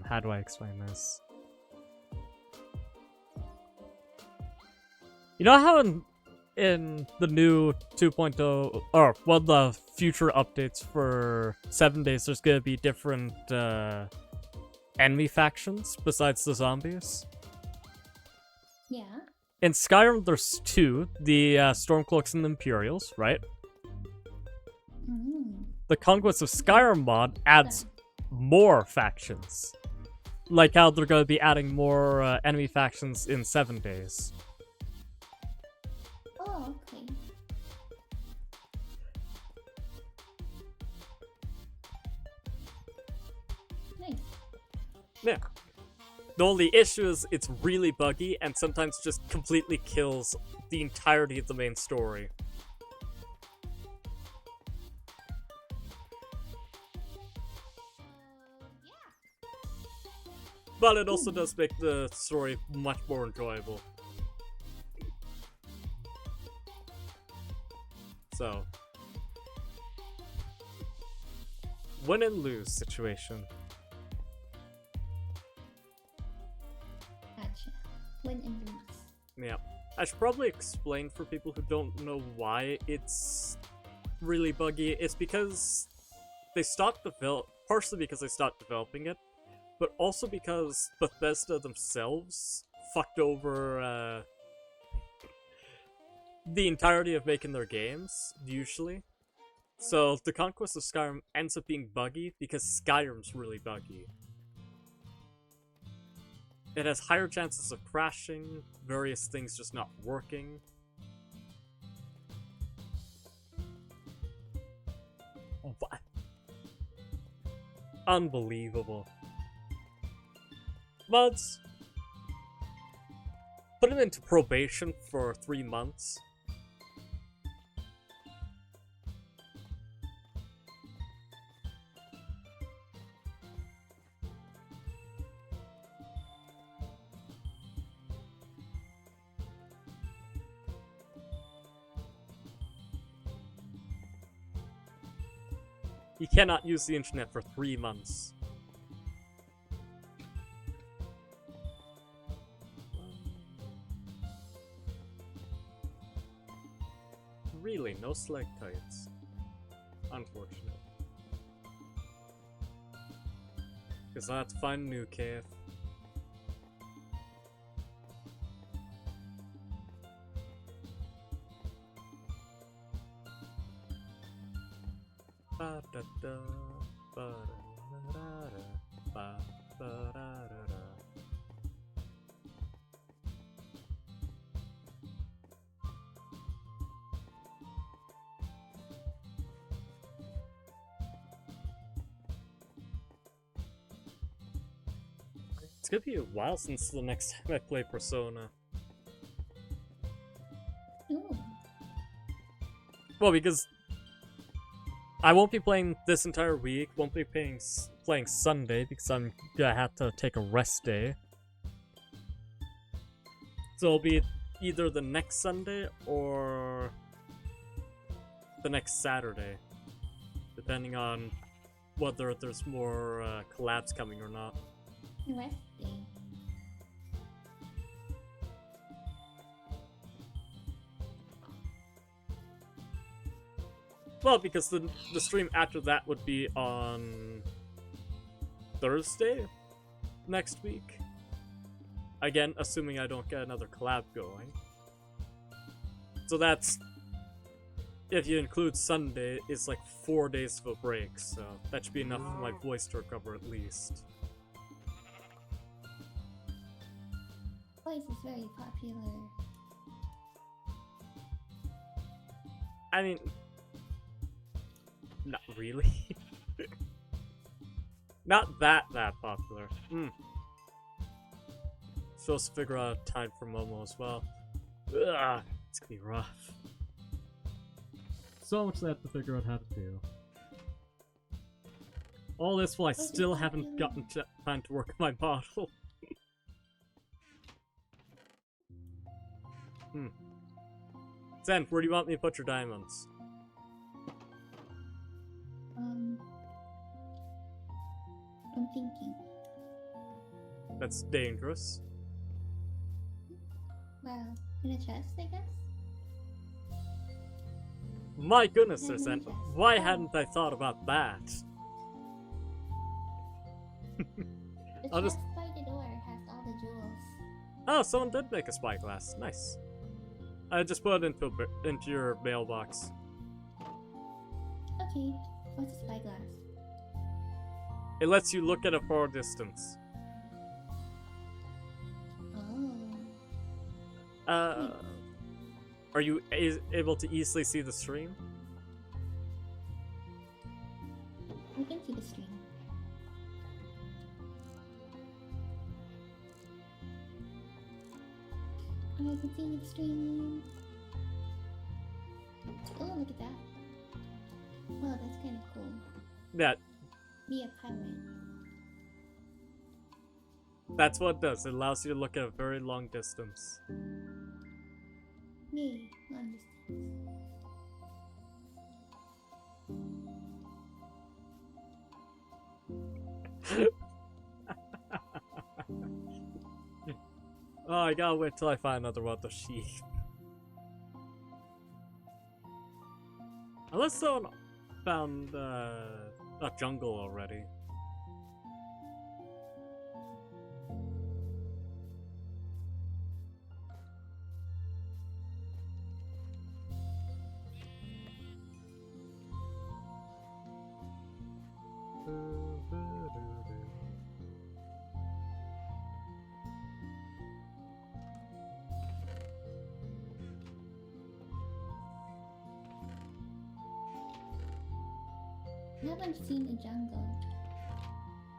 how do I explain this? You know how in the new 2.0, or well, the future updates for 7 days, there's gonna be different enemy factions besides the zombies? Yeah. In Skyrim, there's two, the Stormcloaks and the Imperials, right? The Conquest of Skyrim mod adds more factions. Like how they're going to be adding more enemy factions in 7 days. Oh, okay. Nice. Yeah. The only issue is it's really buggy and sometimes just completely kills the entirety of the main story. But it also does make the story much more enjoyable. So, win and lose situation. Gotcha. Win and lose. Yeah. I should probably explain for people who don't know why it's really buggy. It's because they stopped partially because they stopped developing it, but also because Bethesda themselves fucked over the entirety of making their games, usually. So the Conquest of Skyrim ends up being buggy because Skyrim's really buggy. It has higher chances of crashing, various things just not working. What? Unbelievable. Mods, put him into probation for 3 months. You cannot use the internet for 3 months. Really, no stalactites. Unfortunate. Guess I'll have to find a new cave. Ba-da-da, ba-da-da-da-da, ba-da-da-da-da. It's gonna be a while since the next time I play Persona. Ooh. Well, because I won't be playing this entire week, won't be playing Sunday because I'm gonna have to take a rest day. So it'll be either the next Sunday or the next Saturday, depending on whether there's more collabs coming or not. Rest day. Well, because the stream after that would be on Thursday next week. Again, assuming I don't get another collab going. So that's, if you include Sunday, it's like 4 days of a break, so that should be enough for my voice to recover at least. Voice is very popular. I mean, not really. Not that popular. Supposed to figure out a time for Momo as well. Ugh, it's gonna be rough. So much I have to figure out how to do. All this while I still haven't gotten time to work on my model. Zen, where do you want me to put your diamonds? I'm thinking. That's dangerous. Well, in a chest, I guess? My goodness, Yeah, Zen, chest. why hadn't I thought about that? The I'll just- chest by the door has all the jewels. Oh, someone did make a spyglass. Nice. I just put it into your mailbox. Okay, what's a spyglass? It lets you look at a far distance. Oh. Are you able to easily see the stream? I can see the stream. I can see the stream. Oh, look at that. Wow, that's kind of cool. Yeah, Be a pirate. That's what it does. It allows you to look at a very long distance. Yay, long distance. Oh, I gotta wait till I find another one of the sheep. Unless someone found a jungle already. I haven't seen a jungle.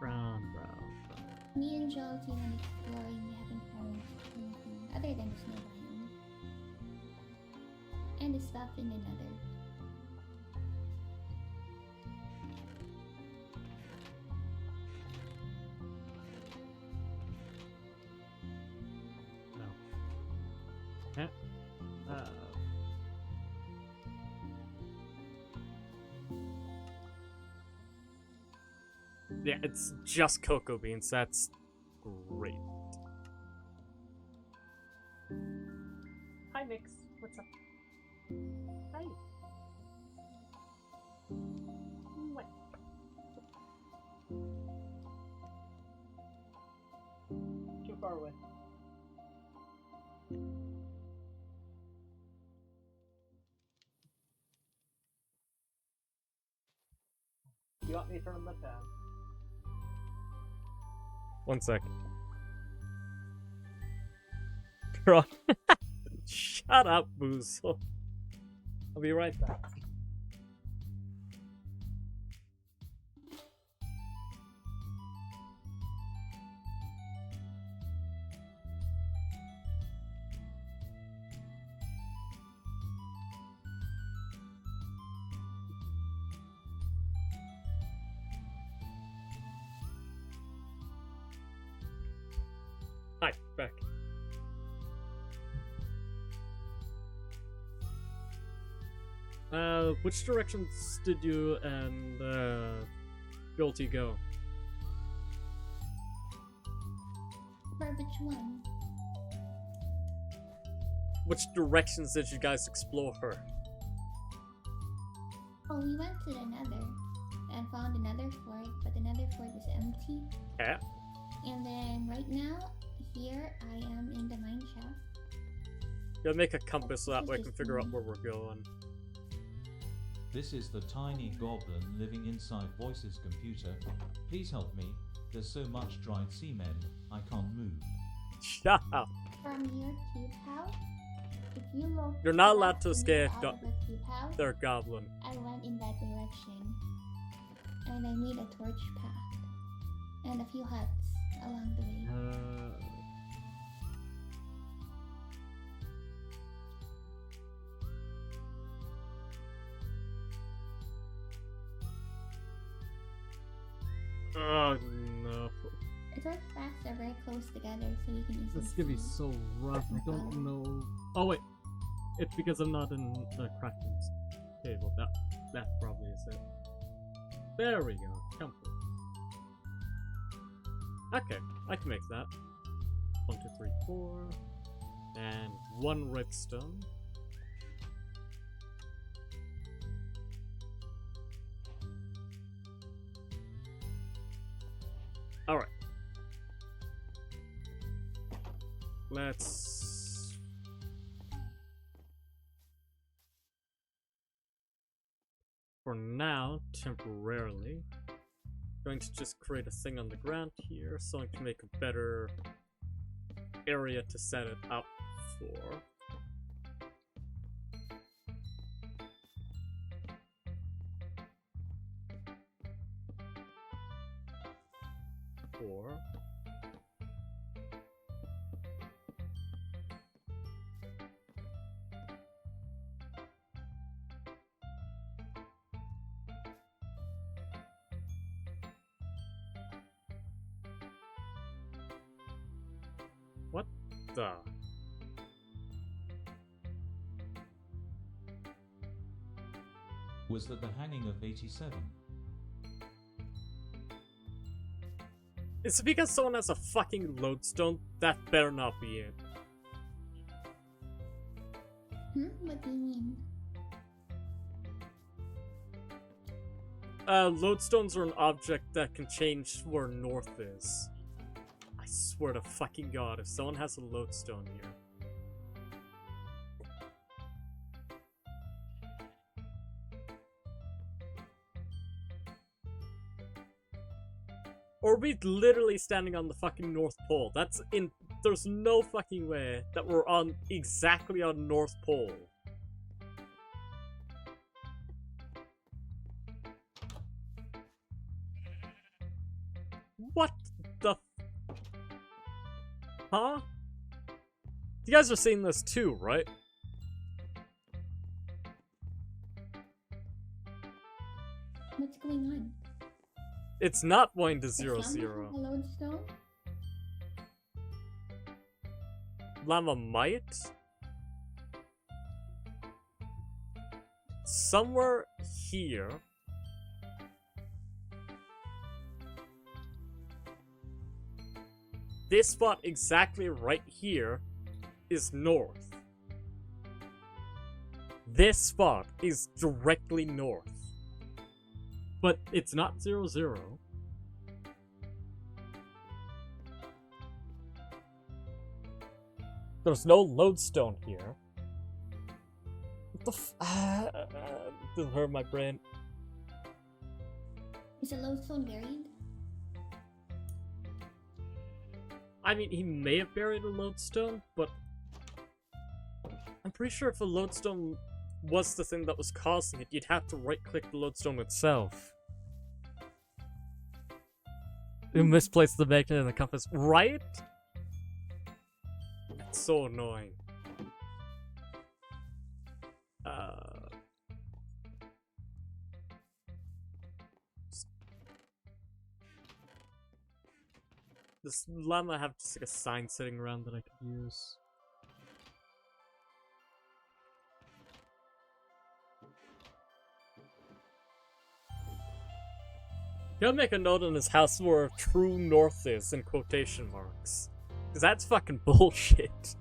Brown. Me and Joel keep on exploring. We haven't found anything other than the snow biome. And the stuff in another. No. Huh? Yeah, it's just cocoa beans. That's great. Hi, Nix. What's up? Hi. What? Too far away. You want me to turn that down? 1 second. Bro. Shut up, Boozle. I'll be right back. Hi, back. Which directions did you and Guilty go? For which one? Which directions did you guys explore her? Oh, we went to the Nether and found another fort, but the Nether fort is empty. Yeah. And then right now, here I am in the mine shaft. Gotta make a compass so that way I can figure out where we're going. This is the tiny goblin living inside Voice's computer. Please help me. There's so much dried semen, I can't move. Shut up. From your cube house, if you look, You're not allowed left to and escape out of the cube house, They're goblin. I went in that direction, and I made a torch path and a few huts along the way. Oh no. The torch paths are very close together, so you can easily. This is gonna be see. so rough. I don't know. Oh wait, it's because I'm not in the Kraken's table. That probably is it. There we go. Comfort. Okay, I can make that. 1, 2, 3, 4, and 1 redstone. All right. Let's. For now, temporarily, going to just create a thing on the ground here, so I can make a better area to set it up for. Duh. Was that the hanging of 87? Is it because someone has a fucking lodestone? That better not be it. What do you mean? Lodestones are an object that can change where north is. I swear to fucking god, if someone has a lodestone here. Or we literally standing on the fucking North Pole. That's in. There's no fucking way that we're on exactly on North Pole. What the? Huh? You guys are seeing this too, right? What's going on? It's not going to Is 0, Llama 0. a lodestone? Llama might? Somewhere here. This spot exactly right here is north. This spot is directly north. But it's not 0, 0. There's no lodestone here. What the this hurt my brain. Is a lodestone buried? I mean, he may have buried a lodestone, but I'm pretty sure if a lodestone was the thing that was causing it, you'd have to right-click the lodestone itself. You misplaced the magnet and the compass, right? That's so annoying. Does llama have just like a sign sitting around that I could use? He'll make a note on his house where true north is in quotation marks. Cause that's fucking bullshit.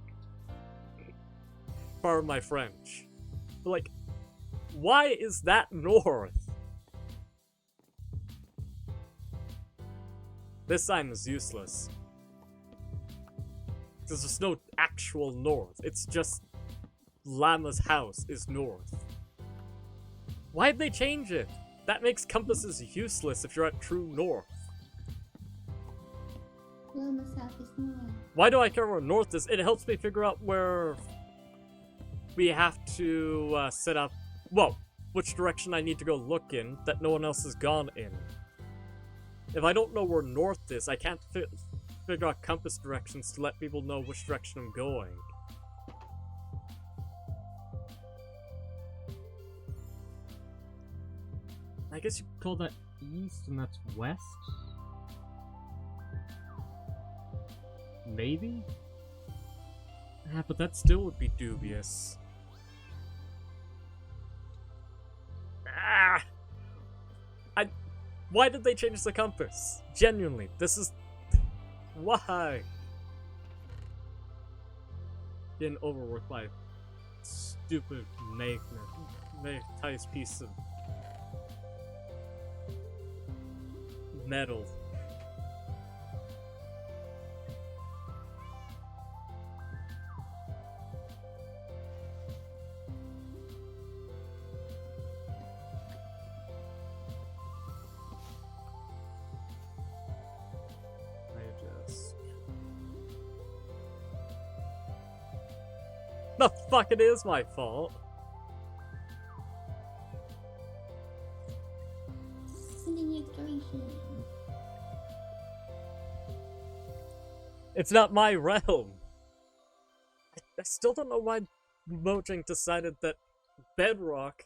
Pardon my French. But like, why is that north? This sign is useless. Because there's no actual north. It's just Llama's house is north. Why'd they change it? That makes compasses useless if you're at true north. Llama's house is north. Why do I care where north is? It helps me figure out where we have to set up, well, which direction I need to go look in that no one else has gone in. If I don't know where north is, I can't figure out compass directions to let people know which direction I'm going. I guess you could call that east and that's west? Maybe? Yeah, but that still would be dubious. Ah! Why did they change the compass? Genuinely, this is... Why? Getting overworked by a stupid magnetized piece of metal. The fuck, it is my fault. Sending exploration. It's not my realm. I still don't know why Mojang decided that Bedrock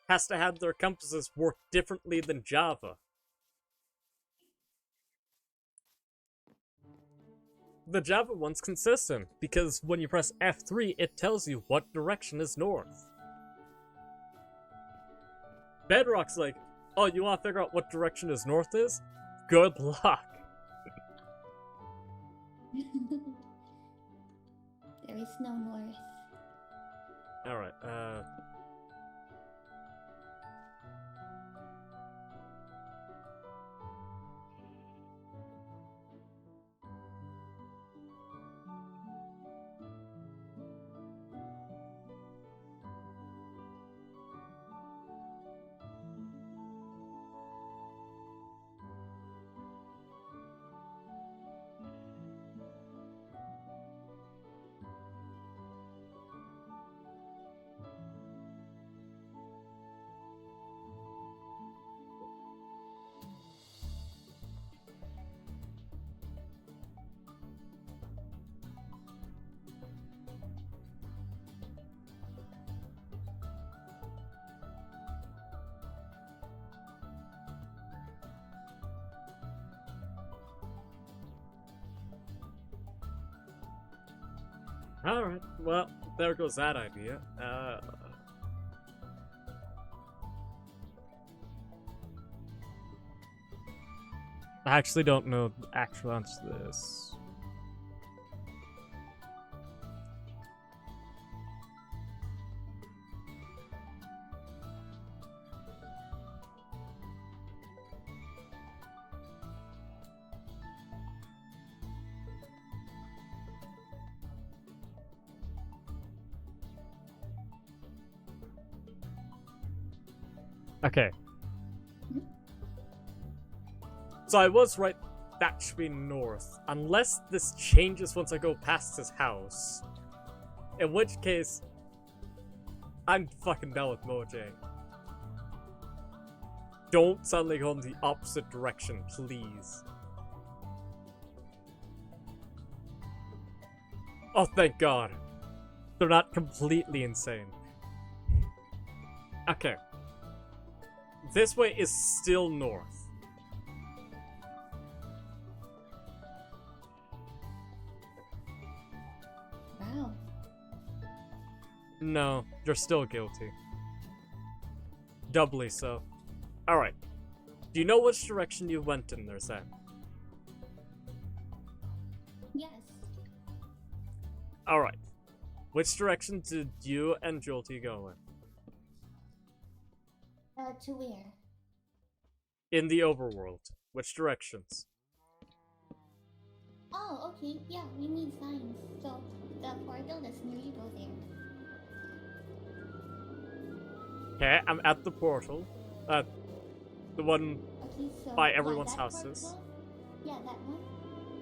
has to have their compasses work differently than Java. the Java one's consistent, because when you press F3, it tells you what direction is north. Bedrock's like, oh, you want to figure out what direction is north is? Good luck. There is no north. Alright, alright, well, there goes that idea. I actually don't know the actual answer to this. Okay. So I was right, that should be north. Unless this changes once I go past his house. In which case, I'm fucking done with Mojang. Don't suddenly go in the opposite direction, please. Oh, thank God. They're not completely insane. Okay. This way is still north. Wow. No, you're still guilty. Doubly so. Alright. Do you know which direction you went in there, Sam? Yes. Alright. Which direction did you and Jolty go in? To where? In the overworld. Which directions? Oh, okay. Yeah, we need signs. So, the portal that's near you, go there. Okay, I'm at the portal. The one Okay, so by yeah, everyone's that houses. portal- Yeah, that one.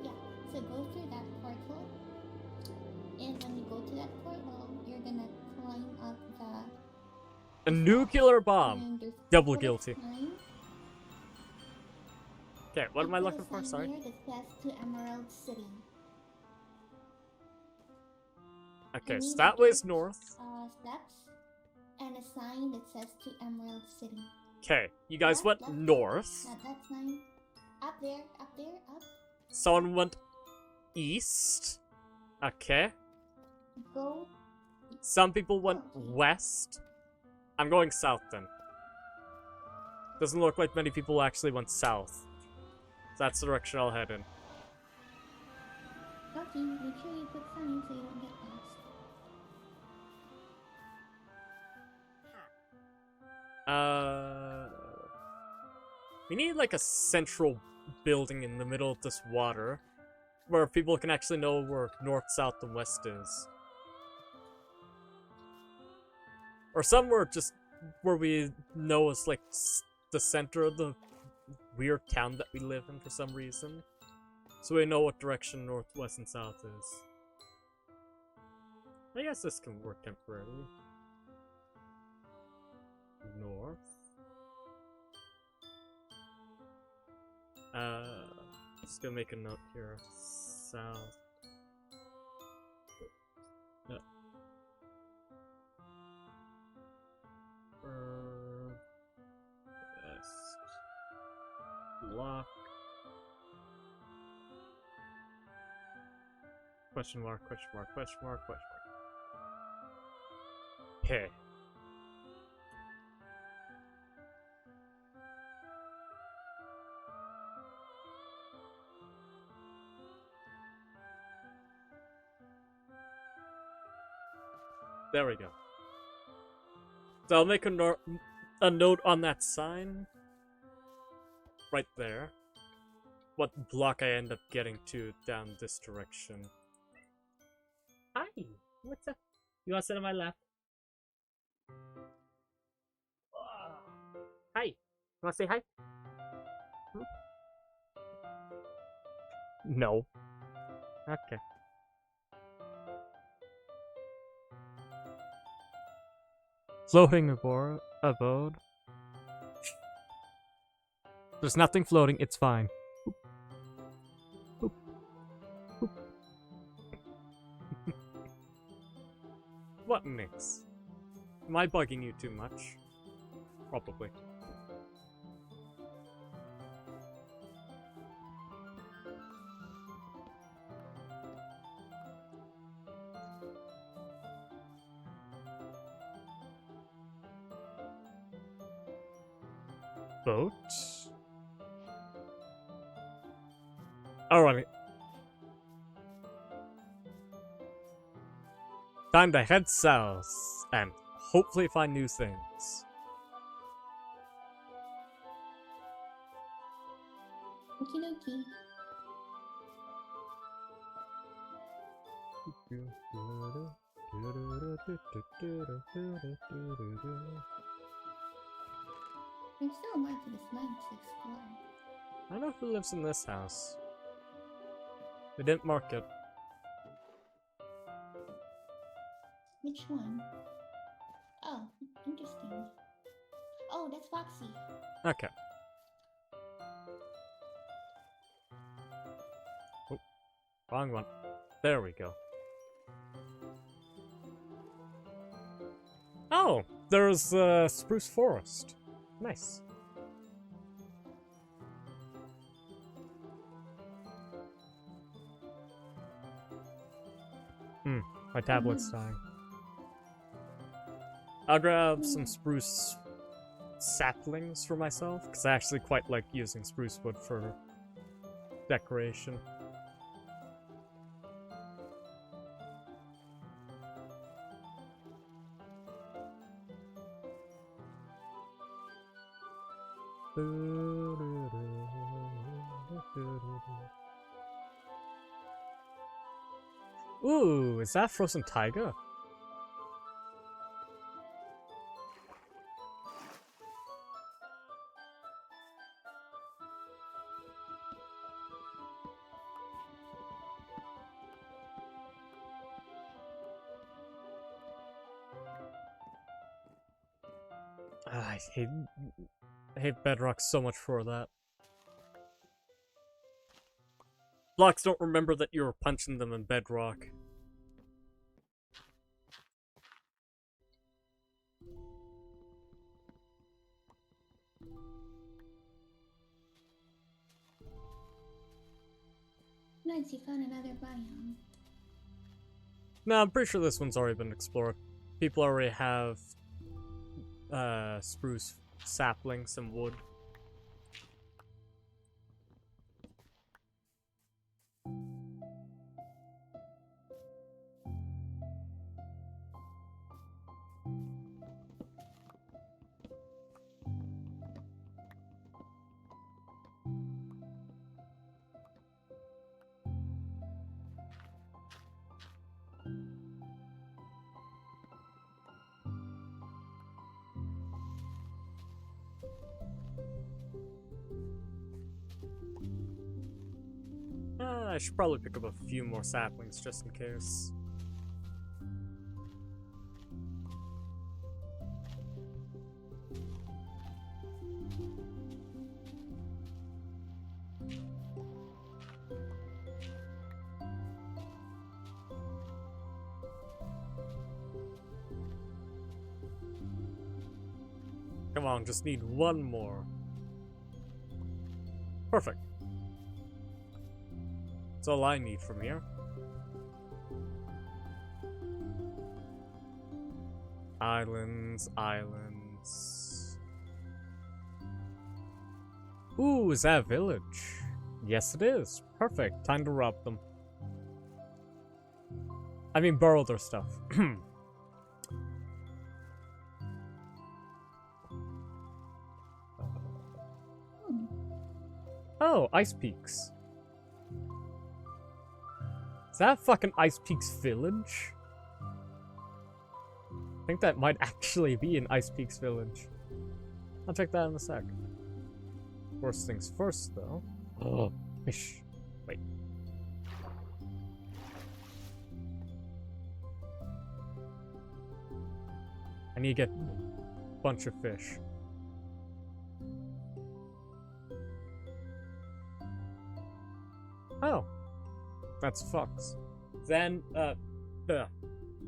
Yeah. So go through that portal, and when you go to that portal, you're gonna climb up A nuclear bomb! and there's Double put a guilty. sign- Okay, what am I put a looking for? sign Sorry. there that says to Emerald City. Okay, You so need that to way's get, north. Steps and a sign that says to Emerald City. Okay, you guys Left, went left, north. That sign. Up there, up. Someone went east. Okay. Go. Some people went west. I'm going south then. Doesn't look like many people actually went south. That's the direction I'll head in. Okay, make sure you put signs so you don't get lost. We need like a central building in the middle of this water where people can actually know where north, south, and west is. Or somewhere just where we know is like the center of the weird town that we live in for some reason. So we know what direction north, west, and south is. I guess this can work temporarily. North. Just gonna make a note here. South. No. West. Block. Question mark, question mark, question mark, question mark. Hey. There we go. So I'll make a note on that sign. Right there. What block I end up getting to down this direction. Hi! What's up? You wanna sit on my lap? Hi! You wanna say hi? No. Okay. Floating abode. There's nothing floating, it's fine. Boop. Boop. Boop. What mix? Am I bugging you too much? Probably. Boat. Alright. Time to head south and hopefully find new things. Okie dokie. There's still more to this mine to explore. I don't know who lives in this house. They didn't mark it. Which one? Oh, interesting. Oh, that's Foxy. Okay. Oh, wrong one. There we go. Oh, there's Spruce Forest. Nice. My tablet's dying. I'll grab some spruce saplings for myself, because I actually quite like using spruce wood for decoration. Ooh, is that Frozen Taiga? I hate Bedrock so much for that. Blocks don't remember that you were punching them in Bedrock. Nice, you found another biome. No, I'm pretty sure this one's already been explored. People already have spruce saplings and wood. I should probably pick up a few more saplings just in case. Come on, just need one more. Perfect. That's all I need from here. Islands, islands. Ooh, is that a village? Yes, it is. Perfect. Time to rob them. I mean, borrow their stuff. Oh, Ice Peaks. Is that fucking Ice Peaks village? I think that might actually be an Ice Peaks village. I'll check that in a sec. First things first, though. Oh, fish. Wait. I need to get a bunch of fish. Oh. That's Fox. Then,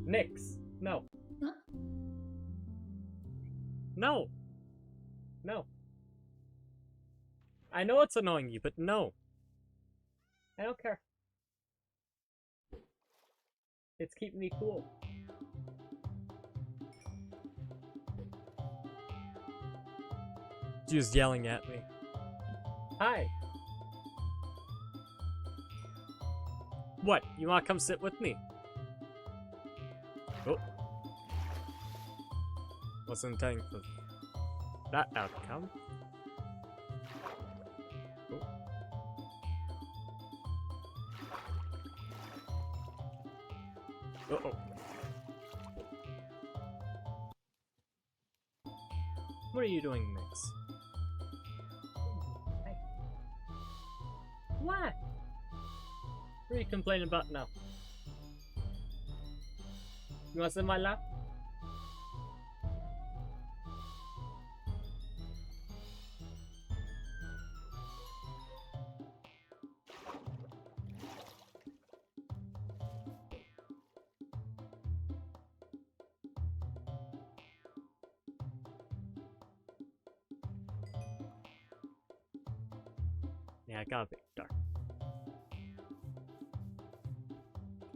Nyx. No. Huh? No. No. I know it's annoying you, but no. I don't care. It's keeping me cool. Just yelling at me. Hi. What? You wanna come sit with me? Oh. Wasn't intending for that outcome. Oh. Uh-oh. What are you doing, Nyx? What? What are you complaining about now? You wanna sit in my lap? Yeah, I got a bit dark.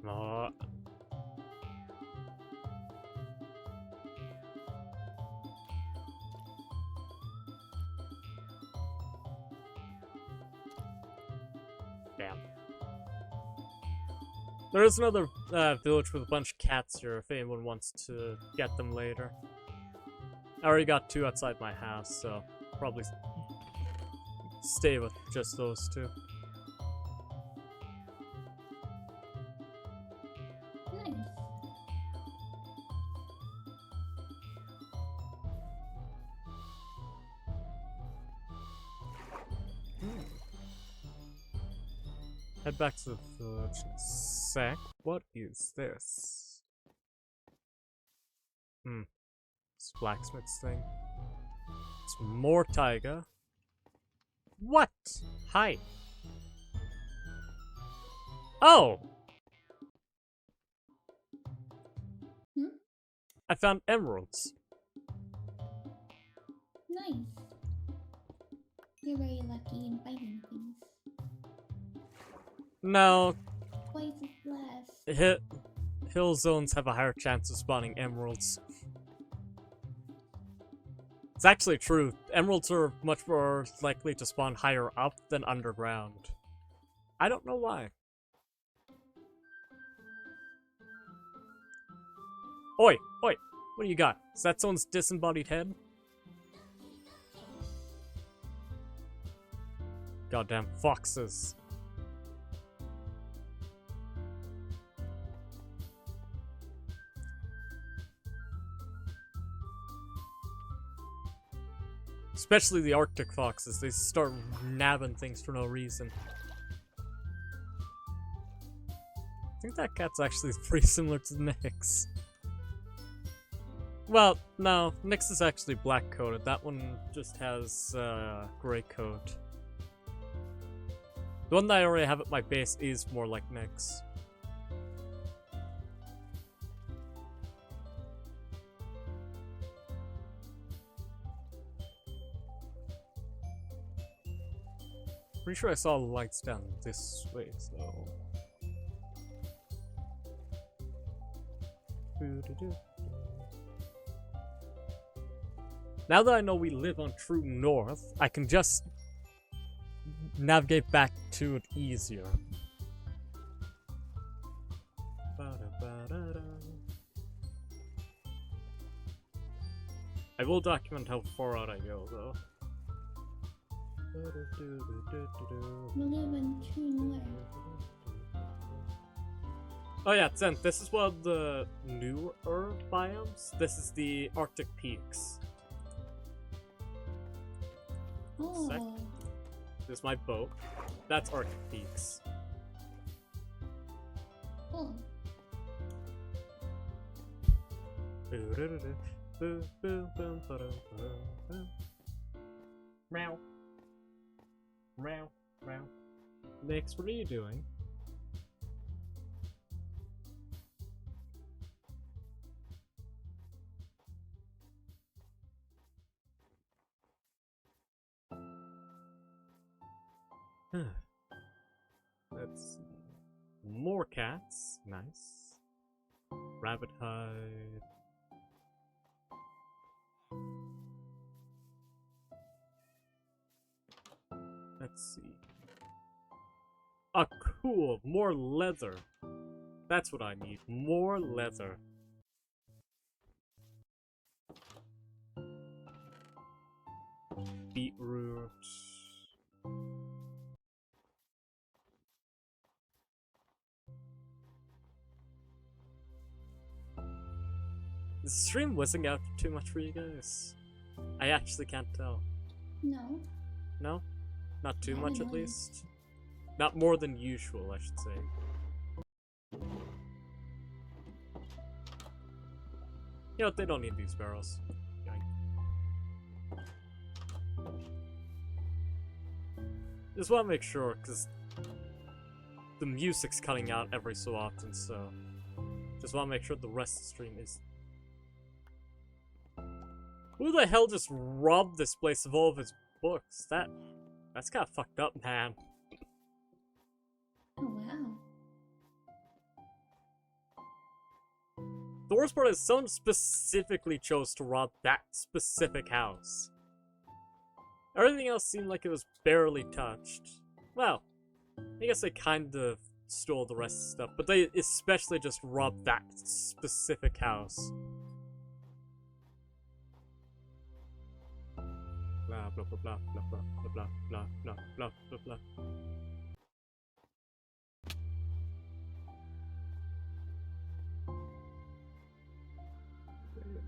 Oh. Damn. There is another village with a bunch of cats here if anyone wants to get them later. I already got 2 outside my house, so probably stay with just those 2. Nice. Head back to the village in a sec. What is this? It's a blacksmith's thing. It's more taiga. What? Hi. Oh! Hmm? I found emeralds. Nice. You're very lucky in finding things. No, Twice as blessed. hill zones have a higher chance of spawning emeralds. It's actually true. Emeralds are much more likely to spawn higher up than underground. I don't know why. Oi! Oi! What do you got? Is that someone's disembodied head? Goddamn foxes. Especially the Arctic foxes, they start nabbing things for no reason. I think that cat's actually pretty similar to Nyx. Well, no, Nyx is actually black coated. That one just has gray coat. The one that I already have at my base is more like Nyx. Pretty sure I saw lights down this way, so. Now that I know we live on True North, I can just navigate back to it easier. I will document how far out I go, though. We live in True North. Oh yeah, Zen, this is one of the newer biomes. This is the Arctic Peaks. Oh, Sec. This is my boat. That's Arctic Peaks. cool. Meow. Meow. Meow. Nix, what are you doing? Let's see. More cats. Nice. Rabbit hide. Let's see. Ah, cool. More leather. That's what I need. More leather. Beetroot. Is the stream whizzing out too much for you guys? I actually can't tell. No. No? Not too No, much at no. least? Not more than usual, I should say. You know, they don't need these barrels. Yoink. Just want to make sure, because the music's cutting out every so often, so just want to make sure the rest of the stream is... Who the hell just robbed this place of all of its books? That's kind of fucked up, man. Oh, wow. The worst part is someone specifically chose to rob that specific house. Everything else seemed like it was barely touched. Well, I guess they kind of stole the rest of the stuff, but they especially just robbed that specific house. Blah blah blah blah blah blah blah blah blah blah blah blah.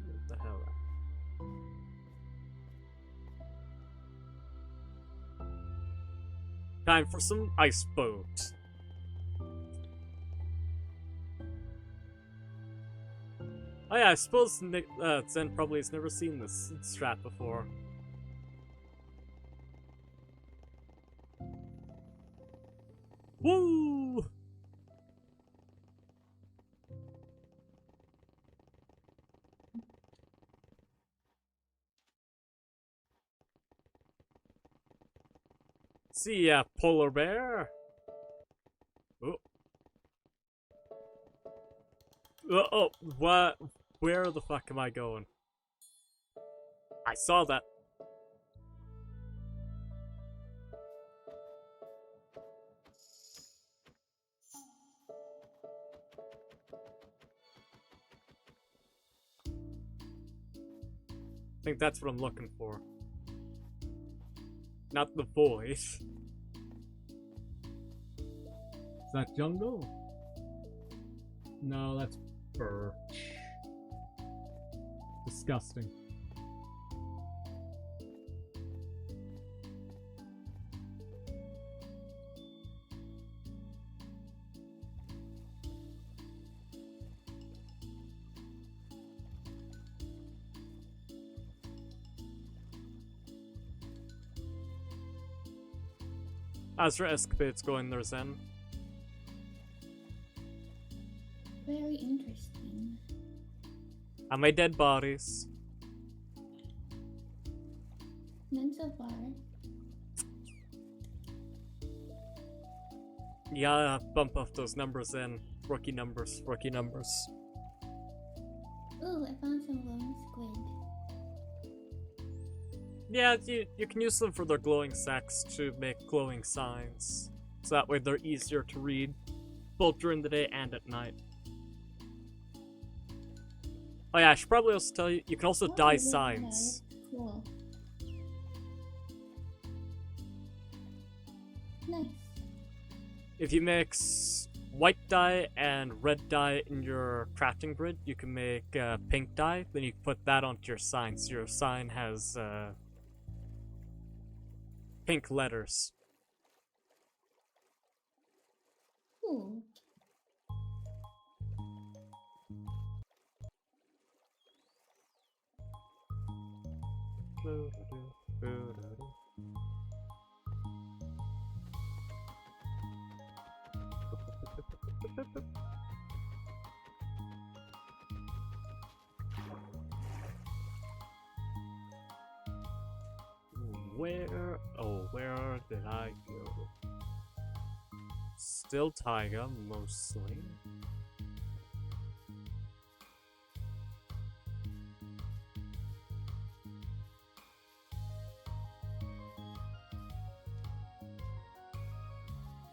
What the hell? Time for some ice boat. Oh yeah, I suppose Zen probably has never seen this strat before. Woo! See ya, polar bear. Oh. Oh, what? Where the fuck am I going? I saw that. I think that's what I'm looking for. Not the void. Is that jungle? No, that's birch. Disgusting. How's your escapades going there, Zen? Very interesting. How many dead bodies? None so far. Yeah, bump up those numbers in. Rookie numbers, rookie numbers. Ooh, I found some glowing squid. Yeah, you can use them for their glowing sacks to make glowing signs. So that way they're easier to read, both during the day and at night. Oh yeah, I should probably also tell you, you can also Oh, dye yeah, signs. that's cool. Nice. If you mix white dye and red dye in your crafting grid, you can make pink dye. Then you can put that onto your sign, so your sign has pink letters. Cool. Where did I go? Still Taiga, mostly.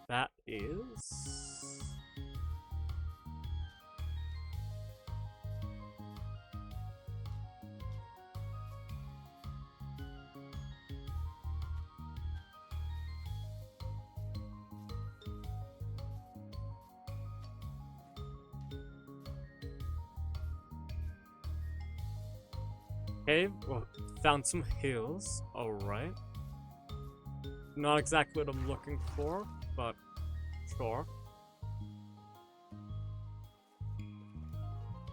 That is... Okay, well, found some hills. Alright. Not exactly what I'm looking for, but sure.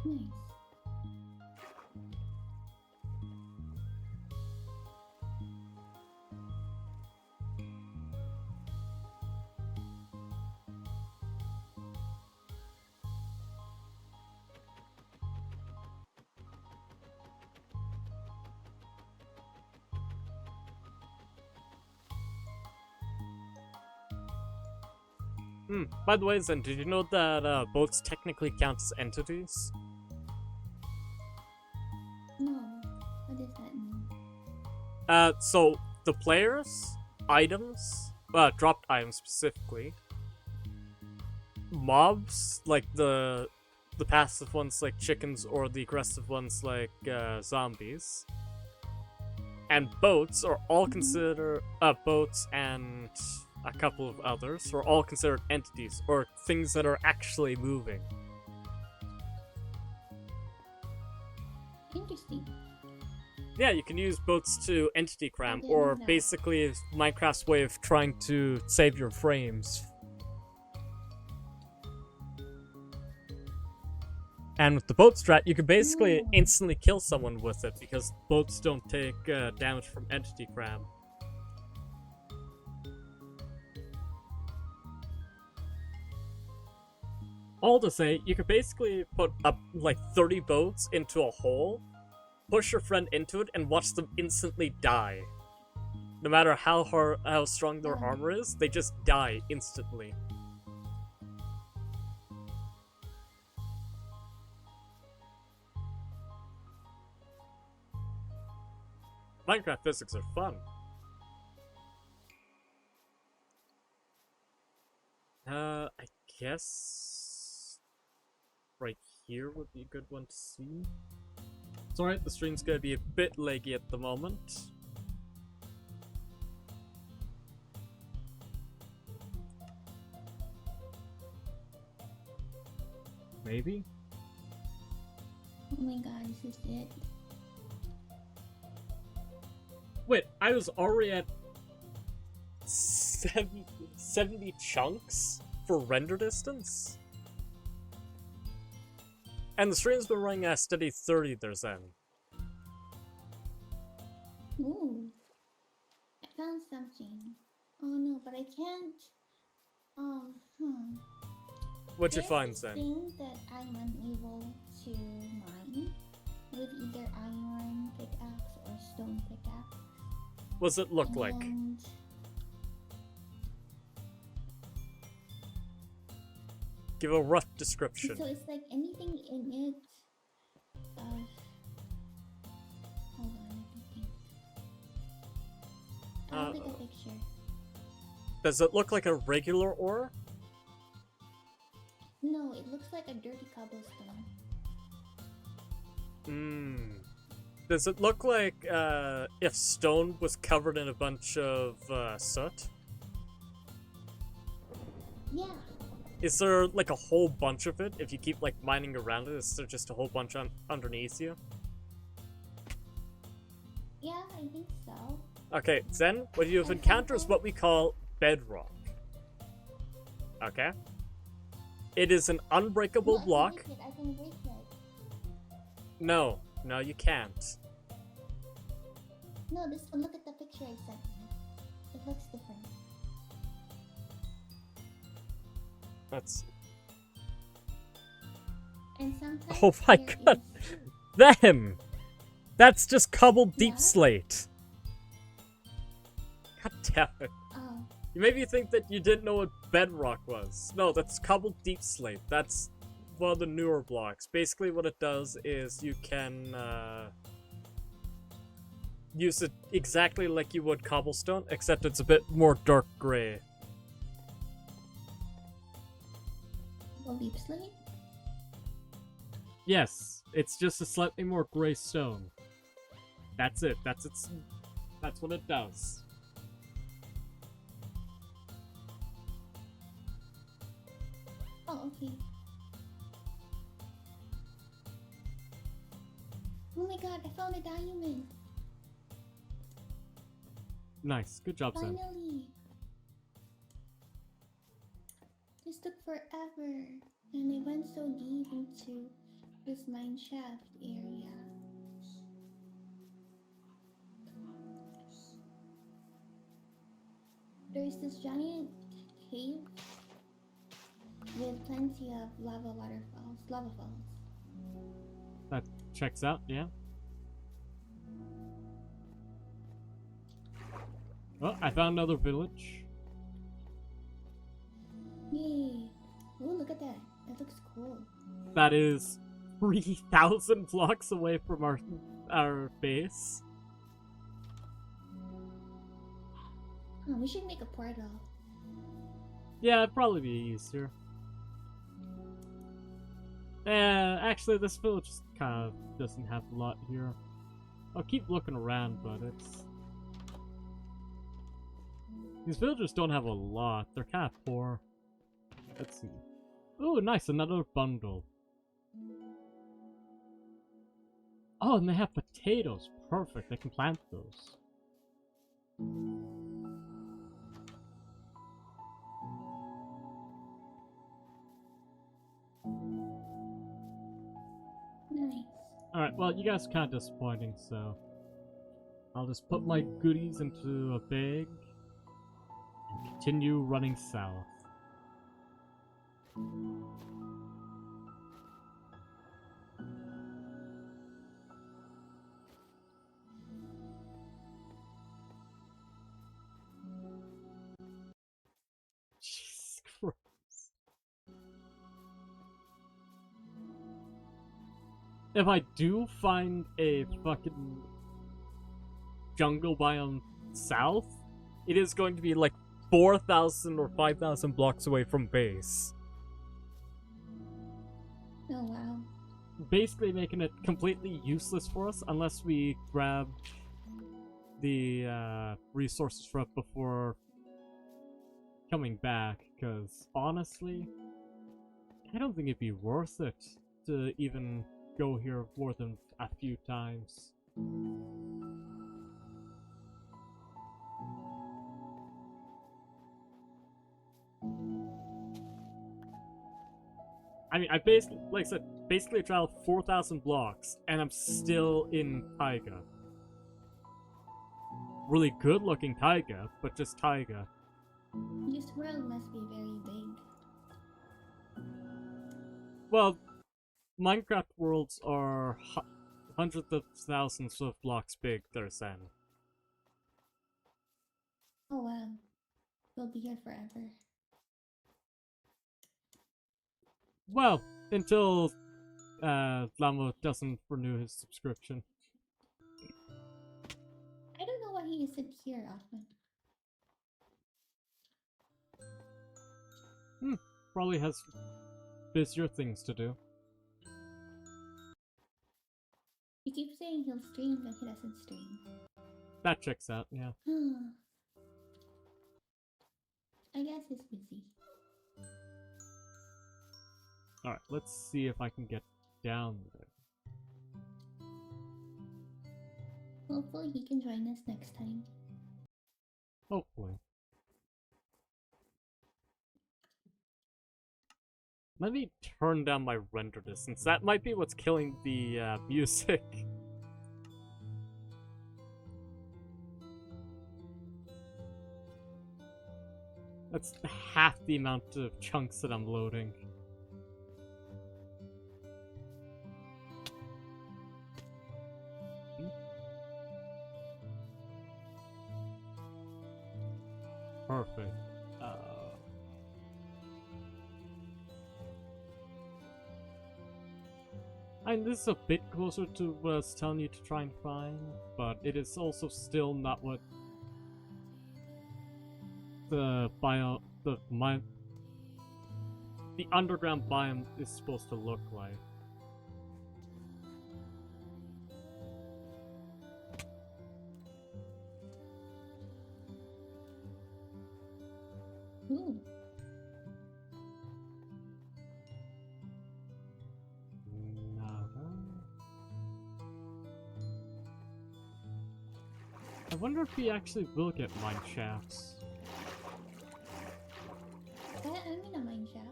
Nice. By the way, Zen, did you know that boats technically count as entities? No. What does that mean? So the players, items, dropped items specifically, mobs, like the passive ones like chickens or the aggressive ones like zombies, and boats are all considered boats and a couple of others are all considered entities or things that are actually moving. Interesting. Yeah, you can use boats to entity cram, didn't or know. basically it's Minecraft's way of trying to save your frames. And with the boat strat, you can basically Ooh. instantly kill someone with it because boats don't take damage from entity cram. All to say, you could basically put up like 30 boats into a hole, push your friend into it, and watch them instantly die. No matter how strong their armor is, they just die instantly. Minecraft physics are fun. I guess right here would be a good one to see. It's alright, the stream's gonna be a bit laggy at the moment. Maybe? Oh my god, this is it. Wait, I was already at 70 chunks for render distance? And the stream's been running at a steady 30 there, Zen. Ooh. I found something. Oh no, but I can't. What'd you There's find, this Zen? thing that I'm unable to mine with either iron pickaxe or stone pickaxe. What's it look like? And Give a rough description. so it's like anything in it. Hold on, let me think. I'll take a picture. Does it look like a regular ore? No, it looks like a dirty cobblestone. Does it look like if stone was covered in a bunch of soot? Yeah. Is there like a whole bunch of it? If you keep like mining around it, is there just a whole bunch underneath you? Yeah, I think so. Okay, then what you've encountered is what we call bedrock. Okay? It is an unbreakable No, block. I can break it. No, you can't. No, this one. Look at the picture I sent you. It looks different. That's. And sometimes. Oh my there god! is- Them! That's just cobbled deep Yeah? slate. God damn it. Oh, Maybe you think that you didn't know what bedrock was. No, that's cobbled deep slate. That's one of the newer blocks. Basically what it does is you can use it exactly like you would cobblestone, except it's a bit more dark gray. well, deep slate. Yes, it's just a slightly more gray stone. That's it. That's what it does. Oh, okay. Oh my god, I found a diamond. Nice. Good job, Sam. Finally. This took forever, and I went so deep into this mine shaft area. There's this giant cave with plenty of lava falls. That checks out, yeah. Oh, I found another village. Yay! Oh, look at that. That looks cool. That is 3,000 blocks away from our base. Oh, we should make a portal. Yeah, it'd probably be easier. Actually, this village kind of doesn't have a lot here. I'll keep looking around, but it's... These villagers don't have a lot. They're kind of poor. Let's see. Ooh, nice, another bundle. Oh, and they have potatoes. Perfect, I can plant those. Nice. Alright, well, you guys are kind of disappointing, so... I'll just put my goodies into a bag and continue running south. Jesus Christ. If I do find a fucking jungle biome south, it is going to be like 4,000 or 5,000 blocks away from base. Oh wow. Basically making it completely useless for us unless we grab the resources from it before coming back, because honestly, I don't think it'd be worth it to even go here more than a few times. I mean, I basically, like I said, basically traveled 4,000 blocks, and I'm still in taiga. Really good looking taiga, but just taiga. This world must be very big. Well, Minecraft worlds are hundreds of thousands of blocks big, they're saying. Oh wow. We'll be here forever. Well, until Llama doesn't renew his subscription. I don't know why he isn't here often. Probably has busier things to do. He keeps saying he'll stream, but he doesn't stream. That checks out, yeah. I guess he's busy. Alright, let's see if I can get down there. Hopefully he can join us next time. Hopefully. Let me turn down my render distance. That might be what's killing the music. That's half the amount of chunks that I'm loading. Perfect. And this is a bit closer to what I was telling you to try and find, but it is also still not what the underground biome is supposed to look like. Ooh. I wonder if we actually will get mine shafts. I mean a mine shaft.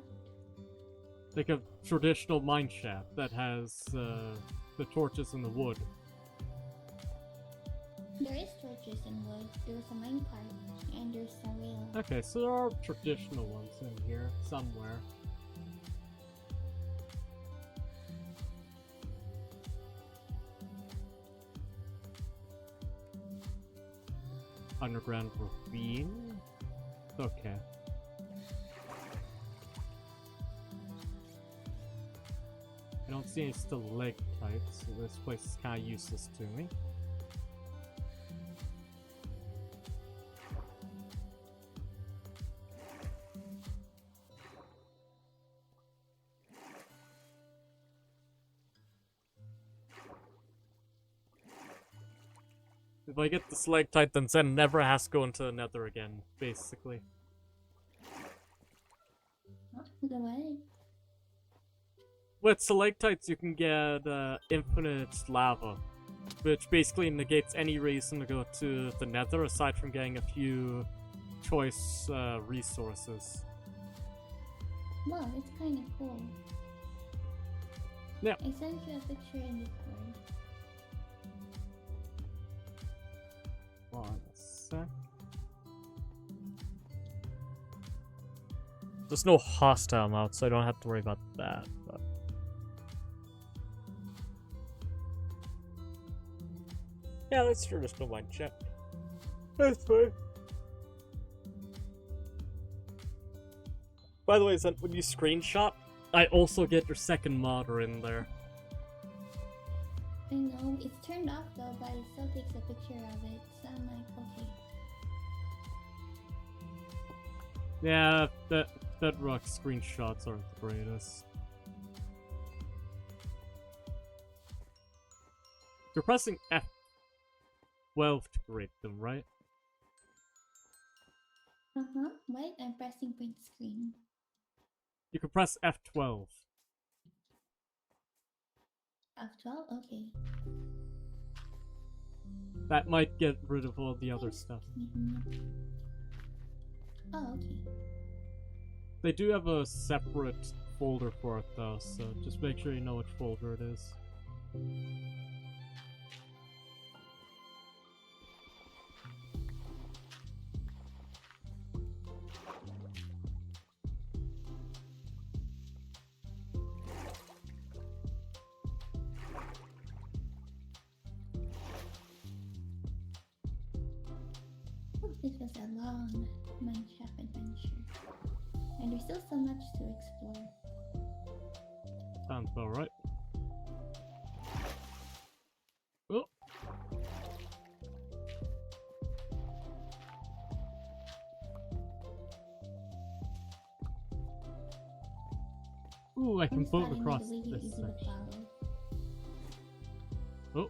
Like a traditional mine shaft that has the torches and the wood. There is torches and wood. There's a mine cart and there's a rail. Okay, so there are traditional ones in here somewhere. Underground ravine? Okay. I don't see any stalactites, so this place is kind of useless to me. If I get the stalactite, then Zen never has to go into the nether again, basically. Oh, the way. With stalactites, you can get infinite lava, which basically negates any reason to go to the nether aside from getting a few choice resources. Wow, it's kind of cool. Yeah. I sent you a picture in Discord. Hold on a sec. There's no hostile mount, so I don't have to worry about that. But... yeah, let's sure there's no mine check. That's fine. By the way, Zen, when you screenshot, I also get your second modder in there. I know, it's turned off though, but it still takes a picture of it, so I'm like, okay. Yeah, Bedrock screenshots aren't the greatest. You're pressing F12 to create them, right? Uh-huh, wait, I'm pressing print screen. You can press F12. F12? Okay. That might get rid of all the other stuff. Oh, okay. They do have a separate folder for it though, so just make sure you know which folder it is. This was a long mineshaft adventure. And there's still so much to explore. Sounds about right. Oh. Ooh, I can I'm float starting across to believe you're this easy to section. follow. Oh.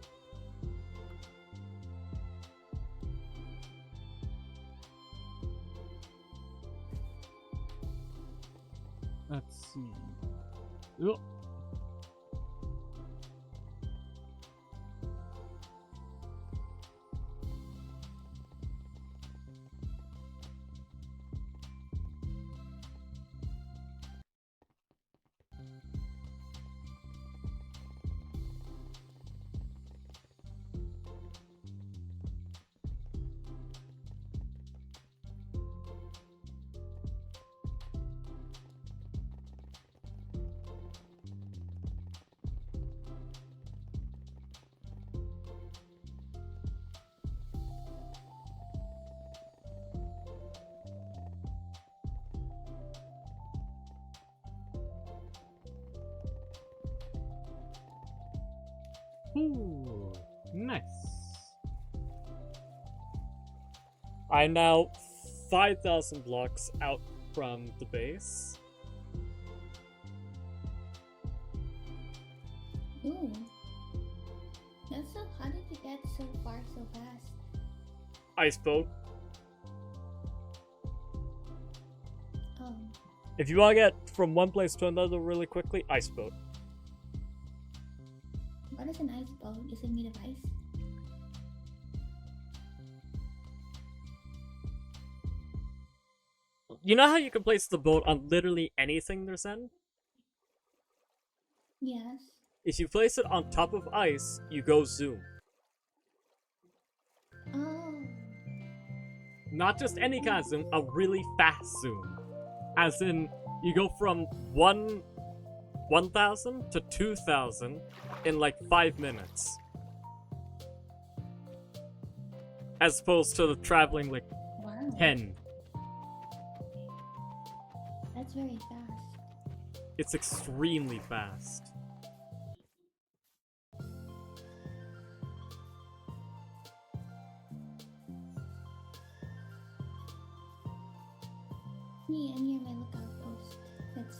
Let's see. Oh. Ooh, nice. I'm now 5,000 blocks out from the base. Ooh. That's so. How did you get so far so fast? Ice boat. Oh. If you want to get from one place to another really quickly, ice boat. What is an ice boat? Is it made of ice? You know how you can place the boat on literally anything there's in? Yes. If you place it on top of ice, you go zoom. Oh. Not just any kind of zoom, a really fast zoom. As in, you go from 1,000 to 2,000 in like 5 minutes. As opposed to traveling like Wow. 10. That's very fast. It's extremely fast. Me and near my lookout post. That's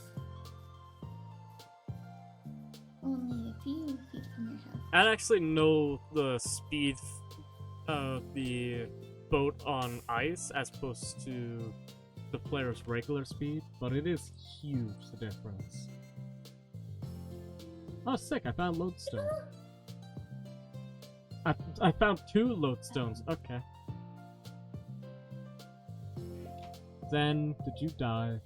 only a few feet from your house. I don't actually know the speed of the boat on ice as opposed to the player's regular speed, but it is huge, the difference. Oh, sick, I found lodestone. I found 2 lodestones, okay. Then, did you die?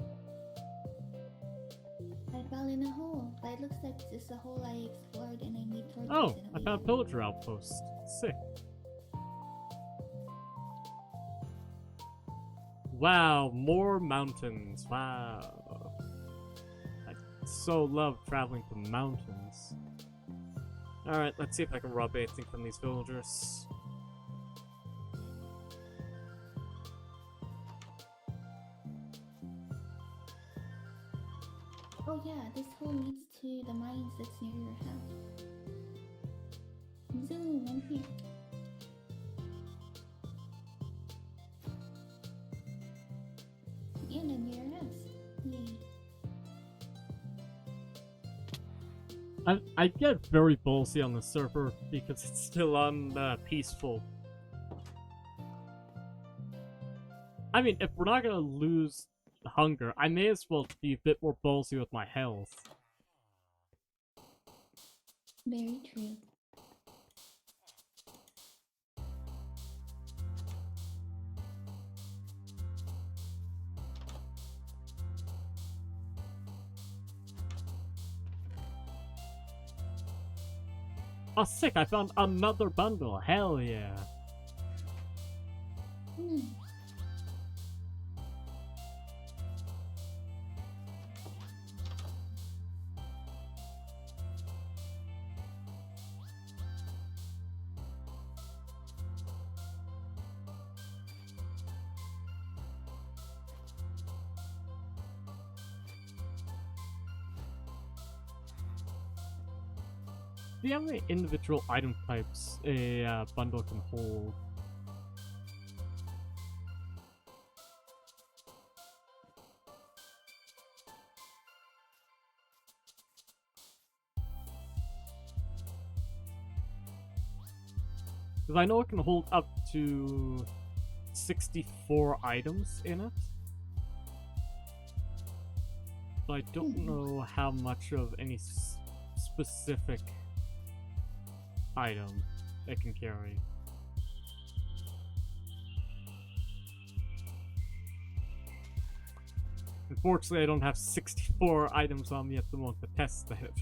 I fell in a hole, but it looks like this is a hole I explored and I made torches Oh, in a I way. found pillager outpost. Sick. Wow, more mountains. Wow. I so love traveling to mountains. Alright, let's see if I can rob anything from these villagers. Oh yeah, this hole leads to the mines that's near your house. Zoom, I'm here. And I'm near your house. Yay. I get very ballsy on the server because it's still on peaceful. I mean, if we're not gonna lose hunger, I may as well be a bit more ballsy with my health. Very true. Oh, sick! I found another bundle. Hell yeah! Hmm. Do you have any individual item types a bundle can hold? Because I know it can hold up to 64 items in it. But I don't know how much of any specific item it can carry. Unfortunately, I don't have 64 items on me at the moment to test it.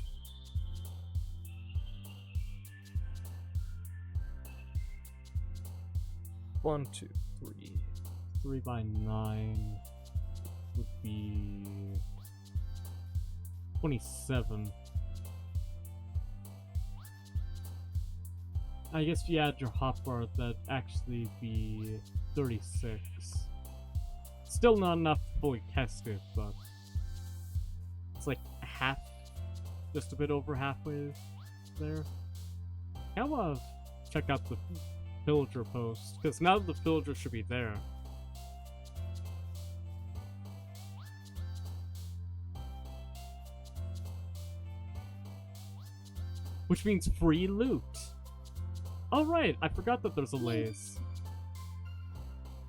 One, two, three. 3 by 9 would be 27. I guess if you add your hotbar, that'd actually be 36. Still not enough to fully test it, but it's like half, just a bit over halfway there. I want to check out the villager post, because now the villager should be there. Which means free loot. Oh right, I forgot that there's a Lays.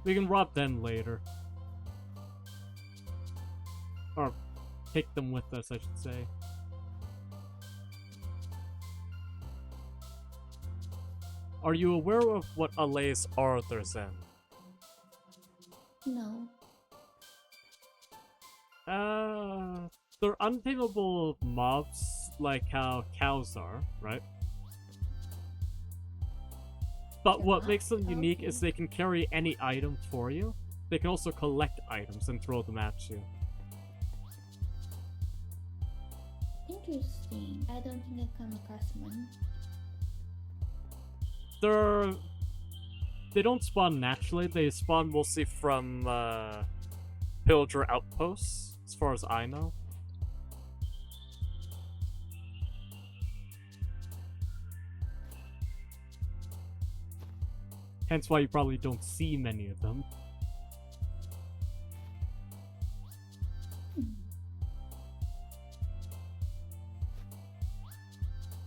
We can rob them later. Or take them with us, I should say. Are you aware of what a Lays are, Thurzan? No. They're untamable mobs, like how cows are, right? But what makes them unique is they can carry any item for you. They can also collect items and throw them at you. Interesting. I don't think I've come across one. They don't spawn naturally, they spawn mostly from pillager outposts, as far as I know. Hence why you probably don't see many of them.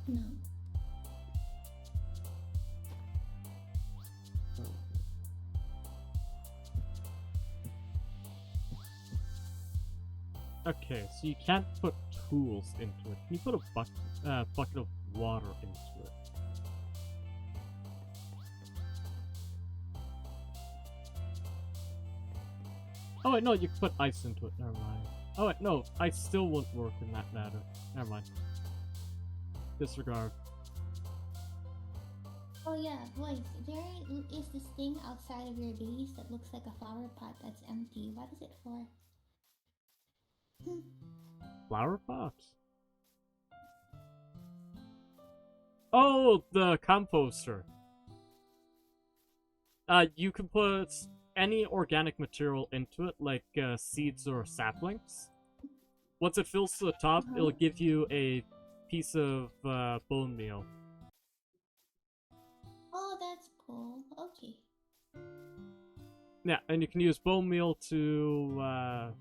No. Okay, so you can't put tools into it. Can you put a bucket of water into it? Oh wait, no, you can put ice into it. Never mind. Oh wait, no, ice still won't work in that matter. Never mind. Disregard. Oh yeah, voice. There is this thing outside of your base that looks like a flower pot that's empty. What is it for? Flower pot? Oh, the composter. You can put any organic material into it, like seeds or saplings. Once it fills to the top, it'll give you a piece of bone meal. Oh, that's cool. Okay. Yeah, and you can use bone meal to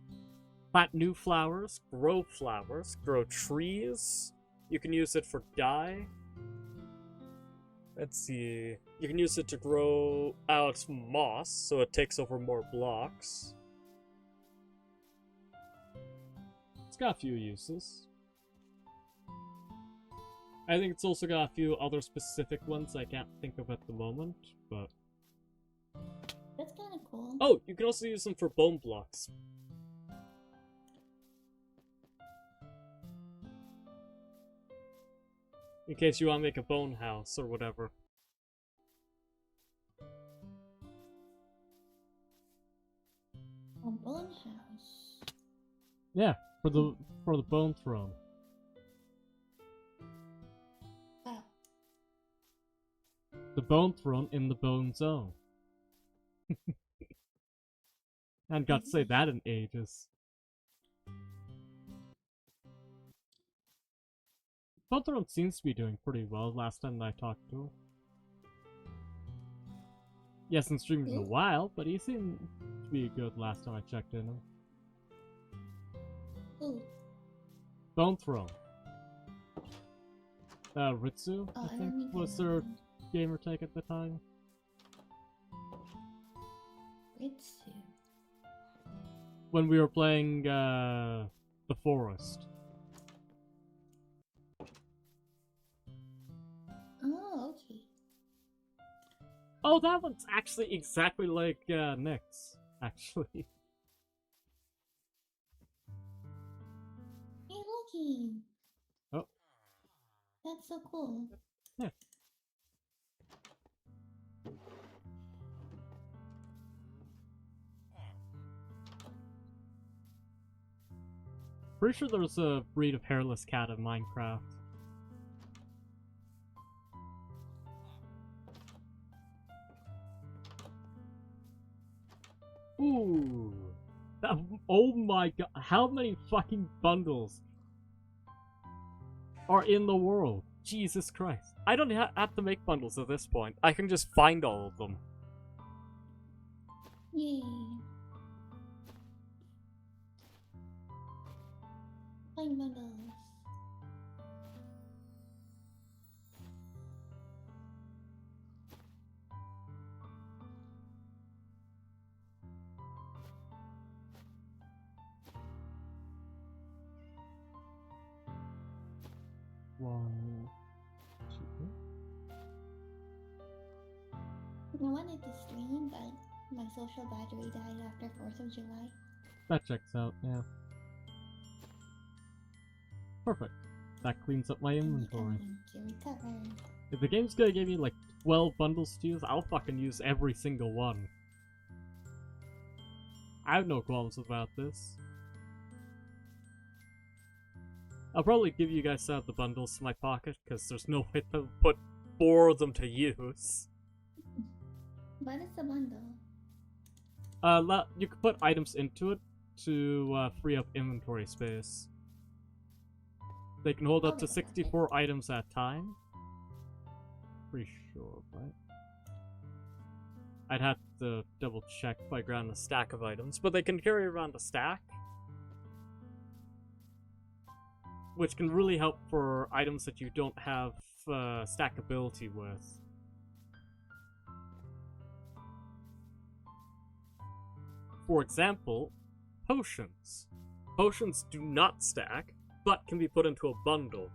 plant new flowers, grow trees. You can use it for dye. Let's see. You can use it to grow out moss, so it takes over more blocks. It's got a few uses. I think it's also got a few other specific ones I can't think of at the moment, but... That's kind of cool. Oh, you can also use them for bone blocks. In case you want to make a bone house or whatever. A bone house. Yeah, for the bone throne. Oh. The bone throne in the bone zone. I hadn't got to say that in ages. Bone throne seems to be doing pretty well last time that I talked to him. He hasn't streamed in a while, but he seemed to be good last time I checked in him. Ooh. Bone throne. Ritsu, Oh, I I think, don't was know their that one. gamertag at the time. Ritsu. When we were playing The Forest. Oh, okay. Oh, that one's actually exactly like Nick's, actually. Hey, Loki. Oh. That's so cool. Yeah. Pretty sure there's a breed of hairless cat in Minecraft. Ooh. That, oh my god, how many fucking bundles are in the world? Jesus Christ. I don't have to make bundles at this point. I can just find all of them. Yay. Find bundles. One, two. I wanted to stream, but my social battery died after 4th of July. That checks out, yeah. Perfect. That cleans up my inventory. I'm going to recover. If the game's gonna give me like 12 bundles to use, I'll fucking use every single one. I have no qualms about this. I'll probably give you guys some of the bundles to my pocket, because there's no way to put 4 of them to use. What is a bundle? You can put items into it to free up inventory space. They can hold up to 64 items at a time. Pretty sure, right? I'd have to double check if I grab a stack of items, but they can carry around a stack, which can really help for items that you don't have stackability with. For example, potions. Potions do not stack, but can be put into a bundle.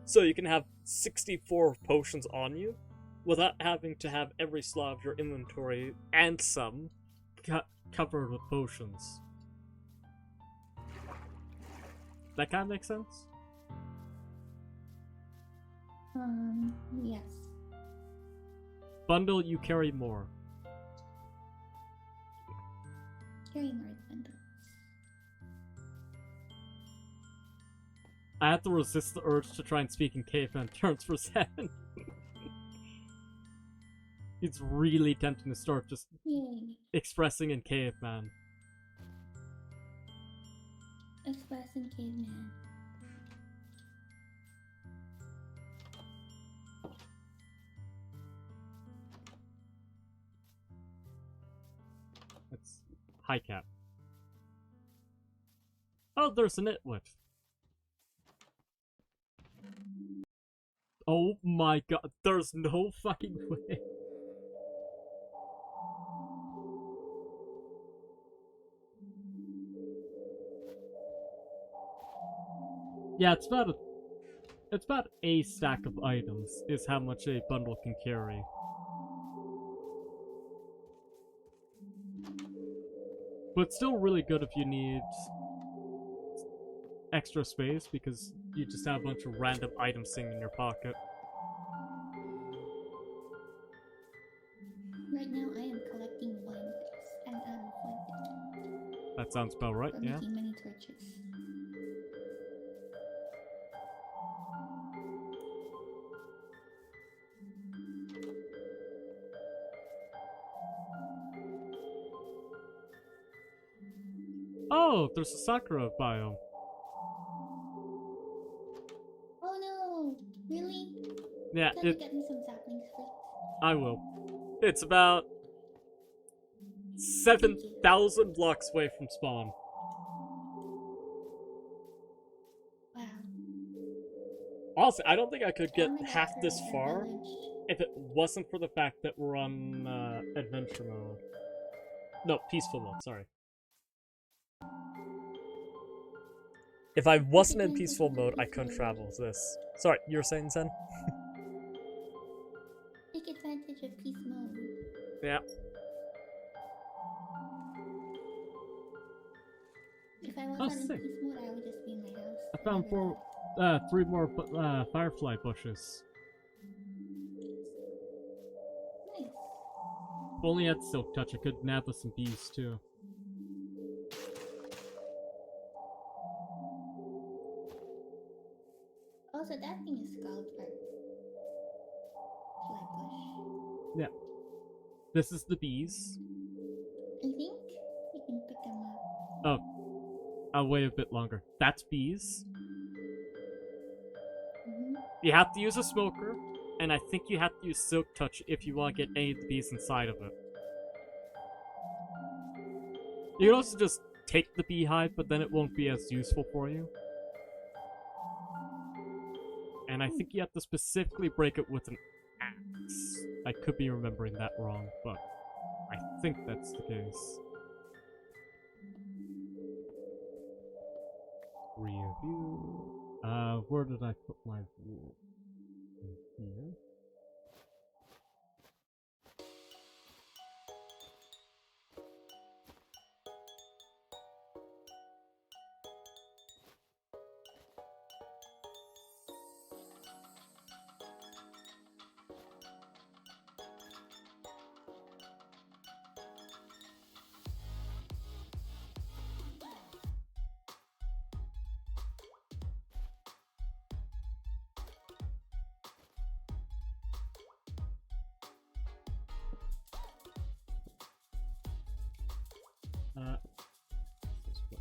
So you can have 64 potions on you, without having to have every slot of your inventory and some covered with potions. That kind of makes sense? Yes. Bundle, you carry more. Carry more bundles. I have to resist the urge to try and speak in caveman terms for Zen. It's really tempting to start just Yay. expressing in caveman. Express in caveman. That's high cap. Oh, there's an Itwit. Oh my god, there's no fucking way. Yeah, it's about a stack of items is how much a bundle can carry. But still really good if you need extra space, because you just have a bunch of random items sitting in your pocket. Right now I am collecting blankets and I'm flipping That sounds about right, for yeah. making mini torches. Oh, there's a Sakura biome. Oh no! Really? Yeah, Can you get me some saplings first? I will. It's about 7,000 blocks away from spawn. Wow. Honestly, I don't think I could get I'm gonna half turn this our far village if it wasn't for the fact that we're on adventure mode. No, peaceful mode, sorry. If I wasn't in peaceful mode, I couldn't travel this. Sorry, you were saying, Zen? Take advantage of peace mode. Yeah. If I was Oh, not in sick. peace mode, I would just be in my house. I found three more firefly bushes. Nice. If only I had silk touch, I could nab with some bees too. Also, that thing is called fly bush. Yeah. This is the bees. I think you can pick them up. Oh. I'll wait a bit longer. That's bees. Mm-hmm. You have to use a smoker, and I think you have to use silk touch if you want to get any of the bees inside of it. You can also just take the beehive, but then it won't be as useful for you. And I think you have to specifically break it with an axe. I could be remembering that wrong, but I think that's the case. Review. Where did I put my rule? In here. This way.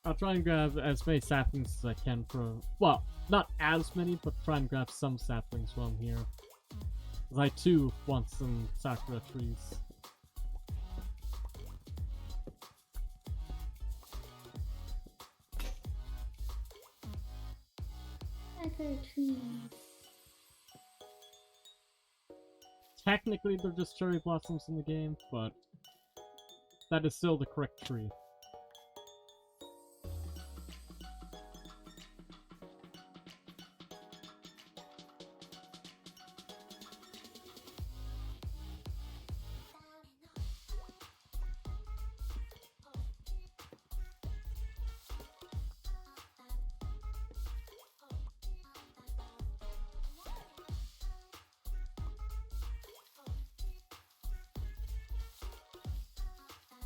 I'll try and grab as many saplings as I can from. Well, not as many, but try and grab some saplings while I'm here. 'Cause I too want some sakura trees. Sakura trees. Technically, they're just cherry blossoms in the game, but that is still the correct tree.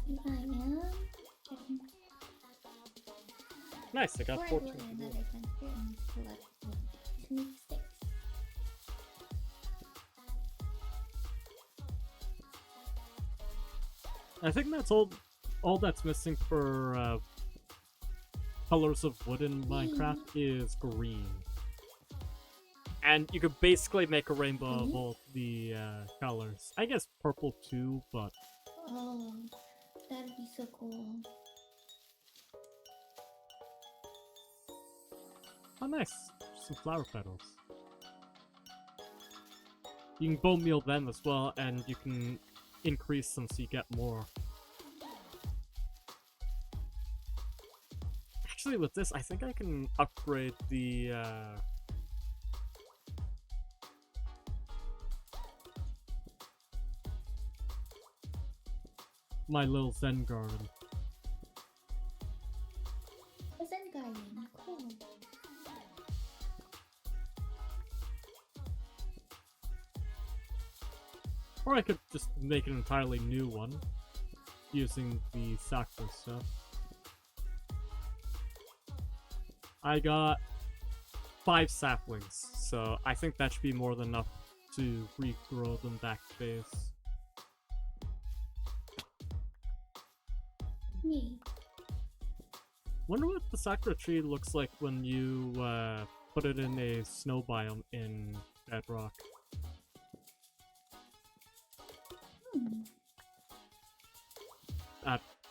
Here I am. Checking. Nice, I got Before I 14. go to another adventure and collect 26. I think that's all that's missing for colors of wood in Minecraft is green. And you could basically make a rainbow of all the colors. I guess purple too, but Oh, that'd be so cool. oh nice, some flower petals. You can bone meal them as well, and you can increase them so you get more. Actually, with this, I think I can upgrade the my little Zen garden. A Zen garden. Cool. Or I could just make an entirely new one using the sakura stuff. I got 5 saplings, so I think that should be more than enough to regrow them back to base. Me. Wonder what the sakura tree looks like when you put it in a snow biome in Bedrock.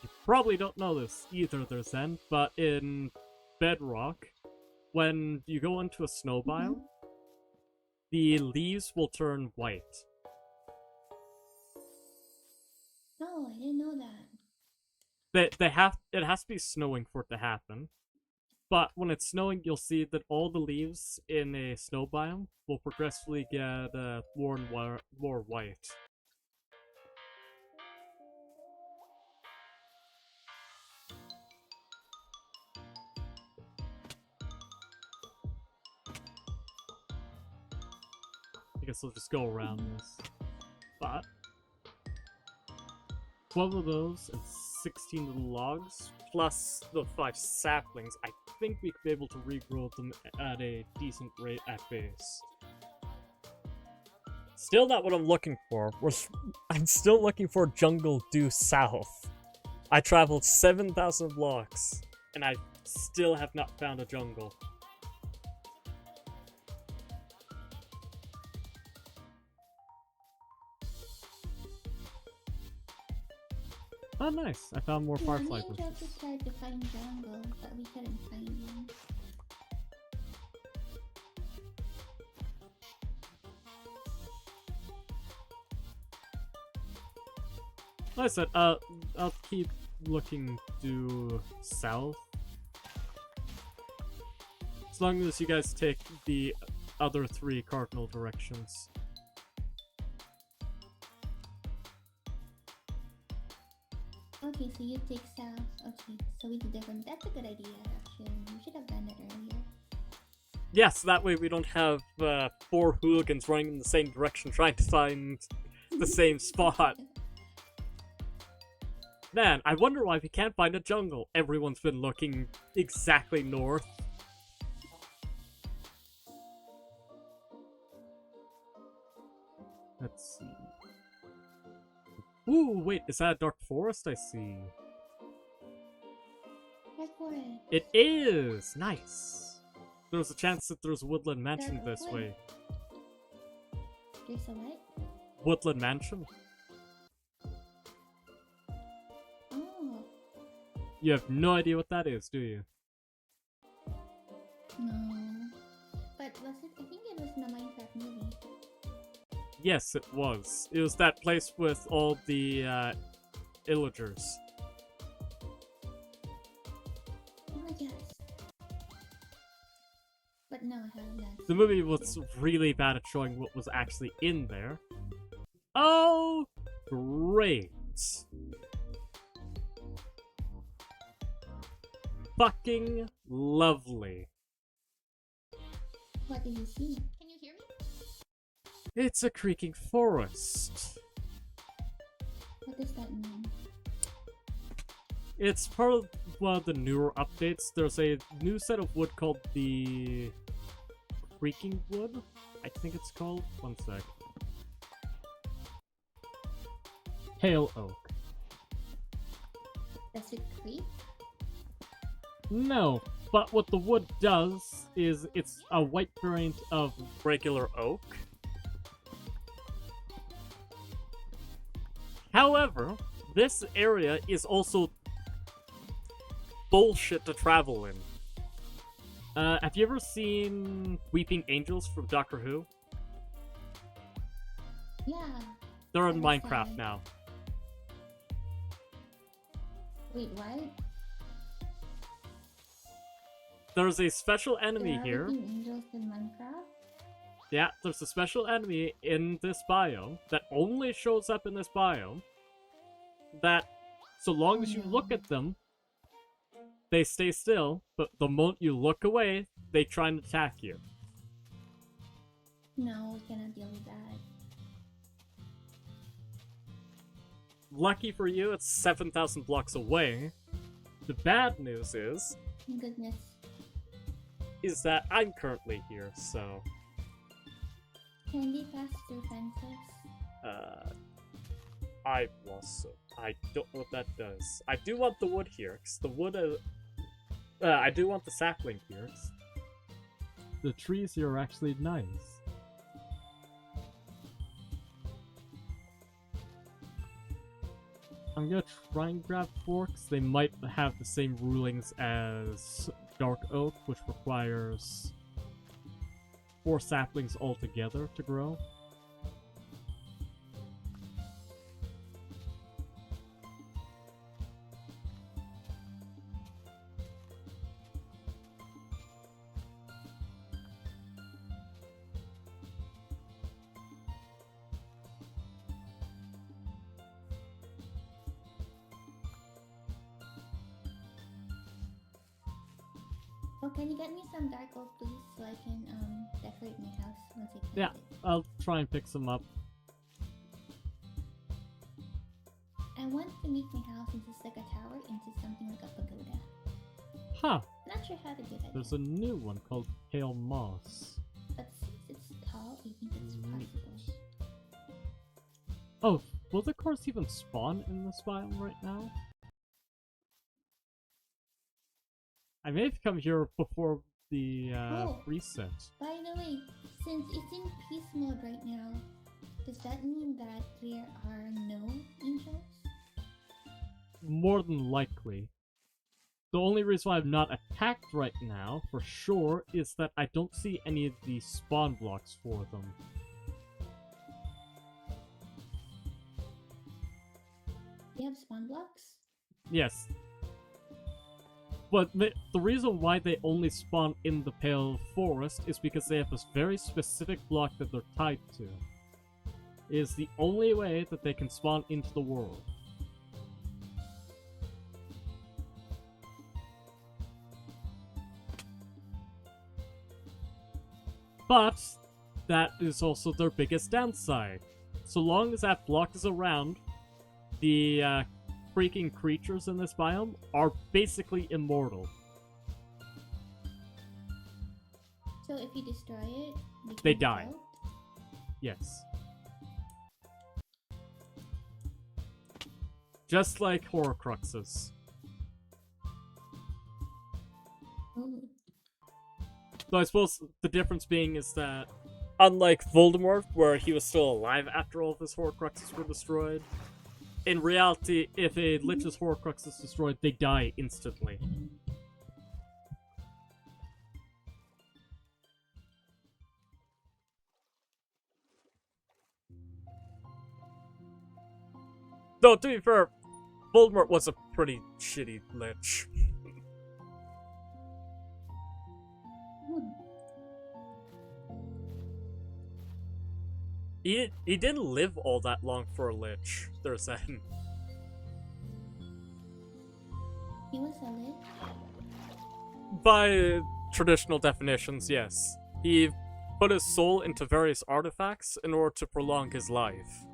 You probably don't know this either, there, Zen, but in bedrock, when you go into a snow biome, the leaves will turn white. No, I didn't know that. It has to be snowing for it to happen. But when it's snowing, you'll see that all the leaves in a snow biome will progressively get more and more white. I guess I'll just go around this. But 12 of those and 16 little logs, plus the 5 saplings, I think we could be able to regrow them at a decent rate at base. Still not what I'm looking for. I'm still looking for jungle due south. I traveled 7,000 blocks, and I still have not found a jungle. Oh, nice. I found more Yeah, firefly me and bushes. Joseph tried to find jungle, but we couldn't find one. Like I said, I'll keep looking due south. As long as you guys take the other 3 cardinal directions. Okay, so you take south. Okay, so we do different. That's a good idea, actually. We should have done it earlier. Yes, that way we don't have 4 hooligans running in the same direction trying to find the same spot. Man, I wonder why we can't find a jungle. Everyone's been looking exactly north. Let's see. Ooh, wait, is that a dark forest I see? Head for it. It is! Nice! There's a chance that there's Woodland Mansion Dark this forest. way. There's a what? Woodland Mansion? Oh, You have no idea what that is, do you? no. But was it? I think it was in the Minecraft movie. Yes, it was. It was that place with all the illagers. Oh, yes. But no, I haven't done. The movie was really bad at showing what was actually in there. Oh, great. Fucking lovely. What did you see? Can you hear me? It's a creaking forest. What does that mean? It's part of one of the newer updates. There's a new set of wood called the Creaking Wood, I think it's called. One sec. Pale Oak. Does it creep? No, but what the wood does is it's a white variant of regular oak. However, this area is also bullshit to travel in. Have you ever seen Weeping Angels from Doctor Who? Yeah. They're in That was Minecraft fun. now. Wait, what? There's a special There enemy are here. weeping angels in Minecraft? Yeah, there's a special enemy in this biome that only shows up in this biome. That, so long as you look at them, they stay still, but the moment you look away, they try and attack you. No, we cannot deal with that. Lucky for you, it's 7,000 blocks away. The bad news Goodness. is that I'm currently here, so, Can they pass through fences? I also, I don't know what that does. I do want the wood here, 'cause the wood, I do want the sapling here. 'Cause the trees here are actually nice. I'm gonna try and grab forks. They might have the same rulings as dark oak, which requires 4 saplings altogether to grow. Oh, can you get me some dark oak, please, so I can decorate my house once I plant Yeah, it? I'll try and pick some up. I want to make my house into like a tower, into something like a pagoda. Huh, Not sure how to do that, there's a new one called Pale Moss. but since it's tall, I think it's possible. Oh, will the cores even spawn in this biome right now? I may have come here before the Oh. reset. By the way, since it's in peace mode right now, does that mean that there are no angels? More than likely. The only reason why I'm not attacked right now, for sure, is that I don't see any of the spawn blocks for them. They have spawn blocks? Yes. But the reason why they only spawn in the Pale Forest is because they have this very specific block that they're tied to. It is the only way that they can spawn into the world. But that is also their biggest downside. So long as that block is around, the freaking creatures in this biome are basically immortal. So if you destroy it, They can be die. killed? Yes. Just like Horcruxes. Ooh. So I suppose the difference being is that, unlike Voldemort, where he was still alive after all of his Horcruxes were destroyed, in reality, if a Lich's Horcrux is destroyed, they die instantly. Though, to be fair, Voldemort was a pretty shitty Lich. Hmm. He didn't live all that long for a Lich, there's that. He was a lich? By traditional definitions, yes. He put his soul into various artifacts in order to prolong his life.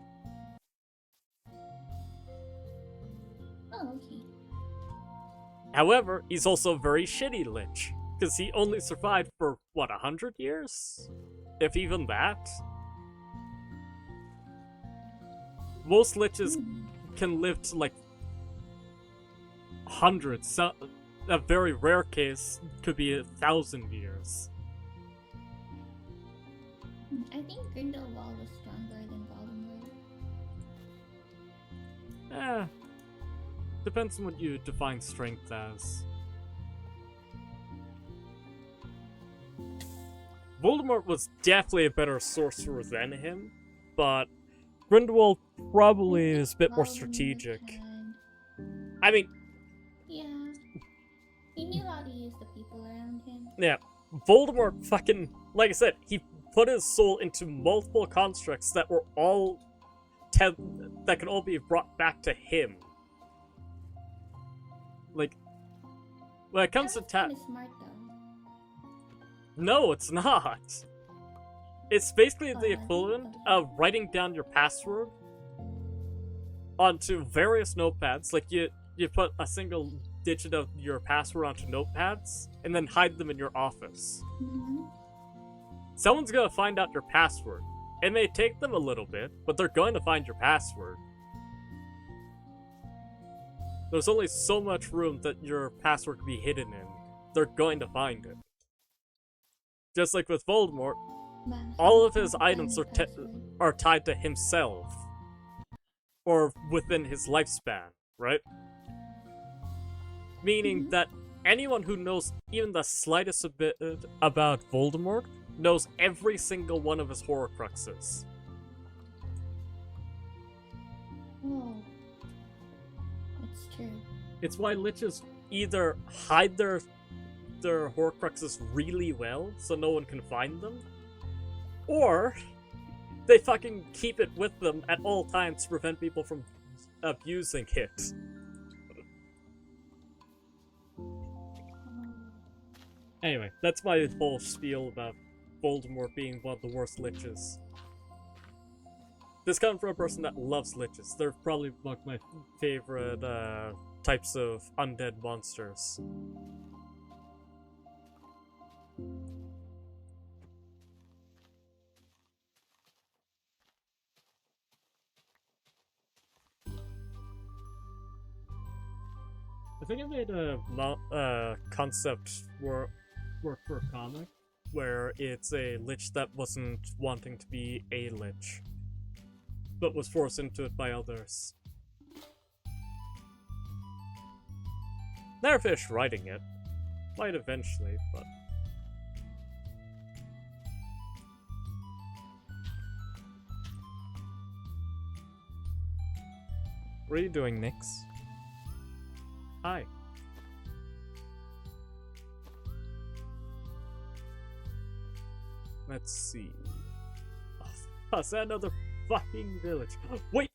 Oh, okay. However, he's also a very shitty Lich, because he only survived for, what, 100 years? If even that? Most Liches can live to, like, hundreds. So, a very rare case could be 1,000 years. I think Grindelwald was stronger than Voldemort. Depends on what you define strength as. Voldemort was definitely a better sorcerer than him, but Grindelwald probably is a bit more Voldemort strategic. had- I mean, Yeah. He knew how to use the people around him. yeah, Voldemort fucking, like I said, he put his soul into multiple constructs that were all that can all be brought back to him. Like, when it comes to That was kinda tap, smart though. no, it's not. It's basically Oh, the I think equivalent so. of writing down your password onto various notepads. Like you put a single digit of your password onto notepads and then hide them in your office. Mm-hmm. Someone's gonna find out your password. It may take them a little bit, but they're going to find your password. There's only so much room that your password can be hidden in. They're going to find it. Just like with Voldemort, all of his items are tied to himself. Or within his lifespan, right? Meaning that anyone who knows even the slightest bit about Voldemort knows every single one of his Horcruxes. Oh. It's true. It's why liches either hide their Horcruxes really well so no one can find them, or they fucking keep it with them at all times to prevent people from abusing it. Anyway, that's my whole spiel about Voldemort being one of the worst liches. This comes from a person that loves liches. They're probably one of my favorite types of undead monsters. I think I made a concept work for a comic where it's a lich that wasn't wanting to be a lich, but was forced into it by others. Never finished writing it. Might eventually, but... What are you doing, Nyx? Hi. Let's see. Oh, is that another fucking village? Wait!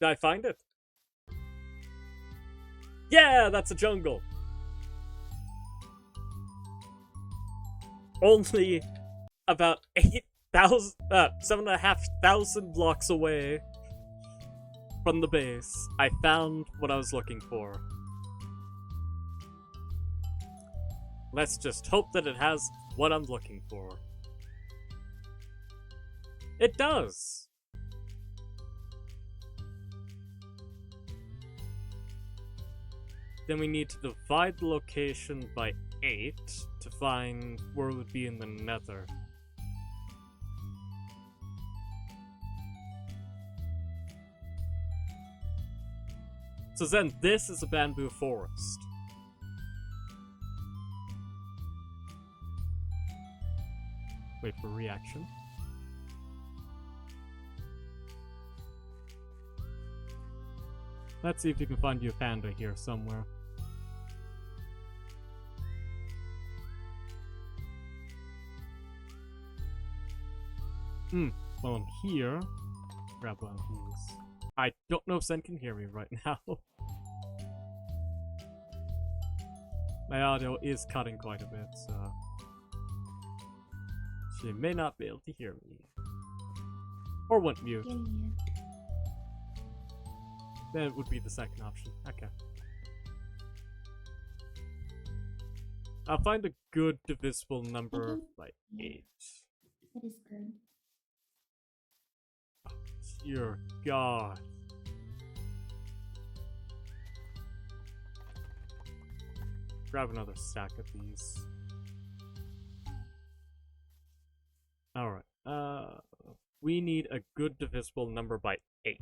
Did I find it? Yeah, that's a jungle! Only about 7,500 blocks away from the base, I found what I was looking for. Let's just hope that it has what I'm looking for. It does! Then we need to divide the location by 8 to find where it would be in the nether. So then this is a bamboo forest. Wait for reaction. Let's see if you can find you a panda here somewhere. Well, I'm here. Grab one of these. I don't know if Zen can hear me right now. My audio is cutting quite a bit, so... she may not be able to hear me. Or won't mute. Yeah. That would be the second option. Okay. I'll find a good divisible number by 8. That is good. Dear God. Grab another stack of these. Alright, we need a good divisible number by 8.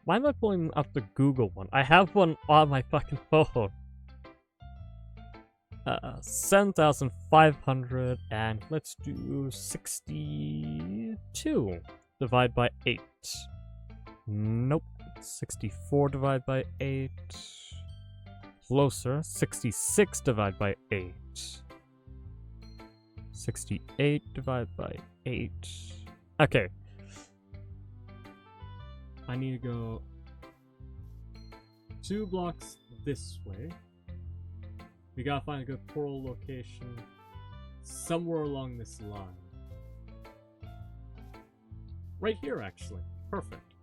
Why am I pulling up the Google one? I have one on my fucking phone. 7,500, and let's do 62 divide by 8. Nope. 64 divide by 8. Closer. 66 divide by 8. 68 divide by 8. Okay. I need to go 2 blocks this way. We gotta find a good portal location somewhere along this line. Right here, actually. Perfect.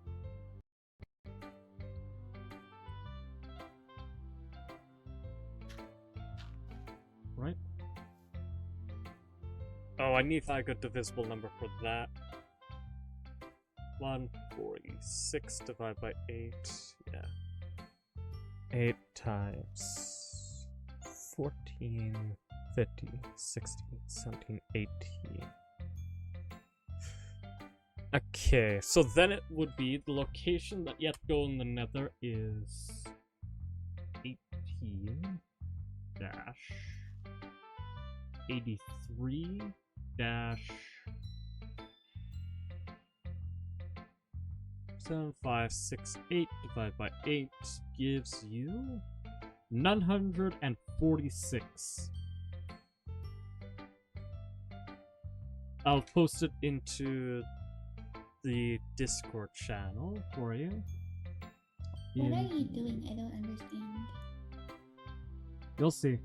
Right? Oh, I need to find a good divisible number for that. 146 divided by 8. Yeah. 8 times 14, 15, 16, 17, 18. Okay, so then it would be the location that you have to go in the nether is 18 dash 83 dash 7568 divided by 8 gives you 946. I'll post it into the Discord channel for you. What are you doing? I don't understand. You'll see.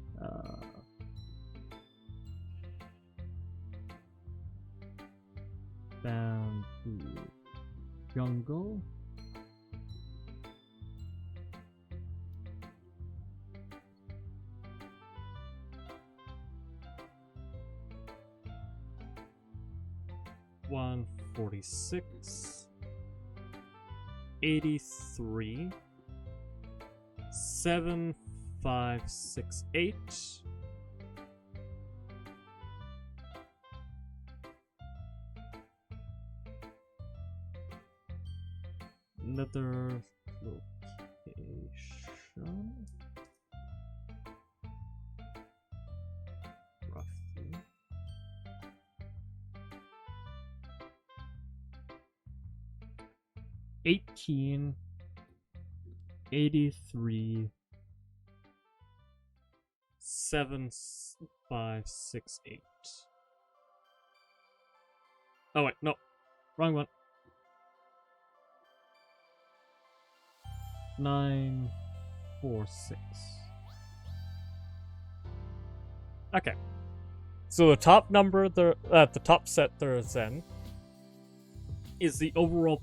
Bamboo jungle. One 46, 83, 7568. Another location. Roughly. $18, 83, 7568. Oh wait, no, wrong one. 946. Okay. So the top number there at the top set there is then is the overworld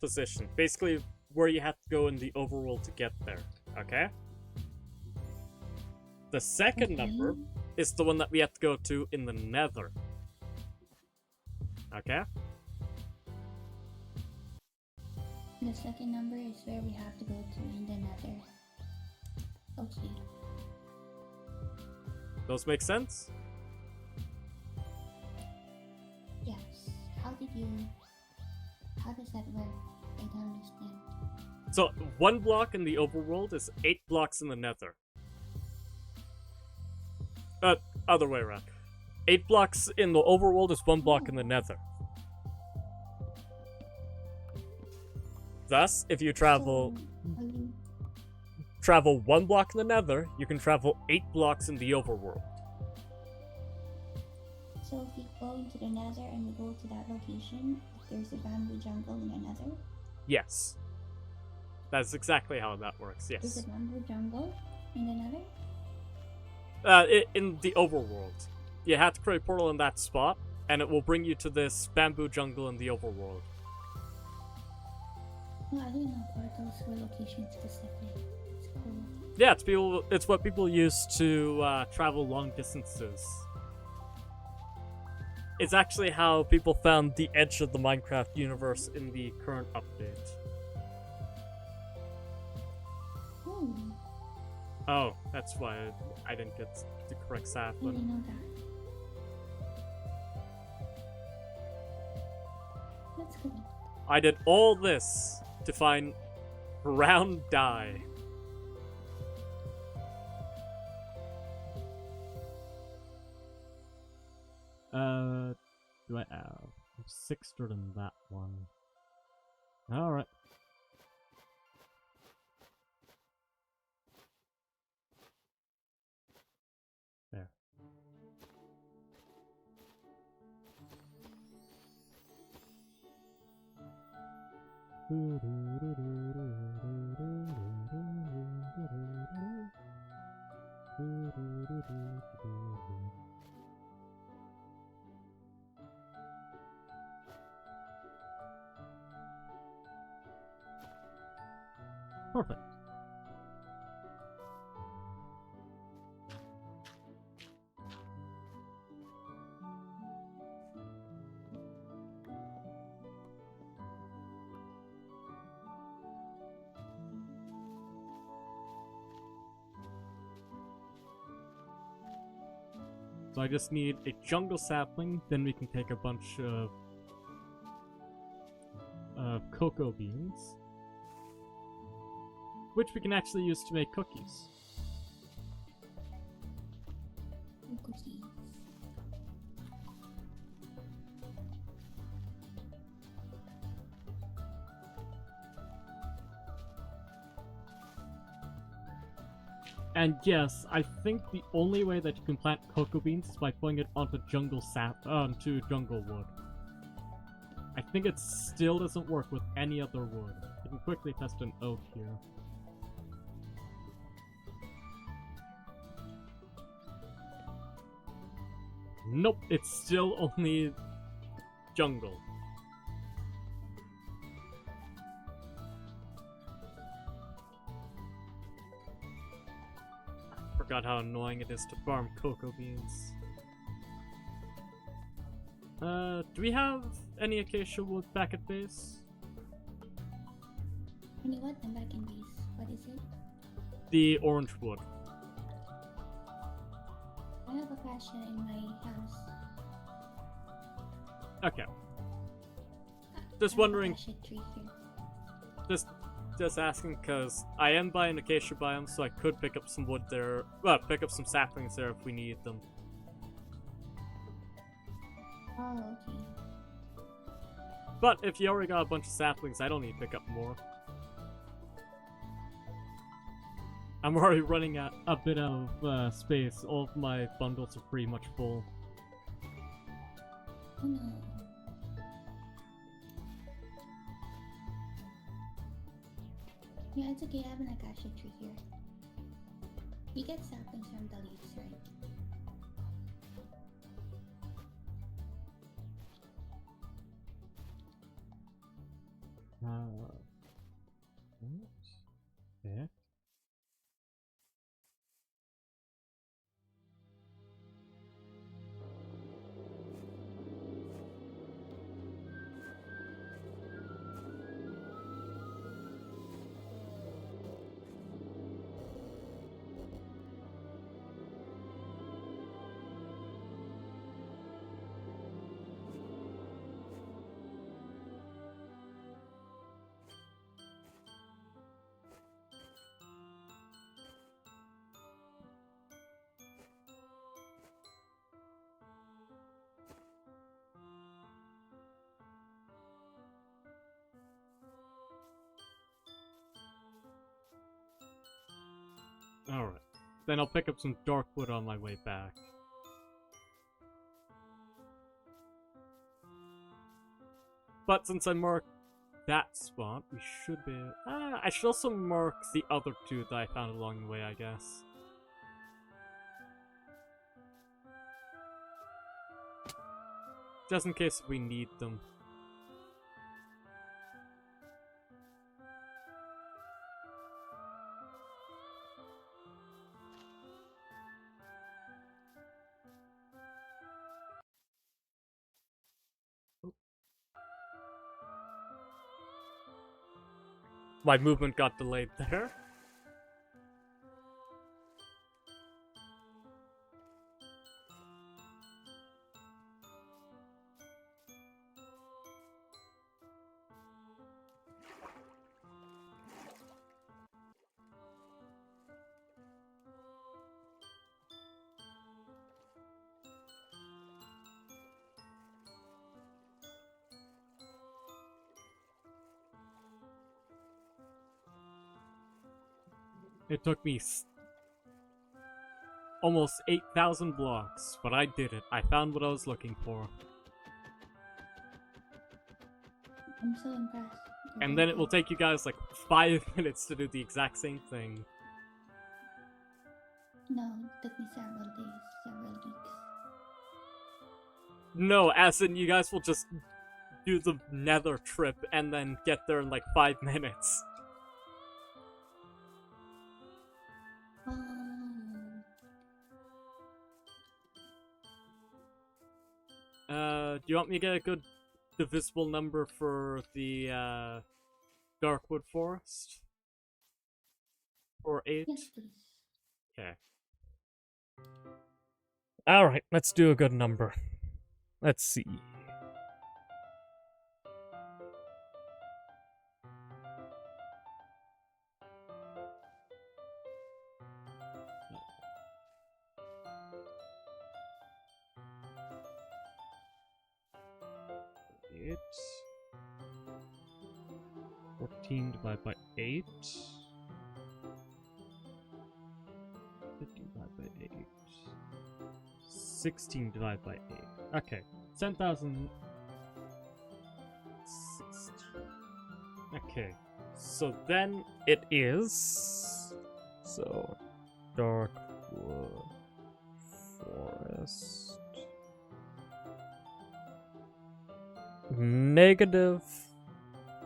position. Basically where you have to go in the overworld to get there. Okay? The second number is the one that we have to go to in the nether. Okay? The second number is where we have to go to in the nether. Okay. Those make sense? Yes. How does that work? I don't understand. So, 1 block in the overworld is 8 blocks in the nether. Other way around. 8 blocks in the overworld is 1 block in the nether. Thus, if you travel So, 1 block in the nether, you can travel 8 blocks in the overworld. so if we go into the nether and we go to that location, there's a bamboo jungle in the nether. Yes. That's exactly how that works, There's yes. a bamboo jungle in the nether? In the overworld. You have to create a portal in that spot, and it will bring you to this bamboo jungle in the overworld. No, I didn't know portals were location specific. It's cool. Yeah, it's what people use to travel long distances. It's actually how people found the edge of the Minecraft universe in the current update. Hmm. Oh, that's why I didn't get the correct I stat. didn't know that. That's cool. I did all this to find brown dye. Do I have 600 in that one? Alright. There. Perfect. So I just need a jungle sapling, then we can take a bunch of cocoa beans, which we can actually use to make cookies. Cookies. And yes, I think the only way that you can plant cocoa beans is by putting it onto onto jungle wood. I think it still doesn't work with any other wood. I can quickly test an oak here. Nope, it's still only jungle. Forgot how annoying it is to farm cocoa beans. Do we have any acacia wood back at base? Any what? I'm back in base. What is it? The orange wood. I have acacia in my house. Okay. I Just have wondering, acacia tree here. just asking because I am by an acacia biome, so I could pick up some wood there. Well, pick up some saplings there if we need them. Oh, okay. But if you already got a bunch of saplings, I don't need to pick up more. I'm already running out a bit of space. All of my bundles are pretty much full. Oh no. Yeah, it's okay. I have an acacia tree here. You get saplings from the leaves, right? Yeah. Alright. Then I'll pick up some dark wood on my way back. But since I marked that spot, we should be... I should also mark the other two that I found along the way, I guess. Just in case we need them. My movement got delayed there. It took me almost 8,000 blocks, but I did it. I found what I was looking for. I'm so impressed. And then it will take you guys like 5 minutes to do the exact same thing. No, it took me several days, several weeks. No, as in you guys will just do the nether trip and then get there in like 5 minutes. Do you want me to get a good divisible number for the Darkwood Forest? Or 8? Yes, please. Okay. Alright, let's do a good number. Let's see. Eight. 14 divided by 8. 15 divided by 8. 16 divided by 8. Okay. 10,000. Okay. So then it is. So, Darkwood Forest. Negative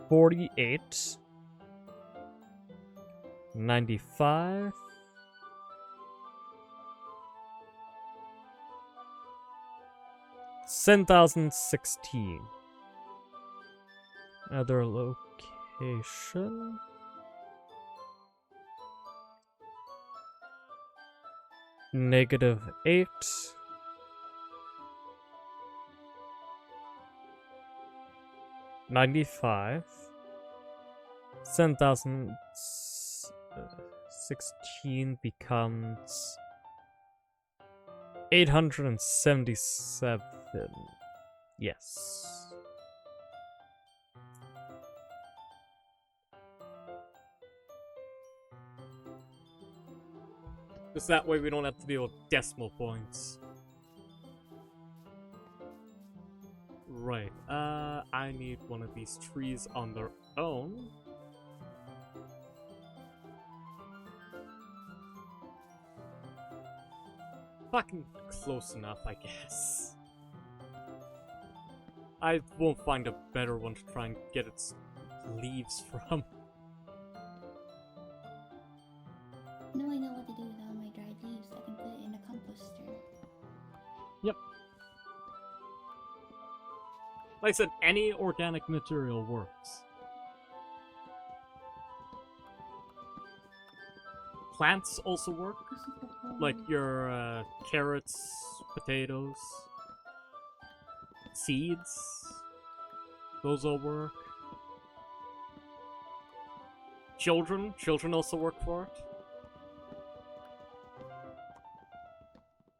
48. 95. 10,016. Other location. Negative 8. 95. 10,016 becomes 877. Yes. Just that way we don't have to deal with decimal points. Right, I need one of these trees on their own. Fucking close enough, I guess. I won't find a better one to try and get its leaves from. Now I know what to do with all my dried leaves. I can put it in a composter. Yep. Like I said, any organic material works. Plants also work. Like your carrots, potatoes, seeds. Those all work. Children also work for it.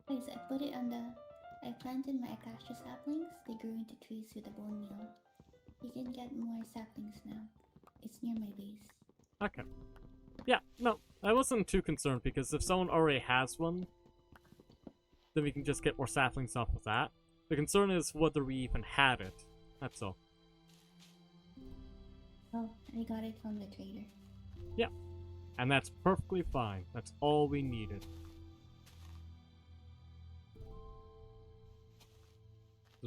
Guys, I put it on the... I planted my acacia saplings. They grew into trees with a bone meal. You can get more saplings now. It's near my base. Okay. Yeah, no, I wasn't too concerned because if someone already has one, then we can just get more saplings off of that. The concern is whether we even had it. That's all. Oh, I got it from the trader. Yeah, and that's perfectly fine. That's all we needed.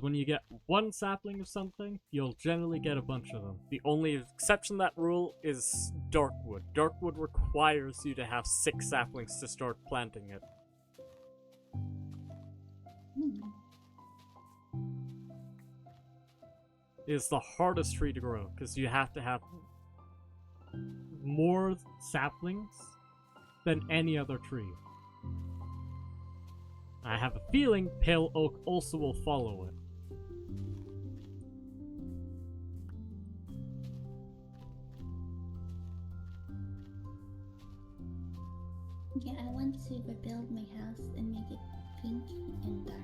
When you get one sapling of something, you'll generally get a bunch of them. The only exception to that rule is Darkwood. Darkwood requires you to have 6 saplings to start planting it. It is the hardest tree to grow, because you have to have more saplings than any other tree. I have a feeling Pale Oak also will follow it. Yeah, I want to rebuild my house and make it pink and dark.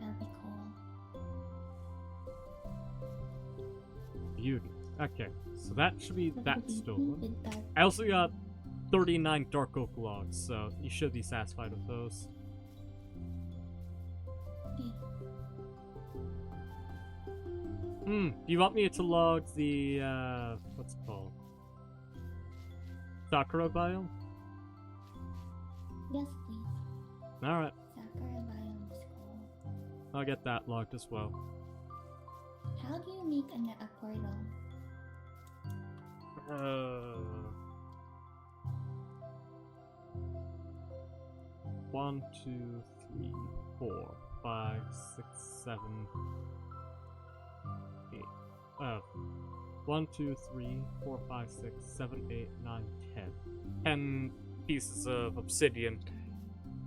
That'll be cool. Beauty. Okay, so that should be But that it'll be stolen. pink and dark. I also got 39 dark oak logs, so you should be satisfied with those. Okay. Do you want me to log the, what's it called? Sakura biome? Yes, please. Alright, Sakura biome is cool. I'll get that logged as well. How do you make a portal? 1, 2, 3, 4, 5, 6, 7, 8. 1, 2, 3, 4, 5, 6, 7, 8, 9, 10. 10 pieces of obsidian.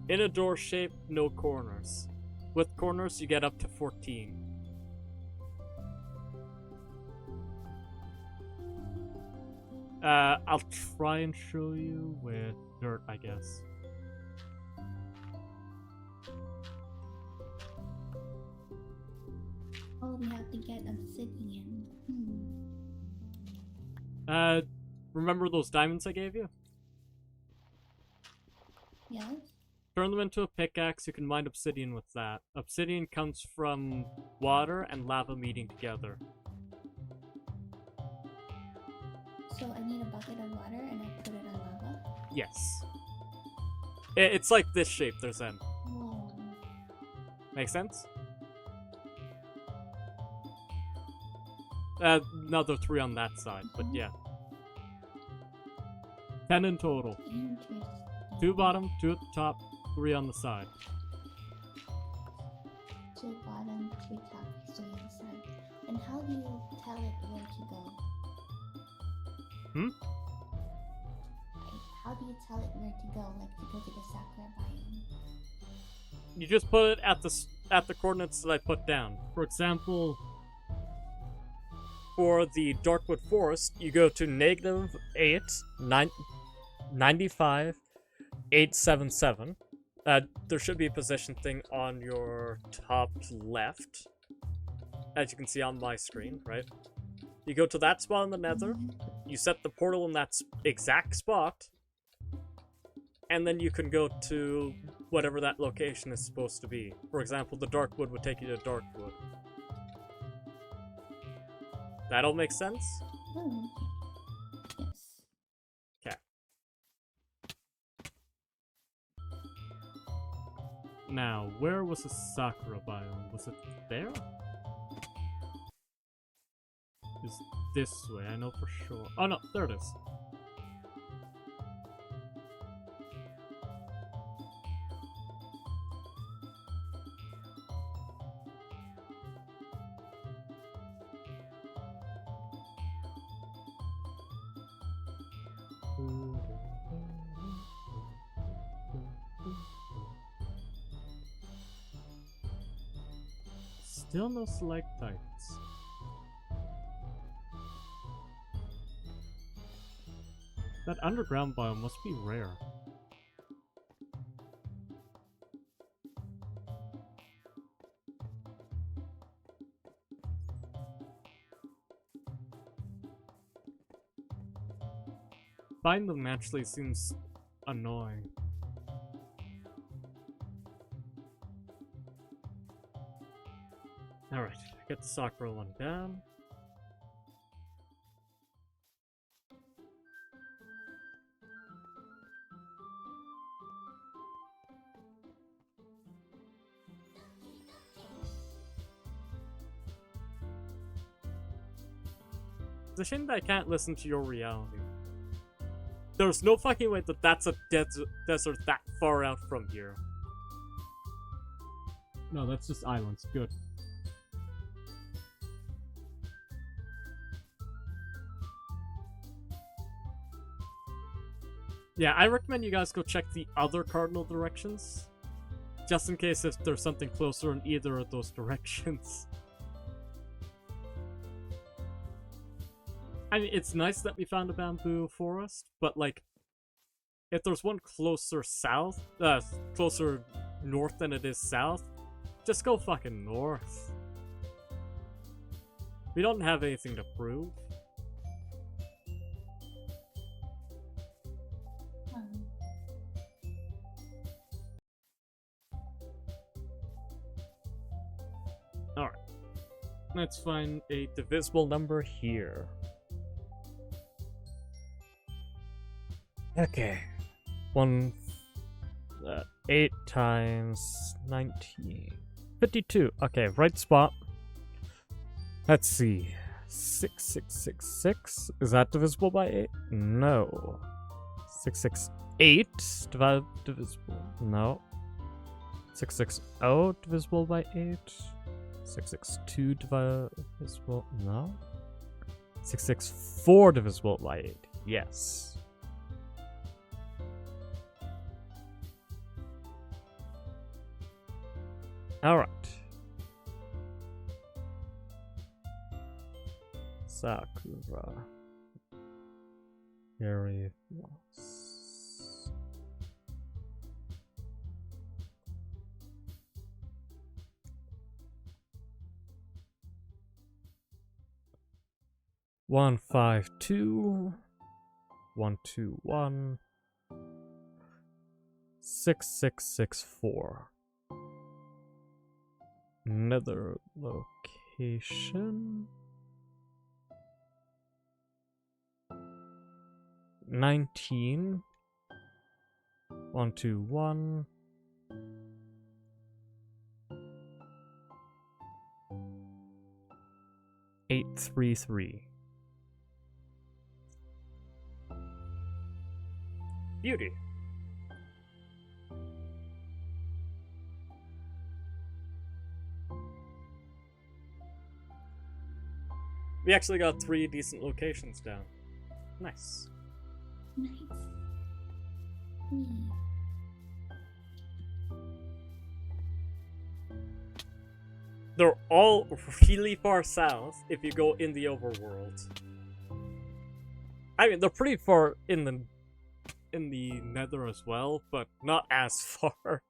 In a door shape, no corners. With corners, you get up to 14. I'll try and show you with dirt, I guess. Oh, we have to get obsidian. Remember those diamonds I gave you? Yes? Turn them into a pickaxe, you can mine obsidian with that. Obsidian comes from water and lava meeting together. So I need a bucket of water and I put it on lava? Yes. It's like this shape, there's N. Whoa. Make sense? Another 3 on that side, but yeah. 10 in total. Interesting. 2 bottom, 2 at the top, 3 on the side. 2 bottom, 3 top, 3 on the side. And how do you tell it where to go? Hmm? Like, how do you tell it where to go? Like to go to the Sakura biome? You just put it at the coordinates that I put down. For example, for the Darkwood Forest, you go to -8, 95, 877. There should be a position thing on your top left, as you can see on my screen, right? You go to that spot in the nether, you set the portal in that exact spot, and then you can go to whatever that location is supposed to be. For example, the Darkwood would take you to Darkwood. That all makes sense? Oh, yes. Okay. Now, where was the Sakura biome? Was it there? Is this way, I know for sure. Oh no, there it is. Still no stalactites. That underground biome must be rare. Find them actually seems annoying. Alright, get the Sakura one down. It's a shame that I can't listen to your reality. There's no fucking way that that's a desert that far out from here. No, that's just islands. Good. Yeah, I recommend you guys go check the other cardinal directions. Just in case if there's something closer in either of those directions. I mean, it's nice that we found a bamboo forest, but like, if there's one closer south, closer north than it is south, just go fucking north. We don't have anything to prove. Alright. Let's find a divisible number here. Okay. 8 times 19. 52. Okay, right spot. Let's see. 6666. Is that divisible by 8? No. 668 divisible. No. 660 divisible by 8. 662 divisible. No. 664 divisible by 8. Yes. Alright. Sakura. Harry Moss. One, 5, 2, 1, 2, 1, 6, 6, 6, 4. Another location. 19. 1, 2, 1. 8, 3, 3. Beauty. We actually got 3 decent locations down. Nice. Nice. Hmm. They're all really far south if you go in the overworld. I mean, they're pretty far in the Nether as well, but not as far.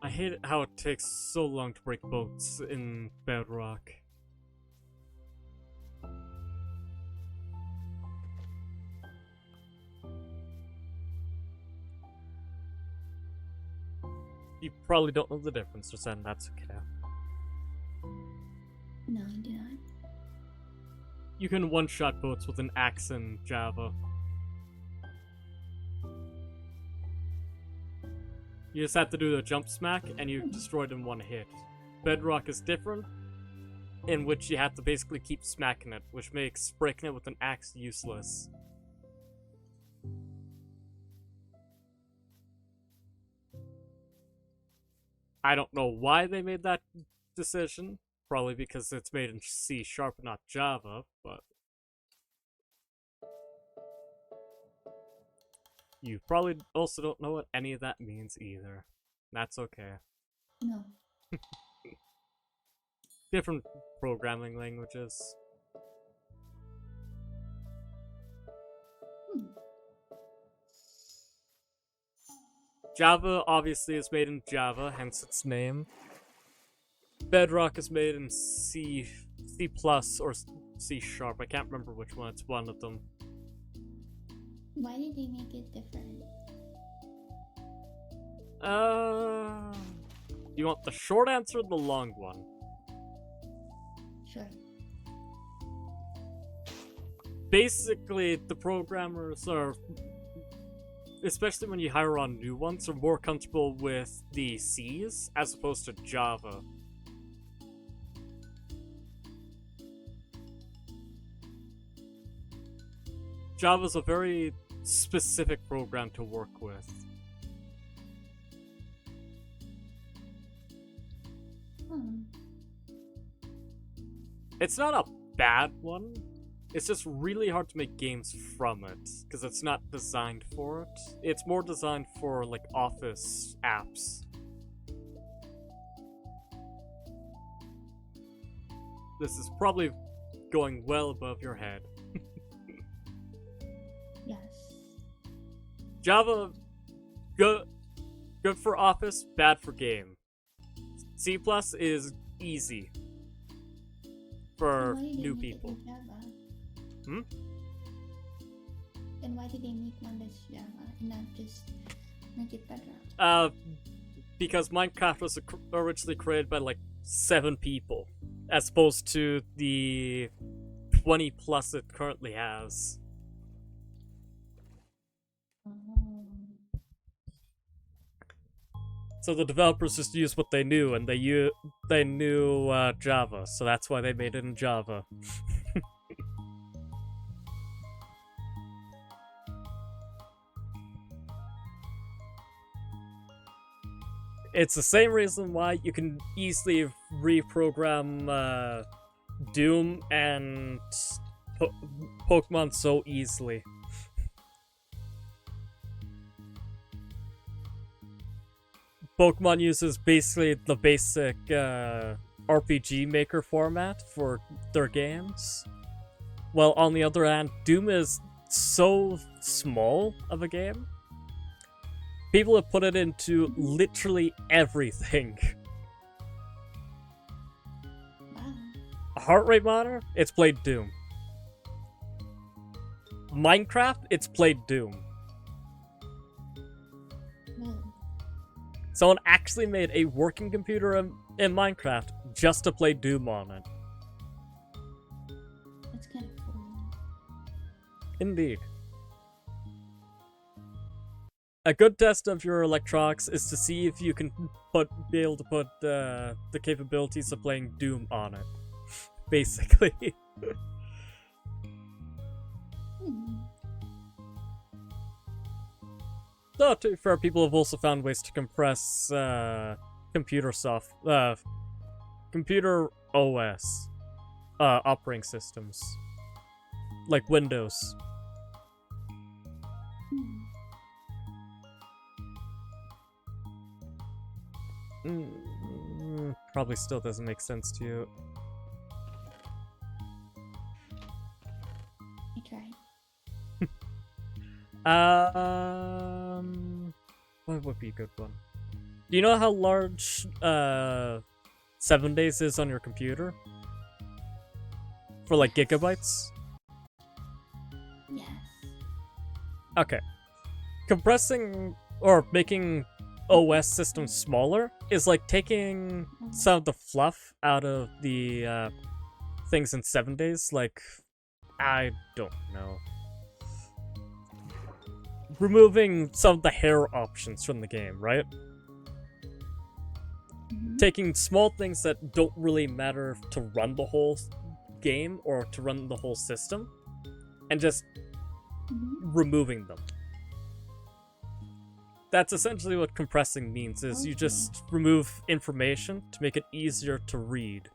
I hate how it takes so long to break boats in Bedrock. You probably don't know the difference, and that's okay. No, I do not. You can one-shot boats with an axe in Java. You just have to do the jump smack, and you destroy it in one hit. Bedrock is different, in which you have to basically keep smacking it, which makes breaking it with an axe useless. I don't know why they made that decision. Probably because it's made in C#, not Java, but you probably also don't know what any of that means either. That's okay. No. Different programming languages. Hmm. Java obviously is made in Java, hence its name. Bedrock is made in C+, or C#. I can't remember which one. It's one of them. Why did they make it different? You want the short answer or the long one? Sure. Basically, the programmers are, especially when you hire on new ones, are more comfortable with the C's as opposed to Java. Java's a very specific program to work with. Hmm. It's not a bad one. It's just really hard to make games from it, because it's not designed for it. It's more designed for, like, Office apps. This is probably going well above your head. Yes. Java, good for Office, bad for game. C+ is easy for Why did they new make it people. in Java? Hmm? Then why did they make one that's Java and not just make it Bedrock? Because Minecraft was originally created by like 7 people, as opposed to the 20 plus it currently has. Oh. So the developers just used what they knew, and they knew Java, so that's why they made it in Java. It's the same reason why you can easily reprogram Doom and Pokemon so easily. Pokemon uses basically the basic RPG Maker format for their games. Well, on the other hand, Doom is so small of a game. People have put it into literally everything. Wow. A heart rate monitor? It's played Doom. Minecraft? It's played Doom. Wow. Someone actually made a working computer in Minecraft just to play Doom on it. That's kind of cool. Indeed. A good test of your electronics is to see if you can be able to put the capabilities of playing Doom on it. Basically. Though, to be fair, people have also found ways to compress computer OS operating systems, like Windows. Probably still doesn't make sense to you. I tried. What would be a good one? Do you know how large 7 days is on your computer? For like gigabytes? Yes. Okay. Compressing or making OS systems smaller is like taking some of the fluff out of the things in 7 days. Like, I don't know. Removing some of the hair options from the game, right? Taking small things that don't really matter to run the whole game or to run the whole system and just removing them. That's essentially what compressing means, is you just remove information to make it easier to read.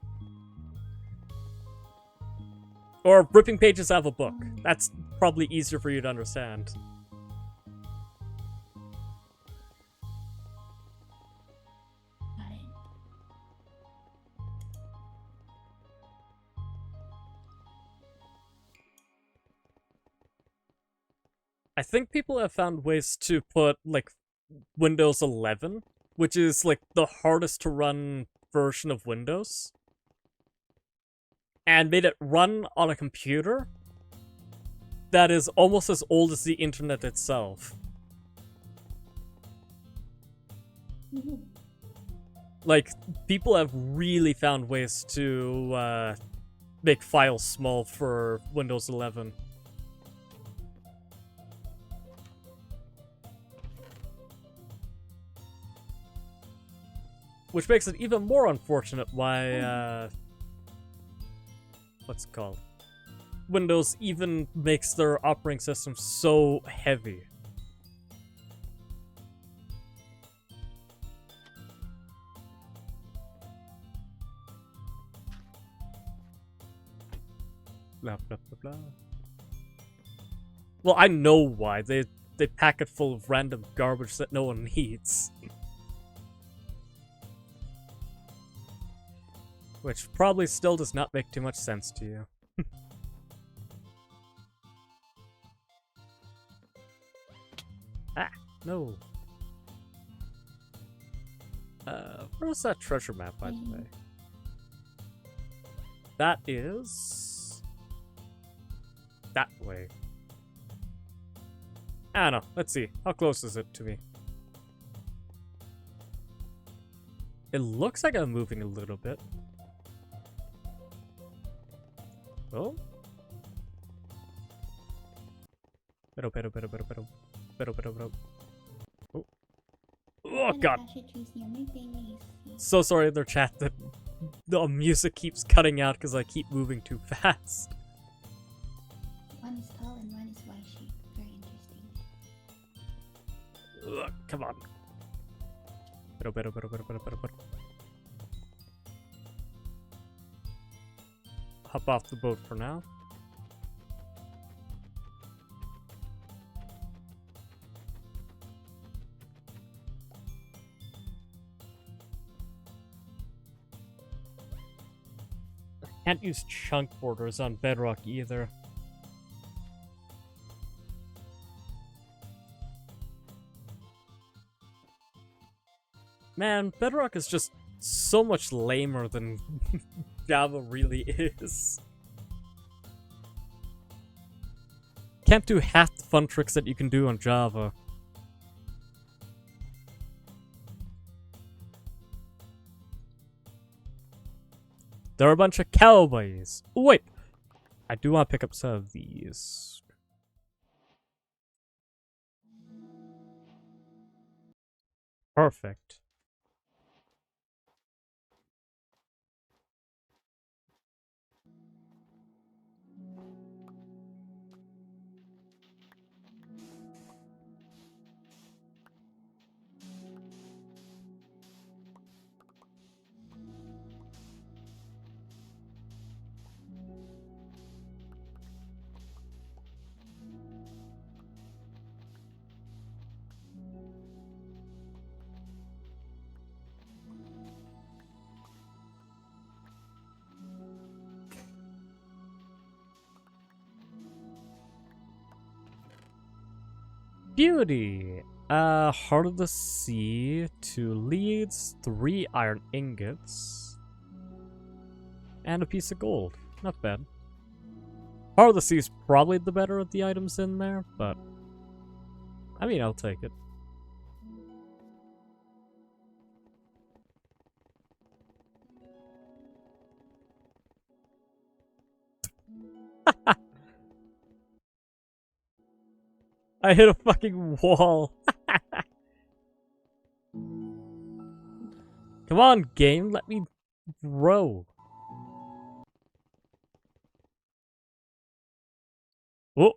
Or ripping pages out of a book. That's probably easier for you to understand. Got it. I think people have found ways to put, like, Windows 11, which is, like, the hardest to run version of Windows, and made it run on a computer that is almost as old as the internet itself. Like, people have really found ways to make files small for Windows 11. Which makes it even more unfortunate why, what's it called? Windows even makes their operating system so heavy. Blah, blah, blah, blah. Well, I know why. They pack it full of random garbage that no one needs. Which probably still does not make too much sense to you. Ah, no. Where's that treasure map, by the way? That is... that way. I don't know. Let's see. How close is it to me? It looks like I'm moving a little bit. Oh. Pero. Oh. Oh And god. acacia trees near my base. So sorry in their chat that the music keeps cutting out because I keep moving too fast. One is tall and one is Y-shaped. Very interesting. Ugh, come on. Better. Hop off the boat for now. Can't use chunk borders on Bedrock either. Man, Bedrock is just so much lamer than Java really is. Can't do half the fun tricks that you can do on Java. They're a bunch of cowboys. Oh, wait, I do want to pick up some of these. Perfect. Beauty! Heart of the Sea, 2 leads, 3 iron ingots, and a piece of gold. Not bad. Heart of the Sea is probably the better of the items in there, but I mean, I'll take it. I hit a fucking wall. Come on, game, let me row. Oh,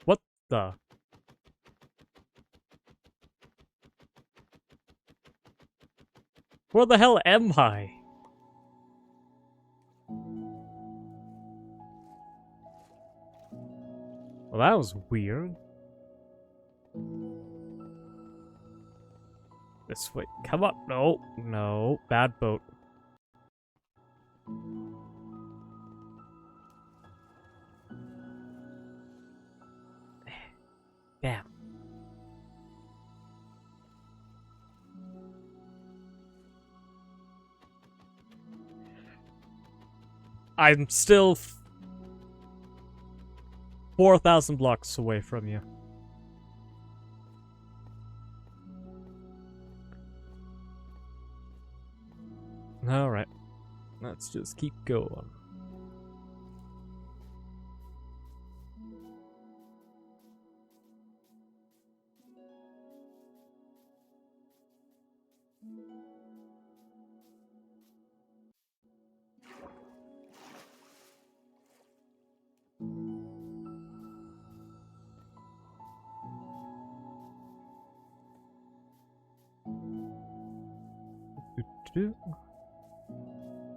what the? Where the hell am I? Well, that was weird. This way. Come up. No. No. Bad boat. Damn. I'm still 4,000 blocks away from you. Alright. Let's just keep going.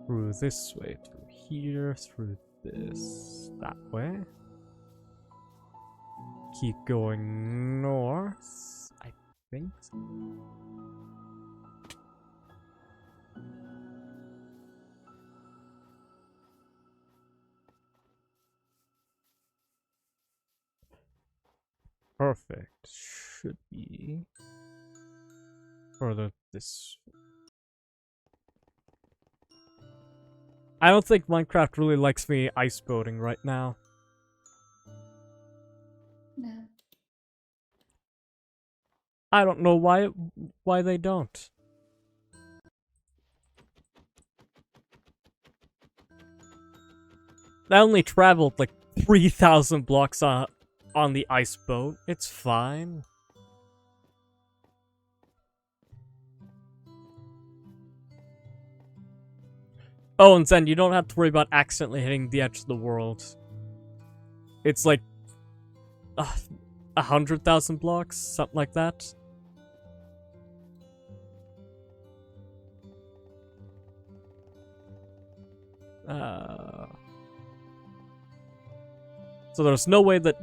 Through this way, through here, through this, that way. Keep going north, I think. Perfect. Should be further this. I don't think Minecraft really likes me ice boating right now. No. I don't know why they don't. I only traveled like 3,000 blocks on the ice boat. It's fine. Oh, and Zen, you don't have to worry about accidentally hitting the edge of the world. It's like 100,000 blocks, something like that. So there's no way that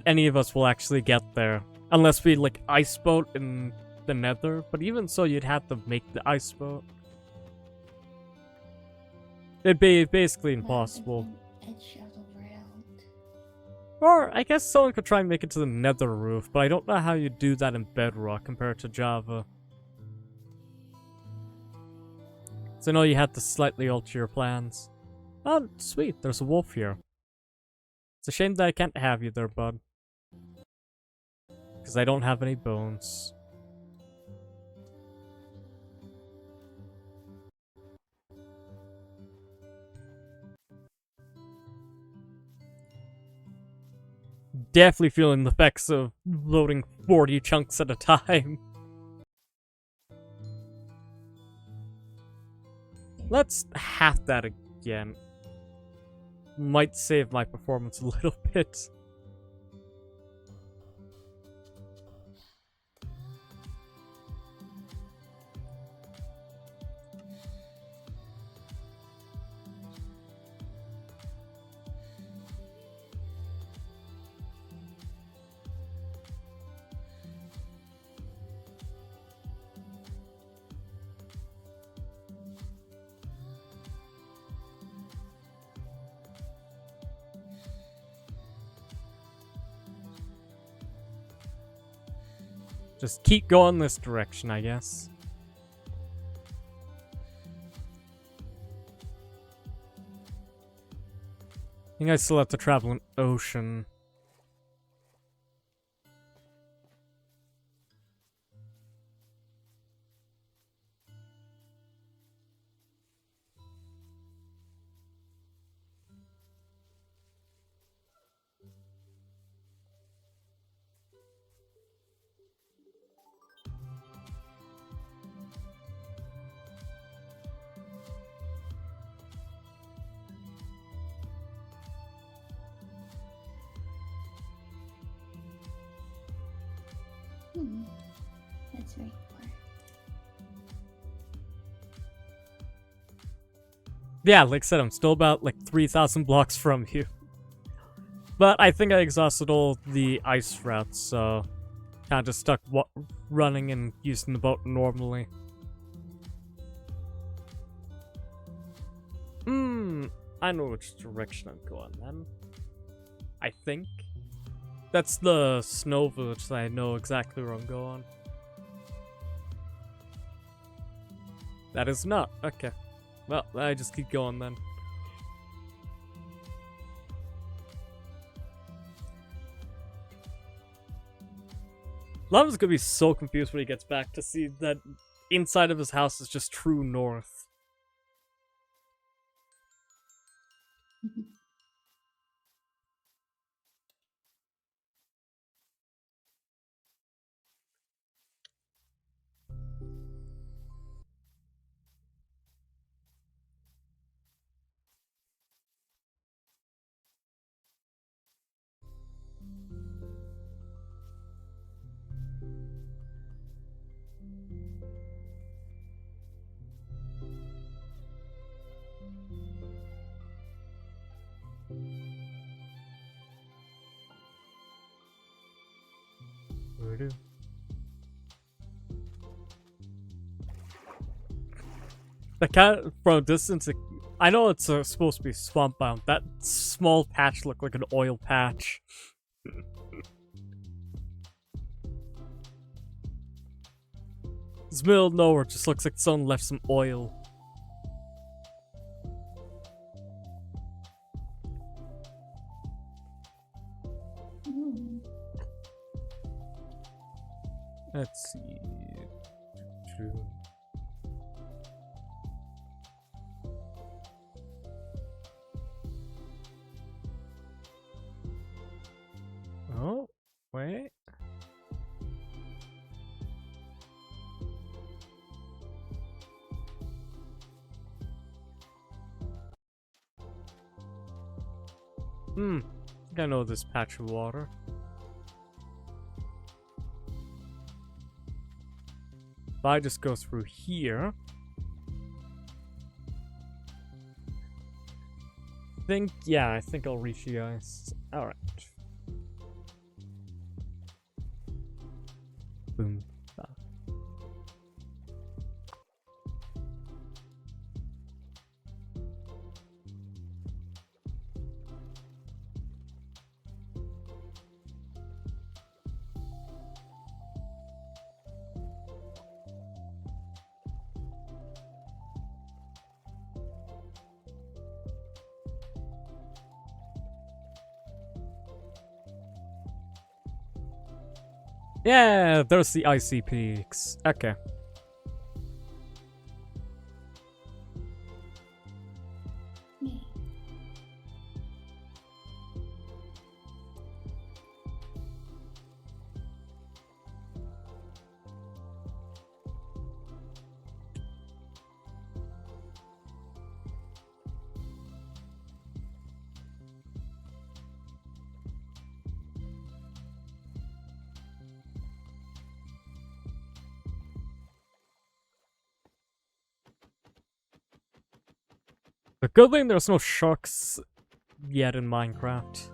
any of us will actually get there unless we like ice boat in the Nether. But even so, you'd have to make the ice boat. It'd be basically impossible. Edge of the world. Or I guess someone could try and make it to the Nether roof, but I don't know how you do that in Bedrock compared to Java. So I know you had to slightly alter your plans. Oh, sweet, there's a wolf here. It's a shame that I can't have you there, bud. Because I don't have any bones. Definitely feeling the effects of loading 40 chunks at a time. Let's half that again. Might save my performance a little bit. Just keep going this direction, I guess. I think I still have to travel an ocean. That's very poor. Yeah, like I said, I'm still about like 3,000 blocks from you. But I think I exhausted all the ice routes, so kind of just stuck running and using the boat normally. I know which direction I'm going then. I think. That's the snow village, so I know exactly where I'm going. That is not. Okay. Well, I just keep going then. Lava's gonna be so confused when he gets back to see that inside of his house is just true north. That kind from a distance, I know it's supposed to be swamp bound. That small patch looked like an oil patch. This middle of nowhere just looks like someone left some oil. Let's see. Oh, wait. I think I know this patch of water. If I just go through here. I think I'll reach you guys. Alright. Boom. Ah. Yeah, there's the icy peaks. Okay. Yay. The good thing there's no sharks yet in Minecraft.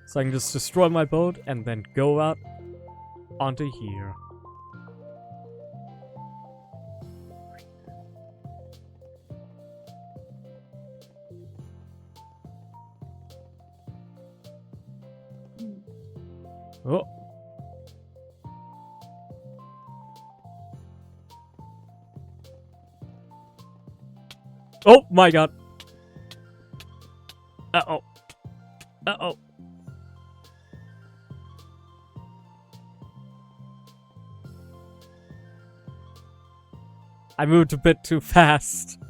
So I can just destroy my boat and then go out onto here. Mm. Oh. Oh my god. Uh-oh. Uh-oh. I moved a bit too fast.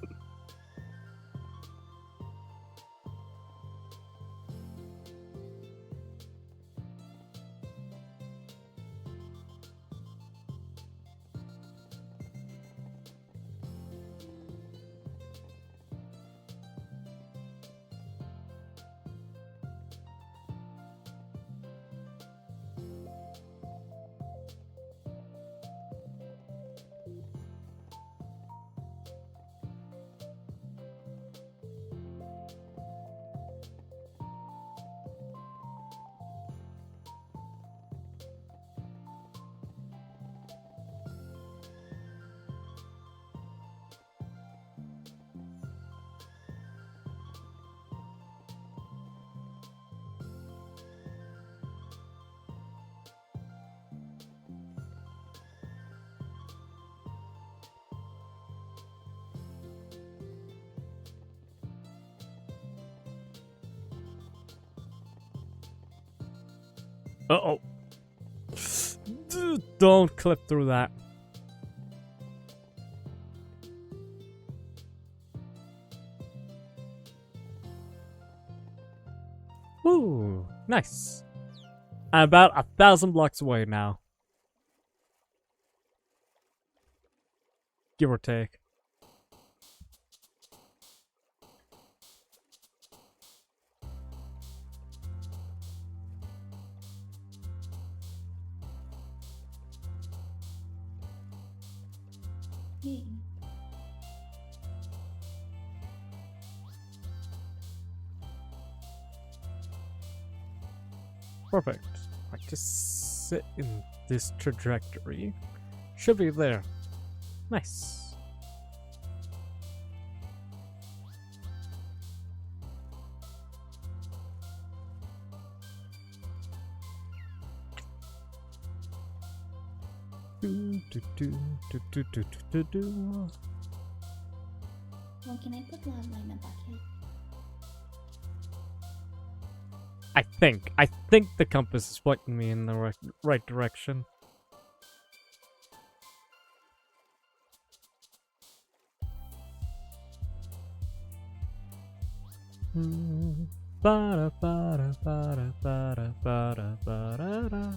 Uh-oh. Don't clip through that. Ooh, nice. I'm about 1,000 blocks away now. Give or take. Yay. Perfect. I just sit in this trajectory. Should be there. Nice. Do, do, do, do, do, do, do, do. Well, can I put lava in a bucket? I think the compass is pointing me in the right direction. Ba-da, ba-da, ba-da, ba-da, ba-da, ba-da-da.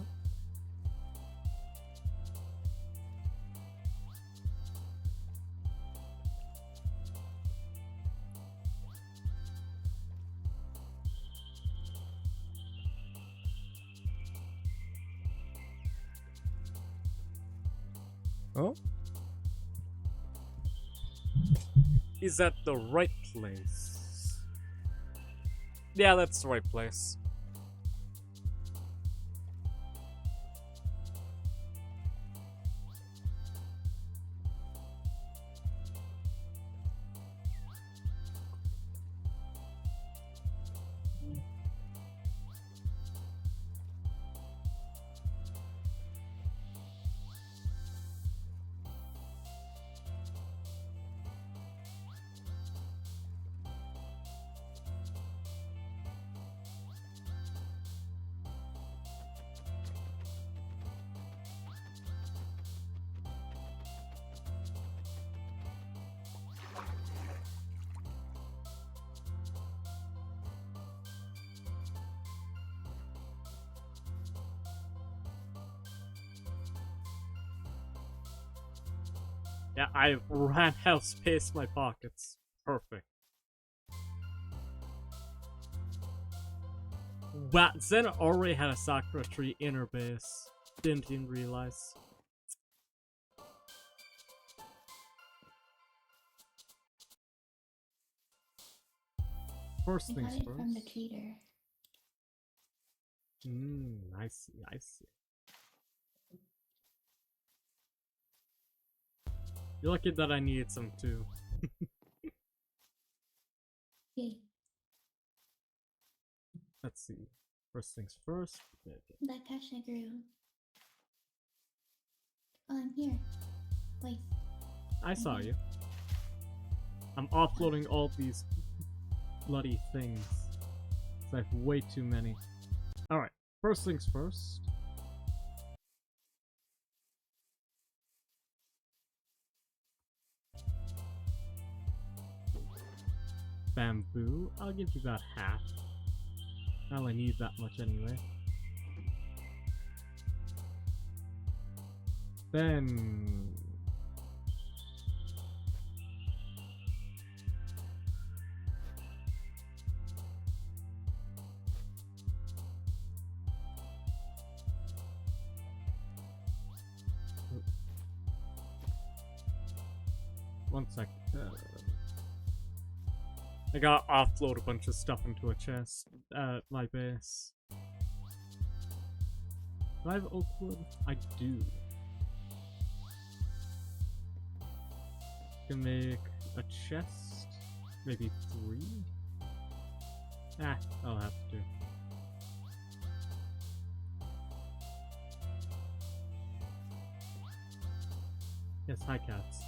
Oh, Is that the right place? Yeah, that's the right place. Yeah, I ran out of space in my pockets. Perfect. Wow, Zen already had a Sakura tree in her base. Didn't even realize. First I things got it first. from the trader. I see, I see. You're lucky that I needed some too. Yay. Let's see. First things first. That Kashna grew. Oh, I'm here. Wait. I saw you. I'm offloading all these bloody things. 'Cause I have way too many. Alright, first things first. Bamboo, I'll give you about half. I only need that much anyway. Then... One sec. I gotta offload a bunch of stuff into a chest at my base. Do I have oak wood? I do. Can make a chest, maybe 3? I'll have to. Yes, hi cats.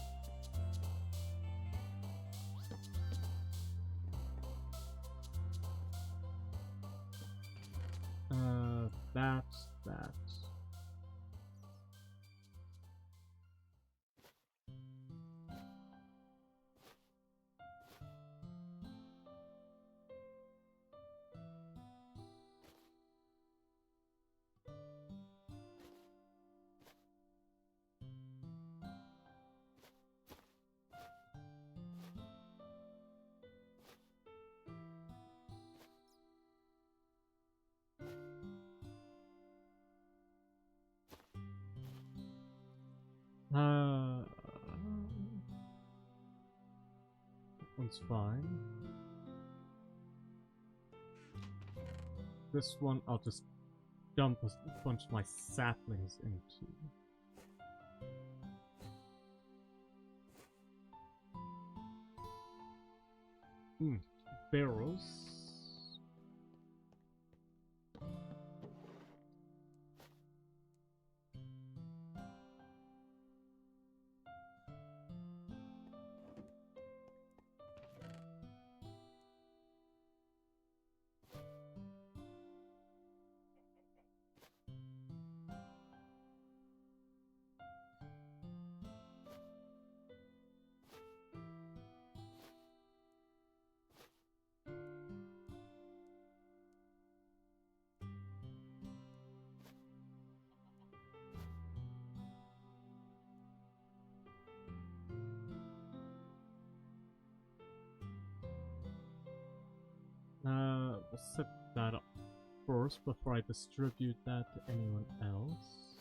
That. That one's fine. This one I'll just dump a bunch of my saplings into. Barrels. We'll set that up first before I distribute that to anyone else.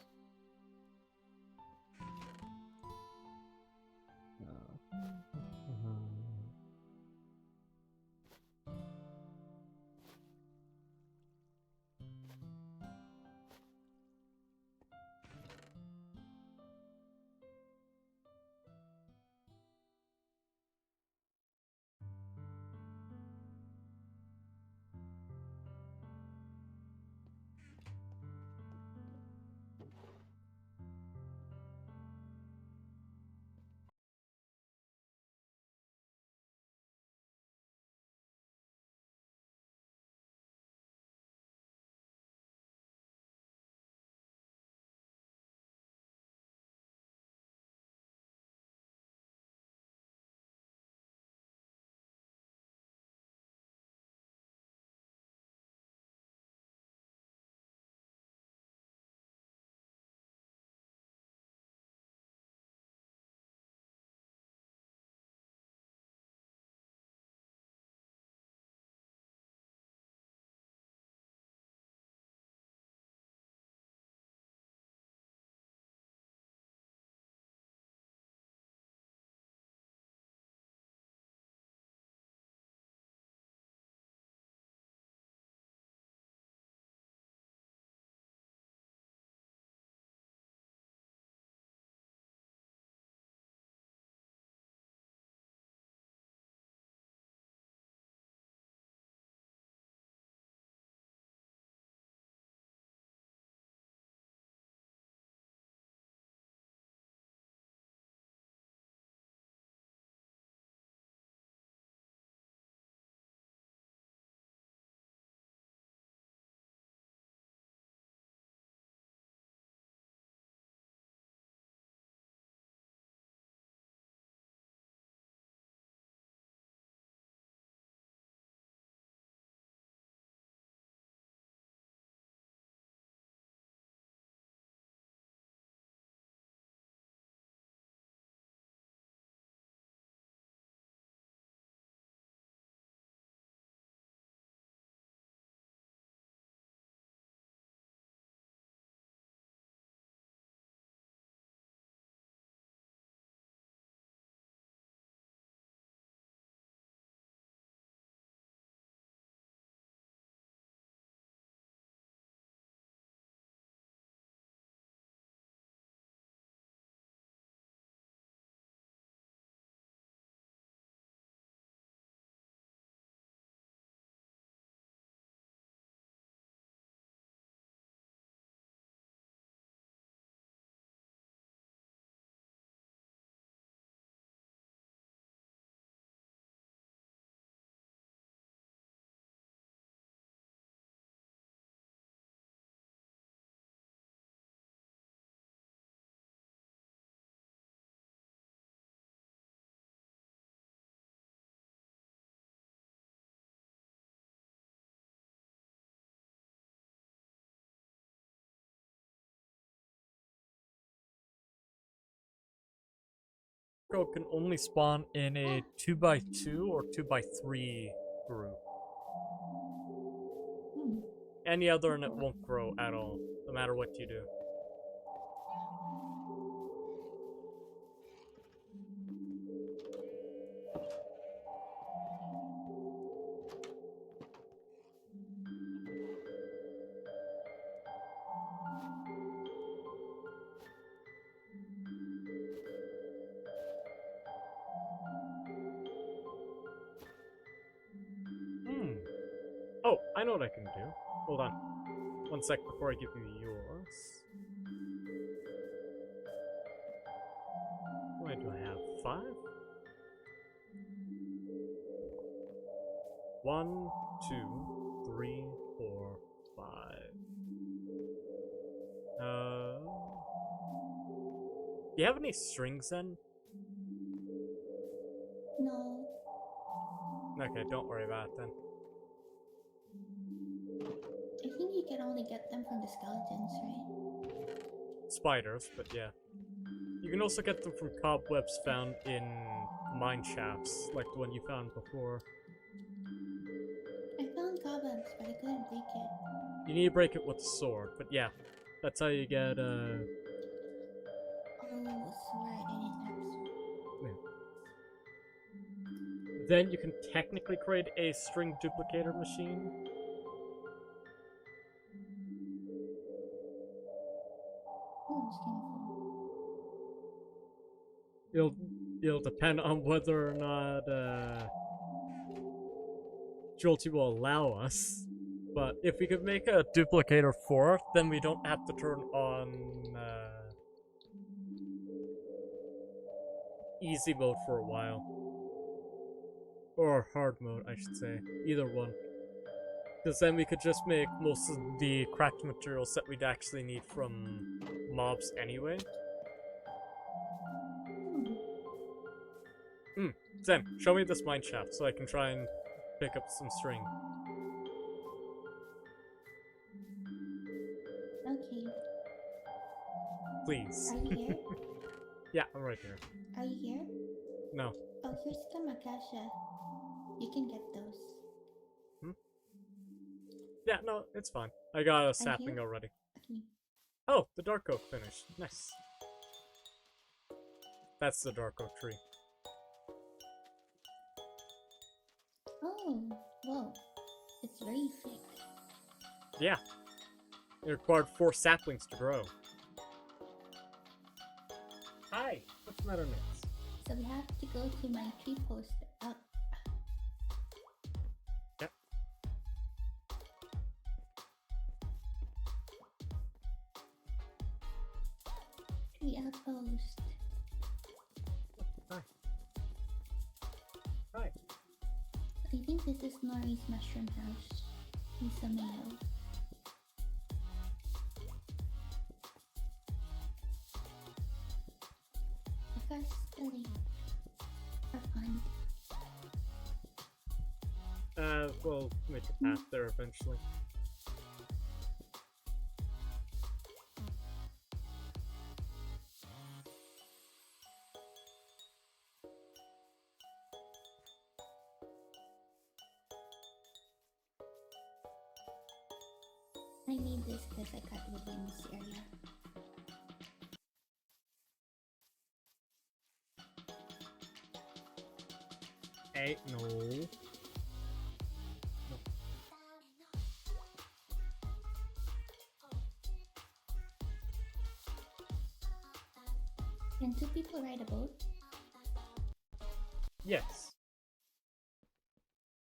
Darko can only spawn in a 2x2 or 2x3 group. Hmm. Any other and it won't grow at all, no matter what you do. Oh, I know what I can do. Hold on. 1 sec before I give you yours. Why do I have 5? 1, 2, 3, 4, 5. Do you have any strings then? No. Okay, don't worry about it then. I think you can only get them from the skeletons, right? Spiders, but yeah. You can also get them from cobwebs found in mine shafts, like the one you found before. I found cobwebs, but I couldn't break it. You need to break it with a sword, but yeah. That's how you get, Oh, sword. I didn't have sword. Then you can technically create a string duplicator machine. Oh, it's kind of cool. It'll depend on whether or not Jolty will allow us. But if we could make a duplicator for it, then we don't have to turn on easy mode for a while. Or hard mode, I should say. Either one. Because then we could just make most of the craft materials that we'd actually need from mobs anyway. Zen, show me this mine shaft so I can try and pick up some string. Okay. Please. Are you here? Yeah, I'm right here. Are you here? No. Oh, here's some acacia. You can get those. Yeah, no, it's fine. I got a sapling here? already. Okay. Oh, the dark oak finished. Nice. That's the dark oak tree. Oh, whoa. It's very thick. Yeah. It required 4 saplings to grow. Hi! What's the matter next? So we have to go to my tree post up. Yep. Tree outpost. Hi. Hi. I think this is Nori's mushroom house. In Samayo. First, the lake. For fun. We'll make a path there eventually. I made this because I got wood in this area. Hey, no. Can 2 people ride a boat? Yes.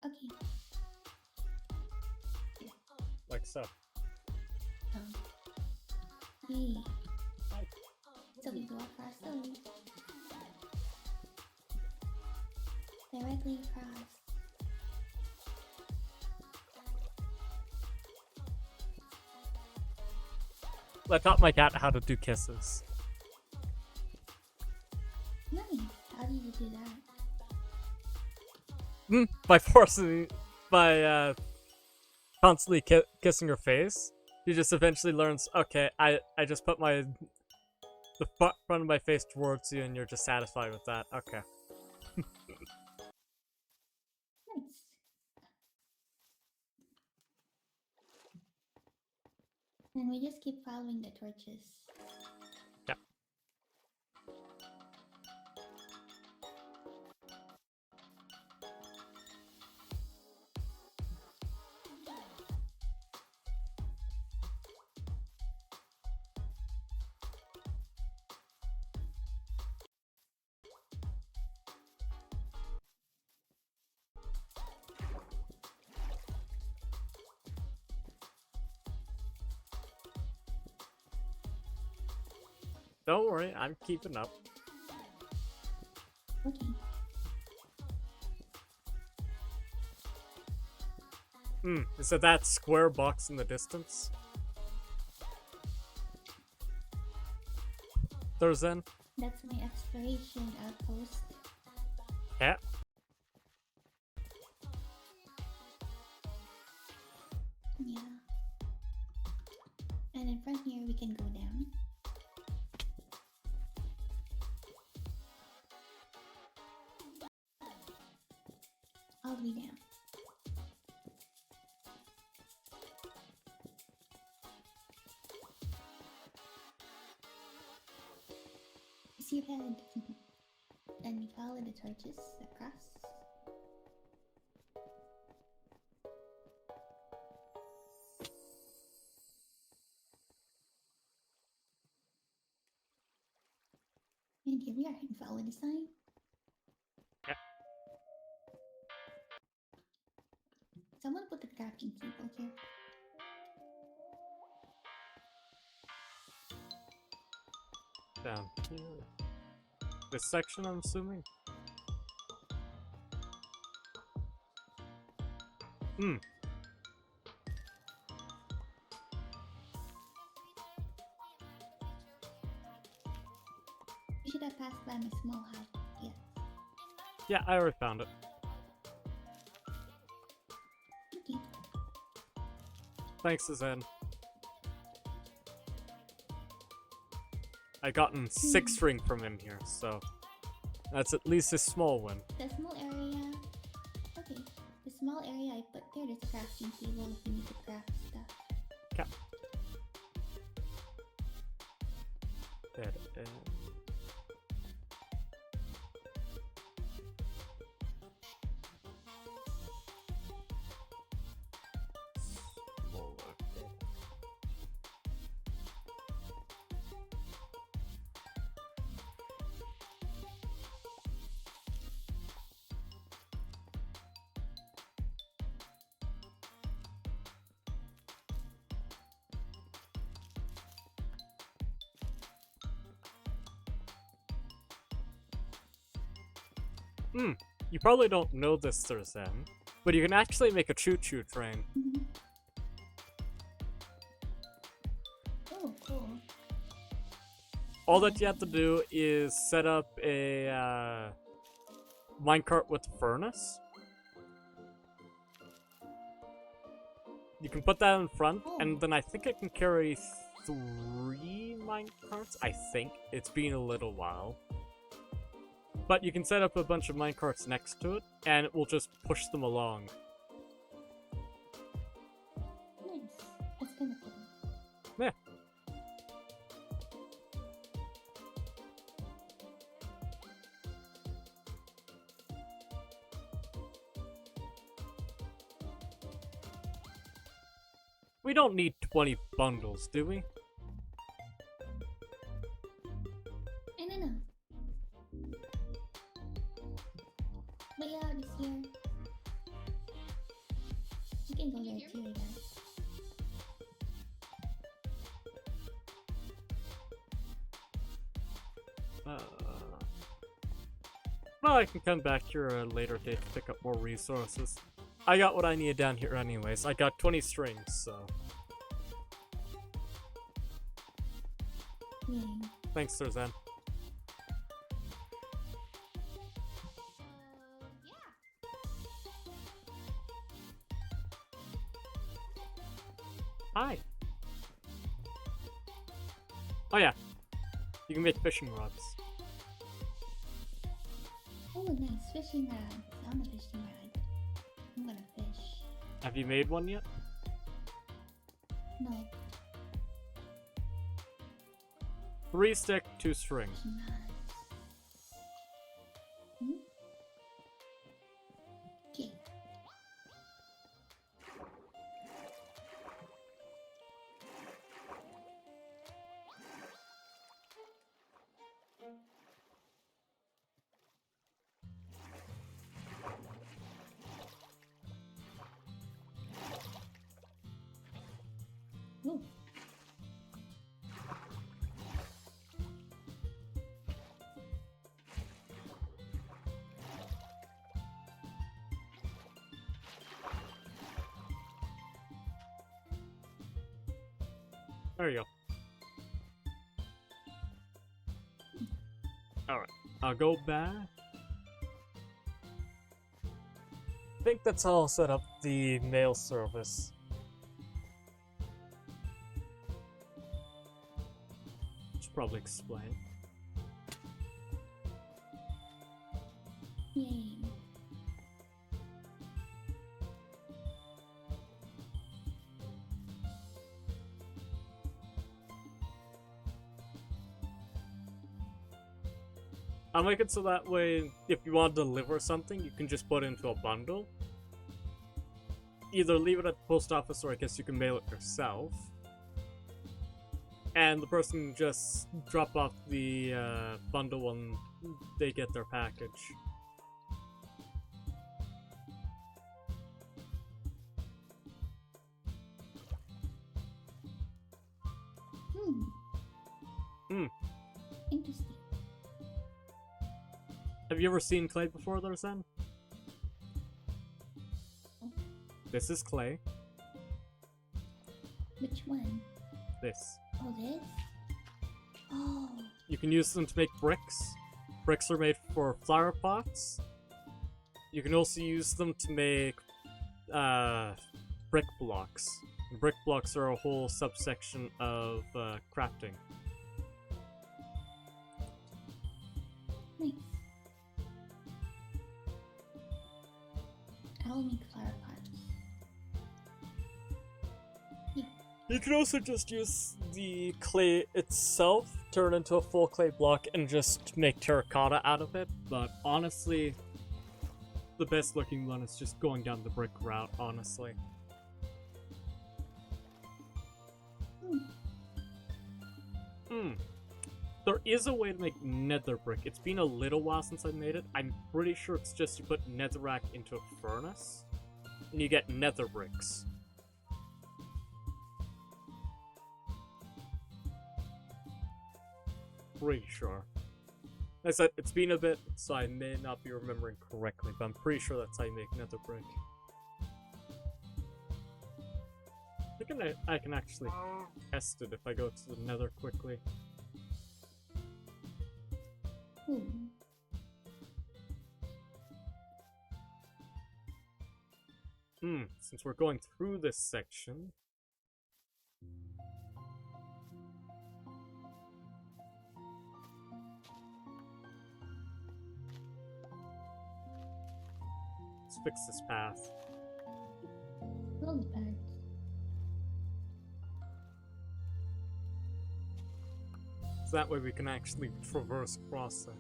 Okay. Like so. Hey. So we go across the lake. Directly across. I taught my cat how to do kisses. Nice. How do you do that? By constantly kissing her face. He just eventually learns, okay, I just put my The front of my face towards you, and you're just satisfied with that. Okay. Nice. And we just keep following the torches. Yeah. Don't worry, I'm keeping up. Okay. Is it that square box in the distance? Thurzan? That's my exploration outpost. Yeah. Yeah. And in front here we can go down. I'll be down. Is your head? And we follow the torches across. And here we are, and follow the sign. Yeah. Someone put the crafting table here. Down here. This section, I'm assuming? We should have passed by my small hut. Yes. Yeah, I already found it. Okay. Thanks, Zen. I gotten 6 string from him here, so that's at least a small one. The small area. Okay. The small area I put there is a crafting table if you need to craft stuff. Okay. Dead end. Smaller dead. You probably don't know this, Thurzan, but you can actually make a choo-choo train. Mm-hmm. Oh, cool. All that you have to do is set up a minecart with a furnace. You can put that in front, and then I think it can carry 3 minecarts. I think. It's been a little while. But you can set up a bunch of minecarts next to it, and it will just push them along. Nice. That's kind of cool. Yeah. We don't need 20 bundles, do we? No. But yeah, this year. You can go there too, I guess. Well, I can come back here at a later date to pick up more resources. I got what I needed down here anyways. I got 20 strings, so... Yay. Thanks, Thurzan. Hi. Oh yeah. You can make fishing rods. Oh, nice fishing rod. On the fishing rod. I'm gonna fish. Have you made one yet? No, 3 stick, 2 string. fishing rods. Hmm? Okay. Ooh. There you go. Alright, I'll go back. I think that's how I'll set up the mail service. Should probably explain. Yay. I'll make it so that way, if you want to deliver something, you can just put it into a bundle. Either leave it at the post office, or I guess you can mail it yourself. And the person can just drop off the bundle when they get their package. Hmm. Interesting. Have you ever seen clay before there, Zen? This is clay. Which one? This. Oh, this? Oh. You can use them to make bricks. Bricks are made for flower pots. You can also use them to make brick blocks. Brick blocks are a whole subsection of crafting. Nice. I'll make flower pots. You can also just use the clay itself, turn it into a full clay block, and just make terracotta out of it. But honestly, the best looking one is just going down the brick route, honestly. There is a way to make nether brick. It's been a little while since I made it. I'm pretty sure it's just you put netherrack into a furnace, and you get nether bricks. Pretty sure. Like I said, it's been a bit, so I may not be remembering correctly, but I'm pretty sure that's how you make nether brick. I think I can actually test it if I go to the nether quickly. Since we're going through this section... Let's fix this path. Lily pads. So that way we can actually traverse across it.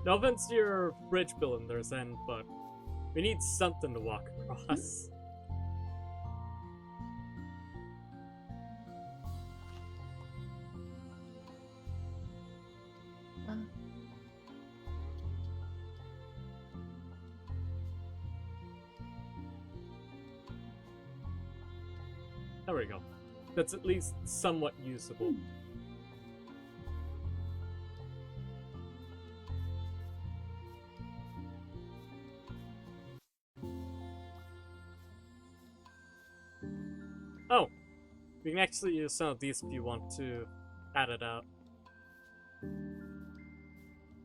No offense to your bridge building there, Zen, but we need something to walk across. There we go. That's at least somewhat usable. Oh! We can actually use some of these if you want to add it out.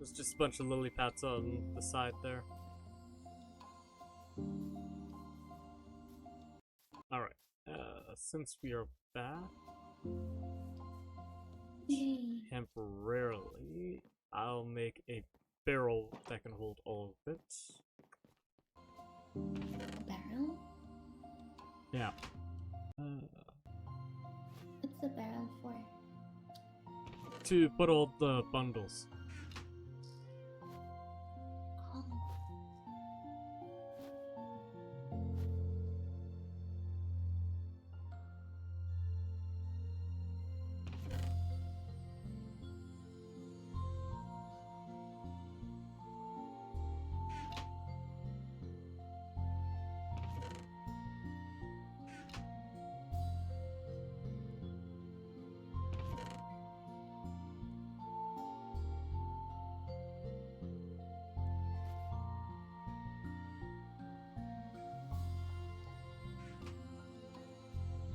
There's just a bunch of lily pads on the side there. Alright, since we are back Yay. temporarily, I'll make a barrel that can hold all of it. A barrel? Yeah. What's the barrel for? To put all the bundles.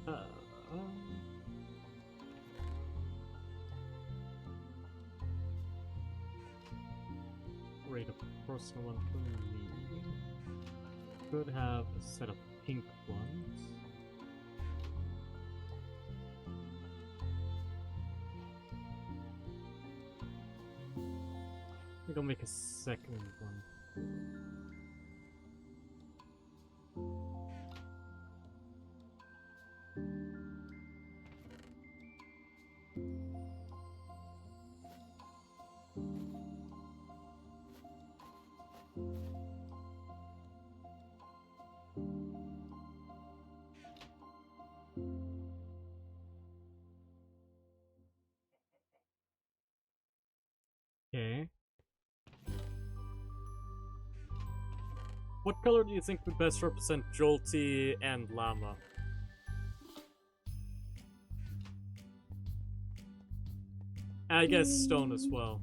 Oh. Rate a personal one for me. Could have a set of pink ones. I think I'll make a second one. Okay. What color do you think would best represent Jolty and Llama? I guess stone as well.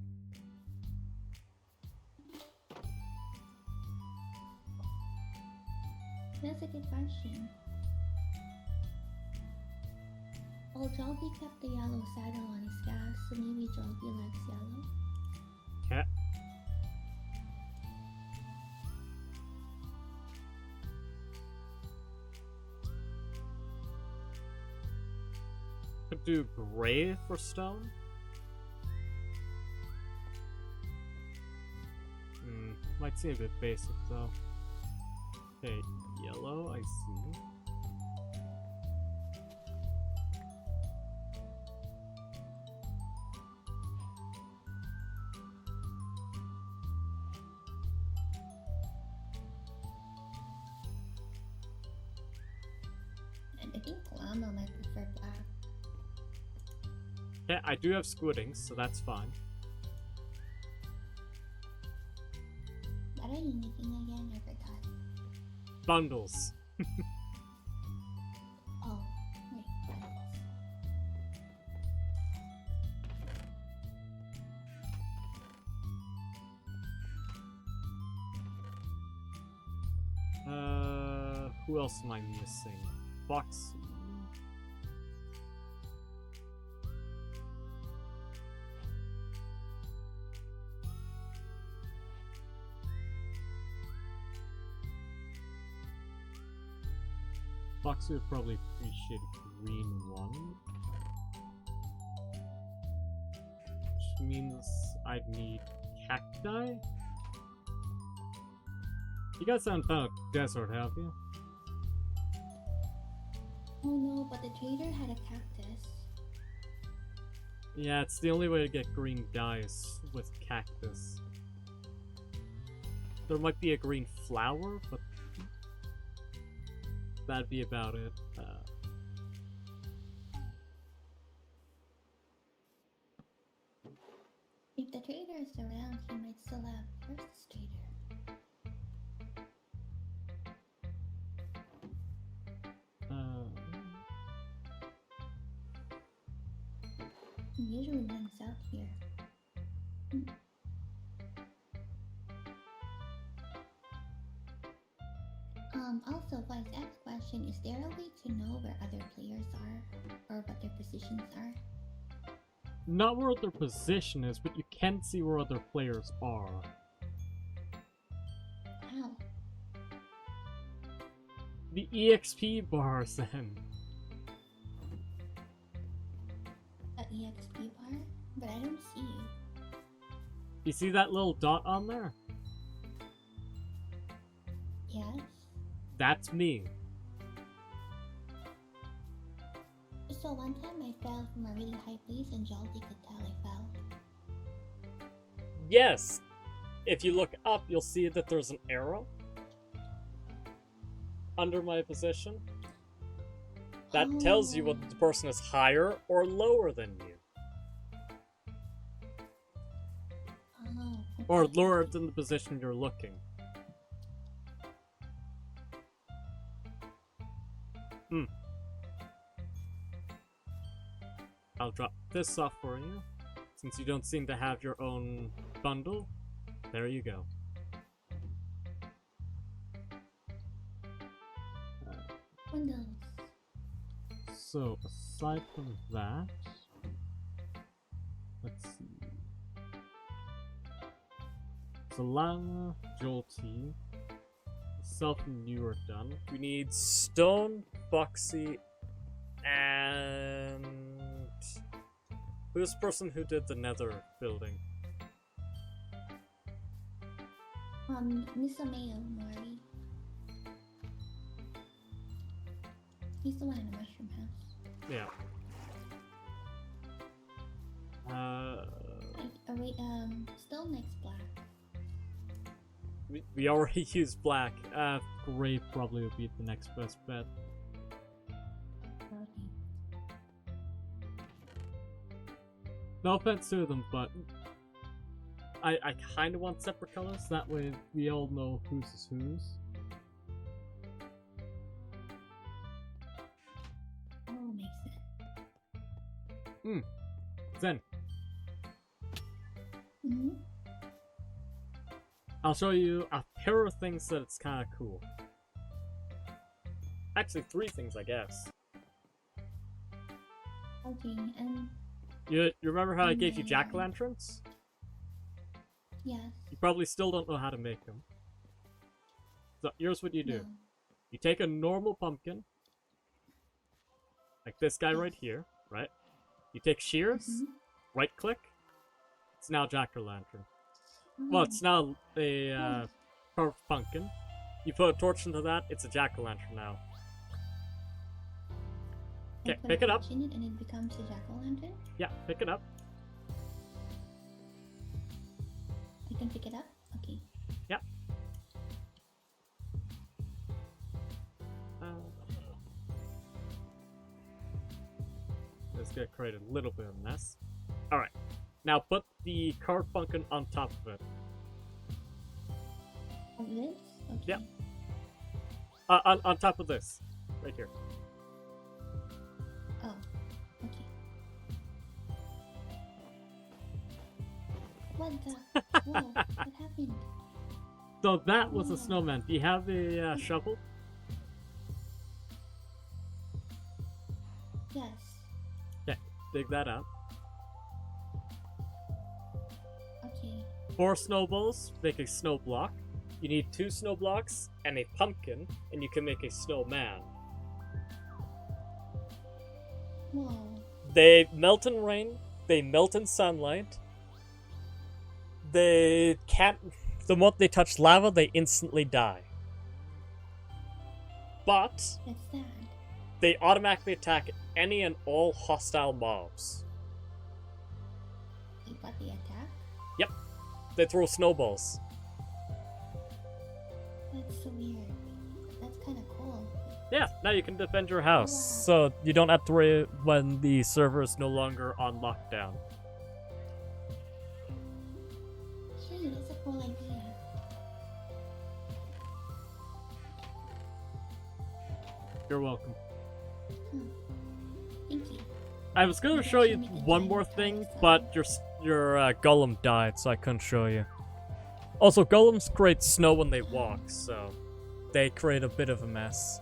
That's a good question. Well, Joggy kept the yellow saddle on his gas, so maybe Joggy likes yellow. Okay. Could do gray for stone. Might seem a bit basic though. Okay, yellow, I see. And I think Llama might prefer black. Yeah, I do have squiddings, so that's fine. What are you making again? I forgot. Bundles. Oh, wait, bundles. Who else am I missing? Foxy. Foxy would probably appreciate a green one. Which means I'd need cacti? You guys haven't found a desert, have you? Oh no, but the trader had a cactus. Yeah, it's the only way to get green dyes with cactus. There might be a green flower, but that'd be about it. If the trader is around, he might still have. Where's this trader? He usually hangs out here. Also, Vice X question, is there a way to know where other players are? Or what their positions are? not where their position is, but you can see where other players are. How? The EXP bars then. A EXP bar? But I don't see you. You see that little dot on there? Yes? That's me. So one time I fell from a really high place and Jaldi could tell I fell. Yes! If you look up, you'll see that there's an arrow under my position. That tells you whether the person is higher or lower than you. Oh. Or lower than the position you're looking. I'll drop this off for you. Since you don't seem to have your own bundle, there you go. Windows. So, aside from that, let's see. Solana, Jolty, Self and you are done. We need Stone, Foxy, and who's the person who did the Nether building? Misamayo Mori. He's the one in the mushroom house. Yeah. Wait, Stone likes black. We already used black. Gray probably would be the next best bet. Okay. No offense to them, but I kind of want separate colors. That way we all know whose is whose. Oh, makes sense. Zen, Mm-hmm. I'll show you a pair of things that it's kind of cool. Actually, 3 things, I guess. Okay, You remember how I gave you jack-o'-lanterns? yes. You probably still don't know how to make them. So here's what you do. No. You take a normal pumpkin, like this guy right here, right? You take shears, Mhm. right-click. It's now jack-o'-lantern. Well, it's now a carved pumpkin. You put a torch into that, it's a jack-o'-lantern now. I Okay, put pick a it up. torch in it and it becomes a jack-o'-lantern? Yeah, pick it up. I can pick it up? Okay. Yep. This is gonna create a little bit of a mess. Alright. Now put the carved pumpkin on top of it. Of this? Okay. Yep. On top of this. Right here. Oh, okay. What the? Whoa, what happened? So that was a snowman. Do you have a shovel? Yes. Okay, dig that out. Okay. 4 snowballs, make a snow block. You need 2 snow blocks and a pumpkin, and you can make a snowman. Whoa. They melt in rain, they melt in sunlight. They can't. The moment they touch lava, they instantly die. But That's sad. they automatically attack any and all hostile mobs. You got the attack? Yep. They throw snowballs. That's so weird. That's kind of cool. Yeah, now you can defend your house, so you don't have to worry when the server is no longer on lockdown. Gee, that's a cool idea. You're welcome. Thank you. I was gonna show you one more thing, but your golem died, so I couldn't show you. Also, golems create snow when they walk, so they create a bit of a mess.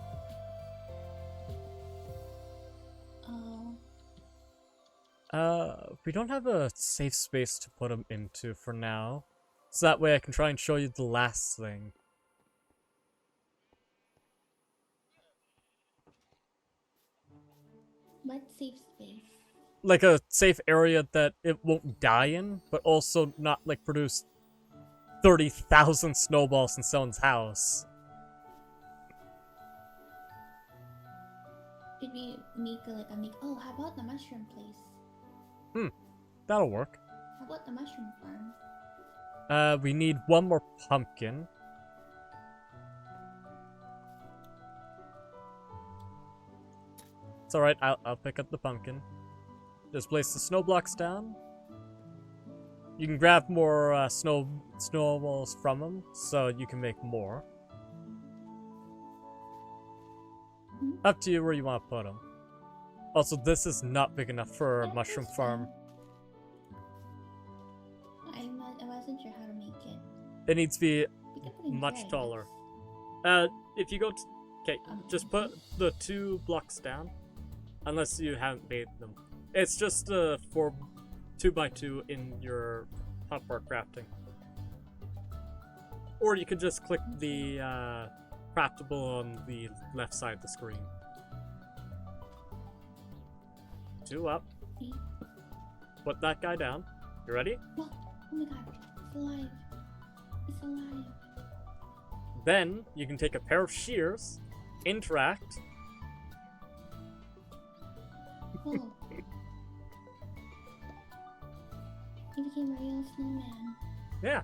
Oh. We don't have a safe space to put them into for now. So that way I can try and show you the last thing. What safe space? Like a safe area that it won't die in, but also not like produce 30,000 snowballs in someone's house. Could we make oh, how about the mushroom place? That'll work. How about the mushroom farm? We need one more pumpkin. It's alright, I'll pick up the pumpkin. Just place the snow blocks down. You can grab more snowballs from them, so you can make more. Up to you where you want to put them. Also, this is not big enough for a mushroom farm. I wasn't sure how to make it. It needs to be We could put it much inside, taller. that's- If you go to... Okay, just put the 2 blocks down. Unless you haven't made them. It's just for 2x2 in your hotbar crafting. Or you could just click the craftable on the left side of the screen. 2 up. Okay. Put that guy down. You ready? Look! Oh my god, it's alive. It's alive. Then you can take a pair of shears, interact. Oh. He became a real snowman. Yeah.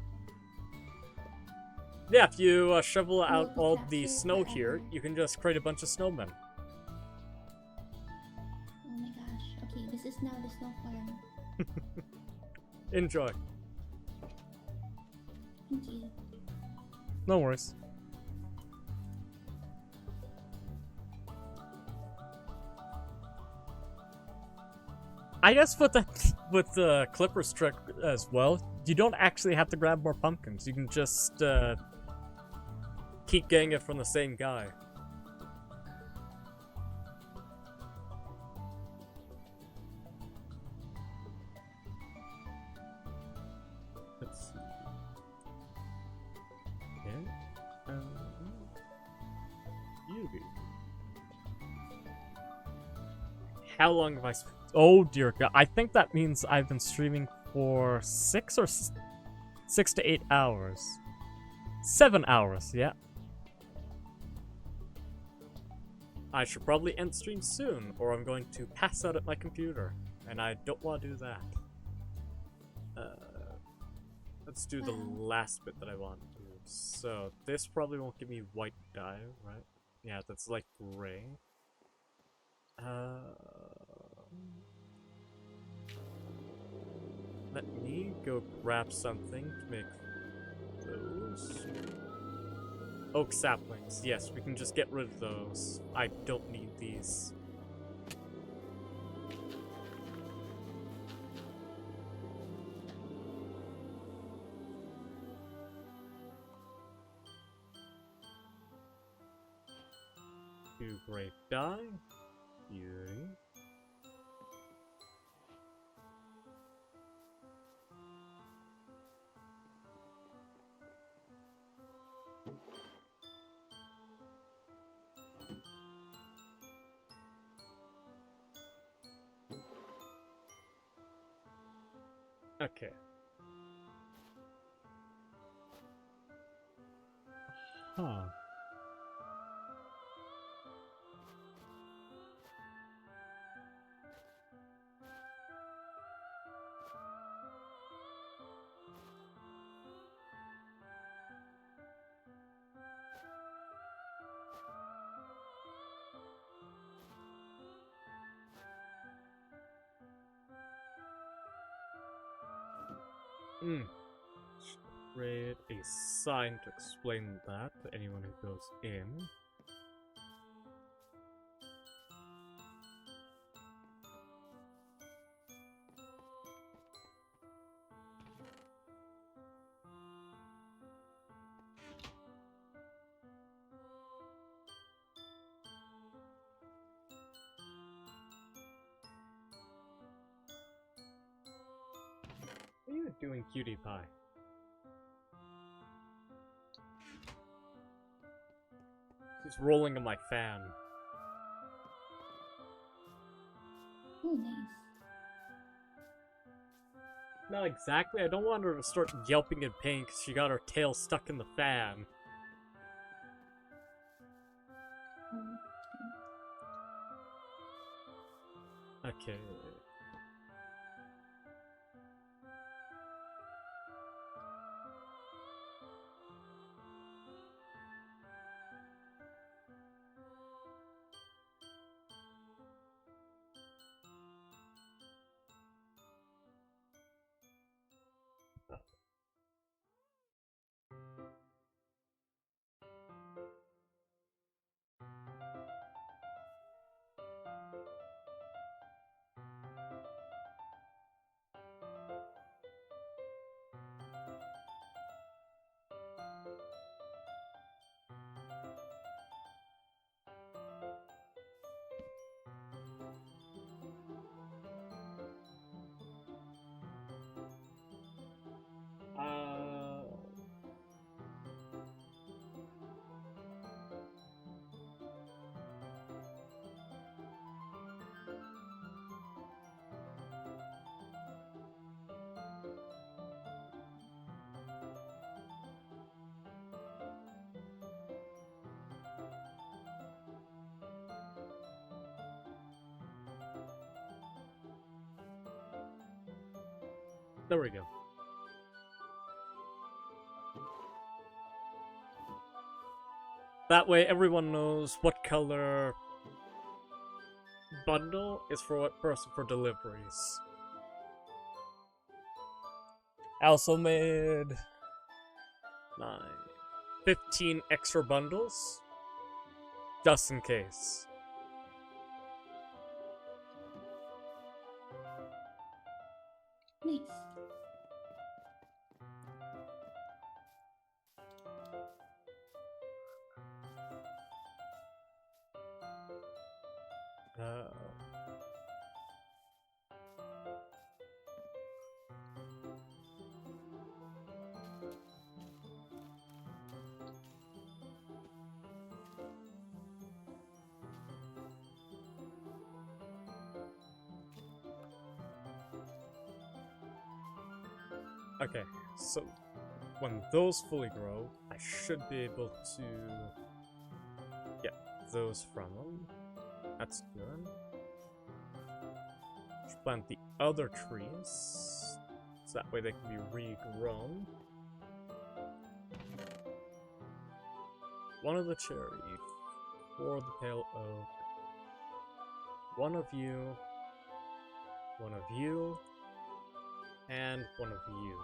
Yeah, if you shovel out Well, all that's the it, snow whatever. here, you can just create a bunch of snowmen. Oh my gosh. Okay, this is now the snow farm. Enjoy. Thank you. No worries. I guess with the Clippers trick as well, you don't actually have to grab more pumpkins. You can just keep getting it from the same guy. Let's see. Yeah. Yubi. How long have I spent? Oh dear god. I think that means I've been streaming for 6 to 8 hours. 7 hours, yeah. I should probably end stream soon, or I'm going to pass out at my computer. And I don't want to do that. Let's do the last bit that I want to do. So, this probably won't give me white dye, right? Yeah, that's like gray. Let me go grab something to make those. Oak saplings. Yes, we can just get rid of those. I don't need these. Two grape dye. Beauty. Okay. Huh. Create a sign to explain that to anyone who goes in. What are you doing, Cutie Pie? She's rolling on my fan. Oh, nice. Not exactly. I don't want her to start yelping in pain because she got her tail stuck in the fan. Oh, Okay. There we go. That way everyone knows what color bundle is for what person for deliveries. I also made 15 extra bundles just in case. nice. Okay, so when those fully grow, I should be able to get those from them. That's good. Should plant the other trees, so that way they can be regrown. One of the cherry, for the pale oak. One of you, and one of you.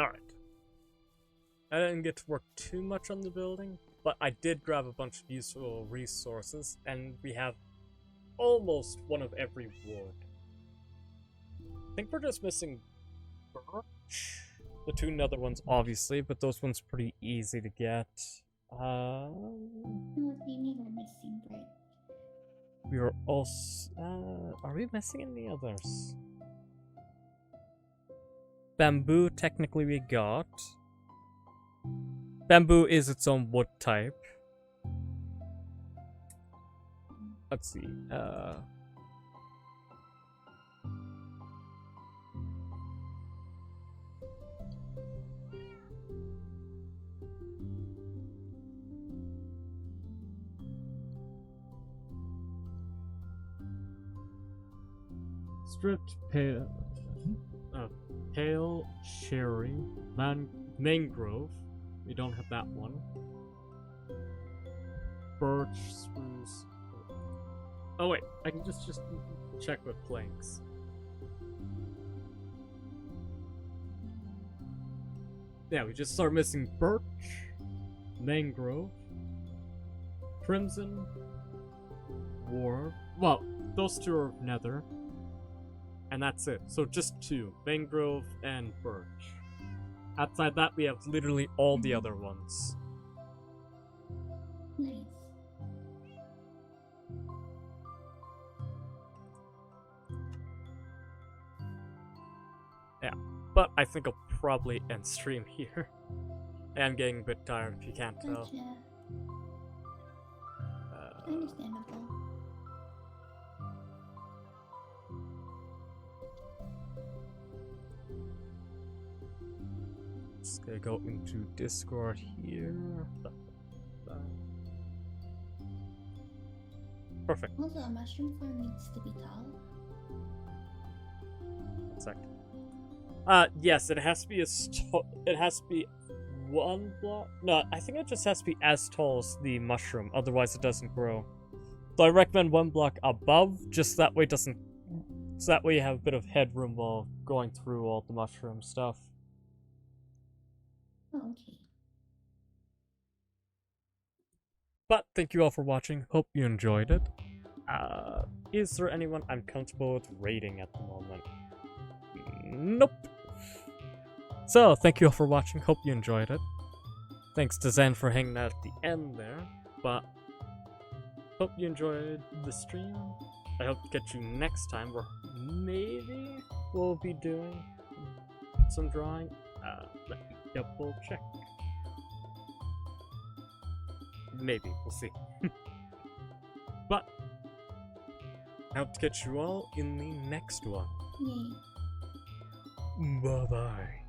Alright. I didn't get to work too much on the building, but I did grab a bunch of useful resources, and we have almost one of every wood. I think we're just missing birch. The two nether ones, obviously, but those ones pretty easy to get. No, maybe we're missing birch. We are also... are we missing any others? Bamboo, technically we got. Bamboo is its own wood type. Let's see. Stripped pale cherry, mangrove. We don't have that one. Birch, spruce. Oh wait, I can just check with planks. Yeah, we just start missing birch, mangrove, crimson, dwarf. Well, those two are nether. And that's it. So just two, mangrove and birch. Outside that, we have literally all the other ones. Nice. But I think I'll probably end stream here. I'm getting a bit tired if you can't tell. Gotcha. Understandable. Just gonna go into Discord here. Perfect. Also, a mushroom farm needs to be tall. 1 sec. Yes, it has to be it has to be 1 block. No, I think it just has to be as tall as the mushroom, otherwise it doesn't grow. So I recommend 1 block above, just that way so that way you have a bit of headroom while going through all the mushroom stuff. Oh, okay. But thank you all for watching. Hope you enjoyed it. Is there anyone I'm comfortable with rating at the moment? Nope. So, thank you all for watching. Hope you enjoyed it. Thanks to Zen for hanging out at the end there. But, hope you enjoyed the stream. I hope to catch you next time where maybe we'll be doing some drawing. Let me double check. Maybe, we'll see. But, I hope to catch you all in the next one. Yay. Bye bye.